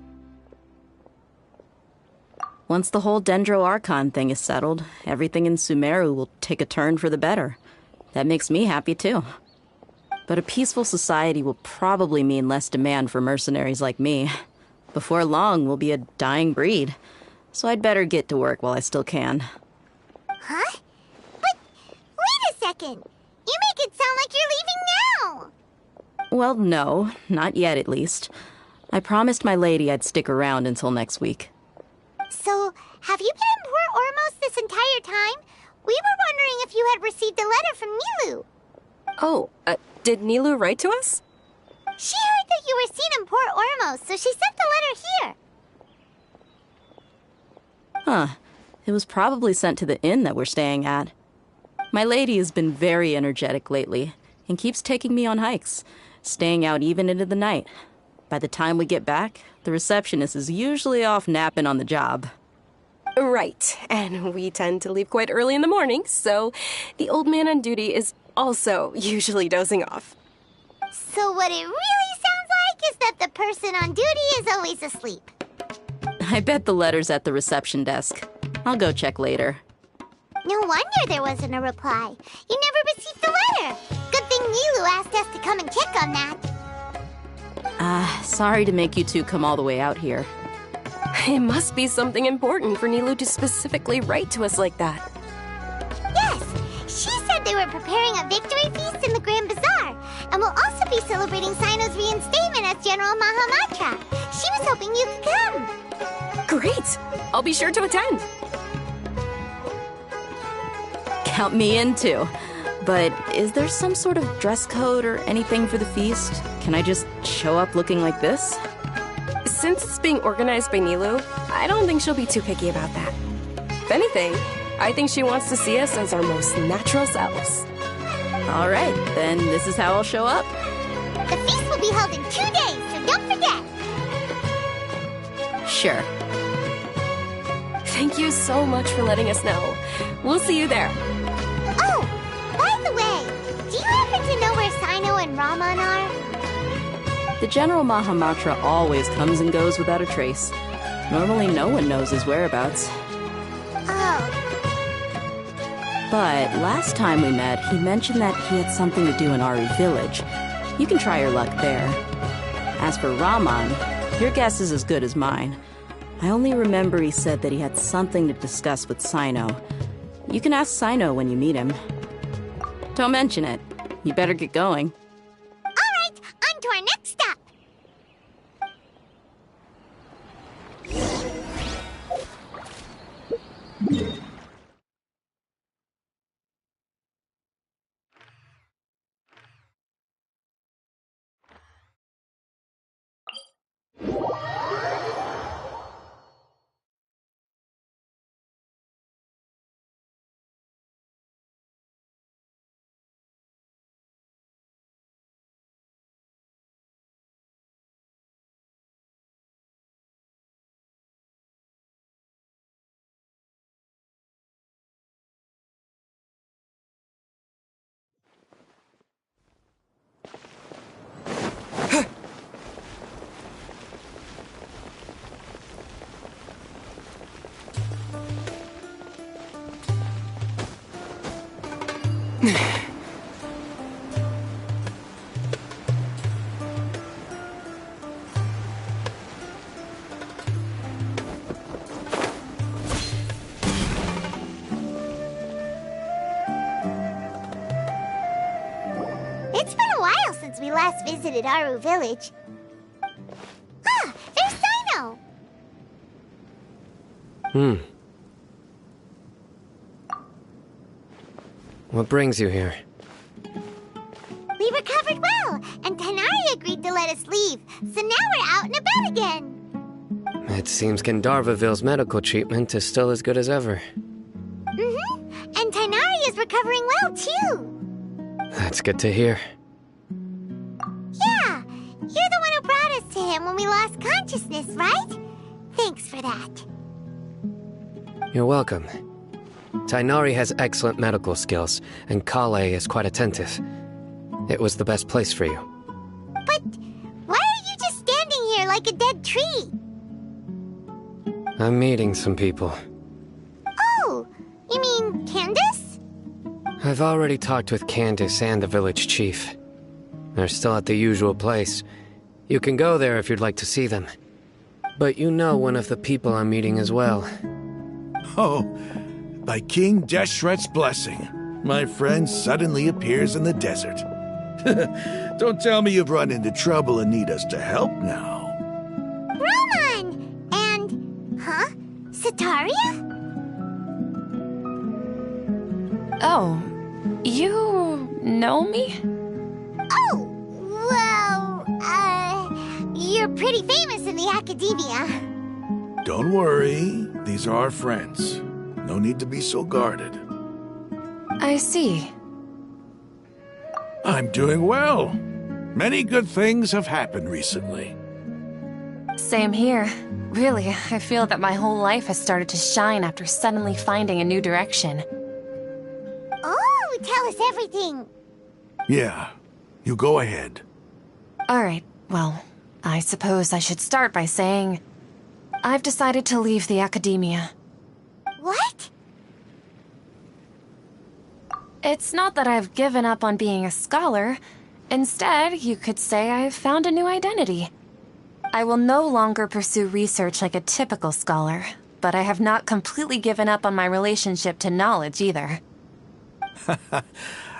Once the whole Dendro Archon thing is settled, everything in Sumeru will take a turn for the better. That makes me happy too. But a peaceful society will probably mean less demand for mercenaries like me. Before long, we'll be a dying breed. So I'd better get to work while I still can. Huh? But wait a second! You make it sound like you're leaving now! Well, no, not yet at least. I promised my lady I'd stick around until next week. So, have you been in Port Ormos this entire time? We were wondering if you had received a letter from Nilou. Oh, did Nilou write to us? She heard that you were seen in Port Ormos, so she sent the letter here. Huh. It was probably sent to the inn that we're staying at. My lady has been very energetic lately and keeps taking me on hikes, staying out even into the night. By the time we get back, the receptionist is usually off napping on the job. Right, and we tend to leave quite early in the morning, so the old man on duty is also usually dozing off. So what it really sounds like is that the person on duty is always asleep. I bet the letter's at the reception desk. I'll go check later. No wonder there wasn't a reply. You never received the letter. Good thing Nilou asked us to come and check on that. Sorry to make you two come all the way out here. It must be something important for Nilou to specifically write to us like that. Yes! She said they were preparing a victory feast in the Grand Bazaar, and will also be celebrating Sino's reinstatement as General Mahamatra. She was hoping you could come. Great! I'll be sure to attend. Count me in too. But is there some sort of dress code or anything for the feast? Can I just show up looking like this? Since it's being organized by Nilou, I don't think she'll be too picky about that. If anything, I think she wants to see us as our most natural selves. All right, then this is how I'll show up. The feast will be held in 2 days, so don't forget. Sure. Thank you so much for letting us know. We'll see you there. Oh, by the way, do you happen to know where Sino and Raman are? The General Mahamatra always comes and goes without a trace. Normally no one knows his whereabouts. Oh. But last time we met, he mentioned that he had something to do in Ari Village. You can try your luck there. As for Raman, your guess is as good as mine. I only remember he said that he had something to discuss with Sino. You can ask Sino when you meet him. Don't mention it. You better get going. All right, on to our next stop. It's been a while since we last visited Aru Village. Ah, there's Sino! What brings you here? We recovered well, and Tanari agreed to let us leave, so now we're out and about again. It seems Gandharvaville's medical treatment is still as good as ever. And Tanari is recovering well, too. That's good to hear. Yeah, you're the one who brought us to him when we lost consciousness, right? Thanks for that. You're welcome. Tainari has excellent medical skills, and Kale is quite attentive. It was the best place for you. But why are you just standing here like a dead tree? I'm meeting some people. Oh, you mean Candace? I've already talked with Candace and the village chief. They're still at the usual place. You can go there if you'd like to see them. But you know one of the people I'm meeting as well. Oh, by King Deshret's blessing, my friend suddenly appears in the desert. Don't tell me you've run into trouble and need us to help now. Roman! And... huh? Sataria? Oh, you know me? Oh, well, you're pretty famous in the academia. Don't worry, these are our friends. No need to be so guarded. I see. I'm doing well. Many good things have happened recently. Same here. Really, I feel that my whole life has started to shine after suddenly finding a new direction. Oh, tell us everything. Yeah, you go ahead. Alright, well, I suppose I should start by saying I've decided to leave the academia. What? It's not that I've given up on being a scholar. Instead, you could say I've found a new identity. I will no longer pursue research like a typical scholar, but I have not completely given up on my relationship to knowledge either.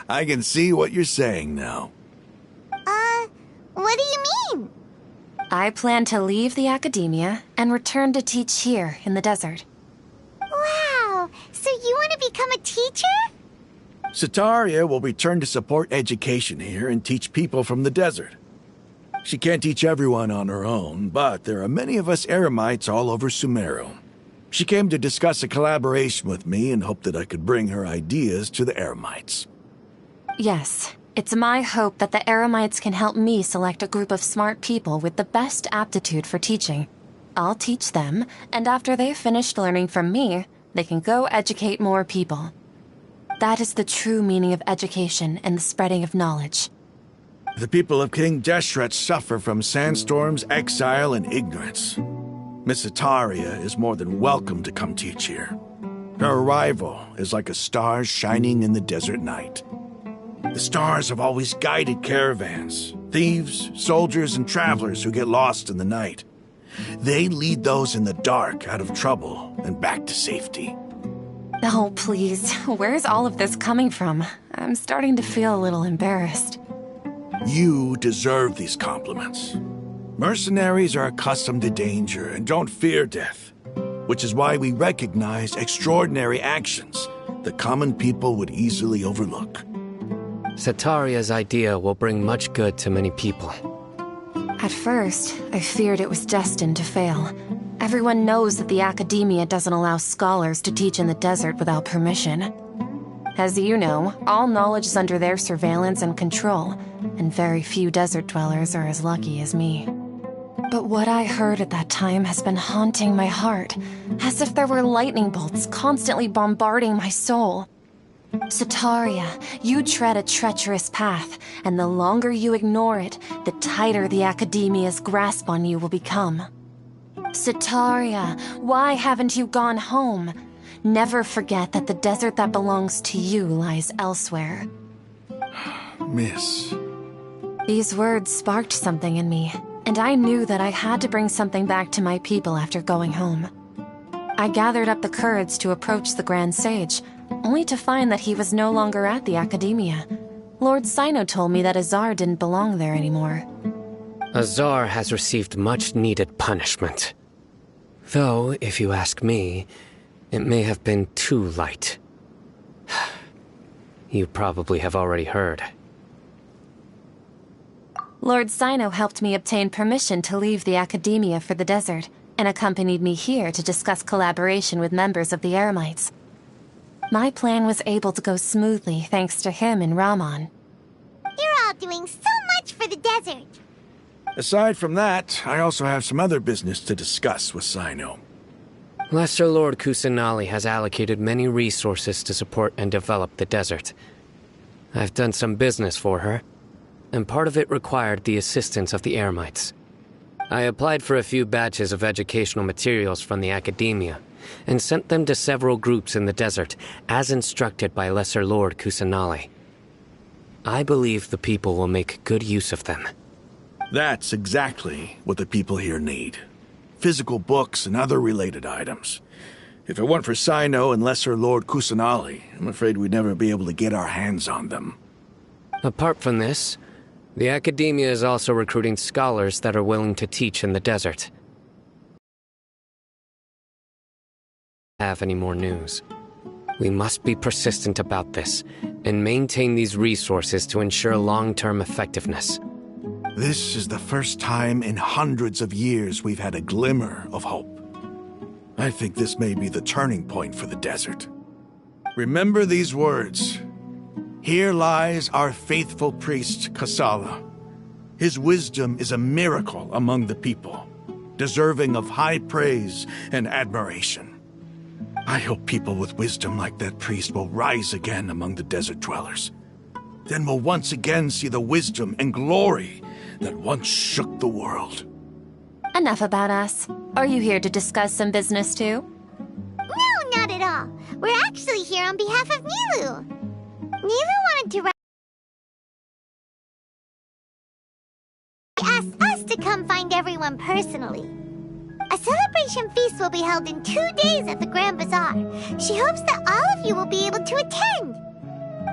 I can see what you're saying now. What do you mean? I plan to leave the academia and return to teach here in the desert. Wow, so you want to become a teacher? Sataria will return to support education here and teach people from the desert. She can't teach everyone on her own, but there are many of us Eremites all over Sumeru. She came to discuss a collaboration with me and hoped that I could bring her ideas to the Eremites. Yes, it's my hope that the Eremites can help me select a group of smart people with the best aptitude for teaching. I'll teach them, and after they've finished learning from me, they can go educate more people. That is the true meaning of education and the spreading of knowledge. The people of King Deshret suffer from sandstorms, exile, and ignorance. Miss Ataria is more than welcome to come teach here. Her arrival is like a star shining in the desert night. The stars have always guided caravans, thieves, soldiers, and travelers who get lost in the night. They lead those in the dark out of trouble and back to safety. Oh, please. Where's all of this coming from? I'm starting to feel a little embarrassed. You deserve these compliments. Mercenaries are accustomed to danger and don't fear death, which is why we recognize extraordinary actions that common people would easily overlook. Sataria's idea will bring much good to many people. At first, I feared it was destined to fail. Everyone knows that the Academia doesn't allow scholars to teach in the desert without permission. As you know, all knowledge is under their surveillance and control, and very few desert dwellers are as lucky as me. But what I heard at that time has been haunting my heart, as if there were lightning bolts constantly bombarding my soul. Sataria, you tread a treacherous path, and the longer you ignore it, the tighter the Academia's grasp on you will become. Sataria, why haven't you gone home? Never forget that the desert that belongs to you lies elsewhere. Miss. These words sparked something in me, and I knew that I had to bring something back to my people after going home. I gathered up the courage to approach the Grand Sage, only to find that he was no longer at the Academia. Lord Sino told me that Azar didn't belong there anymore. Azar has received much-needed punishment. Though, if you ask me, it may have been too light. You probably have already heard. Lord Sino helped me obtain permission to leave the Academia for the desert, and accompanied me here to discuss collaboration with members of the Eremites. My plan was able to go smoothly thanks to him and Rahman. You're all doing so much for the desert. Aside from that, I also have some other business to discuss with Sino. Lesser Lord Kusanali has allocated many resources to support and develop the desert. I've done some business for her, and part of it required the assistance of the Eremites. I applied for a few batches of educational materials from the Academia, and sent them to several groups in the desert, as instructed by Lesser Lord Kusanali. I believe the people will make good use of them. That's exactly what the people here need. Physical books and other related items. If it weren't for Sino and Lesser Lord Kusanali, I'm afraid we'd never be able to get our hands on them. Apart from this, the Academia is also recruiting scholars that are willing to teach in the desert. Have any more news. We must be persistent about this, and maintain these resources to ensure long-term effectiveness. This is the first time in hundreds of years we've had a glimmer of hope. I think this may be the turning point for the desert. Remember these words. Here lies our faithful priest, Kasala. His wisdom is a miracle among the people, deserving of high praise and admiration. I hope people with wisdom like that priest will rise again among the desert dwellers. Then we'll once again see the wisdom and glory that once shook the world. Enough about us. Are you here to discuss some business too? No, not at all. We're actually here on behalf of Nilu. Nilu wanted to ask us to come find everyone personally. A celebration feast will be held in 2 days at the Grand Bazaar. She hopes that all of you will be able to attend.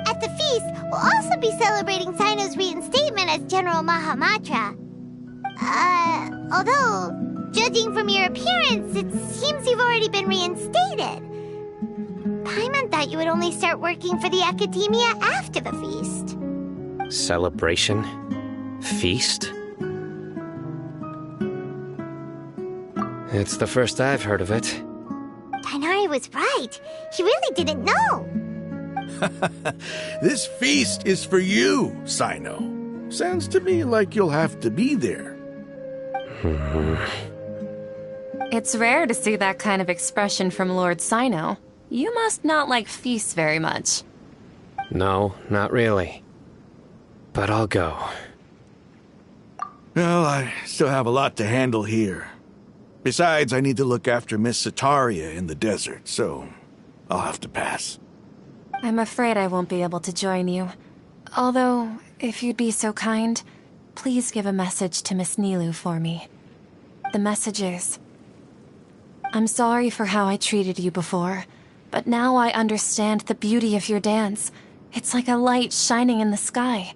At the feast, we'll also be celebrating Sino's reinstatement as General Mahamatra. Although, judging from your appearance, it seems you've already been reinstated. Paimon thought you would only start working for the Academia after the feast. Celebration? Feast? It's the first I've heard of it. Tighnari was right. He really didn't know. This feast is for you, Sino. Sounds to me like you'll have to be there. It's rare to see that kind of expression from Lord Sino. You must not like feasts very much. No, not really. But I'll go. Well, I still have a lot to handle here. Besides, I need to look after Miss Sataria in the desert, so I'll have to pass. I'm afraid I won't be able to join you. Although, if you'd be so kind, please give a message to Miss Nilu for me. The message is, I'm sorry for how I treated you before. But now I understand the beauty of your dance. It's like a light shining in the sky.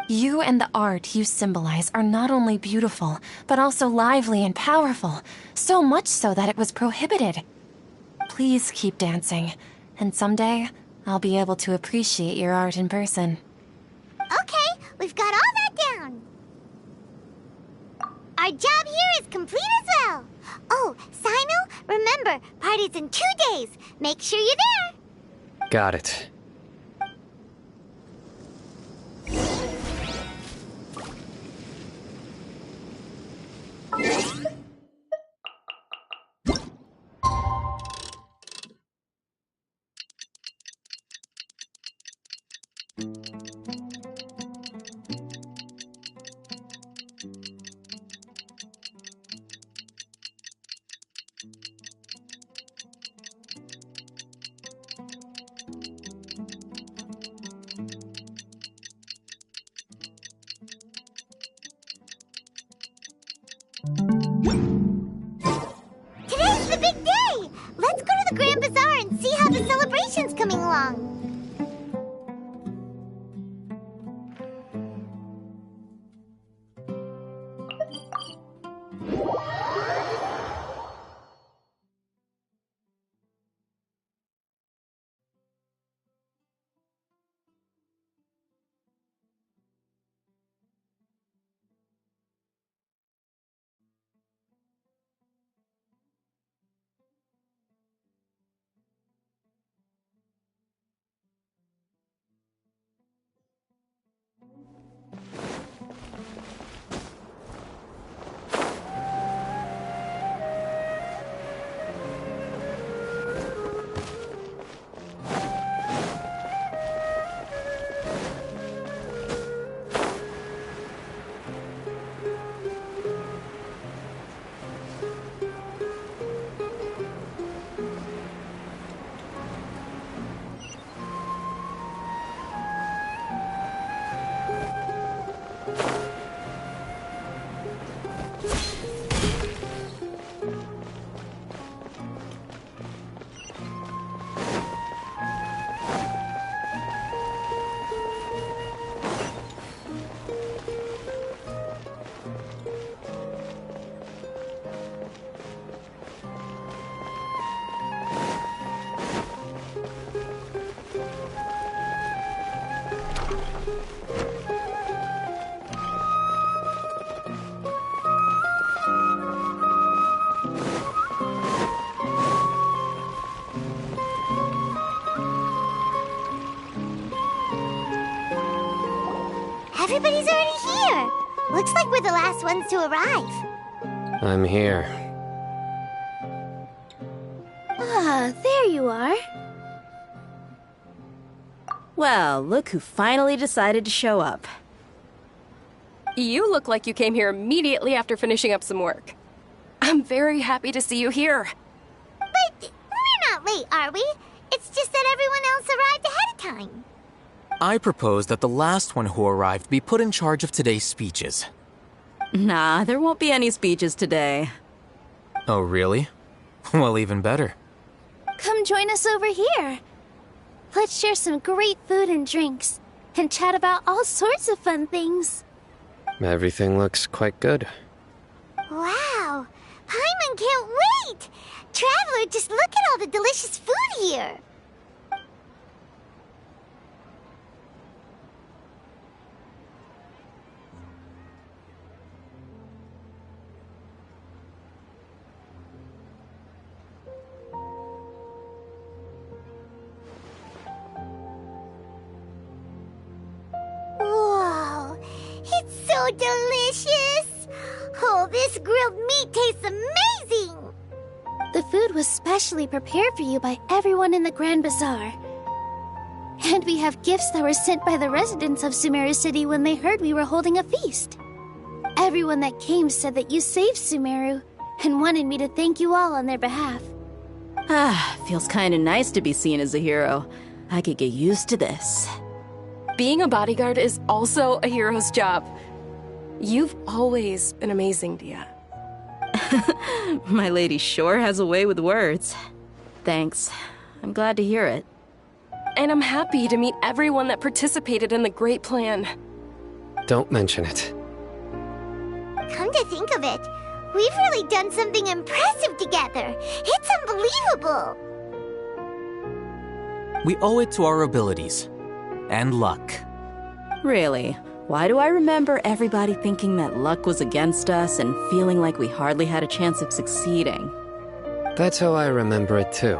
You and the art you symbolize are not only beautiful, but also lively and powerful, so much so that it was prohibited. Please keep dancing, and someday I'll be able to appreciate your art in person. Okay, we've got all that down. Our job here is complete as well. Oh, Sino, remember, party's in 2 days. Make sure you're there. Got it. Today's the big day. Let's go to the Grand Bazaar and see how the celebration's coming along. Everybody's already here. Looks like we're the last ones to arrive. I'm here. Ah, there you are. Well, look who finally decided to show up. You look like you came here immediately after finishing up some work. I'm very happy to see you here. But we're not late, are we? It's just that everyone else arrived ahead of time. I propose that the last one who arrived be put in charge of today's speeches. Nah, there won't be any speeches today. Oh, really? Well, even better. Come join us over here. Let's share some great food and drinks, and chat about all sorts of fun things. Everything looks quite good. Wow! Paimon can't wait! Traveler, just look at all the delicious food here! Whoa! It's so delicious! Oh, this grilled meat tastes amazing! The food was specially prepared for you by everyone in the Grand Bazaar. And we have gifts that were sent by the residents of Sumeru City when they heard we were holding a feast. Everyone that came said that you saved Sumeru and wanted me to thank you all on their behalf. Ah, feels kinda nice to be seen as a hero. I could get used to this. Being a bodyguard is also a hero's job. You've always been amazing, Dia. My lady sure has a way with words. Thanks. I'm glad to hear it. And I'm happy to meet everyone that participated in the great plan. Don't mention it. Come to think of it, we've really done something impressive together. It's unbelievable. We owe it to our abilities. And luck. Really? Why do I remember everybody thinking that luck was against us and feeling like we hardly had a chance of succeeding? That's how I remember it too.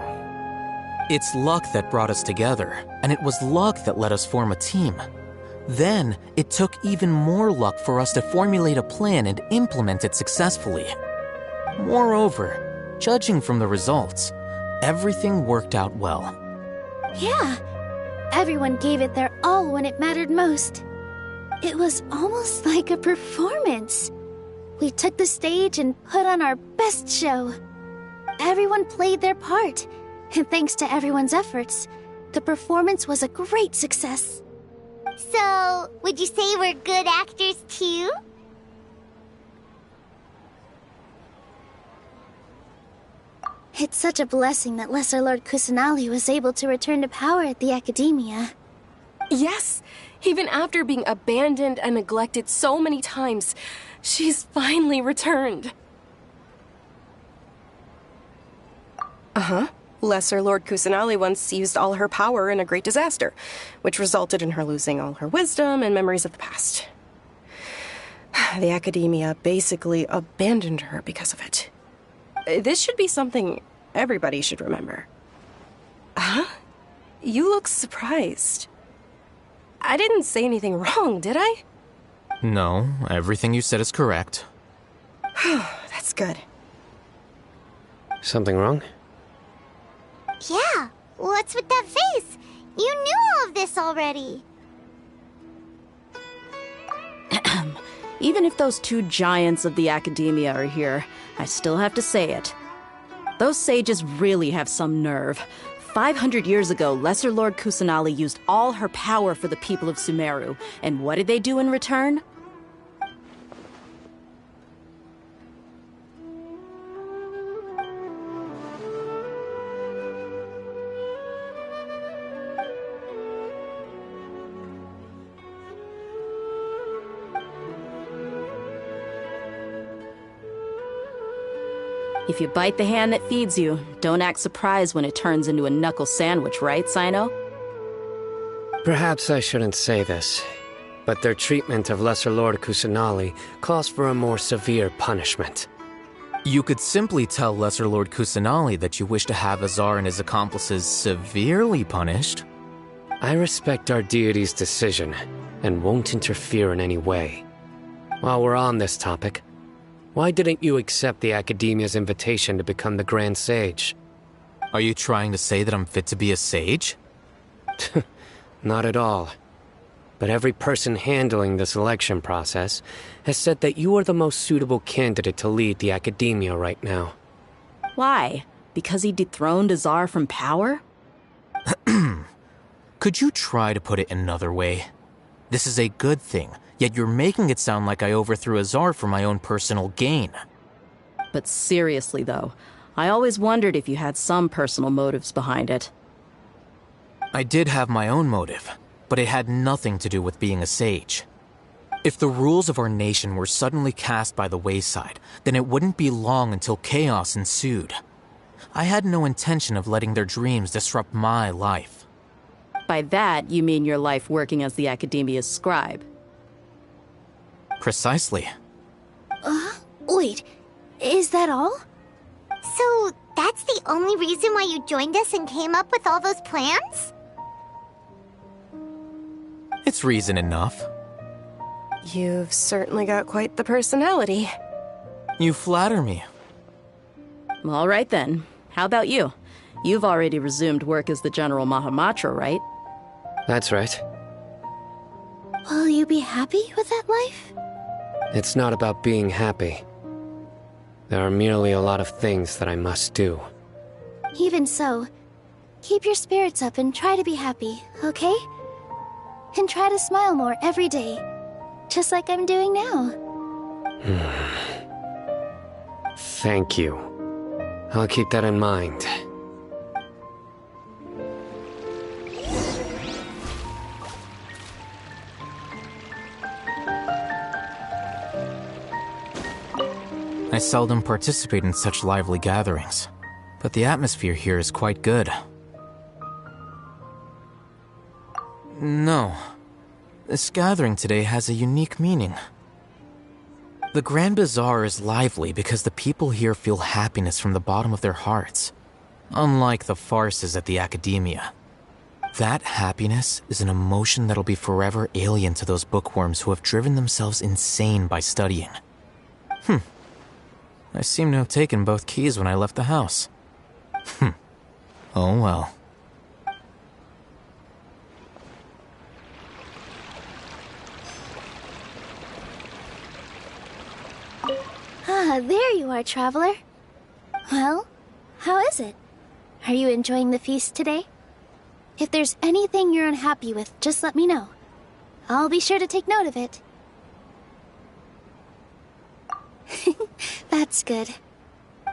It's luck that brought us together, and it was luck that let us form a team. Then, it took even more luck for us to formulate a plan and implement it successfully. Moreover, judging from the results, everything worked out well. Yeah, everyone gave it their all when it mattered most. It was almost like a performance. We took the stage and put on our best show. Everyone played their part, and thanks to everyone's efforts, the performance was a great success. So, would you say we're good actors too? It's such a blessing that Lesser Lord Kusanali was able to return to power at the Academia. Yes, even after being abandoned and neglected so many times, she's finally returned. Uh-huh. Lesser Lord Kusanali once used all her power in a great disaster, which resulted in her losing all her wisdom and memories of the past. The Academia basically abandoned her because of it. This should be something everybody should remember. Huh? You look surprised. I didn't say anything wrong, did I? No, everything you said is correct. That's good. Something wrong? Yeah, what's with that face? You knew all of this already. Even if those two giants of the Academia are here, I still have to say it. Those sages really have some nerve. 500 years ago, Lesser Lord Kusanali used all her power for the people of Sumeru. And what did they do in return? If you bite the hand that feeds you, don't act surprised when it turns into a knuckle sandwich, right, Sino? Perhaps I shouldn't say this, but their treatment of Lesser Lord Kusanali calls for a more severe punishment. You could simply tell Lesser Lord Kusanali that you wish to have Azar and his accomplices severely punished. I respect our deity's decision, and won't interfere in any way. While we're on this topic, why didn't you accept the Academia's invitation to become the Grand Sage? Are you trying to say that I'm fit to be a sage? Not at all. But every person handling the selection process has said that you are the most suitable candidate to lead the Academia right now. Why? Because he dethroned Azar from power? Could you try to put it another way? This is a good thing, yet you're making it sound like I overthrew Azar for my own personal gain. But seriously, though, I always wondered if you had some personal motives behind it. I did have my own motive, but it had nothing to do with being a sage. If the rules of our nation were suddenly cast by the wayside, then it wouldn't be long until chaos ensued. I had no intention of letting their dreams disrupt my life. By that, you mean your life working as the Academia's scribe? Precisely. Wait, is that all? So, that's the only reason why you joined us and came up with all those plans? It's reason enough. You've certainly got quite the personality. You flatter me. All right then. How about you? You've already resumed work as the General Mahamatra, right? That's right. Will you be happy with that life? It's not about being happy. There are merely a lot of things that I must do. Even so, keep your spirits up and try to be happy, okay? And try to smile more every day, just like I'm doing now. Thank you. I'll keep that in mind. I seldom participate in such lively gatherings, but the atmosphere here is quite good. No. This gathering today has a unique meaning. The Grand Bazaar is lively because the people here feel happiness from the bottom of their hearts, unlike the farces at the Academia. That happiness is an emotion that'll be forever alien to those bookworms who have driven themselves insane by studying. I seem to have taken both keys when I left the house. Oh well. Ah, there you are, traveler. Well, how is it? Are you enjoying the feast today? If there's anything you're unhappy with, just let me know. I'll be sure to take note of it. That's good.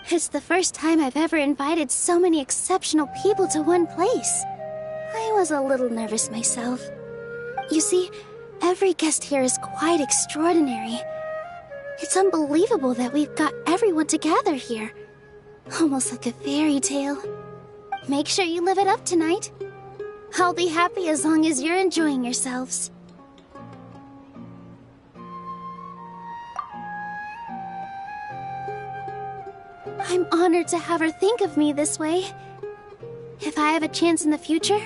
It's the first time I've ever invited so many exceptional people to one place. I was a little nervous myself. You see, every guest here is quite extraordinary. It's unbelievable that we've got everyone together here. Almost like a fairy tale. Make sure you live it up tonight. I'll be happy as long as you're enjoying yourselves. I'm honored to have her think of me this way. If I have a chance in the future,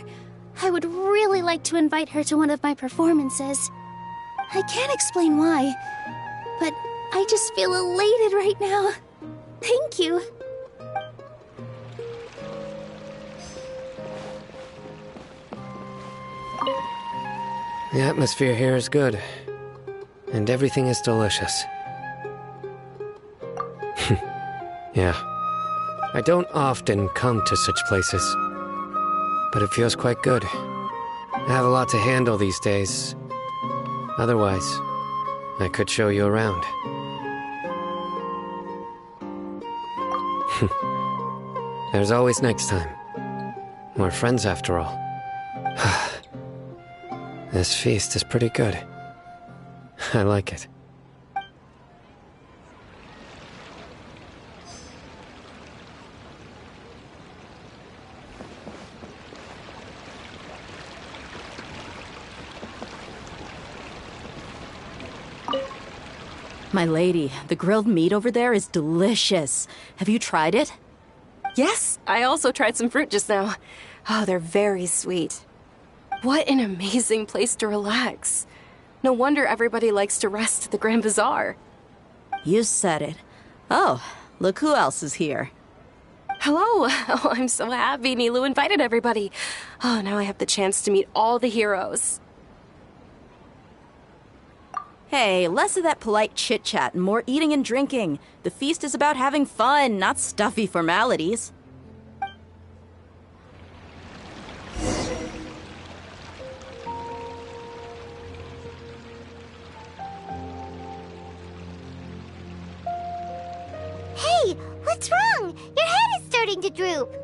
I would really like to invite her to one of my performances. I can't explain why, but I just feel elated right now. Thank you. The atmosphere here is good, and everything is delicious. Yeah. I don't often come to such places, but it feels quite good. I have a lot to handle these days. Otherwise, I could show you around. There's always next time. We're friends after all. This feast is pretty good. I like it. My lady, the grilled meat over there is delicious. Have you tried it? Yes, I also tried some fruit just now. Oh, they're very sweet. What an amazing place to relax. No wonder everybody likes to rest at the Grand Bazaar. You said it. Oh, look who else is here. Hello. Oh, I'm so happy Nilu invited everybody. Oh, now I have the chance to meet all the heroes. Hey, less of that polite chit-chat and more eating and drinking. The feast is about having fun, not stuffy formalities. Hey, what's wrong? Your head is starting to droop.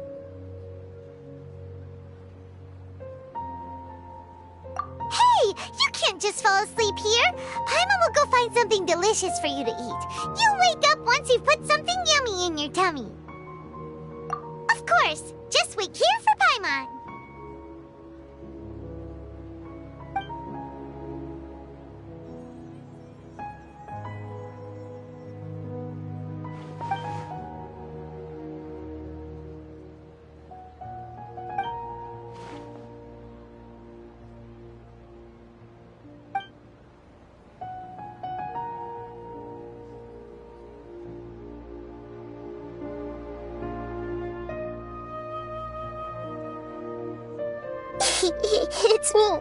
Hey, you can't just fall asleep here. Paimon will go find something delicious for you to eat. You'll wake up once you've put something yummy in your tummy. Of course, just wait here for Paimon. It's me.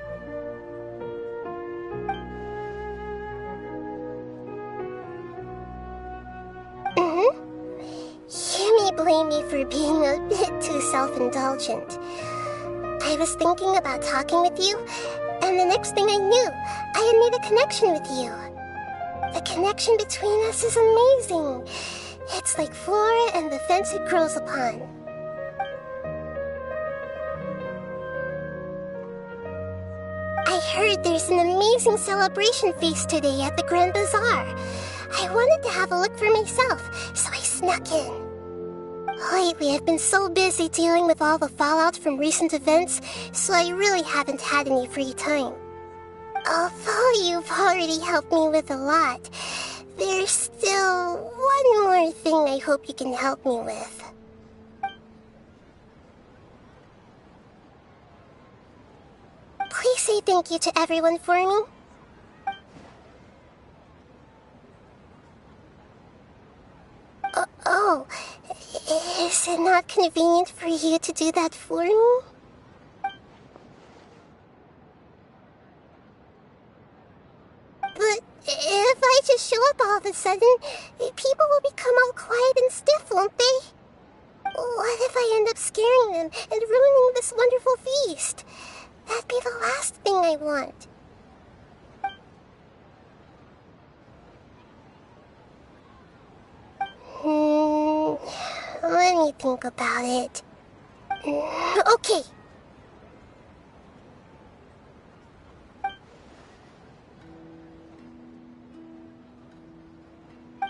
You may blame me for being a bit too self-indulgent. I was thinking about talking with you, and the next thing I knew, I had made a connection with you. The connection between us is amazing. It's like flora and the fence it grows upon. I heard there's an amazing celebration feast today at the Grand Bazaar. I wanted to have a look for myself, so I snuck in. Lately, I've been so busy dealing with all the fallout from recent events, so I really haven't had any free time. Although you've already helped me with a lot, there's still one more thing I hope you can help me with. Please say thank you to everyone for me. Oh, is it not convenient for you to do that for me? But if I just show up all of a sudden, people will become all quiet and stiff, won't they? What if I end up scaring them and ruining this wonderful feast? That'd be the last thing I want. Let me think about it. Okay.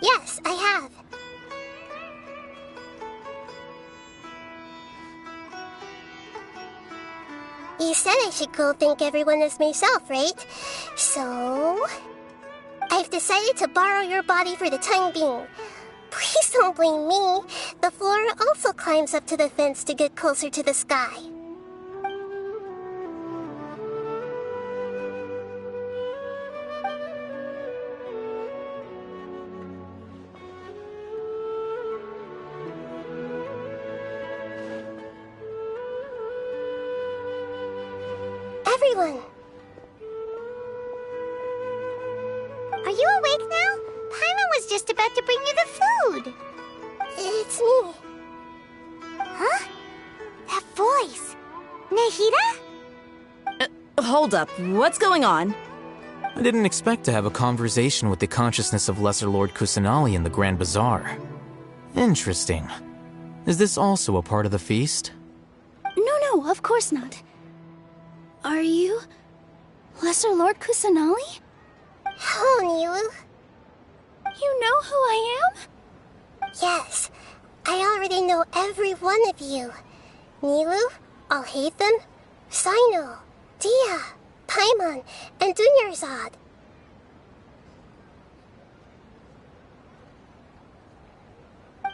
Yes, I have. You said I should go thank everyone as myself, right? So, I've decided to borrow your body for the time being. Please don't blame me. The floor also climbs up to the fence to get closer to the sky. Everyone! Are you awake now? Paimon was just about to bring you the food. It's me. Huh? That voice. Nahida? Hold up. What's going on? I didn't expect to have a conversation with the consciousness of Lesser Lord Kusanali in the Grand Bazaar. Interesting. Is this also a part of the feast? No, of course not. Are you Lesser Lord Kusanali? Hello, Nilu. You know who I am? Yes, I already know every one of you. Nilu, Alhaitham, Sino, Dia, Paimon, and Dunyarzad.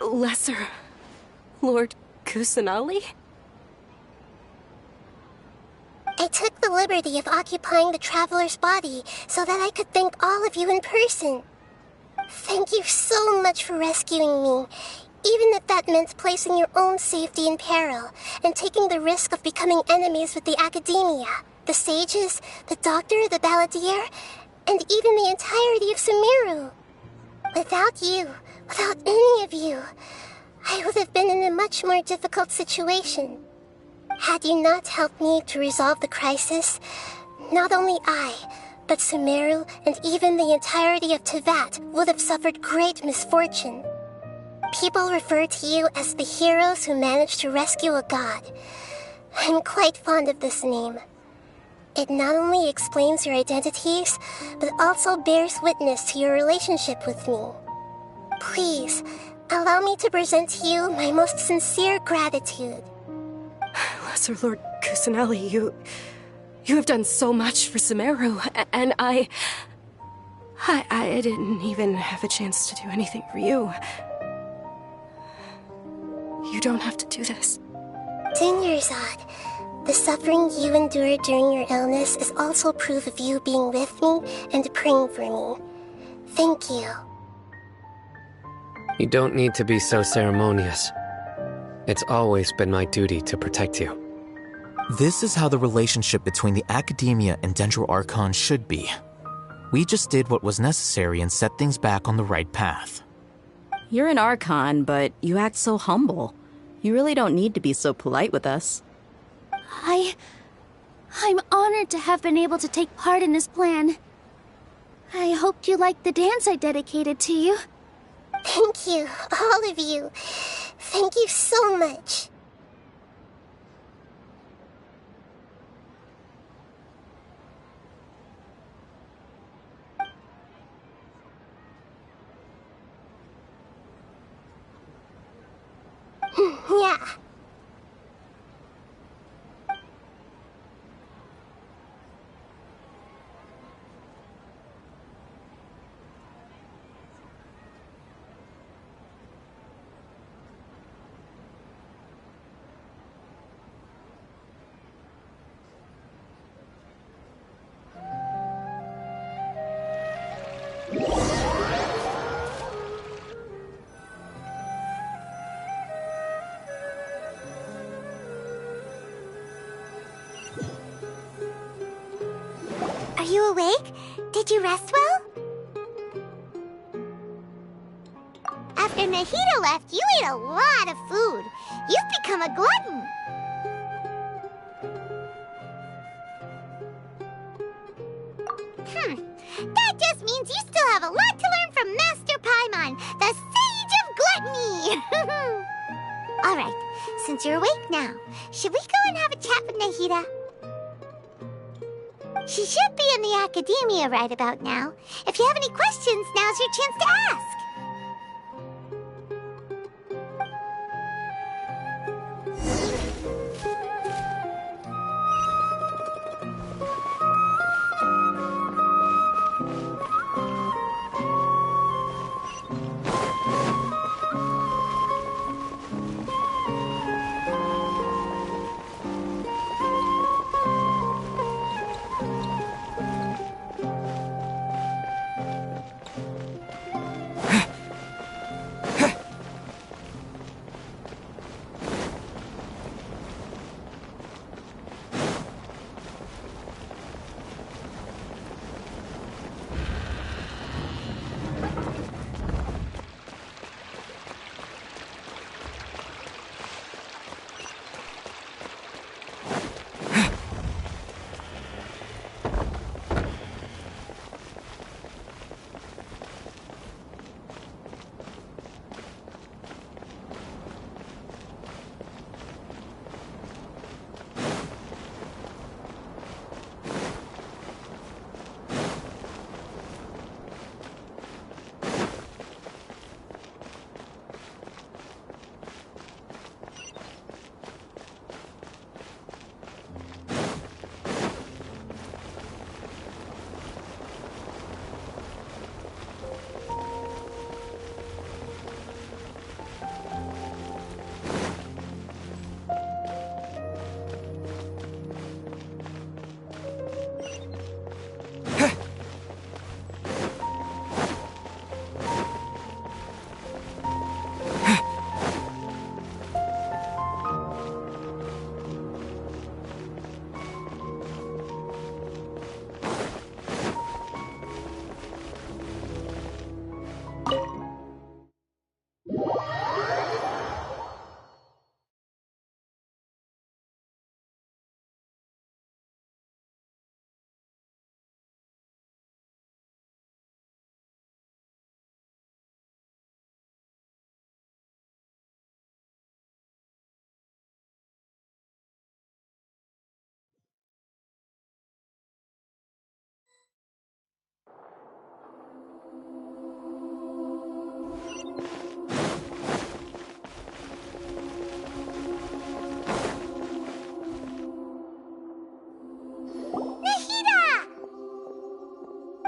Lesser Lord Kusanali? I took the liberty of occupying the traveler's body so that I could thank all of you in person. Thank you so much for rescuing me, even if that meant placing your own safety in peril and taking the risk of becoming enemies with the academia, the sages, the doctor, the balladeer, and even the entirety of Sumeru. Without you, without any of you, I would have been in a much more difficult situation. Had you not helped me to resolve the crisis, not only I, but Sumeru and even the entirety of Tevat would have suffered great misfortune. People refer to you as the heroes who managed to rescue a god. I'm quite fond of this name. It not only explains your identities, but also bears witness to your relationship with me. Please, allow me to present to you my most sincere gratitude. Lesser Lord Kusanali, you have done so much for Sumeru, and I didn't even have a chance to do anything for you. You don't have to do this. Dunyarzad, the suffering you endured during your illness is also proof of you being with me and praying for me. Thank you. You don't need to be so ceremonious. It's always been my duty to protect you. This is how the relationship between the Academia and Dendro Archon should be. We just did what was necessary and set things back on the right path. You're an Archon, but you act so humble. You really don't need to be so polite with us. I'm honored to have been able to take part in this plan. I hoped you liked the dance I dedicated to you. Thank you, all of you. Thank you so much. Yeah. Are you awake? Did you rest well? After Nahida left, you ate a lot of food. You've become a glutton. That just means you still have a lot to learn from Master Paimon, the Sage of Gluttony. All right, since you're awake now, should we go and have a chat with Nahida? She should be in the academia right about now. If you have any questions, now's your chance to ask.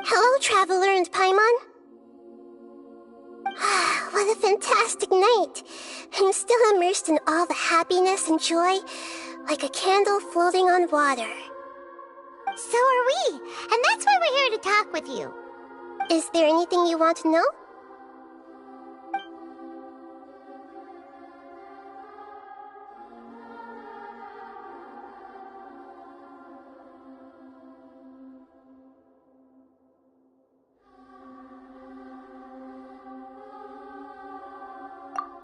Hello, Traveler and Paimon. What a fantastic night. I'm still immersed in all the happiness and joy, like a candle floating on water. So are we, and that's why we're here to talk with you. Is there anything you want to know?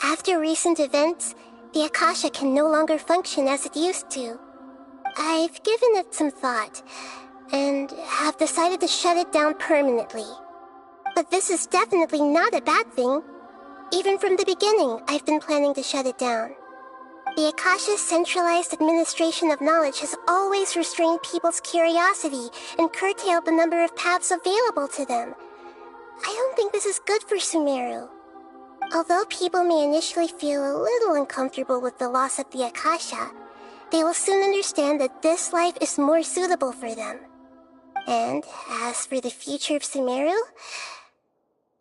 After recent events, the Akasha can no longer function as it used to. I've given it some thought, and have decided to shut it down permanently. But this is definitely not a bad thing. Even from the beginning, I've been planning to shut it down. The Akasha's centralized administration of knowledge has always restrained people's curiosity and curtailed the number of paths available to them. I don't think this is good for Sumeru. Although people may initially feel a little uncomfortable with the loss of the Akasha, they will soon understand that this life is more suitable for them. And as for the future of Sumeru,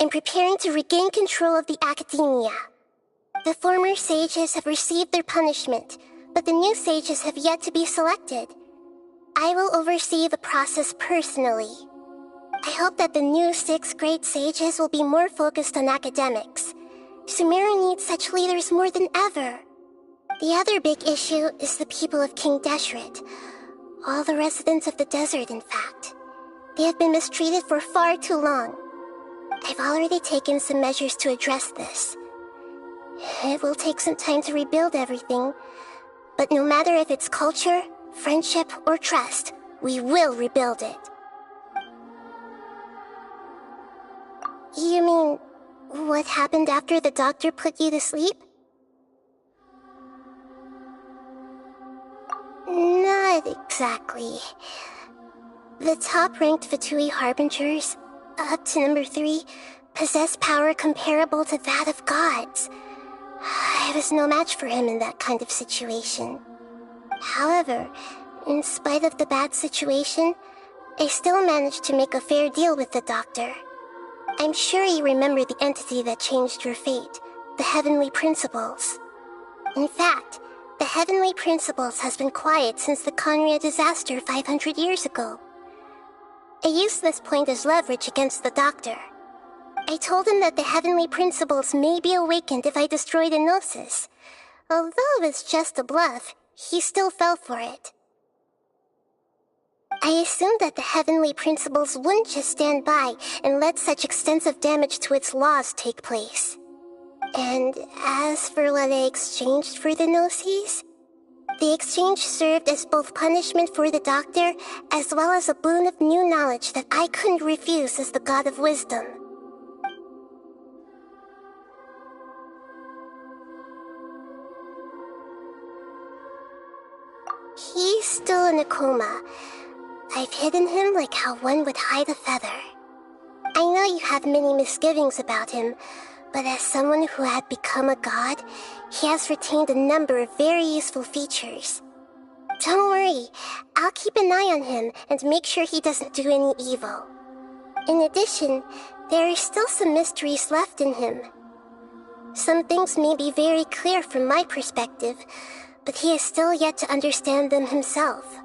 I'm preparing to regain control of the academia. The former sages have received their punishment, but the new sages have yet to be selected. I will oversee the process personally. I hope that the new 6th grade sages will be more focused on academics. Sumeru needs such leaders more than ever. The other big issue is the people of King Deshret. All the residents of the desert, in fact. They have been mistreated for far too long. I've already taken some measures to address this. It will take some time to rebuild everything, but no matter if it's culture, friendship, or trust, we will rebuild it. You mean, what happened after the doctor put you to sleep? Not exactly. The top-ranked Fatui Harbingers, up to number 3, possess power comparable to that of gods. I was no match for him in that kind of situation. However, in spite of the bad situation, I still managed to make a fair deal with the doctor. I'm sure you remember the entity that changed your fate, the Heavenly Principles. In fact, the Heavenly Principles has been quiet since the Conria disaster 500 years ago. I used this point as leverage against the doctor. I told him that the Heavenly Principles may be awakened if I destroy the Gnosis. Although it's just a bluff, he still fell for it. I assumed that the Heavenly Principles wouldn't just stand by and let such extensive damage to its laws take place. And as for what I exchanged for the Gnosis, the exchange served as both punishment for the doctor as well as a boon of new knowledge that I couldn't refuse as the God of Wisdom. He's still in a coma. I've hidden him like how one would hide a feather. I know you have many misgivings about him, but as someone who had become a god, he has retained a number of very useful features. Don't worry, I'll keep an eye on him and make sure he doesn't do any evil. In addition, there are still some mysteries left in him. Some things may be very clear from my perspective, but he is still yet to understand them himself.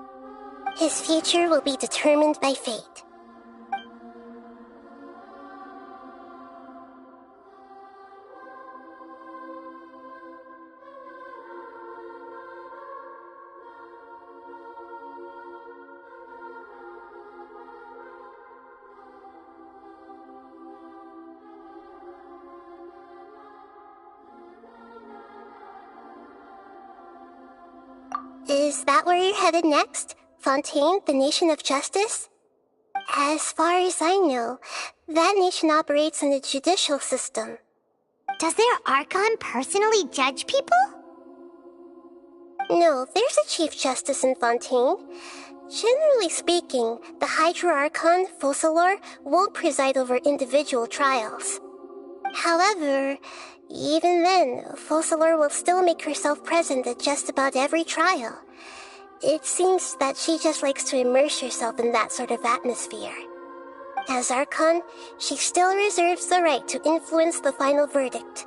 His future will be determined by fate. Is that where you're headed next? Fontaine, the Nation of Justice? As far as I know, that nation operates in a judicial system. Does their Archon personally judge people? No, there's a Chief Justice in Fontaine. Generally speaking, the Hydra Archon, Focalor, won't preside over individual trials. However, even then, Focalor will still make herself present at just about every trial. It seems that she just likes to immerse herself in that sort of atmosphere. As Archon, she still reserves the right to influence the final verdict.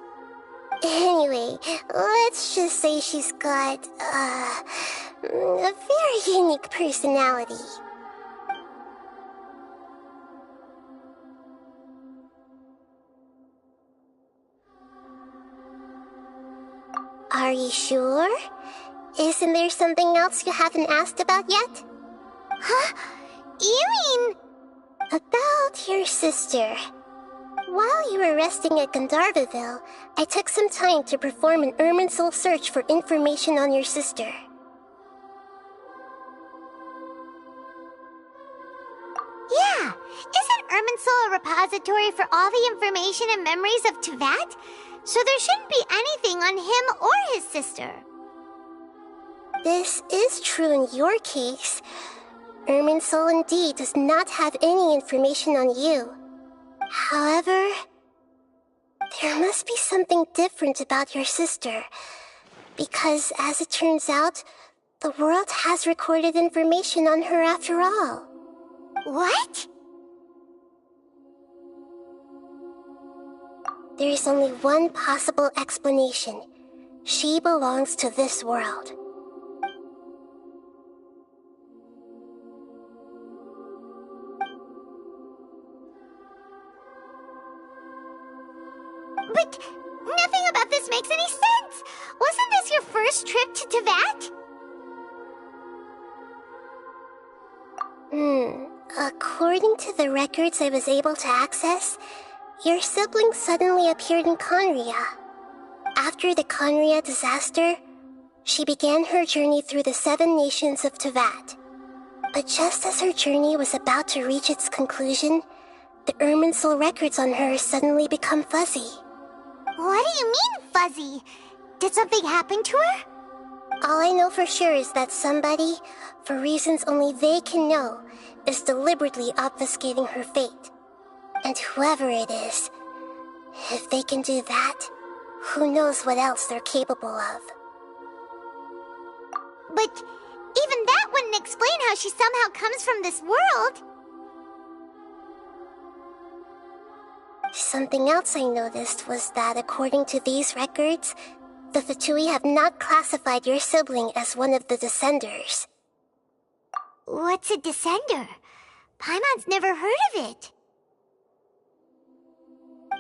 Anyway, let's just say she's got, a very unique personality. Are you sure? Isn't there something else you haven't asked about yet? Huh? You mean... About your sister. While you were resting at Gandharvaville, I took some time to perform an Irminsul search for information on your sister. Yeah! Isn't Irminsul a repository for all the information and memories of Tevat? So there shouldn't be anything on him or his sister. This is true in your case. Irminsul indeed does not have any information on you. However, There must be something different about your sister. Because, as it turns out, the world has recorded information on her after all. What? There is only one possible explanation. She belongs to this world. But nothing about this makes any sense! Wasn't this your first trip to Teyvat? According to the records I was able to access, your sibling suddenly appeared in Conria. After the Conria disaster, she began her journey through the 7 nations of Teyvat. But just as her journey was about to reach its conclusion, the Irminsul records on her suddenly become fuzzy. What do you mean, fuzzy? Did something happen to her? All I know for sure is that somebody, for reasons only they can know, is deliberately obfuscating her fate. And whoever it is, if they can do that, who knows what else they're capable of. But even that wouldn't explain how she somehow comes from this world. Something else I noticed was that according to these records, the Fatui have not classified your sibling as one of the Descenders. What's a Descender? Paimon's never heard of it.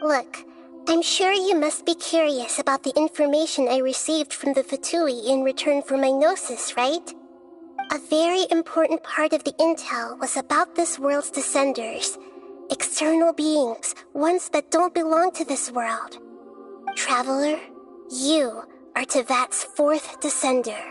Look, I'm sure you must be curious about the information I received from the Fatui in return for my gnosis, right? A very important part of the intel was about this world's Descenders. External beings, ones that don't belong to this world. Traveler, you are Teyvat's 4th Descender.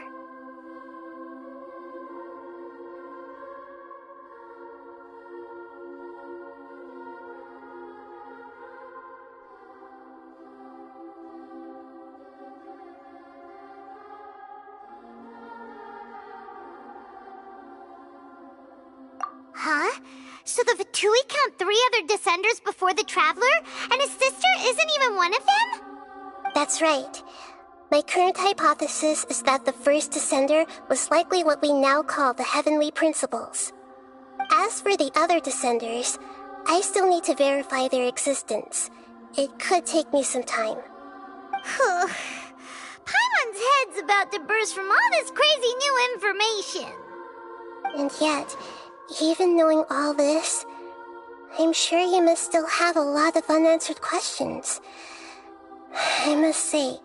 Huh? So the Fatui count 3 other Descenders before the Traveler, and his sister isn't even one of them? That's right. My current hypothesis is that the first Descender was likely what we now call the Heavenly Principles. As for the other Descenders, I still need to verify their existence. It could take me some time. Paimon's head's about to burst from all this crazy new information. And yet, even knowing all this, I'm sure you must still have a lot of unanswered questions. I must say,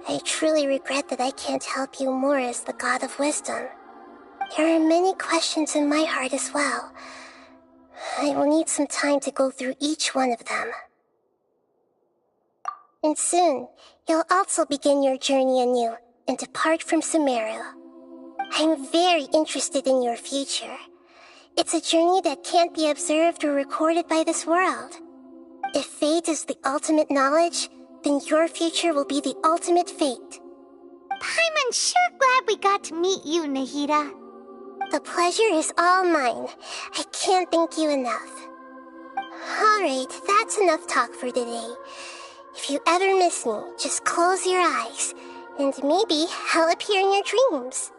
I truly regret that I can't help you more as the God of Wisdom. There are many questions in my heart as well. I will need some time to go through each one of them. And soon, you'll also begin your journey anew and depart from Sumeru. I'm very interested in your future. It's a journey that can't be observed or recorded by this world. If fate is the ultimate knowledge, then your future will be the ultimate fate. Paimon's sure glad we got to meet you, Nahida. The pleasure is all mine. I can't thank you enough. Alright, that's enough talk for today. If you ever miss me, just close your eyes, and maybe I'll appear in your dreams.